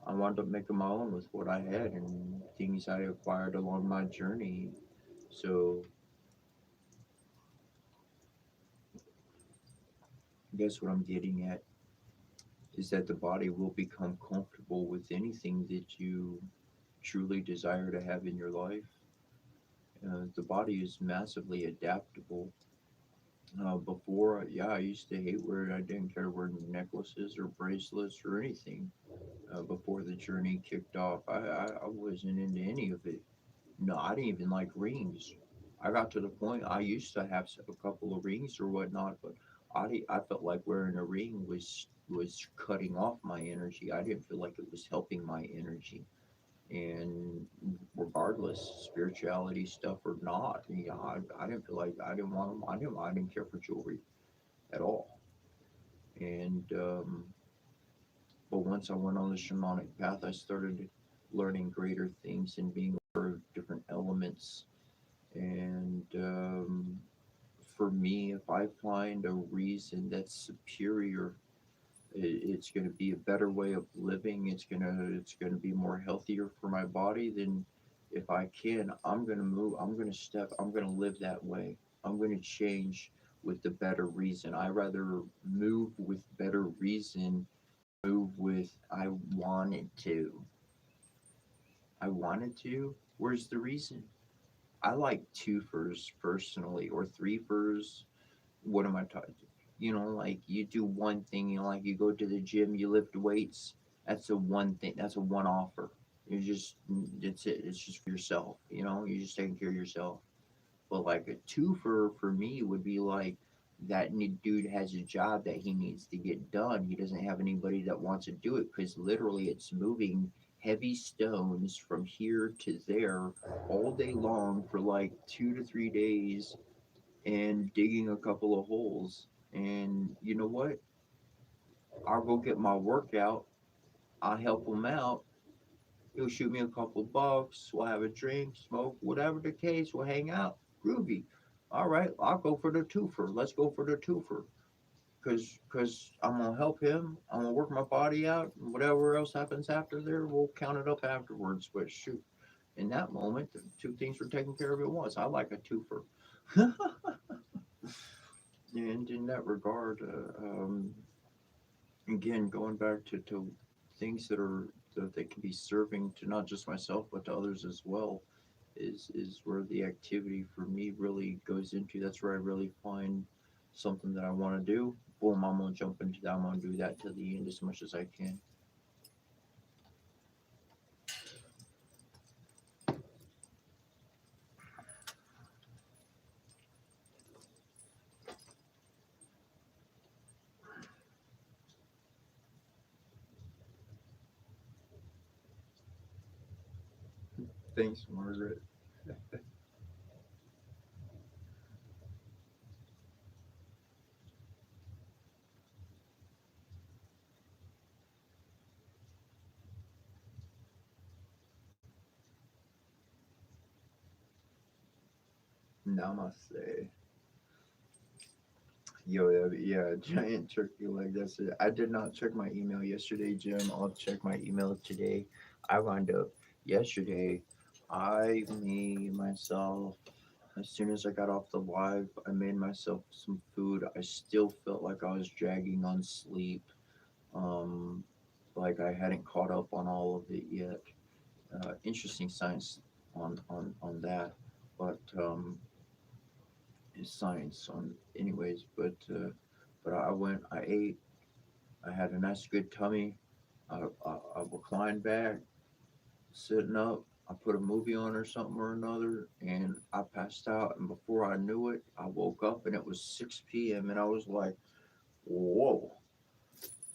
I wanted to make my own with what I had and things I acquired along my journey. So I guess what I'm getting at is that the body will become comfortable with anything that you truly desire to have in your life. The body is massively adaptable. Before, yeah, I used to hate wearing, I didn't care wearing necklaces or bracelets or anything. Before the journey kicked off, I wasn't into any of it. No, I didn't even like rings. I got to the point I used to have a couple of rings or whatnot, but I felt like wearing a ring was cutting off my energy. I didn't feel like it was helping my energy. And regardless, spirituality stuff or not, I didn't feel like I didn't want them. I didn't care for jewelry at all. And but once I went on the shamanic path, I started learning greater things and being aware of different elements. And for me, if I find a reason that's superior, it's going to be a better way of living. It's going to be more healthier for my body. Then, if I can, I'm going to move. I'm going to step. I'm going to live that way. I'm going to change with the better reason. I rather move with better reason. Move with I wanted to. I wanted to. Where's the reason? I like twofers personally, or threefers. What am I talking? Like you do one thing, like you go to the gym, you lift weights. That's a one thing. That's a one offer. You just That's it. It's just for yourself. You're just taking care of yourself. But like a twofer for me would be like that dude has a job that he needs to get done. He doesn't have anybody that wants to do it because literally it's moving heavy stones from here to there all day long for like 2 to 3 days and digging a couple of holes. And you know what? I'll go get my workout. I'll help him out. He'll shoot me a couple of bucks. We'll have a drink, smoke, whatever the case. We'll hang out. Groovy. All right, I'll go for the twofer. Let's go for the twofer. Cause I'm gonna help him. I'm gonna work my body out. Whatever else happens after there, we'll count it up afterwards. But shoot, in that moment, the two things were taken care of at once. I like a twofer. And in that regard, again, going back to things that can be serving to not just myself but to others as well, is where the activity for me really goes into. That's where I really find something that I want to do. Boom, I'm gonna jump into that. I'm gonna do that to the end as much as I can. Thanks, Margaret. Namaste. Yo, yeah, giant turkey leg. That's it. I did not check my email yesterday, Jim. I'll check my email today. I wound up yesterday. I made myself, as soon as I got off the live, I made myself some food. I still felt like I was dragging on sleep. Um, like I hadn't caught up on all of it yet. Interesting science on that, but science on anyways. But I went, I ate, I had a nice good tummy. I reclined back, sitting up. I put a movie on or something or another, and I passed out. And before I knew it, I woke up and it was 6 p.m. And I was like, "Whoa,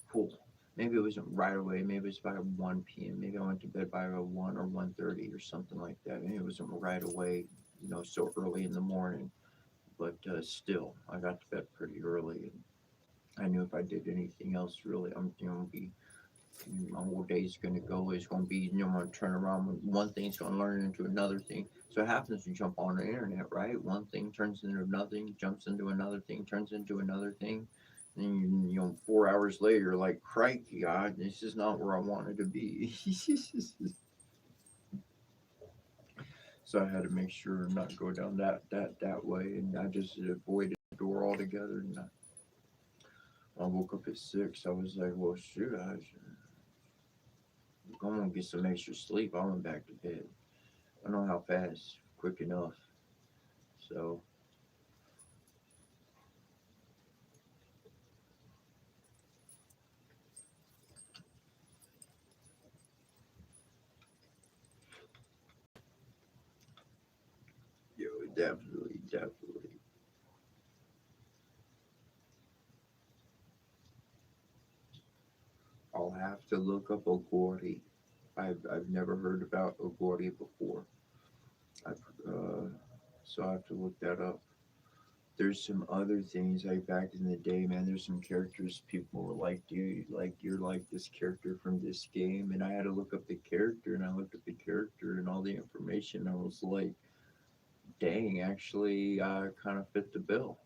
cool." Maybe it wasn't right away. Maybe it's by 1 p.m. Maybe I went to bed by 1 or 1:30 or something like that. Maybe it wasn't right away, so early in the morning. But still, I got to bed pretty early, and I knew if I did anything else, really, my whole day's going to go. It's going to be, I'm going to turn around. One thing's going to learn into another thing. So it happens to jump on the internet, right? One thing turns into another thing, jumps into another thing, turns into another thing. And 4 hours later, you're like, crikey, this is not where I wanted to be. So I had to make sure not go down that way, and I just avoided the door altogether. And I woke up at 6. I was like, well, shoot, I'm gonna get some extra sleep. I went back to bed. I don't know how fast, quick enough. So yo, definitely. I'll have to look up Ogori. I've never heard about Ogori before. I've so I have to look that up. There's some other things like back in the day, man. There's some characters people were like, dude, like you're like this character from this game, and I had to look up the character, and I looked up the character and all the information. I was like, dang, actually, I kind of fit the bill.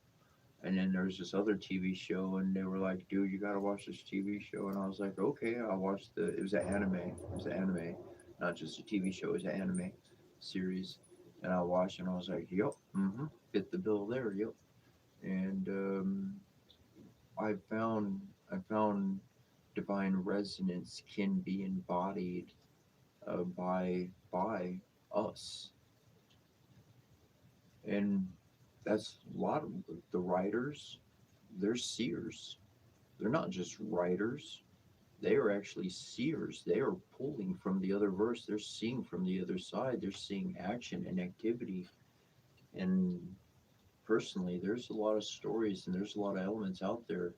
And then there was this other TV show, and they were like, dude, you gotta watch this TV show. And I was like, okay, I'll watch it was an anime. It was an anime, not just a TV show. It was an anime series. And I watched, and I was like, yep, fit the bill there, yep. And I found I found divine resonance can be embodied by us, and that's a lot of the writers. They're seers. They're not just writers. They are actually seers. They are pulling from the other verse. They're seeing from the other side. They're seeing action and activity. And personally, there's a lot of stories and there's a lot of elements out there.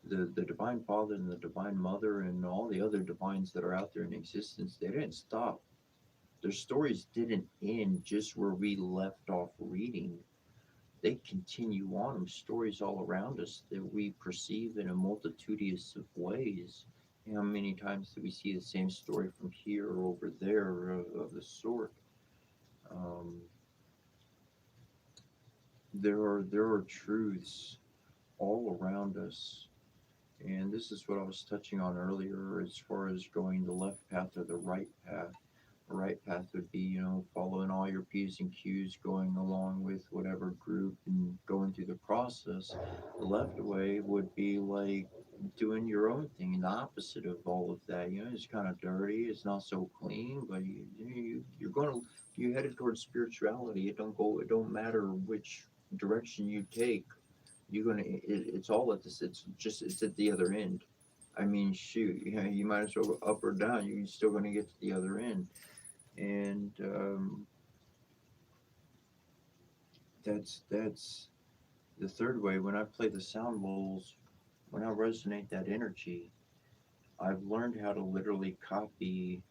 The divine father and the divine mother and all the other divines that are out there in existence, they didn't stop. Their stories didn't end just where we left off reading. They continue on with stories all around us that we perceive in a multitudinous of ways. How many times do we see the same story from here or over there of the sort? Um, there are truths all around us, and this is what I was touching on earlier as far as going the left path or the right path. The right path would be, following all your P's and Q's, going along with whatever group and going through the process. The left way would be like doing your own thing, and the opposite of all of that. It's kind of dirty, it's not so clean, but you're headed towards spirituality. It don't matter which direction you take. It's all at this, it's at the other end. I mean, shoot, you might as well go up or down. You're still going to get to the other end. And that's the third way. When I play the sound bowls, when I resonate that energy, I've learned how to literally copy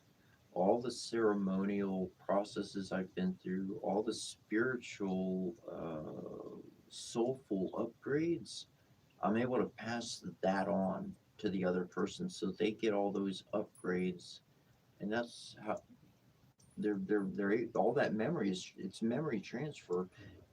all the ceremonial processes I've been through, all the spiritual, soulful upgrades. I'm able to pass that on to the other person so they get all those upgrades, and that's how they're all that memory is, it's memory transfer.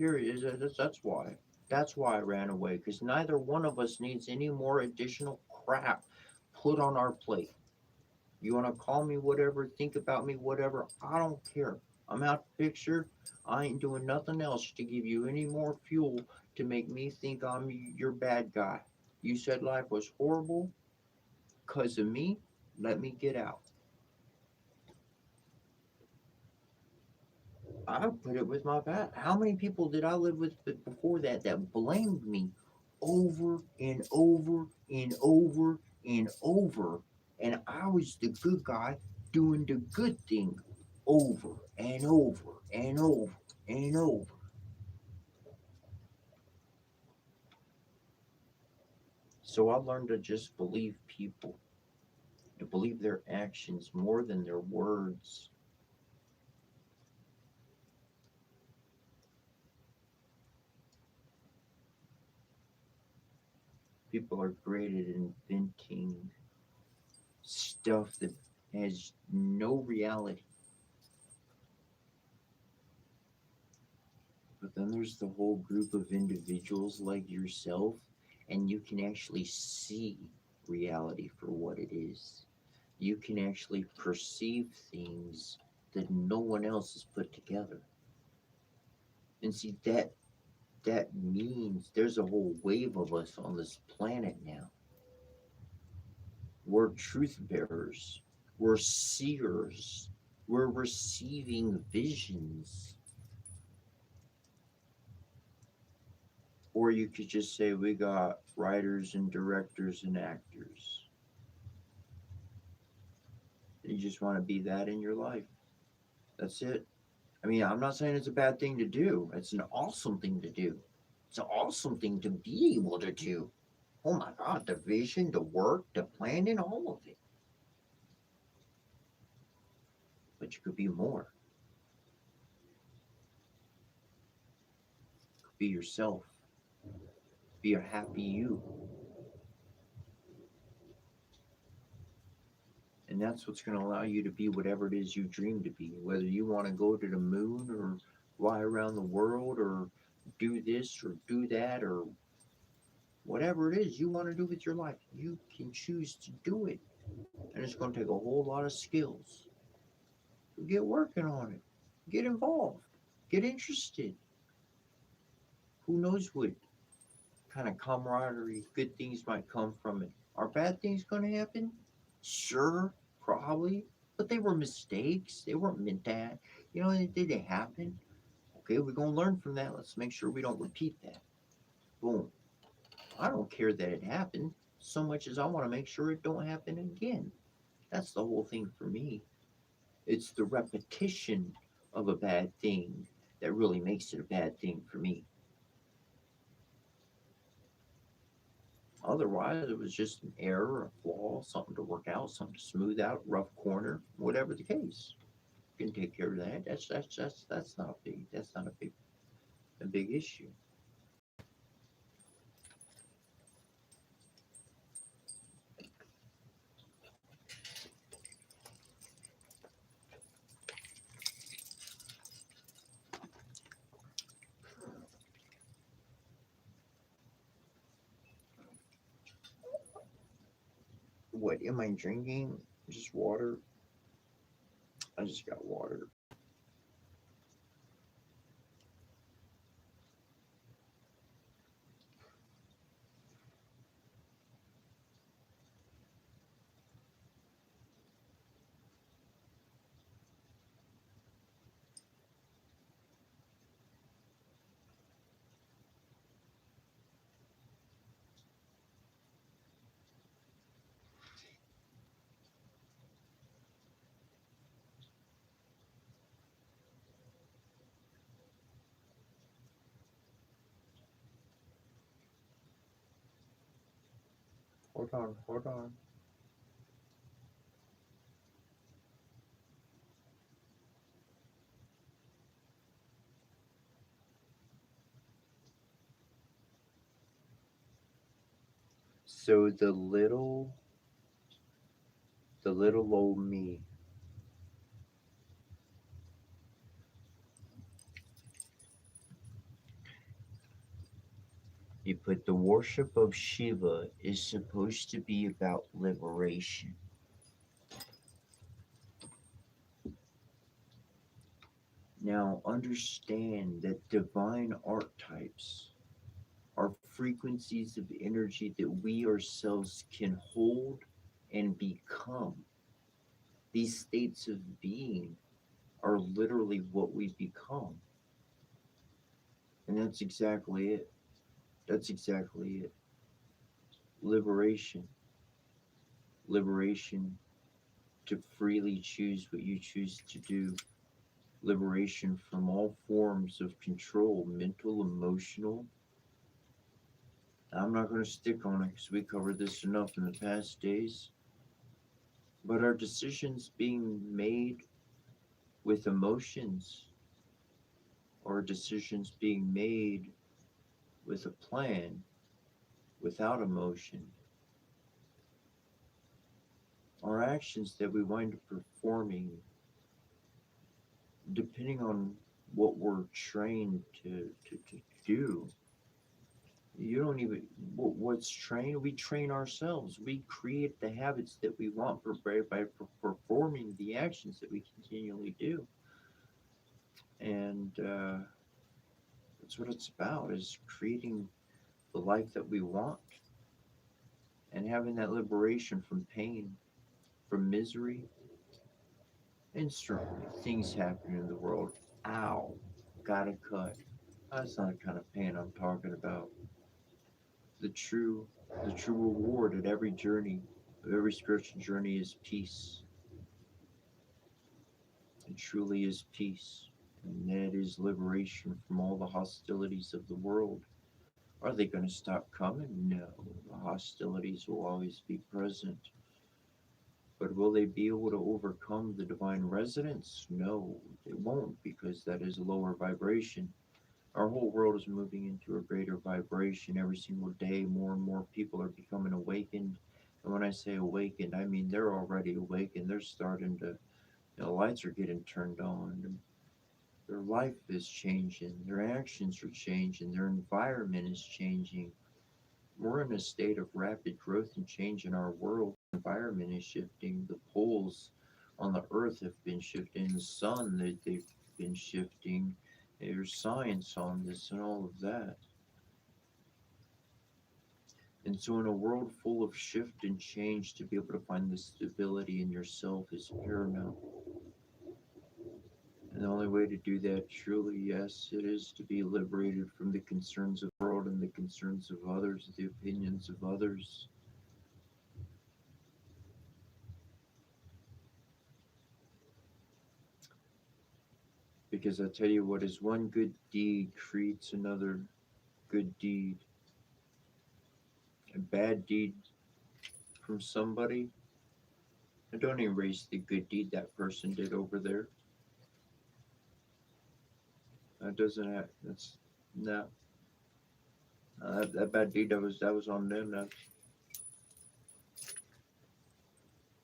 Period. That's why. That's why I ran away, because neither one of us needs any more additional crap put on our plate. You want to call me whatever, think about me whatever, I don't care. I'm out the picture. I ain't doing nothing else to give you any more fuel to make me think I'm your bad guy. You said life was horrible because of me. Let me get out. I put it with my past. How many people did I live with before that blamed me over and over and over and over? And I was the good guy doing the good thing over and over and over and over. So I learned to just believe people, to believe their actions more than their words. People are great at inventing stuff that has no reality. But then there's the whole group of individuals like yourself, and you can actually see reality for what it is. You can actually perceive things that no one else has put together. And see that means there's a whole wave of us on this planet now. We're truth bearers. We're seers. We're receiving visions. Or you could just say we got writers and directors and actors. You just want to be that in your life. That's it. I mean, I'm not saying it's a bad thing to do. It's an awesome thing to do. It's an awesome thing to be able to do. Oh my God, the vision, the work, the planning, all of it. But you could be more. Be yourself. Be a happy you. And that's what's going to allow you to be whatever it is you dream to be. Whether you want to go to the moon or fly around the world or do this or do that or whatever it is you want to do with your life, you can choose to do it. And it's going to take a whole lot of skills. So get working on it. Get involved. Get interested. Who knows what kind of camaraderie, good things might come from it. Are bad things going to happen? Sure, probably. But they were mistakes. They weren't meant to, they happen. Okay, we're going to learn from that. Let's make sure we don't repeat that. Boom. I don't care that it happened so much as I want to make sure it don't happen again. That's the whole thing for me. It's the repetition of a bad thing that really makes it a bad thing for me. Otherwise, it was just an error, a flaw, something to work out, something to smooth out, rough corner, whatever the case. You can take care of that. That's not a big. That's not a big issue. What am I drinking? Just water. I just got water. Hold on, hold on. So the little old me, But the worship of Shiva is supposed to be about liberation. Now, understand that divine archetypes are frequencies of energy that we ourselves can hold and become. These states of being are literally what we become. And that's exactly it. That's exactly it. Liberation. Liberation to freely choose what you choose to do. Liberation from all forms of control, mental, emotional. I'm not going to stick on it because we covered this enough in the past days. But are decisions being made with emotions, or decisions being made with a plan without emotion? Our actions that we wind up performing, depending on what we're trained to do, you don't even, what's trained, we train ourselves. We create the habits that we want by performing the actions that we continually do. And that's what it's about, is creating the life that we want and having that liberation from pain, from misery. And certainly things happen in the world. Ow, got a cut. That's not the kind of pain I'm talking about. The true, the true reward at every journey, of every spiritual journey, is peace. It truly is peace. And that is liberation from all the hostilities of the world. Are they going to stop coming? No. The hostilities will always be present. But will they be able to overcome the divine resonance? No, they won't, because that is a lower vibration. Our whole world is moving into a greater vibration every single day. More and more people are becoming awakened. And when I say awakened, I mean they're already awakened. They're starting to, lights are getting turned on. Their life is changing. Their actions are changing. Their environment is changing. We're in a state of rapid growth and change in our world. The environment is shifting. The poles on the earth have been shifting. The sun, they've been shifting. There's science on this and all of that. And so in a world full of shift and change, to be able to find the stability in yourself is paramount. And the only way to do that, truly, yes, it is to be liberated from the concerns of the world and the concerns of others, the opinions of others. Because I tell you what, as one good deed creates another good deed, a bad deed from somebody, and don't erase the good deed that person did over there. That doesn't have, that's, no. That bad deed, that was on them. That's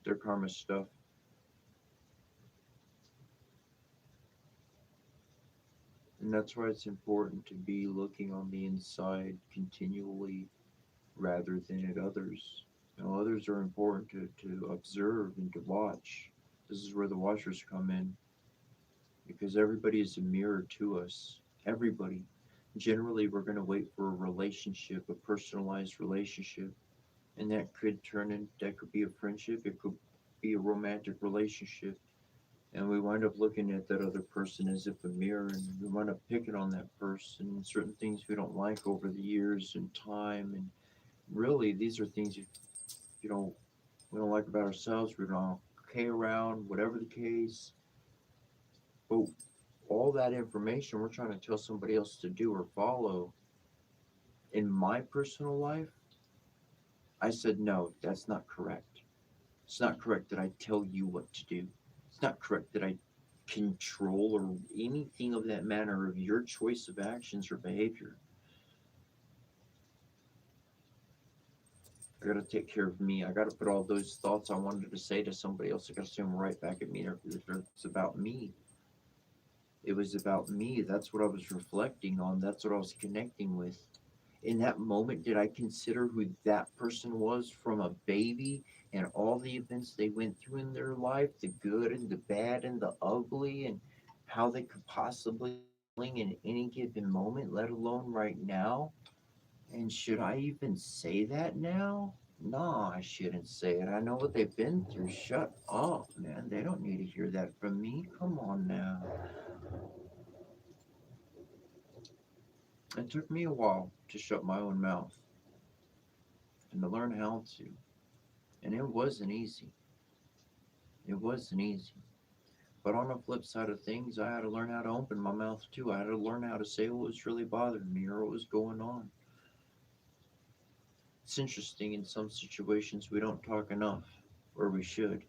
their karma stuff. And that's why it's important to be looking on the inside continually rather than at others. Others are important to observe and to watch. This is where the watchers come in, because everybody is a mirror to us. Everybody. Generally, we're going to wait for a relationship, a personalized relationship, and that could be a friendship, it could be a romantic relationship, and we wind up looking at that other person as if a mirror, and we wind up picking on that person, certain things we don't like over the years and time, and really these are things you know we don't like about ourselves. We don't okay around, whatever the case. But all that information we're trying to tell somebody else to do or follow. In my personal life, I said, no, that's not correct. It's not correct that I tell you what to do. It's not correct that I control or anything of that manner of your choice of actions or behavior. I gotta take care of me. I gotta put all those thoughts I wanted to say to somebody else, I gotta say them right back at me. It's about me. It was about me. That's what I was reflecting on. That's what I was connecting with. in that moment, did I consider who that person was from a baby and all the events they went through in their life, the good and the bad and the ugly, and how they could possibly feeling in any given moment, let alone right now? And should I even say that now? No, I shouldn't say it. I know what they've been through. Shut up, man. They don't need to hear that from me. Come on now. It took me a while to shut my own mouth and to learn how to. And it wasn't easy. It wasn't easy. But on the flip side of things, I had to learn how to open my mouth too. I had to learn how to say what was really bothering me or what was going on. It's interesting, in some situations we don't talk enough, where we should.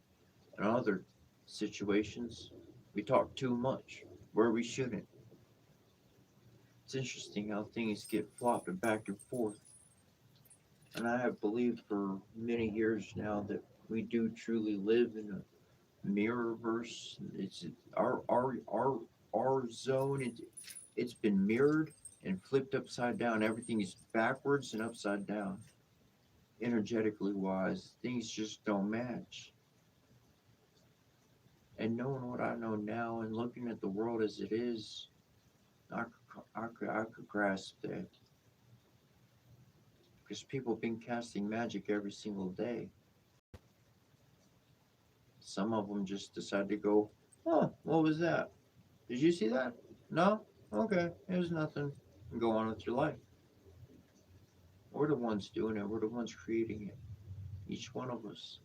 In other situations, we talk too much, where we shouldn't. It's interesting how things get flopped back and forth. And I have believed for many years now that we do truly live in a mirrorverse. It's our zone. It's been mirrored and flipped upside down. Everything is backwards and upside down. Energetically wise, things just don't match. And knowing what I know now and looking at the world as it is, I could grasp that, because people have been casting magic every single day. Some of them just decide to go, oh, what was that? Did you see that? No? Okay, it was nothing. And go on with your life. We're the ones doing it, we're the ones creating it. Each one of us.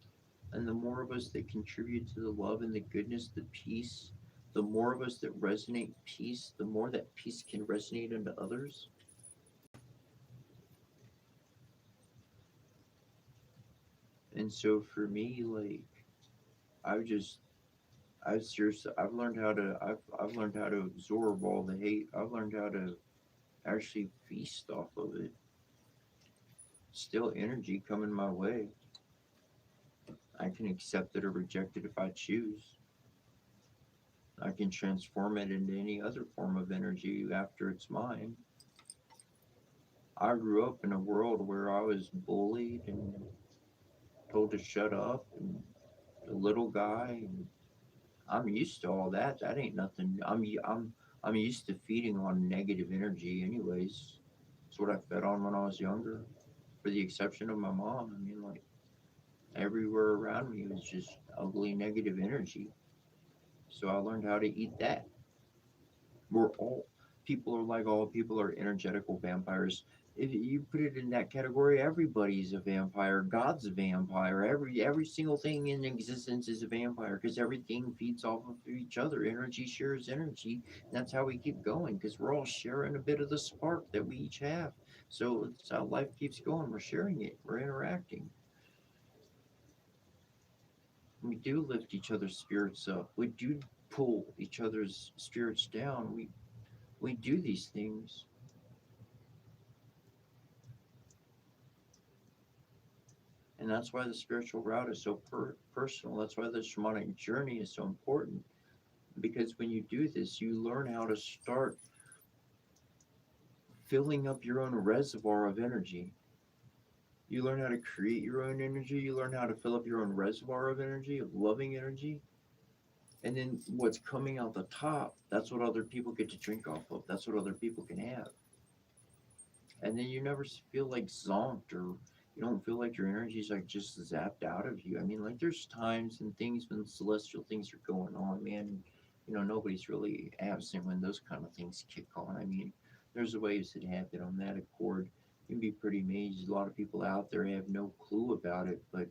And the more of us that contribute to the love and the goodness, the peace, the more of us that resonate peace, the more that peace can resonate into others. And so for me, like, I've just I've seriously I've learned how to absorb all the hate. I've learned how to actually feast off of it. Still energy coming my way. I can accept it or reject it if I choose. I can transform it into any other form of energy after it's mine. I grew up in a world where I was bullied and told to shut up and the little guy, and I'm used to all that. That ain't nothing. I'm used to feeding on negative energy anyways. It's what I fed on when I was younger, for the exception of my mom. I mean, like, everywhere around me was just ugly negative energy. So I learned how to eat that. We're all People are like, all people are energetical vampires. If you put it in that category, everybody's a vampire. God's a vampire. Every single thing in existence is a vampire, because everything feeds off of each other. Energy shares energy. And that's how we keep going, because we're all sharing a bit of the spark that we each have. So it's how life keeps going. We're sharing it. We're interacting. We do lift each other's spirits up. We do pull each other's spirits down. We do these things. And that's why the spiritual route is so personal. That's why the shamanic journey is so important. Because when you do this, you learn how to start filling up your own reservoir of energy. You learn how to create your own energy. You learn how to fill up your own reservoir of energy, of loving energy. And then what's coming out the top, that's what other people get to drink off of. That's what other people can have. And then you never feel like zonked, or you don't feel like your energy's like just zapped out of you. I mean, like, there's times and things when celestial things are going on, man. Nobody's really absent when those kind of things kick on. I mean, there's waves that happen on that accord. You can be pretty amazed. A lot of people out there have no clue about it, but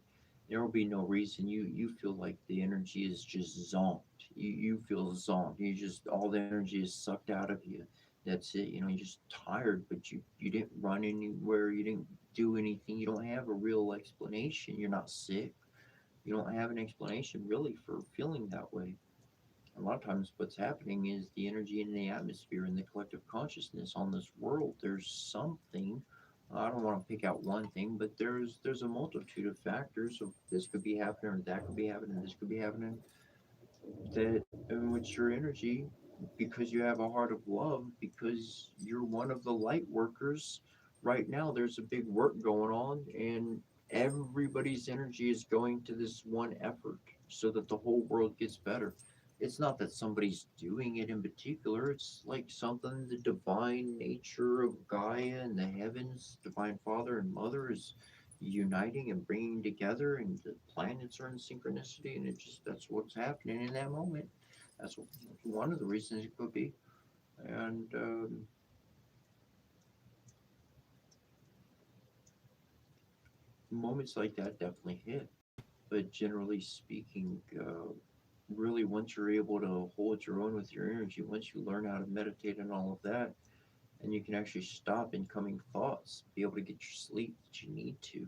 there will be no reason you feel like the energy is just zonked. You feel zonked. You just, all the energy is sucked out of you. That's it. You're just tired, but you didn't run anywhere. You didn't do anything. You don't have a real explanation. You're not sick. You don't have an explanation really for feeling that way. A lot of times what's happening is the energy in the atmosphere and the collective consciousness on this world. There's something. I don't want to pick out one thing, but there's a multitude of factors of this could be happening, or that could be happening, this could be happening, that in which your energy, because you have a heart of love, because you're one of the light workers, right now there's a big work going on, and everybody's energy is going to this one effort so that the whole world gets better. It's not that somebody's doing it in particular, it's like something the divine nature of Gaia and the heavens, divine father and mother, is uniting and bringing together, and the planets are in synchronicity, and it just, that's what's happening in that moment. That's one of the reasons it could be. And moments like that definitely hit. But generally speaking, really, once you're able to hold your own with your energy, once you learn how to meditate and all of that, and you can actually stop incoming thoughts, be able to get your sleep that you need to.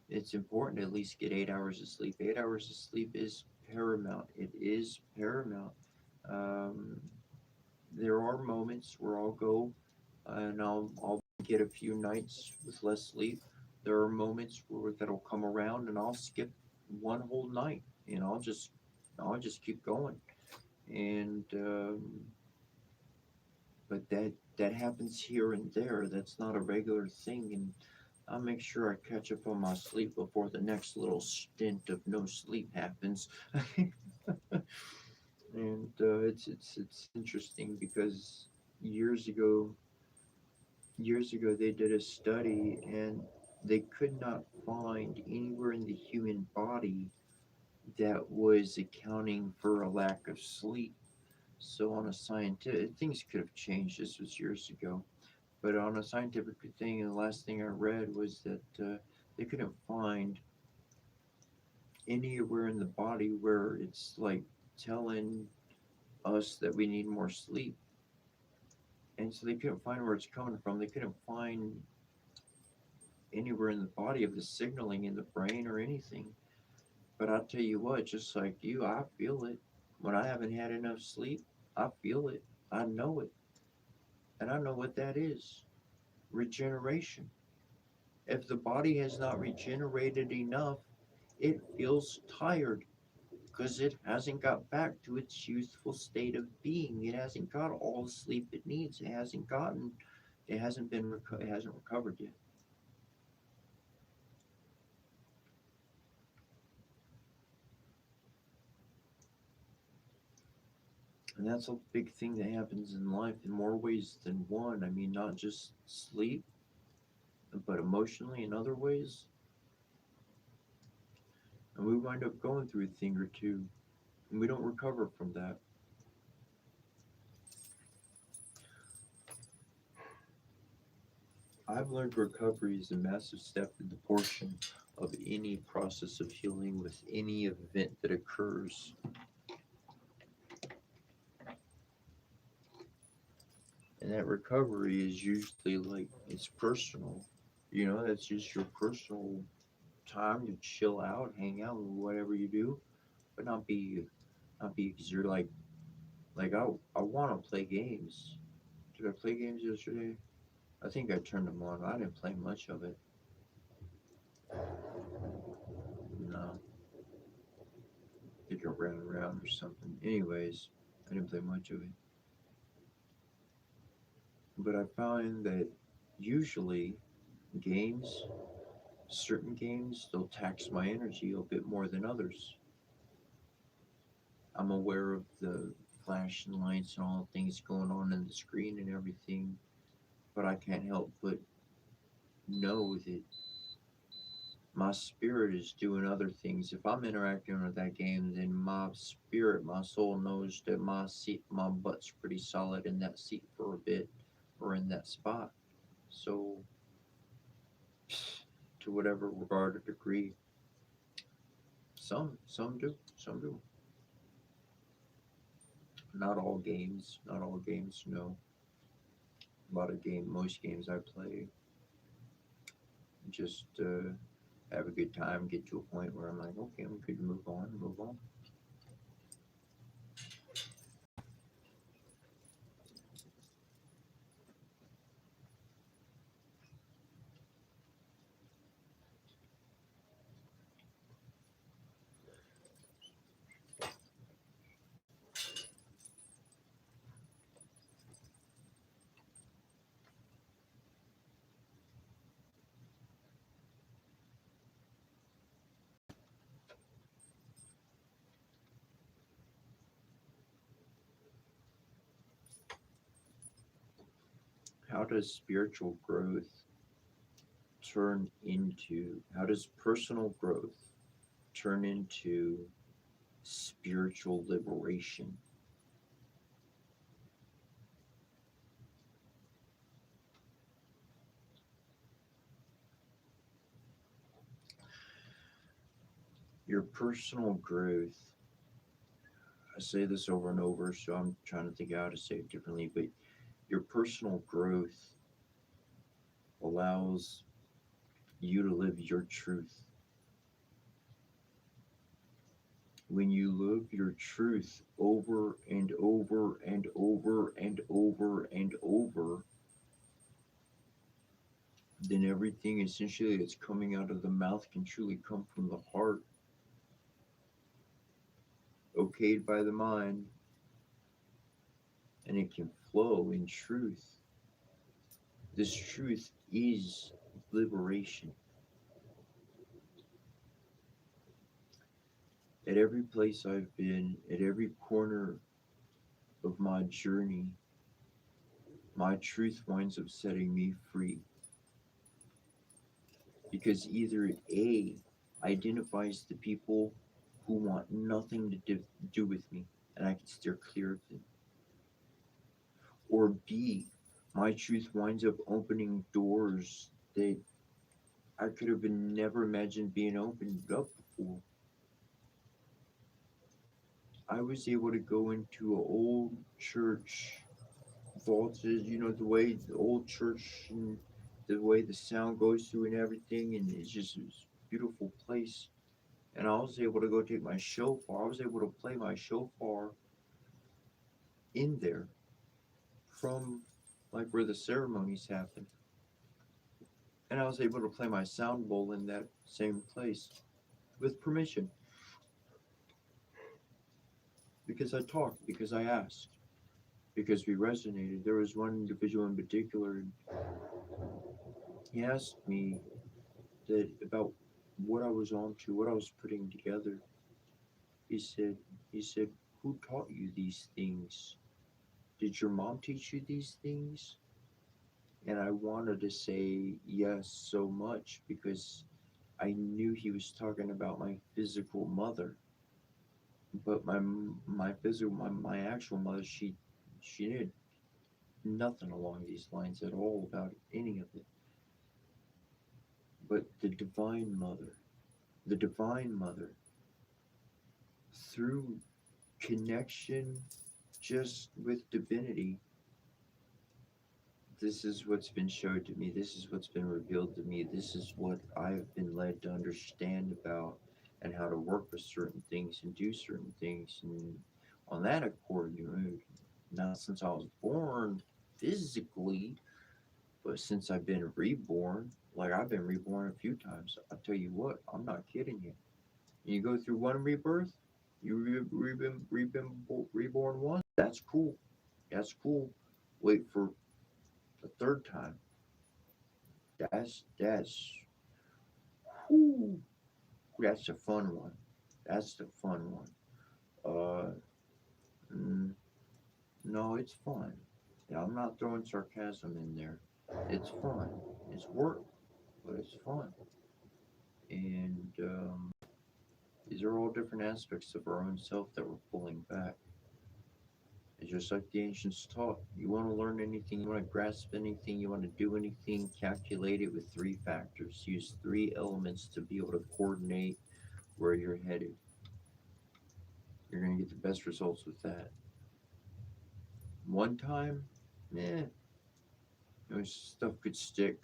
It's important to at least get 8 hours of sleep. 8 hours of sleep is paramount. It is paramount. Um, there are moments where I'll go and I'll get a few nights with less sleep. There are moments where that'll come around and I'll skip one whole night and I'll just keep going. And but that happens here and there. That's not a regular thing, and I'll make sure I catch up on my sleep before the next little stint of no sleep happens. And it's interesting because years ago years ago they did a study and they could not find anywhere in the human body that was accounting for a lack of sleep. So on a scientific, things could have changed. This was years ago, but on a scientific thing, the last thing I read was that they couldn't find anywhere in the body where it's like telling us that we need more sleep. And so they couldn't find where it's coming from. They couldn't find anywhere in the body of the signaling in the brain or anything. But I'll tell you what, just like you, I feel it. When I haven't had enough sleep, I feel it. I know it. And I know what that is: regeneration. If the body has not regenerated enough, it feels tired because it hasn't got back to its youthful state of being. It hasn't got all the sleep it needs. It hasn't recovered yet. And that's a big thing that happens in life in more ways than one. I mean, not just sleep, but emotionally in other ways. And we wind up going through a thing or two, and we don't recover from that. I've learned recovery is a massive step in the portion of any process of healing with any event that occurs. And that recovery is usually like it's personal. That's just your personal time to chill out, hang out, whatever you do, but not be because you're like I want to play games. Did I play games yesterday? I think I turned them on. I didn't play much of it. No, I think I ran around or something. Anyways, I didn't play much of it. But I find that usually games, certain games, they'll tax my energy a bit more than others. I'm aware of the flashing lights and all the things going on in the screen and everything, but I can't help but know that my spirit is doing other things. If I'm interacting with that game, then my spirit, my soul knows that my butt's pretty solid in that seat for a bit or in that spot. So, to whatever regard or degree, some do, some do. Not all games, no. Most games I play, just have a good time, get to a point where I'm like, okay, I'm good to move on, move on. how does spiritual growth how does personal growth turn into spiritual liberation? Your personal growth, I say this over and over, so I'm trying to think how to say it differently, but your personal growth allows you to live your truth. When you live your truth over and over and over and over and over, then everything essentially that's coming out of the mouth can truly come from the heart, okayed by the mind, and it can flow in truth. This truth is liberation. At every place I've been, at every corner of my journey, my truth winds up setting me free. Because either it A identifies the people who want nothing to do with me and I can steer clear of them, or B, my truth winds up opening doors that I could have never imagined being opened up before. I was able to go into an old church vaulted, the way the old church and the way the sound goes through and everything, and it's just this beautiful place. And I was able to go take my shofar. I was able to play my shofar in there from like where the ceremonies happen. And I was able to play my sound bowl in that same place with permission because I talked, because I asked, because we resonated. There was one individual in particular, and he asked me that about what I was on to, what I was putting together. He said, he said, who taught you these things? Did your mom teach you these things? And I wanted to say yes so much because I knew he was talking about my physical mother, but my actual mother, she did nothing along these lines at all about any of it. But the divine mother, through connection just with divinity, this is what's been showed to me. This is what's been revealed to me. This is what I've been led to understand about and how to work with certain things and do certain things. And on that accord, not since I was born physically, but since I've been reborn, like I've been reborn a few times. I'll tell you what, I'm not kidding you. You go through one rebirth, reborn once. That's cool. That's cool. Wait for the third time. That's whew, that's a fun one. That's the fun one. Uh, mm, no, it's fun. Yeah, I'm not throwing sarcasm in there. It's fun. It's work, but it's fun. And these are all different aspects of our own self that we're pulling back. It's just like the ancients taught. You want to learn anything, you want to grasp anything, you want to do anything, calculate it with three factors. Use three elements to be able to coordinate where you're headed. You're going to get the best results with that. One time, eh, stuff could stick,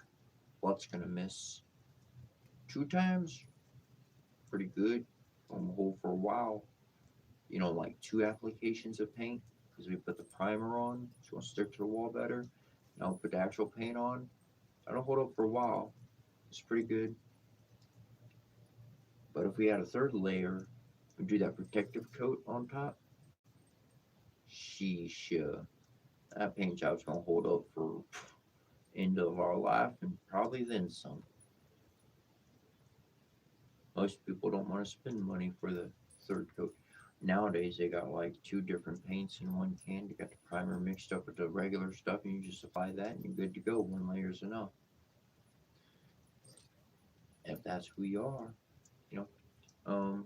lots going to miss. Two times, pretty good. On the whole for a while. Like two applications of paint because we put the primer on, so it'll stick to the wall better. Now we'll put the actual paint on. That'll hold up for a while. It's pretty good. But if we add a third layer, we do that protective coat on top. Sheesh, that paint job's gonna hold up for end of our life and probably then some. Most people don't want to spend money for the third coat. Nowadays they got like 2 different paints in one can. You got the primer mixed up with the regular stuff, and you just apply that, and you're good to go. 1 layer's enough. If that's who you are, you know.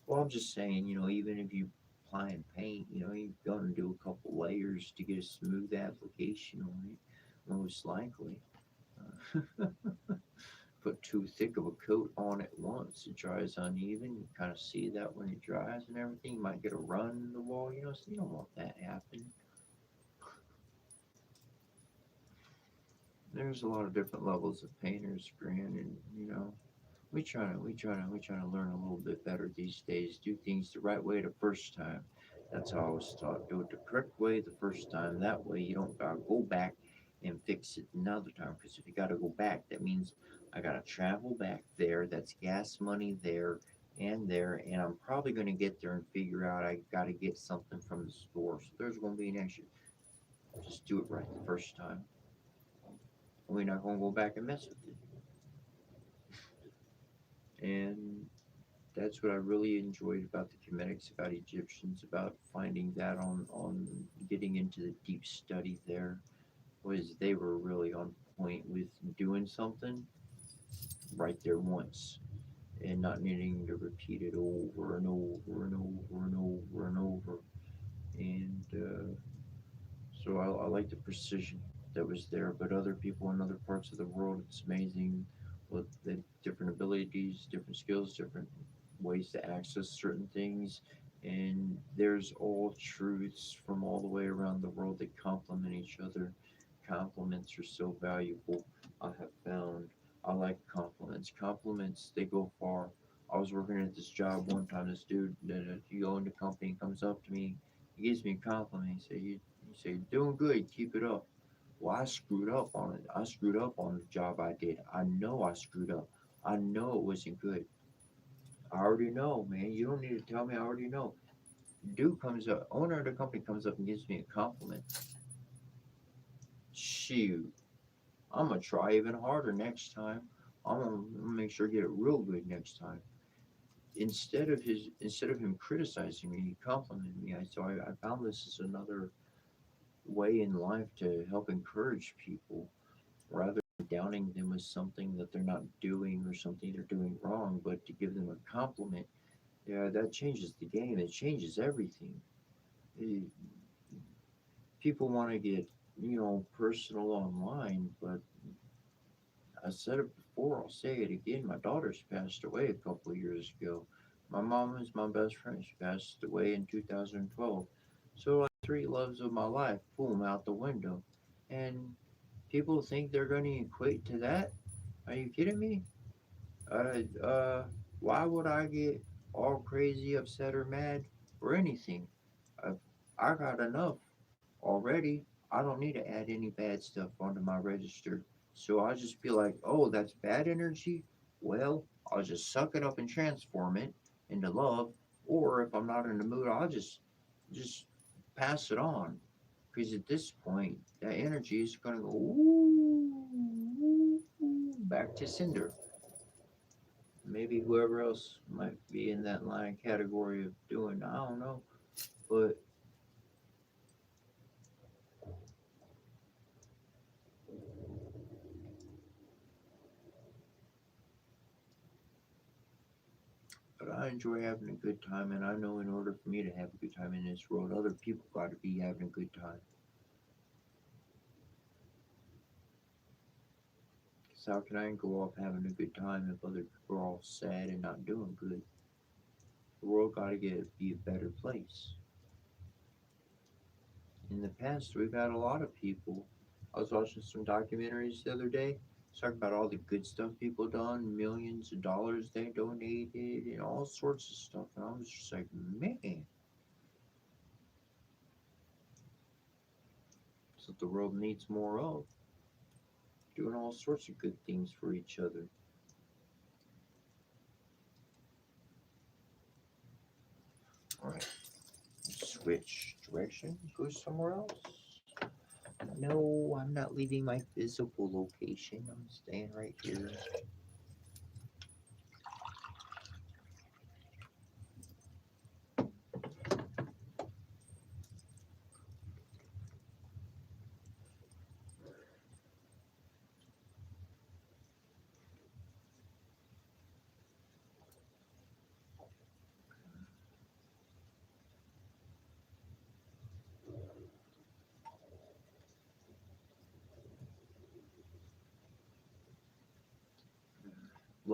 Well, I'm just saying, even if you apply and paint, you're gonna do a couple layers to get a smooth application on it, most likely. Uh, put too thick of a coat on at once, it dries uneven. You kind of see that when it dries and everything. You might get a run in the wall, so you don't want that happen. There's a lot of different levels of painters, granted, we try to learn a little bit better these days. Do things the right way the first time. That's how I was taught. Do it the correct way the first time. That way you don't gotta go back and fix it another time. Because if you gotta go back, that means I gotta travel back there. That's gas money there and I'm probably gonna get there and figure out I gotta get something from the store. So there's gonna be an extra. Just do it right the first time. We're not gonna go back and mess with it. And that's what I really enjoyed about the Kemetics, about Egyptians, about finding that on getting into the deep study there, was they were really on point with doing something right there once and not needing to repeat it over and over and over and over and over. And so I like the precision that was there. But other people in other parts of the world, it's amazing with the different abilities, different skills, different ways to access certain things. And there's all truths from all the way around the world that complement each other. Compliments are so valuable, I have found. I like compliments. Compliments, they go far. I was working at this job one time. This dude that he owned the company comes up to me. He gives me a compliment. He say, doing good, keep it up. Well, I screwed up on it. I screwed up on the job I did. I know I screwed up. I know it wasn't good. I already know, man. You don't need to tell me. I already know. Dude comes up, owner of the company comes up and gives me a compliment. Shoot, I'm gonna try even harder next time. I'm gonna make sure I get it real good next time. Instead of him criticizing me, he complimented me. I found this as another way in life to help encourage people rather than downing them with something that they're not doing or something they're doing wrong, but to give them a compliment. Yeah, that changes the game. It changes everything. Eh, People want to get, personal online, but I said it before, I'll say it again. My daughter's passed away a couple of years ago. My mom is my best friend. She passed away in 2012. So, like, 3 loves of my life, boom, out the window. And people think they're going to equate to that? Are you kidding me? Uh, uh, why would I get all crazy, upset, or mad for anything? I've, I got enough already. I don't need to add any bad stuff onto my register. So I'll just be like, oh, that's bad energy? Well, I'll just suck it up and transform it into love. Or if I'm not in the mood, I'll just pass it on. Because at this point, that energy is going to go back to cinder. Maybe whoever else might be in that line category of doing, I don't know. But I enjoy having a good time, and I know in order for me to have a good time in this world, other people got to be having a good time. Because how can I go off having a good time if other people are all sad and not doing good? The world got to be a better place. In the past, we've had a lot of people. I was watching some documentaries the other day, talking about all the good stuff people done, millions of dollars they donated, and all sorts of stuff. And I was just like, man, that's what the world needs more of. Doing all sorts of good things for each other. All right, switch direction, go somewhere else. No, I'm not leaving my physical location. I'm staying right here.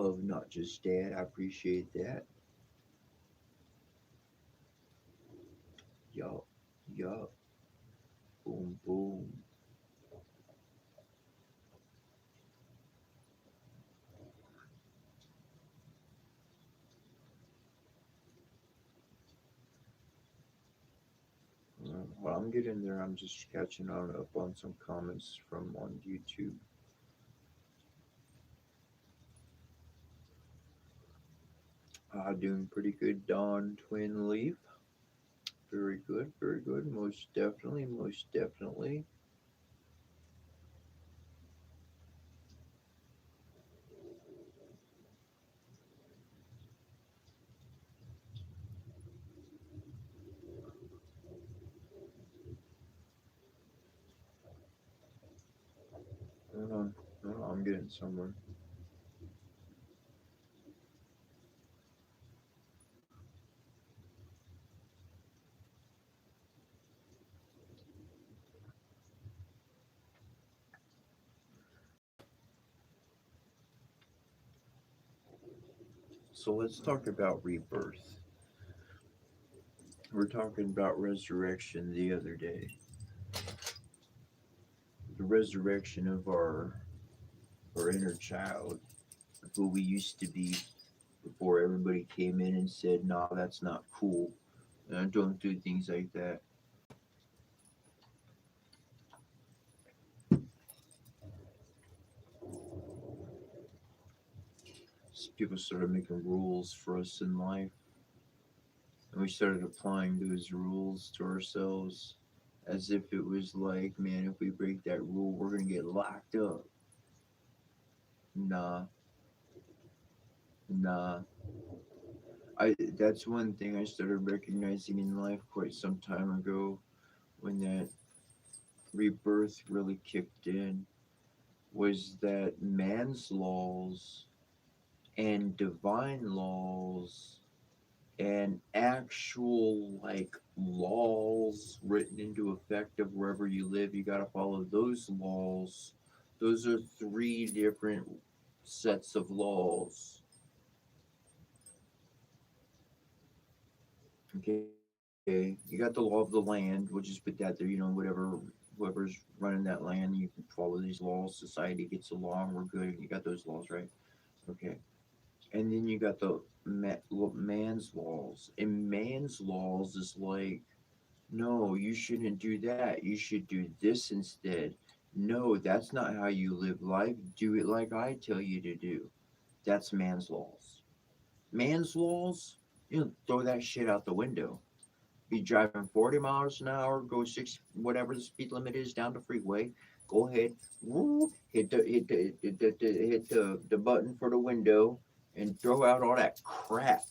love, not just dad. I appreciate that. Yup, yup. Boom, boom. While I'm getting there, I'm just catching on up on some comments from on YouTube. Doing pretty good, Don Twin Leaf. Very good, very good. Most definitely, most definitely. Hold on, hold on, I'm getting somewhere. So let's talk about rebirth. We're talking about resurrection the other day. The resurrection of our inner child, who we used to be before everybody came in and said, "Nah, that's not cool. Don't do things like that." So people started making rules for us in life, and we started applying those rules to ourselves as if it was like, man, if we break that rule, we're gonna get locked up. Nah, nah. That's one thing I started recognizing in life quite some time ago when that rebirth really kicked in, was that man's laws and divine laws and actual like laws written into effect of wherever you live, you got to follow those laws. Those are three different sets of laws. Okay, you got the law of the land. We'll just put that there. Whatever, whoever's running that land, you can follow these laws. Society gets along. We're good. You got those laws, right? Okay. And then you got the man's laws. And man's laws is like, no, you shouldn't do that. You should do this instead. No, that's not how you live life. Do it like I tell you to do. That's man's laws. Man's laws, throw that shit out the window. Be driving 40 miles an hour, go six, whatever the speed limit is down the freeway. Go ahead, woo, hit the button for the window, and throw out all that crap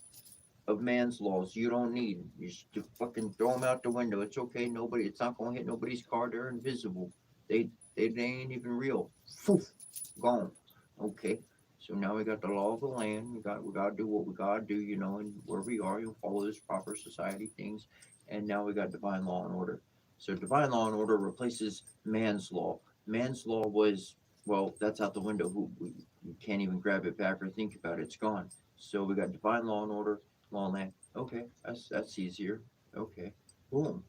of man's laws you don't need. You just fucking throw them out the window. It's okay. Nobody. It's not gonna hit nobody's car. They're invisible. They ain't even real. Poof, gone. Okay. So now we got the law of the land. We gotta do what we gotta do, and where we are, you'll follow this proper society things. And now we got divine law and order. So divine law and order replaces man's law. Man's law was, well, that's out the window. We can't even grab it back or think about it. It's gone. So we got divine law and order, law and land. Okay, that's easier. Okay, boom.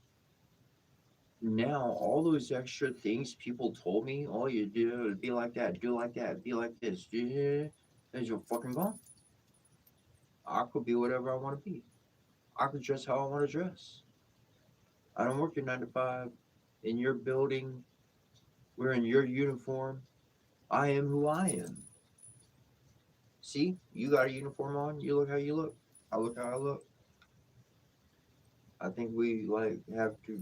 Now all those extra things people told me, all you do is be like that, do like that, be like this, yeah, is you're fucking gone. I could be whatever I want to be. I could dress how I want to dress. I don't work your 9 to 5. In your building, wearing your uniform. I am who I am. See, you got a uniform on. You look how you look. I look how I look. I think we like have to.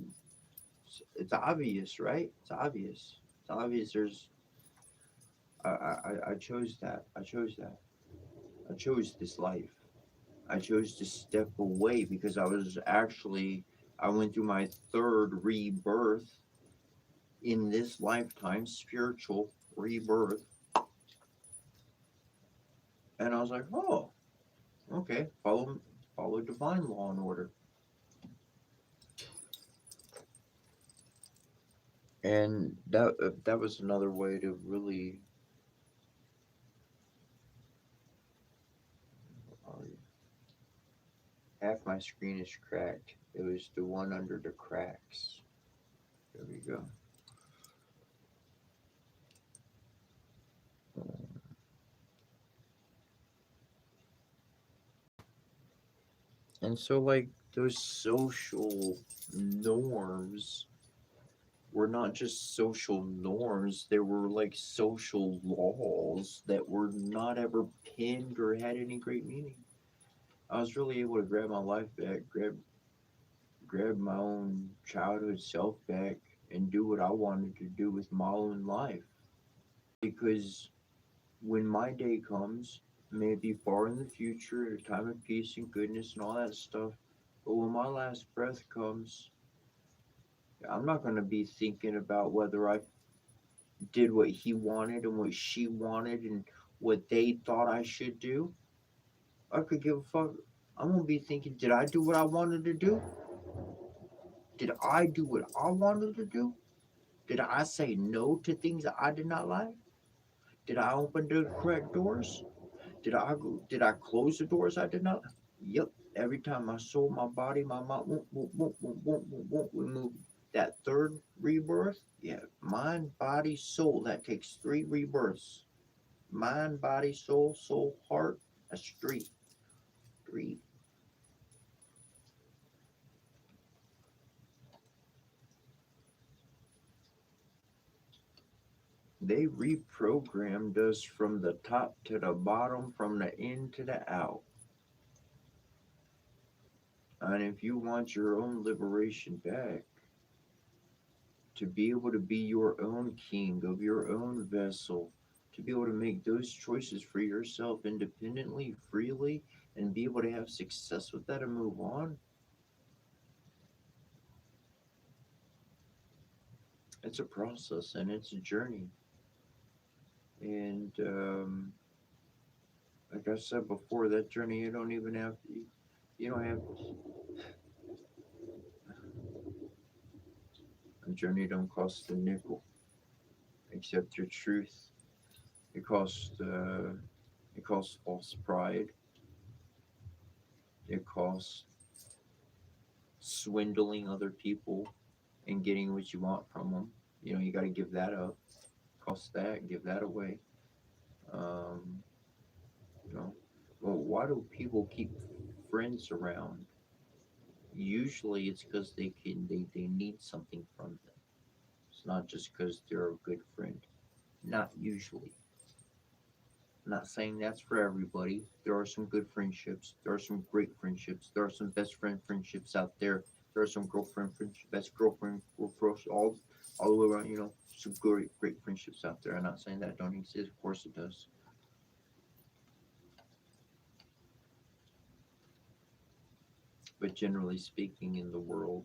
It's obvious, right? It's obvious. It's obvious. I chose that. I chose that. I chose this life. I chose to step away because I went through my third rebirth in this lifetime, spiritual rebirth. And I was like, oh, okay, follow divine law and order. And that was another way to really my screen is cracked. It was the one under the cracks. There we go. And so, like, those social norms were not just social norms, they were like social laws that were not ever pinned or had any great meaning. I was really able to grab my life back, grab my own childhood self back, and do what I wanted to do with my own life. Because when my day comes, may it be far in the future, at a time of peace and goodness and all that stuff, but when my last breath comes, I'm not going to be thinking about whether I did what he wanted and what she wanted and what they thought I should do. I could give a fuck. I'm going to be thinking, did I do what I wanted to do? Did I do what I wanted to do? Did I say no to things that I did not like? Did I open the correct doors? Did I close the doors I did not? Yep. Every time my soul, my body, my mind won't remove that third rebirth. Yeah, mind, body, soul. That takes 3 rebirths. Mind, body, soul, soul, heart. That's 3. 3. They reprogrammed us from the top to the bottom, from the in to the out. And if you want your own liberation back, to be able to be your own king of your own vessel, to be able to make those choices for yourself independently, freely, and be able to have success with that and move on, it's a process and it's a journey. And like I said before, that journey you don't even have to, you don't have a journey don't cost a nickel except your truth. It costs false pride. It costs swindling other people and getting what you want from them. You got to give that up. Cost that, give that away. Um, you know, well, why do people keep friends around? Usually, it's because they need something from them. It's not just because they're a good friend. Not usually. I'm not saying that's for everybody. There are some good friendships. There are some great friendships. There are some best friend friendships out there. There are some girlfriend friendships, best girlfriend, all the way around. Some great friendships out there. I'm not saying that don't exist. Of course it does. But generally speaking, in the world,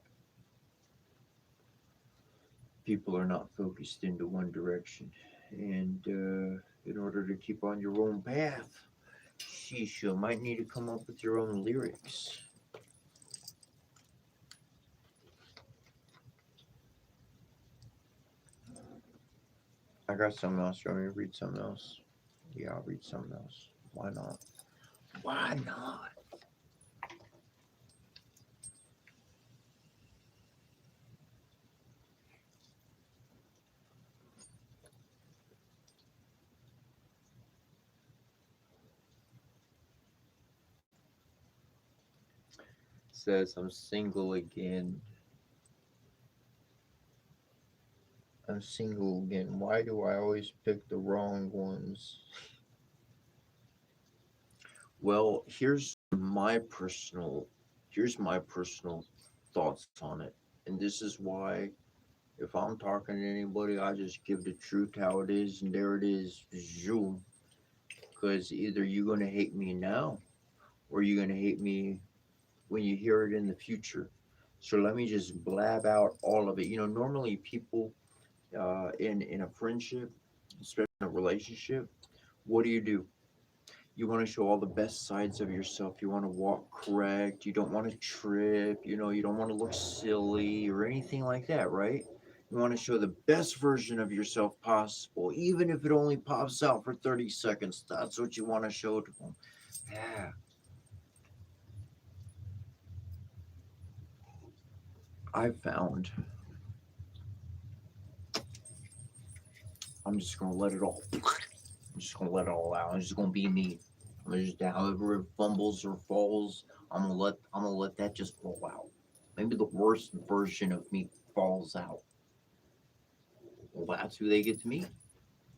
people are not focused into one direction. And in order to keep on your own path, sheesh, you might need to come up with your own lyrics. I got something else. You want me to read something else? Yeah, I'll read something else. Why not? Why not? Says I'm single again. I'm single again. Why do I always pick the wrong ones? Well, here's my personal thoughts on it. And this is why if I'm talking to anybody, I just give the truth how it is and there it is. Zoom. Because either you're gonna hate me now or you're gonna hate me when you hear it in the future. So let me just blab out all of it. Normally people in a friendship, especially in a relationship, what do? You want to show all the best sides of yourself. You want to walk correct. You don't want to trip. You don't want to look silly or anything like that, right? You want to show the best version of yourself possible, even if it only pops out for 30 seconds. That's what you want to show to them. Yeah. I found I'm just gonna let it all. I'm just gonna let it all out. It's just gonna be me. I'm just however it fumbles or falls. I'm gonna let that just fall out. Maybe the worst version of me falls out. Well, that's who they get to meet.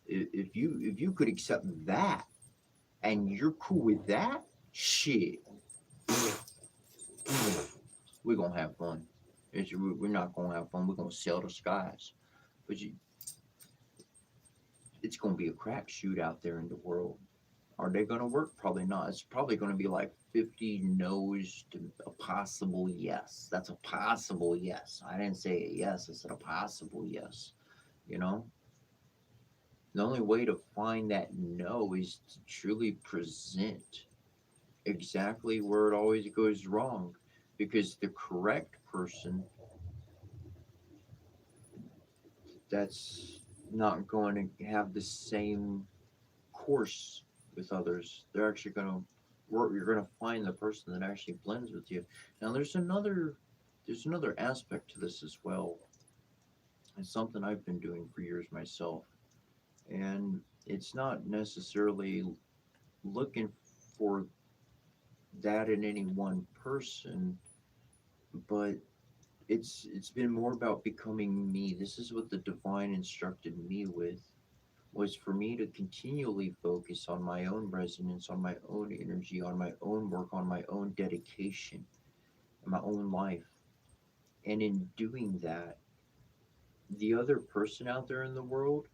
If you could accept that and you're cool with that, shit, we're gonna have fun. We're not gonna have fun. We're gonna sail the skies. But it's gonna be a crapshoot out there in the world. Are they going to work? Probably not. It's probably going to be like 50 no's to a possible yes. That's a possible yes. I didn't say a yes, I said a possible yes. You know, the only way to find that no is to truly present exactly where it always goes wrong, because the correct person that's not going to have the same course with others. They're actually going to work. You're going to find the person that actually blends with you. Now, there's another aspect to this as well. It's something I've been doing for years myself, and it's not necessarily looking for that in any one person, but it's been more about becoming me. This is what the divine instructed me with, was for me to continually focus on my own resonance, on my own energy, on my own work, on my own dedication, in my own life. And in doing that, the other person out there in the world,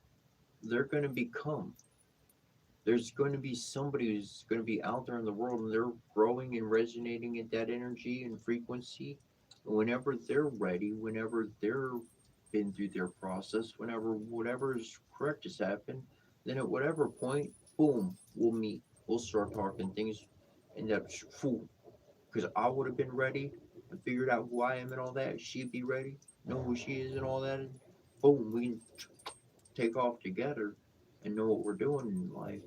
they're going to become. There's going to be somebody who's going to be out there in the world and they're growing and resonating at that energy and frequency. Whenever they're ready, whenever they're been through their process, whenever whatever is correct has happened, then at whatever point, boom, we'll meet. We'll start talking things and that fool. Because I would have been ready and figured out who I am and all that. She'd be ready, know who she is and all that. And boom, we can take off together and know what we're doing in life.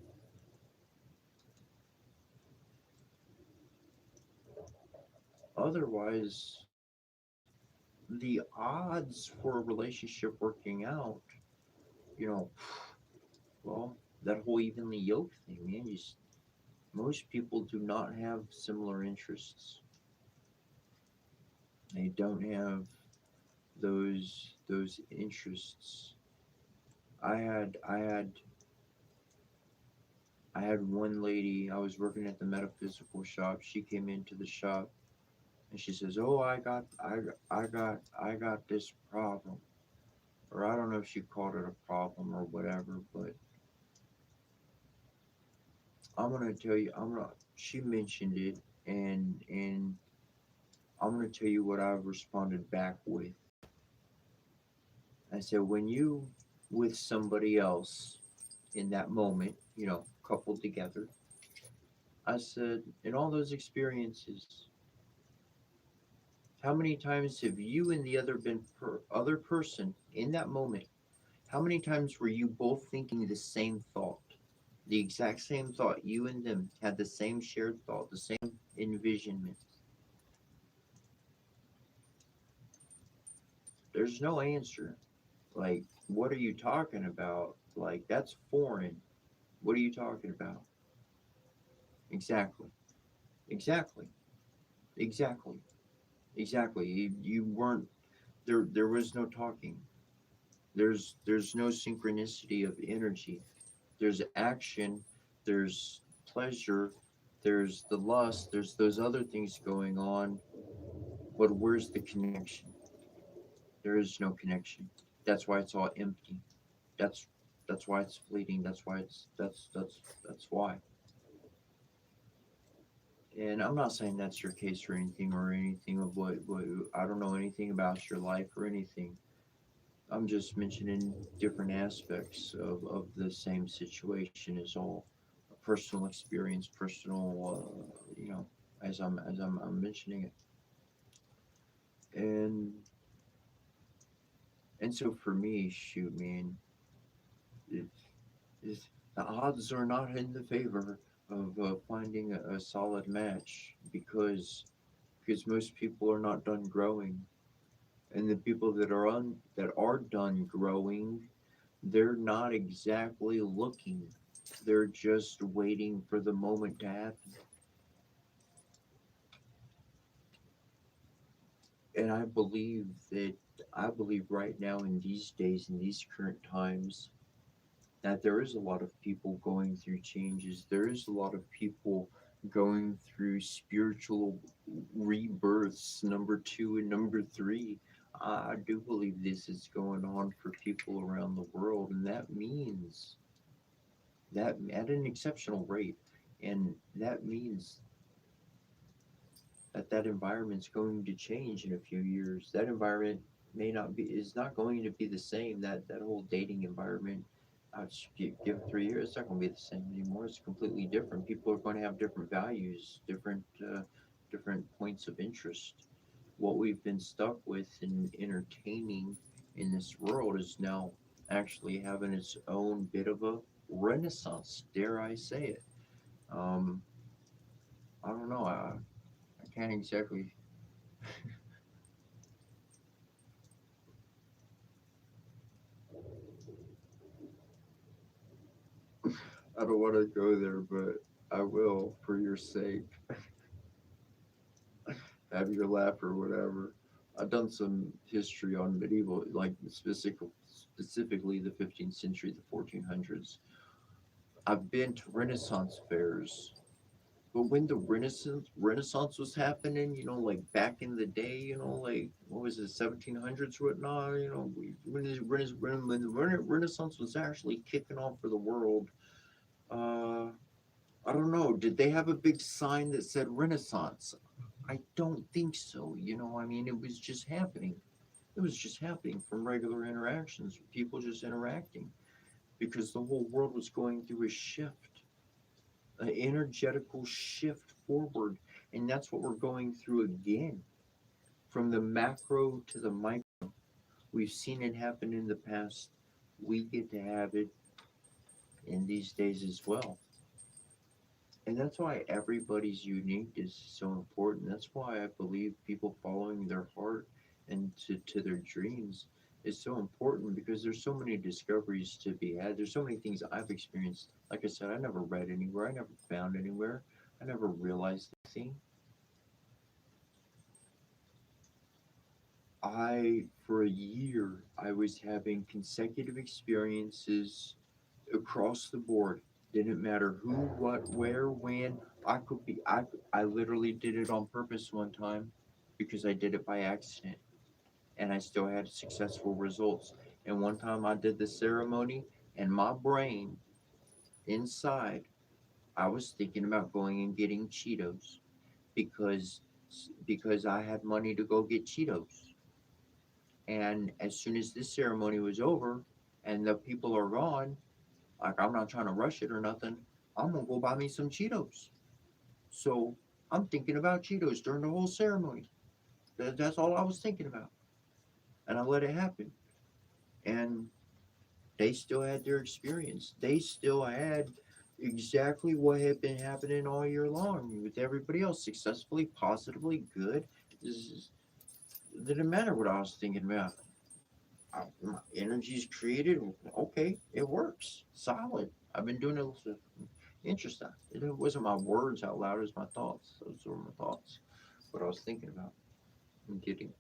Otherwise, the odds for a relationship working out, you know, well, that whole evenly yoked thing, man, just most people do not have similar interests. They don't have those interests. I had one lady. I was working at the metaphysical shop. She came into the shop and she says, "Oh, I got this problem," or I don't know if she called it a problem or whatever, but I'm gonna tell you, I'm not. She mentioned it, and I'm gonna tell you what I responded back with. I said, when you with somebody else in that moment, coupled together, I said, in all those experiences, how many times have you and the other person in that moment? How many times were you both thinking the same thought, the exact same thought? You and them had the same shared thought, the same envisionment. There's no answer. Like, what are you talking about? Like, that's foreign. What are you talking about? Exactly. Exactly. Exactly. Exactly. You weren't there. There was no talking. There's no synchronicity of energy. There's action. There's pleasure. There's the lust. There's those other things going on. But where's the connection? There is no connection. That's why it's all empty. That's that's why it's fleeting. That's why. And I'm not saying that's your case or anything of what I don't know anything about your life or anything. I'm just mentioning different aspects of the same situation is all a personal experience, personal, as I'm mentioning it. And and so for me, shoot, man, it, it, the odds are not in the favor of finding a solid match because most people are not done growing. And the people that are done growing, they're not exactly looking. They're just waiting for the moment to happen. And I believe right now in these days, in these current times, that there is a lot of people going through changes. There is a lot of people going through spiritual rebirths, number two and number three. I do believe this is going on for people around the world, and that means that at an exceptional rate. And that means that environment's going to change in a few years. That environment may not be is not going to be the same. That whole dating environment, give 3 years, it's not going to be the same anymore. It's completely different. People are going to have different values, different points of interest. What we've been stuck with in entertaining in this world is now actually having its own bit of a renaissance. Dare I say it? Um, I don't know. I can't exactly. I don't want to go there, but I will for your sake. Have your laugh or whatever. I've done some history on medieval, like specifically the 15th century, the 1400s. I've been to Renaissance fairs, but when the Renaissance was happening, like back in the day, like what was it, 1700s, whatnot, when the Renaissance was actually kicking off for the world. Uh, I don't know. Did they have a big sign that said Renaissance? I don't think so. I mean, it was just happening. It was just happening from regular interactions, people just interacting, because the whole world was going through a shift, an energetical shift forward. And that's what we're going through again. From the macro to the micro. We've seen it happen in the past. We get to have it in these days as well. And that's why everybody's unique is so important. That's why I believe people following their heart and to their dreams is so important, because there's so many discoveries to be had. There's so many things I've experienced. Like I said, I never read anywhere, I never found anywhere, I never realized anything. For a year, I was having consecutive experiences across the board. Didn't matter who, what, where, when. I literally did it on purpose one time because I did it by accident and I still had successful results. And one time I did the ceremony and my brain inside, I was thinking about going and getting Cheetos because because I had money to go get Cheetos. And as soon as this ceremony was over and the people are gone, like, I'm not trying to rush it or nothing. I'm gonna go buy me some Cheetos. So I'm thinking about Cheetos during the whole ceremony. That's all I was thinking about. And I let it happen. And they still had their experience. They still had exactly what had been happening all year long with everybody else, successfully, positively, good. It didn't matter what I was thinking about. My energy's created. Okay, it works. Solid. I've been doing it. Interesting. It wasn't my words out loud, it was my thoughts. Those were my thoughts. What I was thinking about and getting.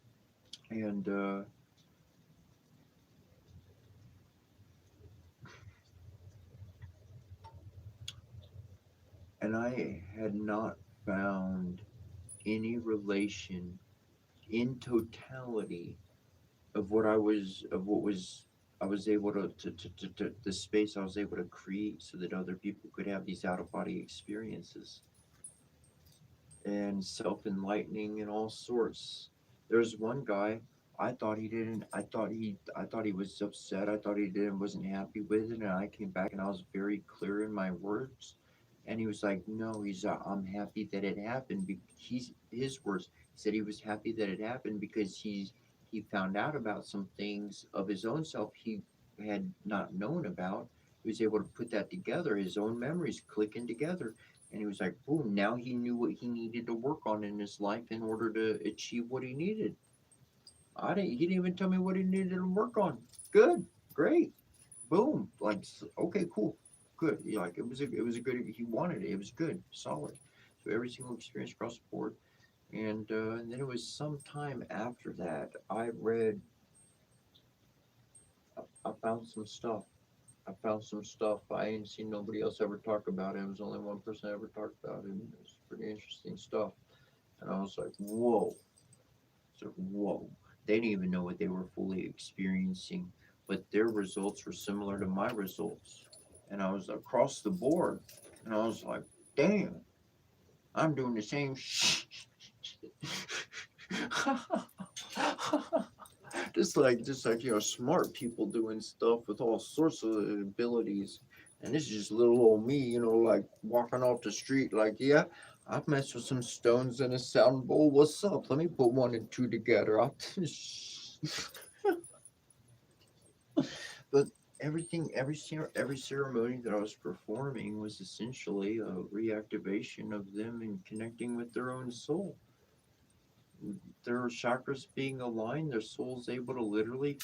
And I had not found any relation in totality of what was I was able to the space I was able to create so that other people could have these out of body experiences and self enlightening and all sorts. There's one guy. I thought he didn't. I thought he was upset. I thought he didn't wasn't happy with it. And I came back and I was very clear in my words. And he was like, "No, I'm happy that it happened." He's his words. He said he was happy that it happened because he found out about some things of his own self he had not known about. He was able to put that together, his own memories clicking together, and he was like, boom, now he knew what he needed to work on in his life in order to achieve what he needed. He didn't even tell me what he needed to work on. Good, great, boom. Like, okay, cool, good. Like, it was a good. He wanted it. It was good, solid. So every single experience across the board. And then it was some time after that I read. I found some stuff. I found some stuff I ain't seen nobody else ever talk about. It was only one person ever talked about it. And it was pretty interesting stuff. And I was like, whoa. So, whoa. They didn't even know what they were fully experiencing, but their results were similar to my results. And I was across the board. And I was like, damn, I'm doing the same shit. just like smart people doing stuff with all sorts of abilities, and this is just little old me, like walking off the street, like, yeah, I've messed with some stones in a sound bowl. What's up? Let me put one and two together. But every ceremony that I was performing was essentially a reactivation of them and connecting with their own soul, their chakras being aligned, their soul's able to literally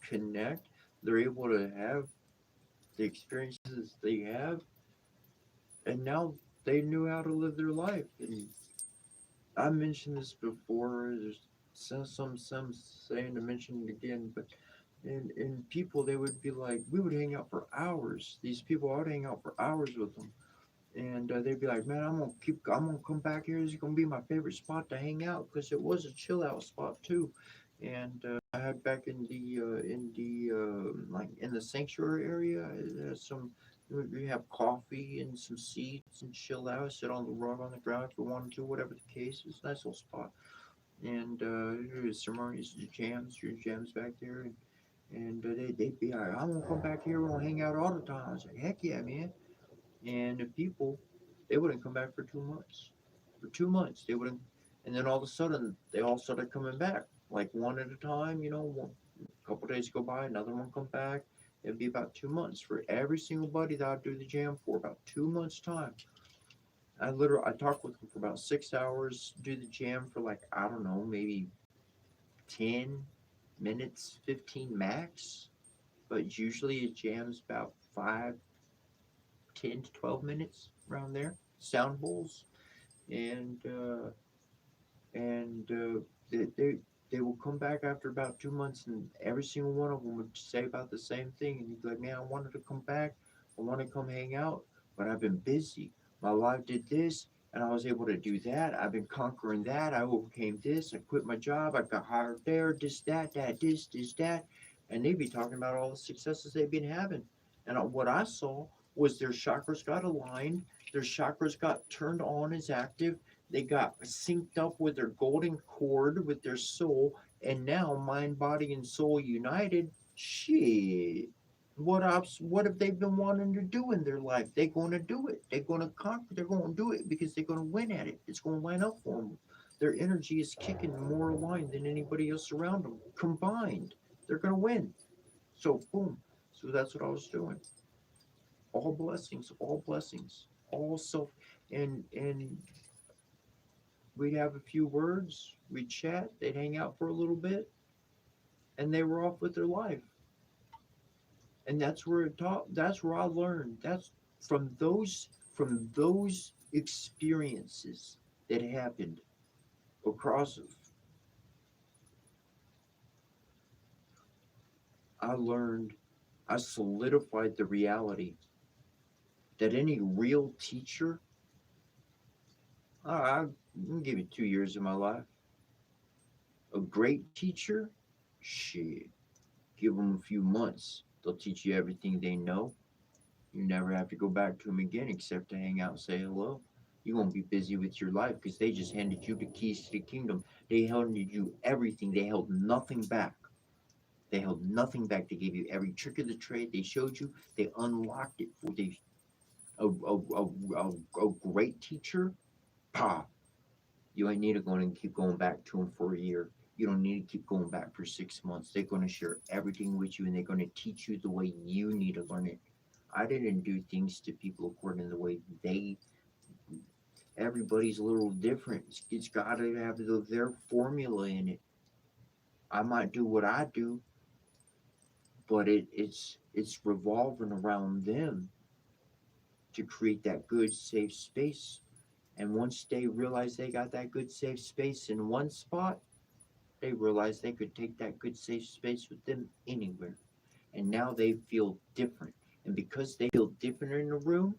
connect. They're able to have the experiences they have, and now they knew how to live their life. And I mentioned this before. There's some saying to mention it again, but and people, they would be like, we would hang out for hours. These people, I would hang out for hours with them, and they'd be like, man, I'm gonna come back here. This is gonna be my favorite spot to hang out because it was a chill out spot too. And I had back like in the sanctuary area, some we have coffee and some seats and chill out, sit on the rug on the ground if we wanted to, whatever the case. It's a nice little spot. And there's ceremonies, jams back there, and they'd be like, I'm gonna come back here. We're gonna hang out all the time. I was like, heck yeah, man. And the people, they wouldn't come back for 2 months. For 2 months, they wouldn't. And then all of a sudden, they all started coming back, like one at a time. A couple days go by, another one come back. It'd be about 2 months for every single buddy that I'd do the jam for. About 2 months time. I talked with them for about 6 hours. Do the jam for like, I don't know, maybe 10 minutes, 15 max. But usually it jams about 5, 10 to 12 minutes around there. Sound bowls, and they will come back after about 2 months, and every single one of them would say about the same thing. And you'd be like, man, I wanted to come back, I want to come hang out, but I've been busy. My life did this, and I was able to do that. I've been conquering that. I overcame this. I quit my job. I got hired there. This, that, and they'd be talking about all the successes they've been having. And what I saw was their chakras got aligned. Their chakras got turned on as active. They got synced up with their golden cord, with their soul, and now mind, body, and soul united. Shit. What have they been wanting to do in their life? They're going to do it. They're going to conquer. They're going to do it because they're going to win at it. It's going to line up for them. Their energy is kicking more aligned than anybody else around them. Combined, they're going to win. So, boom. So that's what I was doing. All blessings, all blessings, all self. And we'd have a few words, we'd chat, they'd hang out for a little bit, and they were off with their life. And that's where it taught. That's where I learned. That's from those experiences that happened across. I learned. I solidified the reality that any real teacher. I can give you 2 years of my life. A great teacher, shit. Give them a few months. They'll teach you everything they know. You never have to go back to them again except to hang out and say hello. You're going to be busy with your life because they just handed you the keys to the kingdom. They handed you everything. They held nothing back. They held nothing back. They gave you every trick of the trade. They showed you. They unlocked it for you. A great teacher, pa. You ain't need to go and keep going back to them for a year. You don't need to keep going back for 6 months. They're going to share everything with you, and they're going to teach you the way you need to learn it. I didn't do things to people according to the way they. Everybody's a little different. It's got to have their formula in it. I might do what I do, but it's revolving around them to create that good safe space. And once they realize they got that good safe space in one spot, they realize they could take that good safe space with them anywhere. And now they feel different. And because they feel different in the room,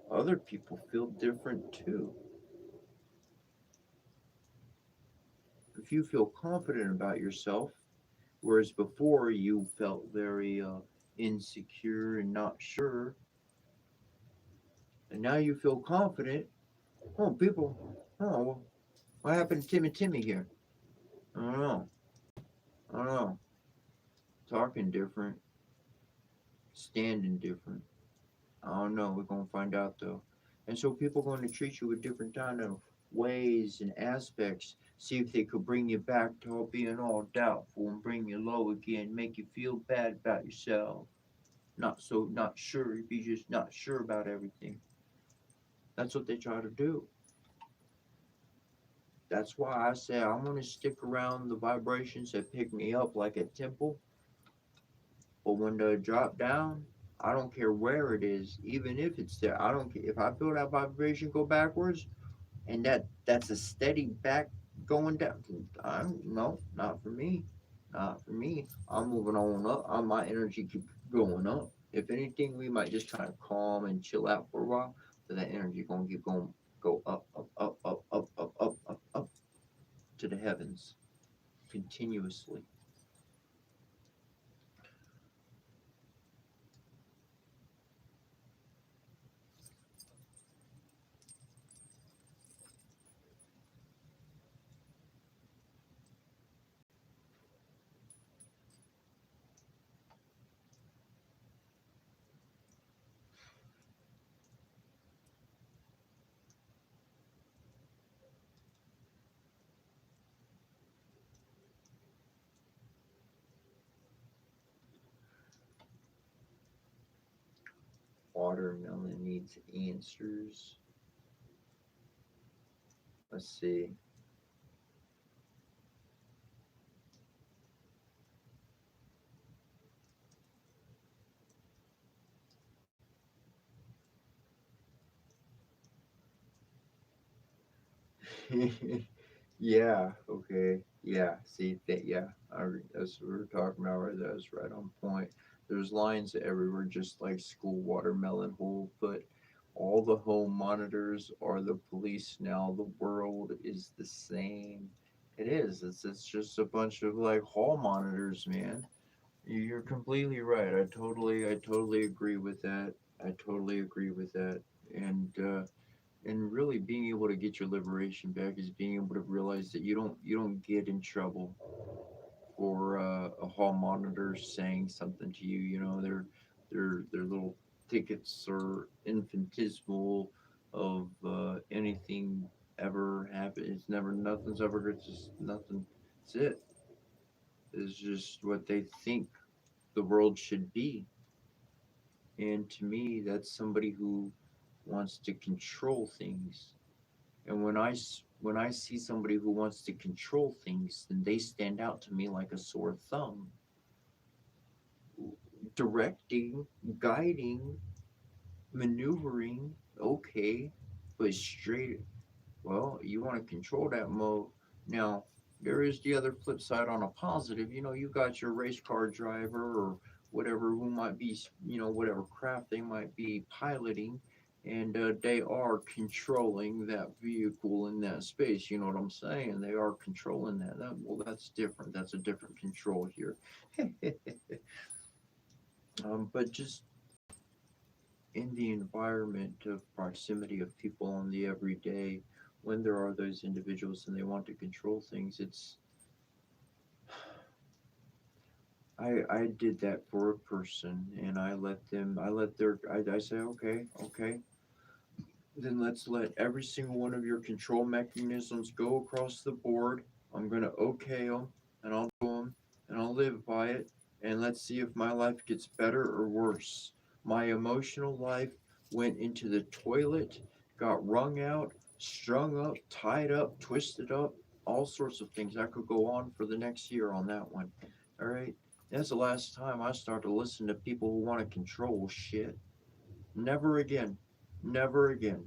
other people feel different too. If you feel confident about yourself, whereas before you felt very insecure and not sure, and now you feel confident, oh, people, oh, what happened to Timmy here? I don't know. I don't know. Talking different, standing different. I don't know. We're gonna find out though. And so people are going to treat you with different kind of ways and aspects. See if they could bring you back to all being all doubtful and bring you low again, make you feel bad about yourself. Not sure. You be just not sure about everything. That's what they try to do. That's why I say I'm gonna stick around the vibrations that pick me up like a temple. But when they drop down, I don't care where it is, even if it's there. I don't care if I feel that vibration go backwards, and that's a steady back going down. I'm no, not for me, not for me. I'm moving on up. My energy keep going up. If anything, we might just kind of calm and chill out for a while, but that energy gonna keep going, go up, up, up, up, up, up, up, up, up to the heavens continuously. Watermelon needs answers. Let's see. Yeah, okay. Yeah, see that yeah, that's what we're talking about right there. That's right on point. There's lines everywhere, just like school watermelon hole, but all the home monitors are the police now. The world is the same. It is. It's just a bunch of like hall monitors, man. You're completely right. I totally agree with that. I totally agree with that. And really being able to get your liberation back is being able to realize that you don't get in trouble for a hall monitor saying something to you. You know, their little tickets are infinitesimal of anything ever happen. It's never nothing's ever it's just nothing. It's it. It's just what they think the world should be. And to me, that's somebody who wants to control things. And when I see somebody who wants to control things, then they stand out to me like a sore thumb, directing, guiding, maneuvering. Okay, but straight. Well, you want to control that mode. Now, there is the other flip side on a positive. You know, you got your race car driver or whatever who might be, whatever craft they might be piloting, and they are controlling that vehicle in that space. You know what I'm saying? They are controlling that. Well, that's different. That's a different control here. But just in the environment of proximity of people on the everyday, when there are those individuals and they want to control things, I did that for a person and I say, okay, okay, then let's let every single one of your control mechanisms go across the board. I'm going to okay them and I'll do them and I'll live by it. And let's see if my life gets better or worse. My emotional life went into the toilet, got wrung out, strung up, tied up, twisted up, all sorts of things. I could go on for the next year on that one. All right. That's the last time I start to listen to people who want to control shit. Never again. Never again.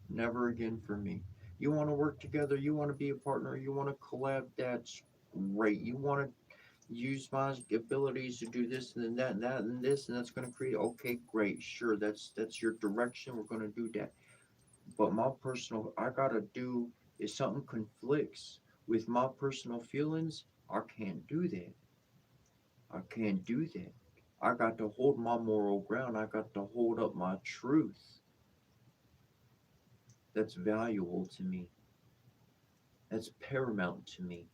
Never again for me. You want to work together, you want to be a partner, you want to collab, that's great. You want to use my abilities to do this and then that and that and this and that's going to create, okay, great, sure, that's your direction, we're going to do that. But my personal, I got to do, if something conflicts with my personal feelings, I can't do that. I can't do that. I got to hold my moral ground, I got to hold up my truth. That's valuable to me. That's paramount to me.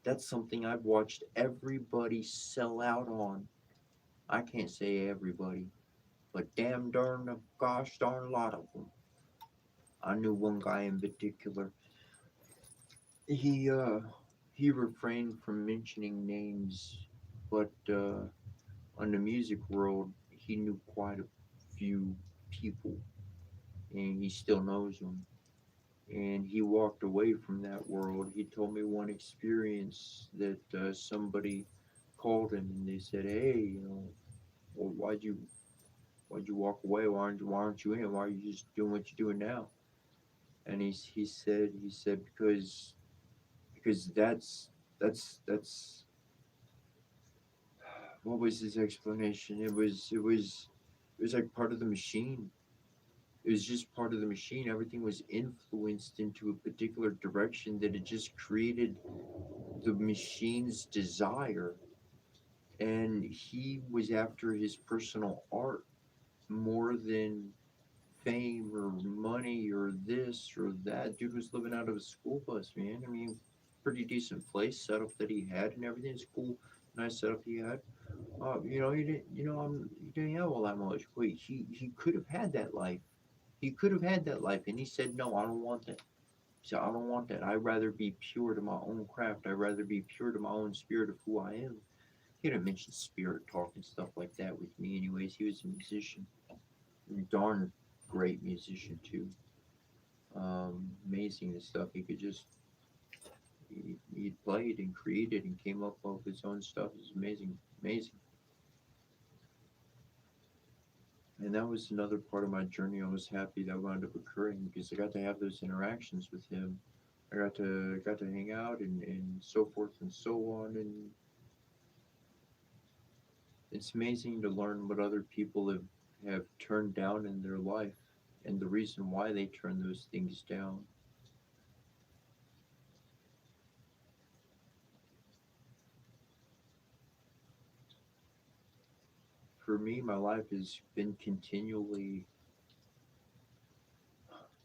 That's something I've watched everybody sell out on. I can't say everybody, but damn darn, gosh darn a lot of them. I knew one guy in particular. He uh he refrained from mentioning names, but on the music world, he knew quite a few people, and he still knows them. And he walked away from that world. He told me one experience that somebody called him and they said, "Hey, well, why'd you walk away? Why aren't you in it? Why are you just doing what you're doing now?" And he said because that's what was his explanation? It was like part of the machine. It was just part of the machine. Everything was influenced into a particular direction that it just created the machine's desire. And he was after his personal art more than fame or money or this or that. Dude was living out of a school bus, man. I mean, pretty decent place setup that he had and everything. It's cool, nice setup he had. He didn't have all that much. Wait, he could have had that life. He could have had that life, and he said, "No, I don't want that." He said, "I don't want that. I'd rather be pure to my own craft. I'd rather be pure to my own spirit of who I am." He didn't mention spirit talk and stuff like that with me, anyways. He was a musician, darn great musician too. Amazing the stuff he could just he played and created and came up with his own stuff. It's amazing, amazing. And that was another part of my journey. I was happy that wound up occurring because I got to have those interactions with him. I got to hang out and so forth and so on. And it's amazing to learn what other people have turned down in their life and the reason why they turn those things down. For me, my life has been continually,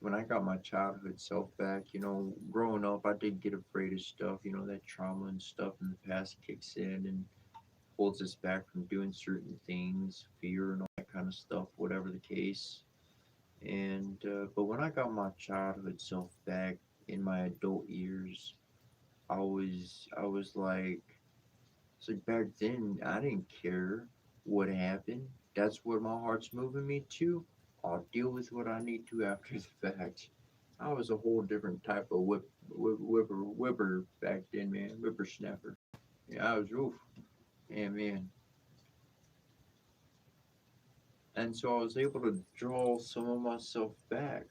when I got my childhood self back, growing up, I did get afraid of stuff, that trauma and stuff in the past kicks in and holds us back from doing certain things, fear and all that kind of stuff, whatever the case. But when I got my childhood self back in my adult years, I was like, it's like back then I didn't care what happened. That's what my heart's moving me to. I'll deal with what I need to after the fact. I was a whole different type of whipper back then, man. Whippersnapper. Yeah, I was oof. Yeah, man. And so I was able to draw some of myself back.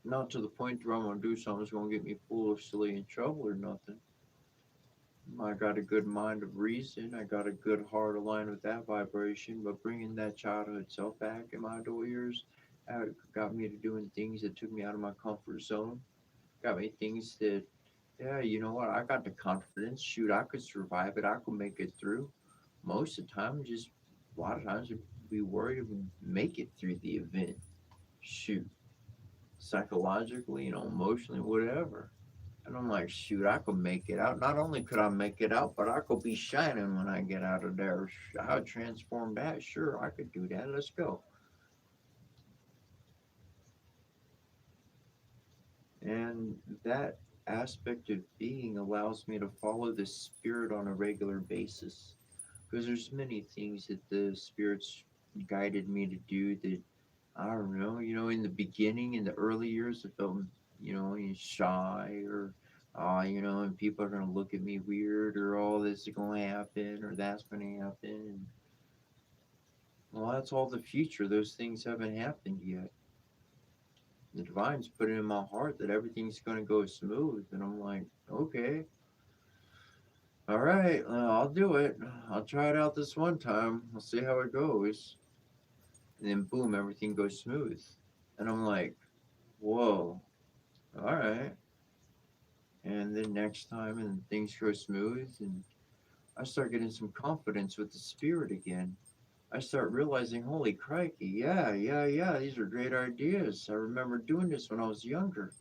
Not to the point where I'm gonna do something that's gonna get me foolishly in trouble or nothing. I got a good mind of reason. I got a good heart aligned with that vibration. But bringing that childhood self back in my adult years got me to doing things that took me out of my comfort zone. Got me things that, yeah, you know what? I got the confidence. Shoot, I could survive it. I could make it through. Most of the time, just a lot of times, we worried if we make it through the event. Shoot, psychologically, emotionally, whatever. And I'm like, shoot, I could make it out. Not only could I make it out, but I could be shining when I get out of there. I would transform that. Sure, I could do that. Let's go. And that aspect of being allows me to follow the spirit on a regular basis. Because there's many things that the spirits guided me to do that I don't know, in the beginning, in the early years, I felt, shy or And people are going to look at me weird, or all this is going to happen, or that's going to happen. Well, that's all the future. Those things haven't happened yet. The divine's put it in my heart that everything's going to go smooth. And I'm like, okay, all right, I'll do it. I'll try it out this one time. I'll see how it goes. And then boom, everything goes smooth. And I'm like, whoa, all right. And then next time, and things go smooth, and I start getting some confidence with the spirit again. I start realizing, holy crikey, yeah, these are great ideas. I remember doing this when I was younger.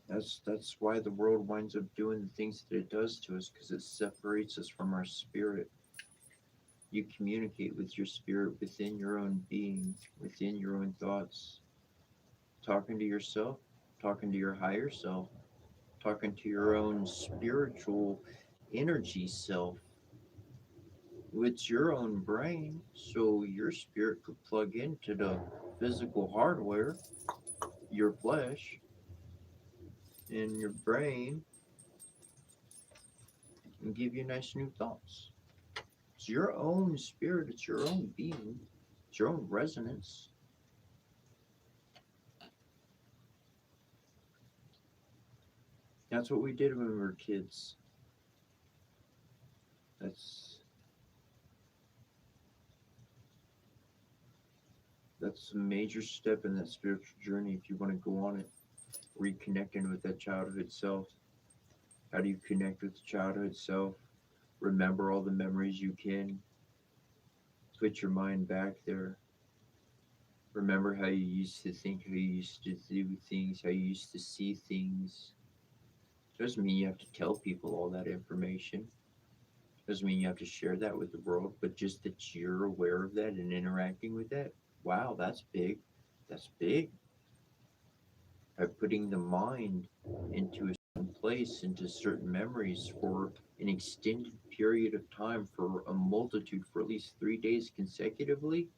That's why the world winds up doing the things that it does to us, because it separates us from our spirit. You communicate with your spirit within your own being, within your own thoughts, talking to yourself, talking to your higher self, talking to your own spiritual energy self with your own brain, so your spirit could plug into the physical hardware, your flesh, and your brain, and give you nice new thoughts. It's your own spirit, it's your own being, it's your own resonance. That's what we did when we were kids. That's that's a major step in that spiritual journey if you want to go on it. Reconnecting with that childhood self. How do you connect with the childhood self? Remember all the memories you can. Put your mind back there. Remember how you used to think, how you used to do things, how you used to see things. Doesn't mean you have to tell people all that information. Doesn't mean you have to share that with the world, but just that you're aware of that and interacting with that. Wow, that's big. That's big. By putting the mind into a certain place, into certain memories for an extended period of time, for a multitude, for at least 3 days consecutively,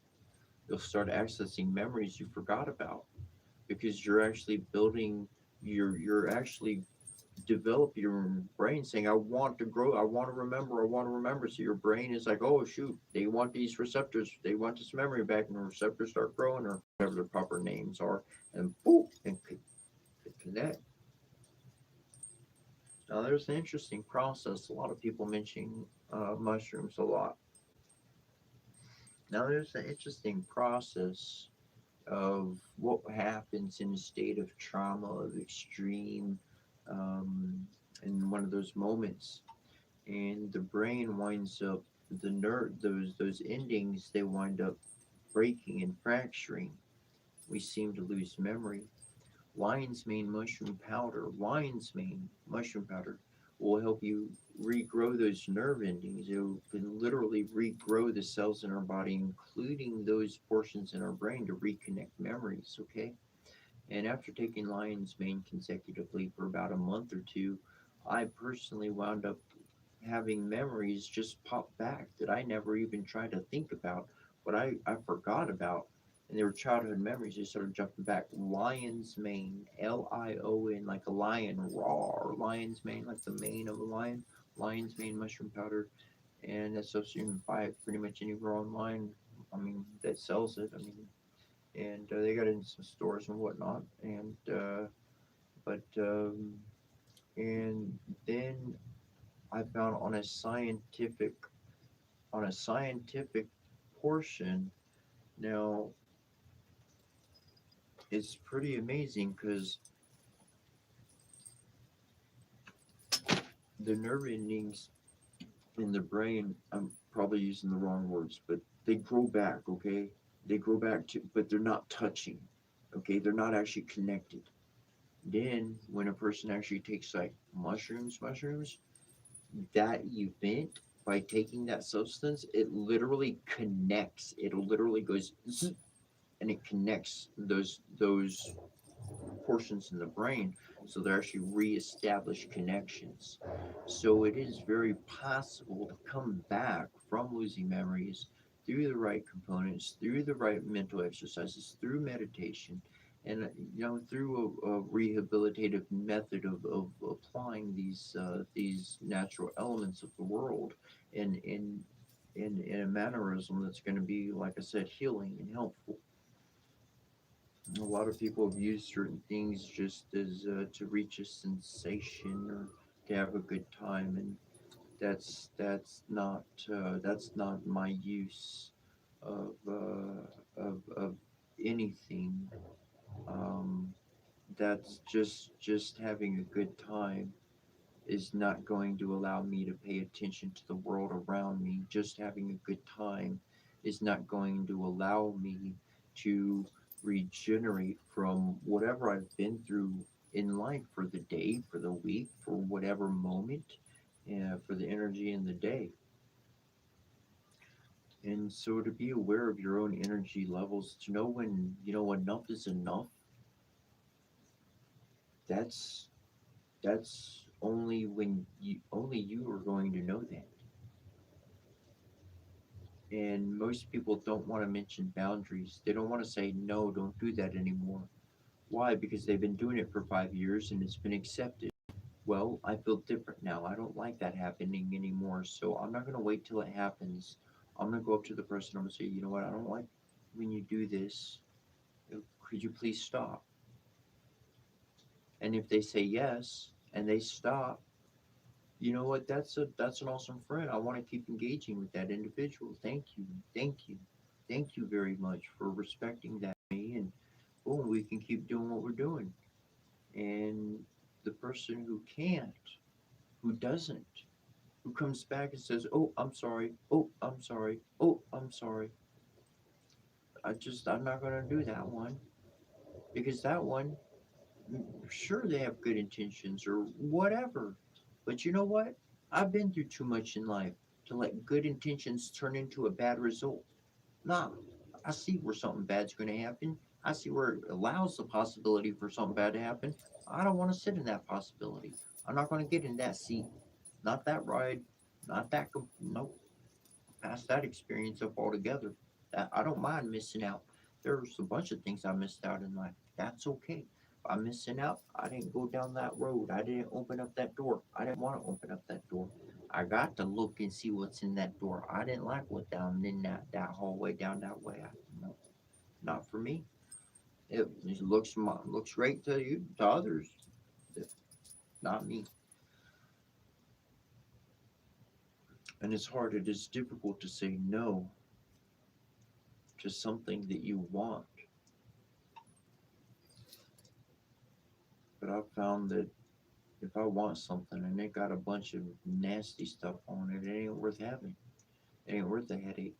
you'll start accessing memories you forgot about, because you're actually building, you're actually develop your brain saying, I want to grow, I want to remember. So your brain is like, oh shoot, they want these receptors, they want this memory back, and the receptors start growing, or whatever the proper names are, and boom, and connect. Now there's an interesting process. A lot of people mention mushrooms a lot. Now there's an interesting process of what happens in a state of trauma, of extreme, um, in one of those moments, and the brain winds up, the nerve, those endings, they wind up breaking and fracturing. We seem to lose memory. Lion's mane mushroom powder will help you regrow those nerve endings. It can literally regrow the cells in our body, including those portions in our brain, to reconnect memories. Okay. And after taking lion's mane consecutively for about a month or two, I personally wound up having memories just pop back that I never even tried to think about, but I forgot about. And they were childhood memories. They started jumping back. Lion's mane, Lion, like a lion, roar. Lion's mane, like the mane of a lion. Lion's mane mushroom powder. And that's so you can buy it pretty much anywhere online. I mean, that sells it. I mean, and they got it in some stores and whatnot. But and then I found on a scientific portion. Now it's pretty amazing because the nerve endings in the brain, I'm probably using the wrong words, but they grow back, okay? They grow back to, but they're not touching, okay? They're not actually connected. Then when a person actually takes like mushrooms, that event, by taking that substance, it literally connects. It literally goes zzz, and it connects those portions in the brain, so they're actually reestablish connections. So it is very possible to come back from losing memories through the right components, through the right mental exercises, through meditation, and through a rehabilitative method of applying these natural elements of the world in a mannerism that's going to be, like I said, healing and helpful. A lot of people have used certain things just as to reach a sensation or to have a good time, and that's not my use of of anything. Um, that's just having a good time is not going to allow me to pay attention to the world around me. Just having a good time is not going to allow me to regenerate from whatever I've been through in life for the day, for the week, for whatever moment, for the energy in the day. And so to be aware of your own energy levels, to know when, enough is enough, that's that's only you are going to know that. And most people don't want to mention boundaries. They don't want to say no, don't do that anymore. Why? Because they've been doing it for 5 years and it's been accepted. Well, I feel different now. I don't like that happening anymore. So I'm not going to wait till it happens. I'm going to go up to the person. I'm going to say, you know what? I don't like when you do this. Could you please stop? And if they say yes and they stop, you know what? That's an awesome friend. I want to keep engaging with that individual. Thank you, thank you very much for respecting that me. And boom, we can keep doing what we're doing. And the person who can't, who doesn't, who comes back and says, "Oh, I'm sorry. Oh, I'm sorry. Oh, I'm sorry." I'm not gonna do that one because that one, sure they have good intentions or whatever, but you know what? I've been through too much in life to let good intentions turn into a bad result. Nah, I see where something bad's going to happen. I see where it allows the possibility for something bad to happen. I don't want to sit in that possibility. I'm not going to get in that seat. Not that ride. Not that. Nope. Past that experience up altogether. That I don't mind missing out. There's a bunch of things I missed out in life. That's okay. If I'm missing out, I didn't go down that road. I didn't open up that door. I didn't want to open up that door. I got to look and see what's in that door. I didn't like what down in that hallway down that way. No, not for me. It looks great to you to others, not me. And it's hard. It is difficult to say no to something that you want. But I've found that if I want something and it got a bunch of nasty stuff on it, it ain't worth having. It ain't worth the headache.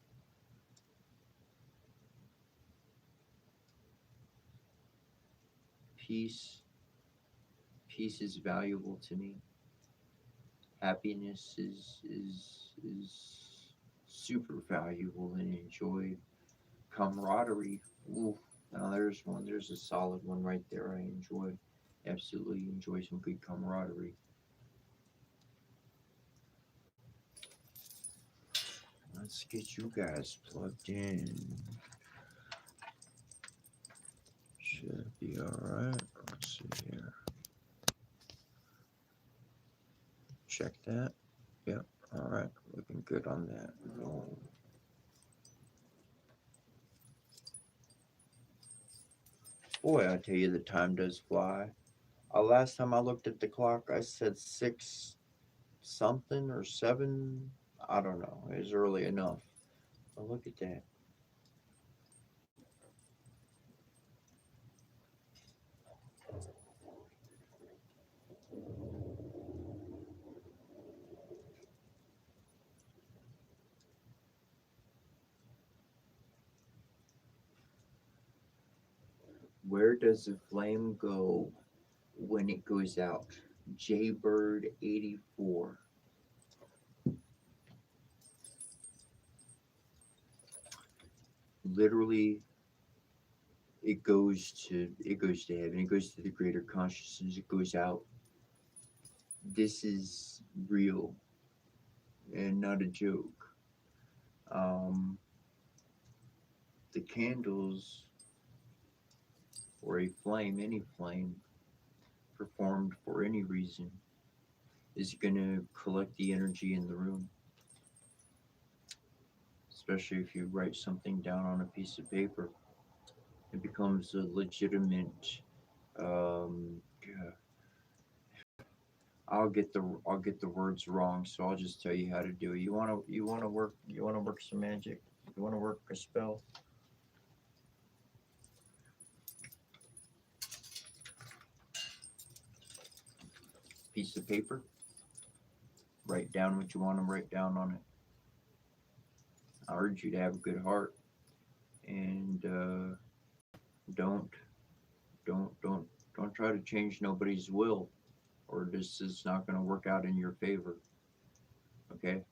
Peace, peace is valuable to me. Happiness is super valuable and enjoyed. Camaraderie, ooh, now there's one. There's a solid one right there. I enjoy, absolutely enjoy some good camaraderie. Let's get you guys plugged in. Should be all right. Let's see here. Check that. Yep. All right. Looking good on that. Oh. Boy, I tell you, the time does fly. Last time I looked at the clock, I said six something or seven. I don't know. It was early enough. But look at that. Where does the flame go when it goes out? Jaybird 84. Literally, it goes to heaven. It goes to the greater consciousness. It goes out. This is real and not a joke. Um, the candles or a flame, any flame, performed for any reason, is going to collect the energy in the room. Especially if you write something down on a piece of paper, it becomes a legitimate. Yeah, I'll get the words wrong, so I'll just tell you how to do it. You wanna work some magic. You wanna work a spell. Piece of paper. Write down what you want to write down on it. I urge you to have a good heart and don't don't don't don't try to change nobody's will, or this is not going to work out in your favor. Okay,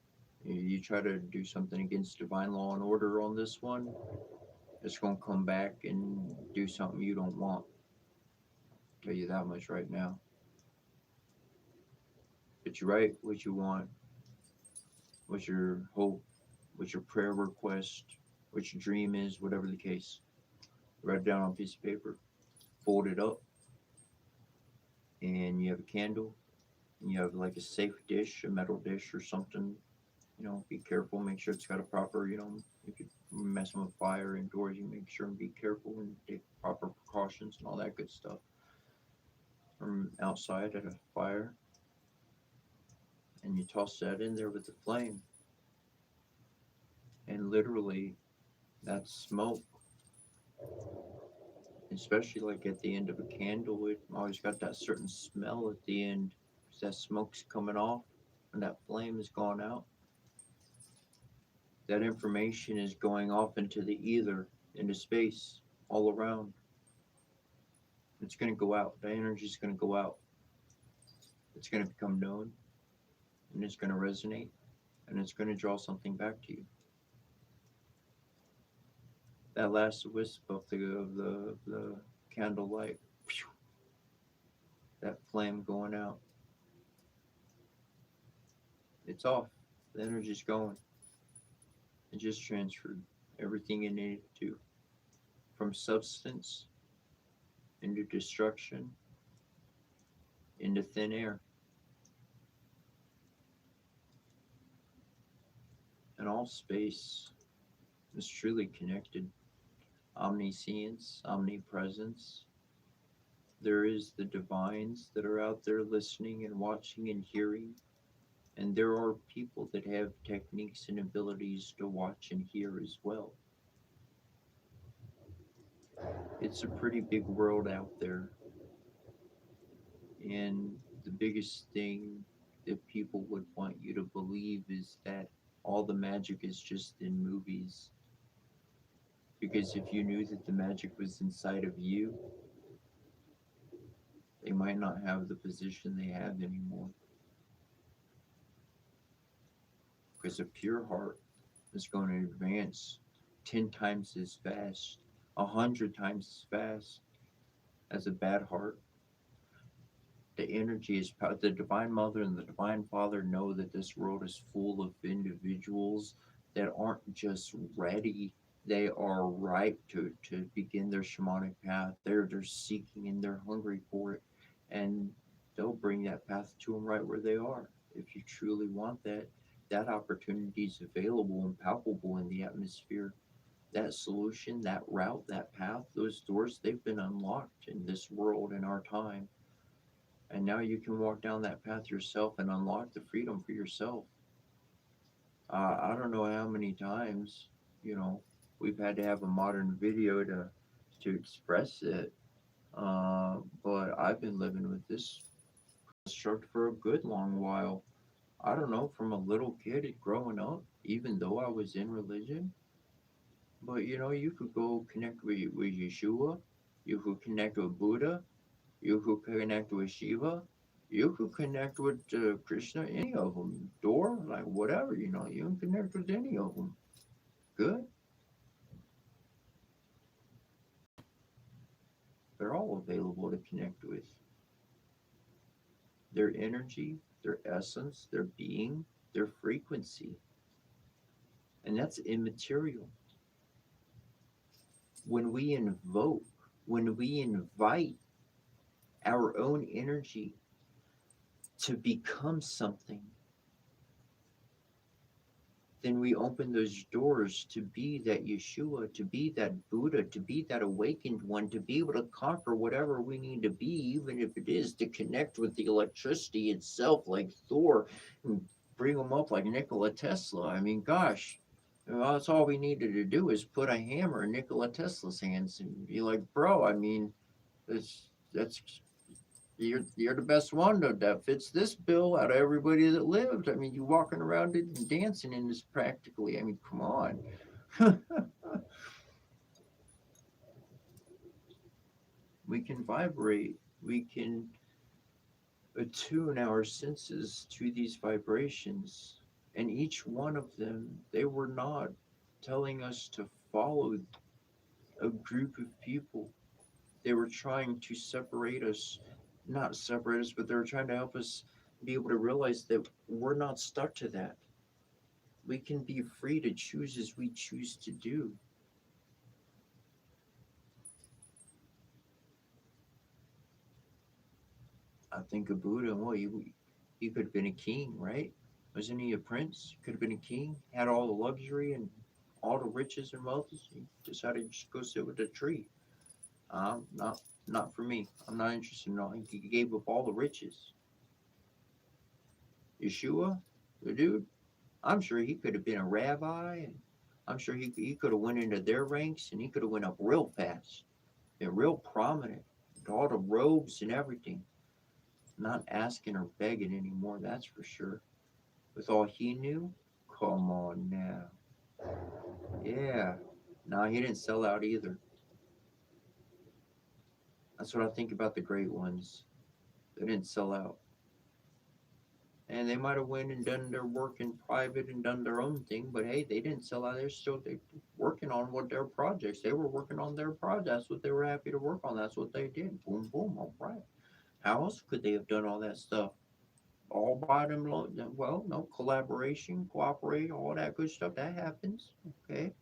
you try to do something against divine law and order on this one, it's going to come back and do something you don't want. I'll tell you that much right now. But you write what you want, what your hope, what your prayer request, what your dream is, whatever the case. Write it down on a piece of paper, fold it up, and you have a candle, and you have like a safe dish, a metal dish or something. Be careful, make sure it's got a proper, if you're messing with fire indoors, you make sure and be careful and take proper precautions and all that good stuff. From outside at a fire, and you toss that in there with the flame, and literally that smoke, especially like at the end of a candle, it always got that certain smell at the end, 'cause that smoke's coming off and that flame is gone out. That information is going off into the ether, into space, all around. It's going to go out. The energy is going to go out. It's going to become known, and it's going to resonate, and it's going to draw something back to you. That last wisp of the candlelight, that flame going out, it's off. The energy's going. It just transferred everything it needed to, from substance into destruction, into thin air. And all space is truly connected. Omniscience, omnipresence. There is the divines that are out there listening and watching and hearing. And there are people that have techniques and abilities to watch and hear as well. It's a pretty big world out there. And the biggest thing that people would want you to believe is that all the magic is just in movies. Because if you knew that the magic was inside of you, they might not have the position they have anymore. Because a pure heart is going to advance 10 times as fast, 100 times as fast as a bad heart. The energy is power. The Divine Mother and the Divine Father know that this world is full of individuals that aren't just ready. They are ripe to begin their shamanic path. They're seeking and they're hungry for it. And they'll bring that path to them right where they are. If you truly want that, that opportunity is available and palpable in the atmosphere. That solution, that route, that path, those doors, they've been unlocked in this world in our time. And now you can walk down that path yourself and unlock the freedom for yourself. I don't know how many times, we've had to have a modern video to express it. But I've been living with this construct for a good long while. I don't know, from a little kid growing up, even though I was in religion. But you could go connect with Yeshua, you could connect with Buddha, you could connect with Shiva, you could connect with Krishna, any of them, Door, like whatever, you can connect with any of them. Good. They're all available to connect with. Their energy, their essence, their being, their frequency. And that's immaterial. when we invoke, when we invite our own energy to become something, then we open those doors to be that Yeshua, to be that Buddha, to be that awakened one, to be able to conquer whatever we need to be, even if it is to connect with the electricity itself, like Thor, and bring them up like Nikola Tesla. I mean, gosh, that's all we needed to do is put a hammer in Nikola Tesla's hands and be like, bro, I mean, that's you're the best one that fits this bill out of everybody that lived. I mean, you walking around and dancing in this practically. I mean, come on. We can vibrate. We can attune our senses to these vibrations. And each one of them, they were not telling us to follow a group of people. They were trying to separate us, not separate us, but they were trying to help us be able to realize that we're not stuck to that. We can be free to choose as we choose to do. I think of Buddha, well, he could have been a king, right? Wasn't he a prince? Could have been a king, had all the luxury and all the riches and wealth. He decided to just go sit with a tree. Not for me. I'm not interested in all. He gave up all the riches. Yeshua, the dude, I'm sure he could have been a rabbi, and I'm sure he could have went into their ranks, and he could have went up real fast and real prominent, with all the robes and everything. Not asking or begging anymore, that's for sure. With all he knew, come on now. Yeah. No, he didn't sell out either. That's what I think about the great ones. They didn't sell out. And they might have went and done their work in private and done their own thing, but hey, they didn't sell out. They working on what their projects. They were working on their project. That's what they were happy to work on. That's what they did. Boom, boom. All right. How else could they have done all that stuff? All by them? Well, no collaboration, cooperate, all that good stuff. That happens. Okay.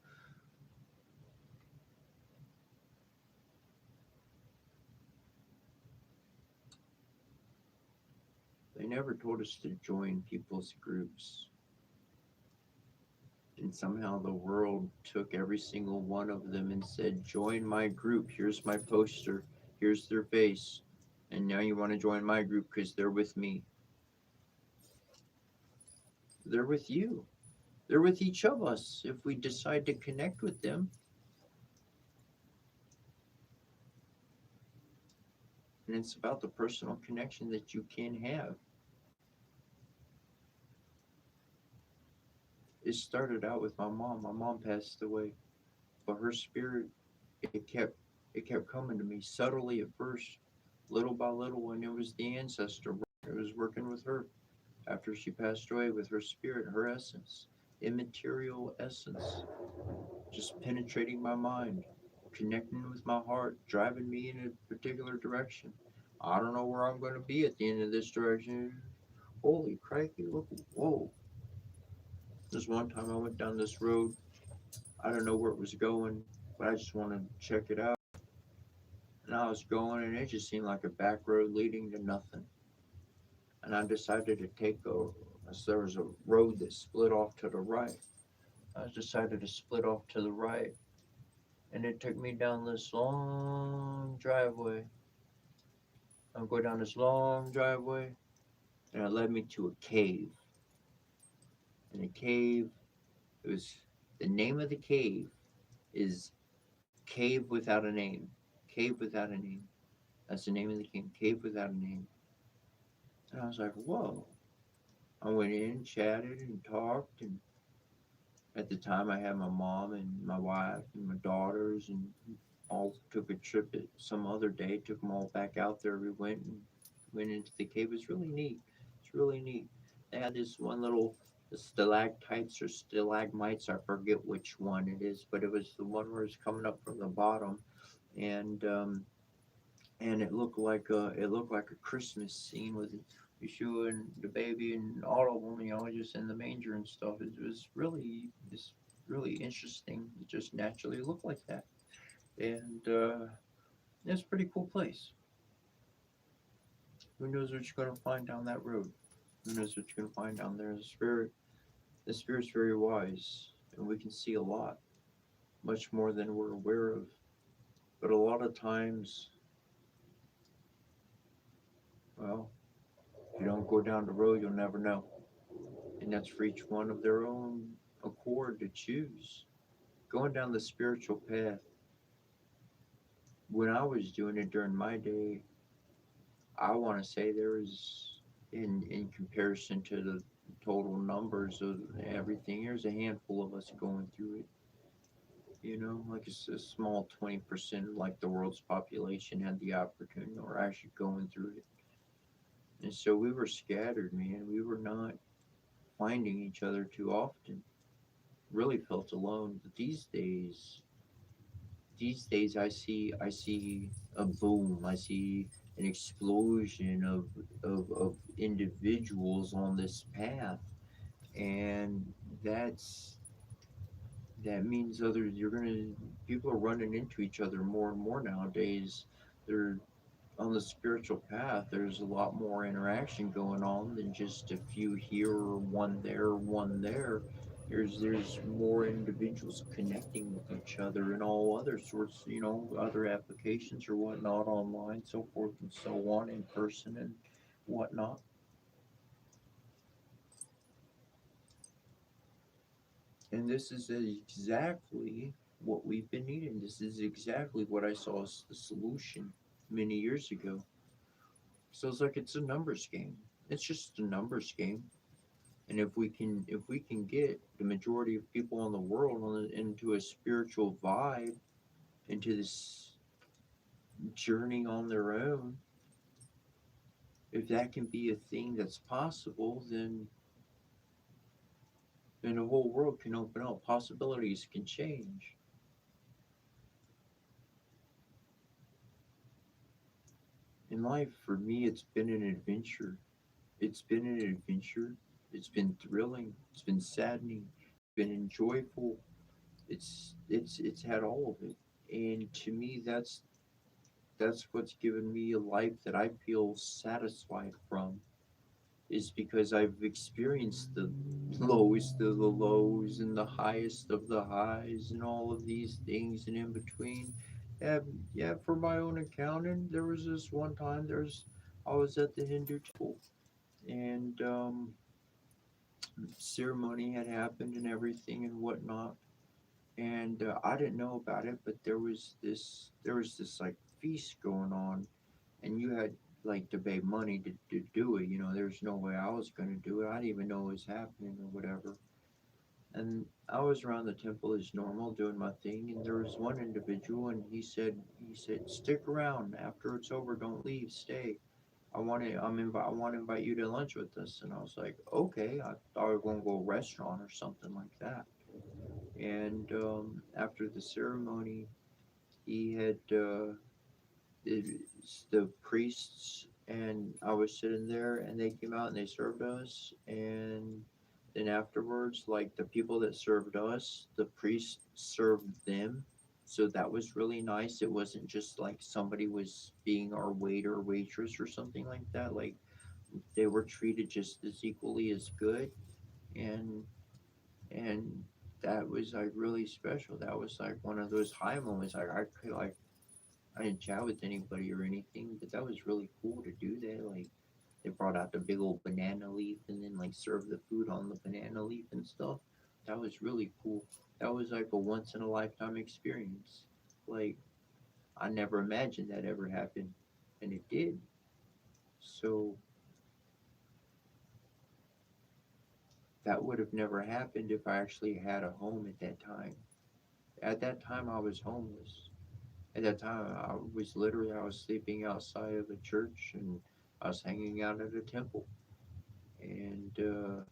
They never told us to join people's groups. And somehow the world took every single one of them and said, join my group. Here's my poster. Here's their face. And now you want to join my group because they're with me. They're with you. They're with each of us if we decide to connect with them. And it's about the personal connection that you can have. It started out with my mom. My mom passed away, but her spirit, it kept coming to me subtly at first, little by little, and it was the ancestor. It was working with her after she passed away with her spirit, her essence, immaterial essence, just penetrating my mind, connecting with my heart, driving me in a particular direction. I don't know where I'm going to be at the end of this direction. Holy crikey, look, whoa. There's one time I went down this road. I don't know where it was going, but I just wanted to check it out. And I was going, and it just seemed like a back road leading to nothing. And I decided to there was a road that split off to the right. I decided to split off to the right. And it took me down this long driveway. I'm going down this long driveway, and it led me to a cave. And the cave, the name of the cave is Cave Without a Name. Cave Without a Name. That's the name of the cave without a name. And I was like, whoa. I went in, chatted, and talked. And at the time, I had my mom and my wife and my daughters, and all took a trip at some other day. Took them all back out there. We went into the cave. It was really neat. It's really neat. They had this one little stalactites or stalagmites. I forget which one it is, but it was the one where it's coming up from the bottom, and it looked like a Christmas scene with Yeshua and the baby and all of them, just in the manger and stuff. It's really interesting. It just naturally looked like that. And it's a pretty cool place. Who knows what you're going to find down that road? Who knows what you're going to find down there? The spirit's very wise, and we can see a lot, much more than we're aware of. But a lot of times, well, if you don't go down the road, you'll never know. And that's for each one of their own accord to choose. Going down the spiritual path, when I was doing it during my day, I want to say there was, in comparison to the total numbers of everything, there's a handful of us going through it. You know, like it's a small 20%, like the world's population had the opportunity or actually going through it. And so we were scattered, man. We were not finding each other too often. Really felt alone. But these days I see a boom. I see an explosion of individuals on this path, and that's that means others you're gonna people are running into each other more and more nowadays. They're on the spiritual path. There's a lot more interaction going on than just a few here or one there, one there. There's more individuals connecting with each other and all other sorts, other applications or whatnot online, so forth and so on, in person and whatnot. And this is exactly what we've been needing. This is exactly what I saw as the solution many years ago. So it's like it's a numbers game. It's just a numbers game. And if we can get the majority of people in the world into a spiritual vibe, into this journey on their own, if that can be a thing that's possible, then the whole world can open up. Possibilities can change. In life, for me, it's been an adventure. It's been an adventure. It's been thrilling. It's been saddening. It's been enjoyable. It's had all of it. And to me, that's what's given me a life that I feel satisfied from, is because I've experienced the lowest of the lows and the highest of the highs and all of these things and in between. And yeah, for my own accounting, there was this one time I was at the Hindu temple, and ceremony had happened and everything and whatnot, and I didn't know about it, but there was this like feast going on, and you had like to pay money to do it. There's no way I was gonna do it. I didn't even know it was happening or whatever. And I was around the temple as normal, doing my thing, and there was one individual, and he said, stick around after it's over. Don't leave. Stay. I want to invite you to lunch with us. And I was like, okay. I thought we were going to go to a restaurant or something like that. And after the ceremony, he had the priests, and I was sitting there, and they came out and they served us. And then afterwards, like the people that served us, the priest served them. So that was really nice. It wasn't just like somebody was being our waiter or waitress or something like that. Like they were treated just as equally as good. And and that was like really special. That was like one of those high moments. Like I didn't chat with anybody or anything, but that was really cool to do that. Like they brought out the big old banana leaf and then like served the food on the banana leaf and stuff. That was really cool. That was like a once in a lifetime experience. Like I never imagined that ever happened, and it did. So that would have never happened if I actually had a home at that time. At that time, I was homeless. At that time, I was sleeping outside of a church, and I was hanging out at a temple. And if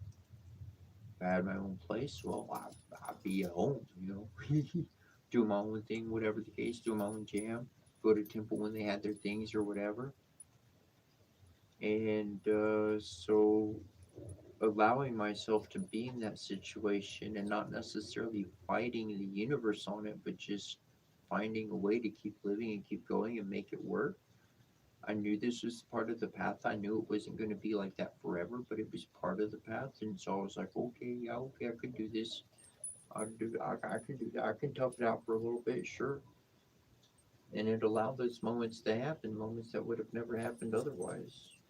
I had my own place, well, I'd be at home, do my own thing, whatever the case, do my own jam, go to temple when they had their things or whatever. And so allowing myself to be in that situation and not necessarily fighting the universe on it, but just finding a way to keep living and keep going and make it work. I knew this was part of the path. I knew it wasn't going to be like that forever, but it was part of the path. And so I was like, okay, yeah, okay, I could do this. I can do that. I can tough it out for a little bit, sure. And it allowed those moments to happen, moments that would have never happened otherwise.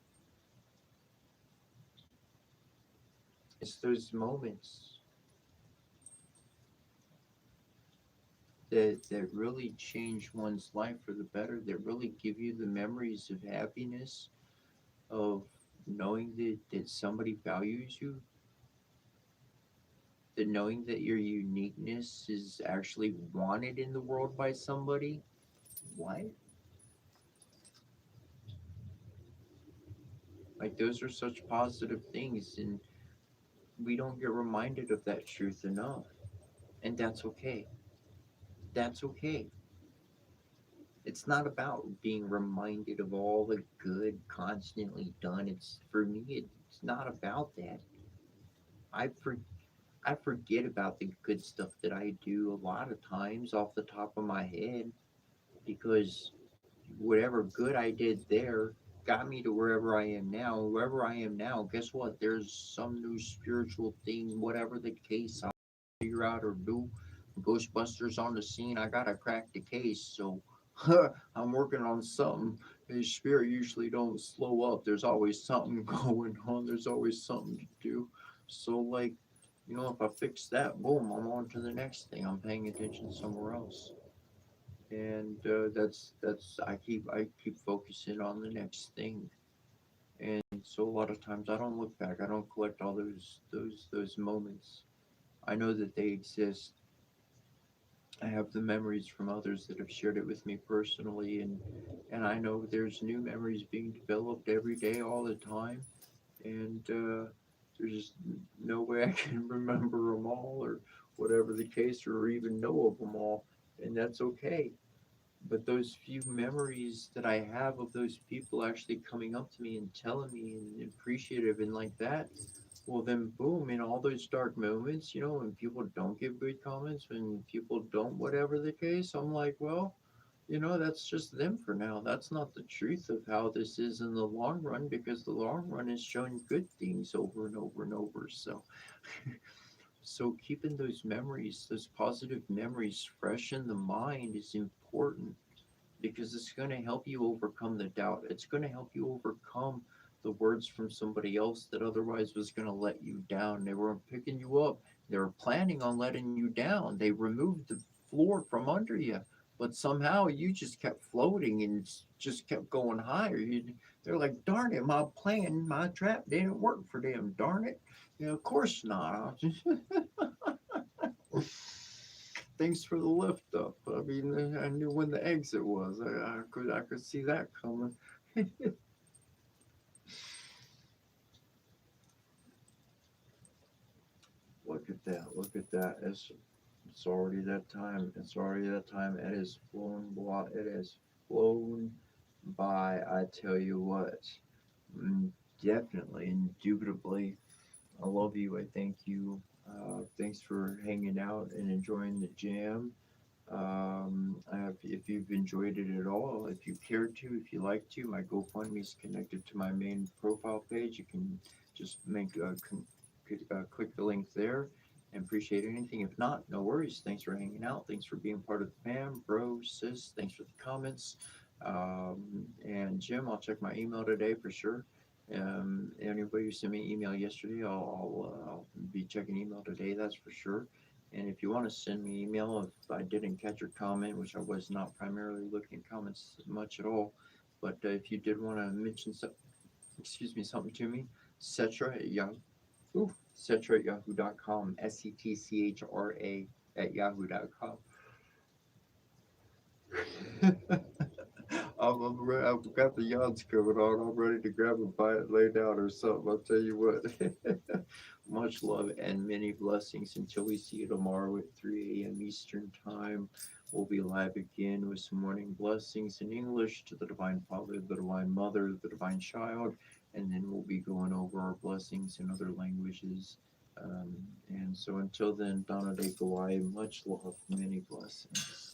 It's those moments that really change one's life for the better, that really give you the memories of happiness, of knowing that somebody values you, that knowing that your uniqueness is actually wanted in the world by somebody. What? Like, those are such positive things, and we don't get reminded of that truth enough. And that's okay. That's okay. It's not about being reminded of all the good constantly done. It's for me, it's not about that. I for, I forget about the good stuff that I do a lot of times off the top of my head, because whatever good I did there got me to wherever I am now. Wherever I am now, guess what? There's some new spiritual thing, whatever the case, I'll figure out or do. Ghostbusters on the scene. I gotta crack the case, so I'm working on something. His spirit usually don't slow up. There's always something going on. There's always something to do. So like, if I fix that, boom, I'm on to the next thing. I'm paying attention somewhere else. And that's I keep focusing on the next thing. And so a lot of times I don't look back. I don't collect all those moments. I know that they exist. I have the memories from others that have shared it with me personally, and I know there's new memories being developed every day, all the time, and there's just no way I can remember them all, or whatever the case, or even know of them all, and that's okay. But those few memories that I have of those people actually coming up to me and telling me and appreciative and like that, well, then boom, in all those dark moments, when people don't give good comments, when people don't, whatever the case, I'm like, well, that's just them for now. That's not the truth of how this is in the long run, because the long run is showing good things over and over and over. So, so keeping those memories, those positive memories fresh in the mind is important, because it's going to help you overcome the doubt. It's going to help you overcome the words from somebody else that otherwise was going to let you down. They weren't picking you up. They were planning on letting you down. They removed the floor from under you, but somehow you just kept floating and just kept going higher. They're like, darn it, my plan, my trap didn't work for them. Darn it. Of course not. Thanks for the lift up. I mean, I knew when the exit was. I could see that coming. Look at that. Look at that. It's already that time. It's already that time. It has flown by. It has flown by. I tell you what. Mm, Definitely, indubitably. I love you. I thank you. Thanks for hanging out and enjoying the jam. If you've enjoyed it at all, if you care to, if you like to, my GoFundMe is connected to my main profile page. You can just click the link there and appreciate anything. If not, no worries. Thanks for hanging out. Thanks for being part of the fam, bro, sis. Thanks for the comments. And Jim, I'll check my email today for sure. Anybody who sent me an email yesterday, I'll be checking email today. That's for sure. And if you want to send me an email, if I didn't catch your comment, which I was not primarily looking at comments much at all, but if you did want to mention something to me, Setra at Setra at yahoo.com, SETCHRA at yahoo.com. I've got the yawns coming on. I'm ready to grab a bite, lay down, or something. I'll tell you what. Much love and many blessings until we see you tomorrow at 3 a.m. Eastern Time. We'll be live again with some morning blessings in English to the Divine Father, the Divine Mother, the Divine Child, and then we'll be going over our blessings in other languages. And so until then, Donna De Kawai, much love, many blessings.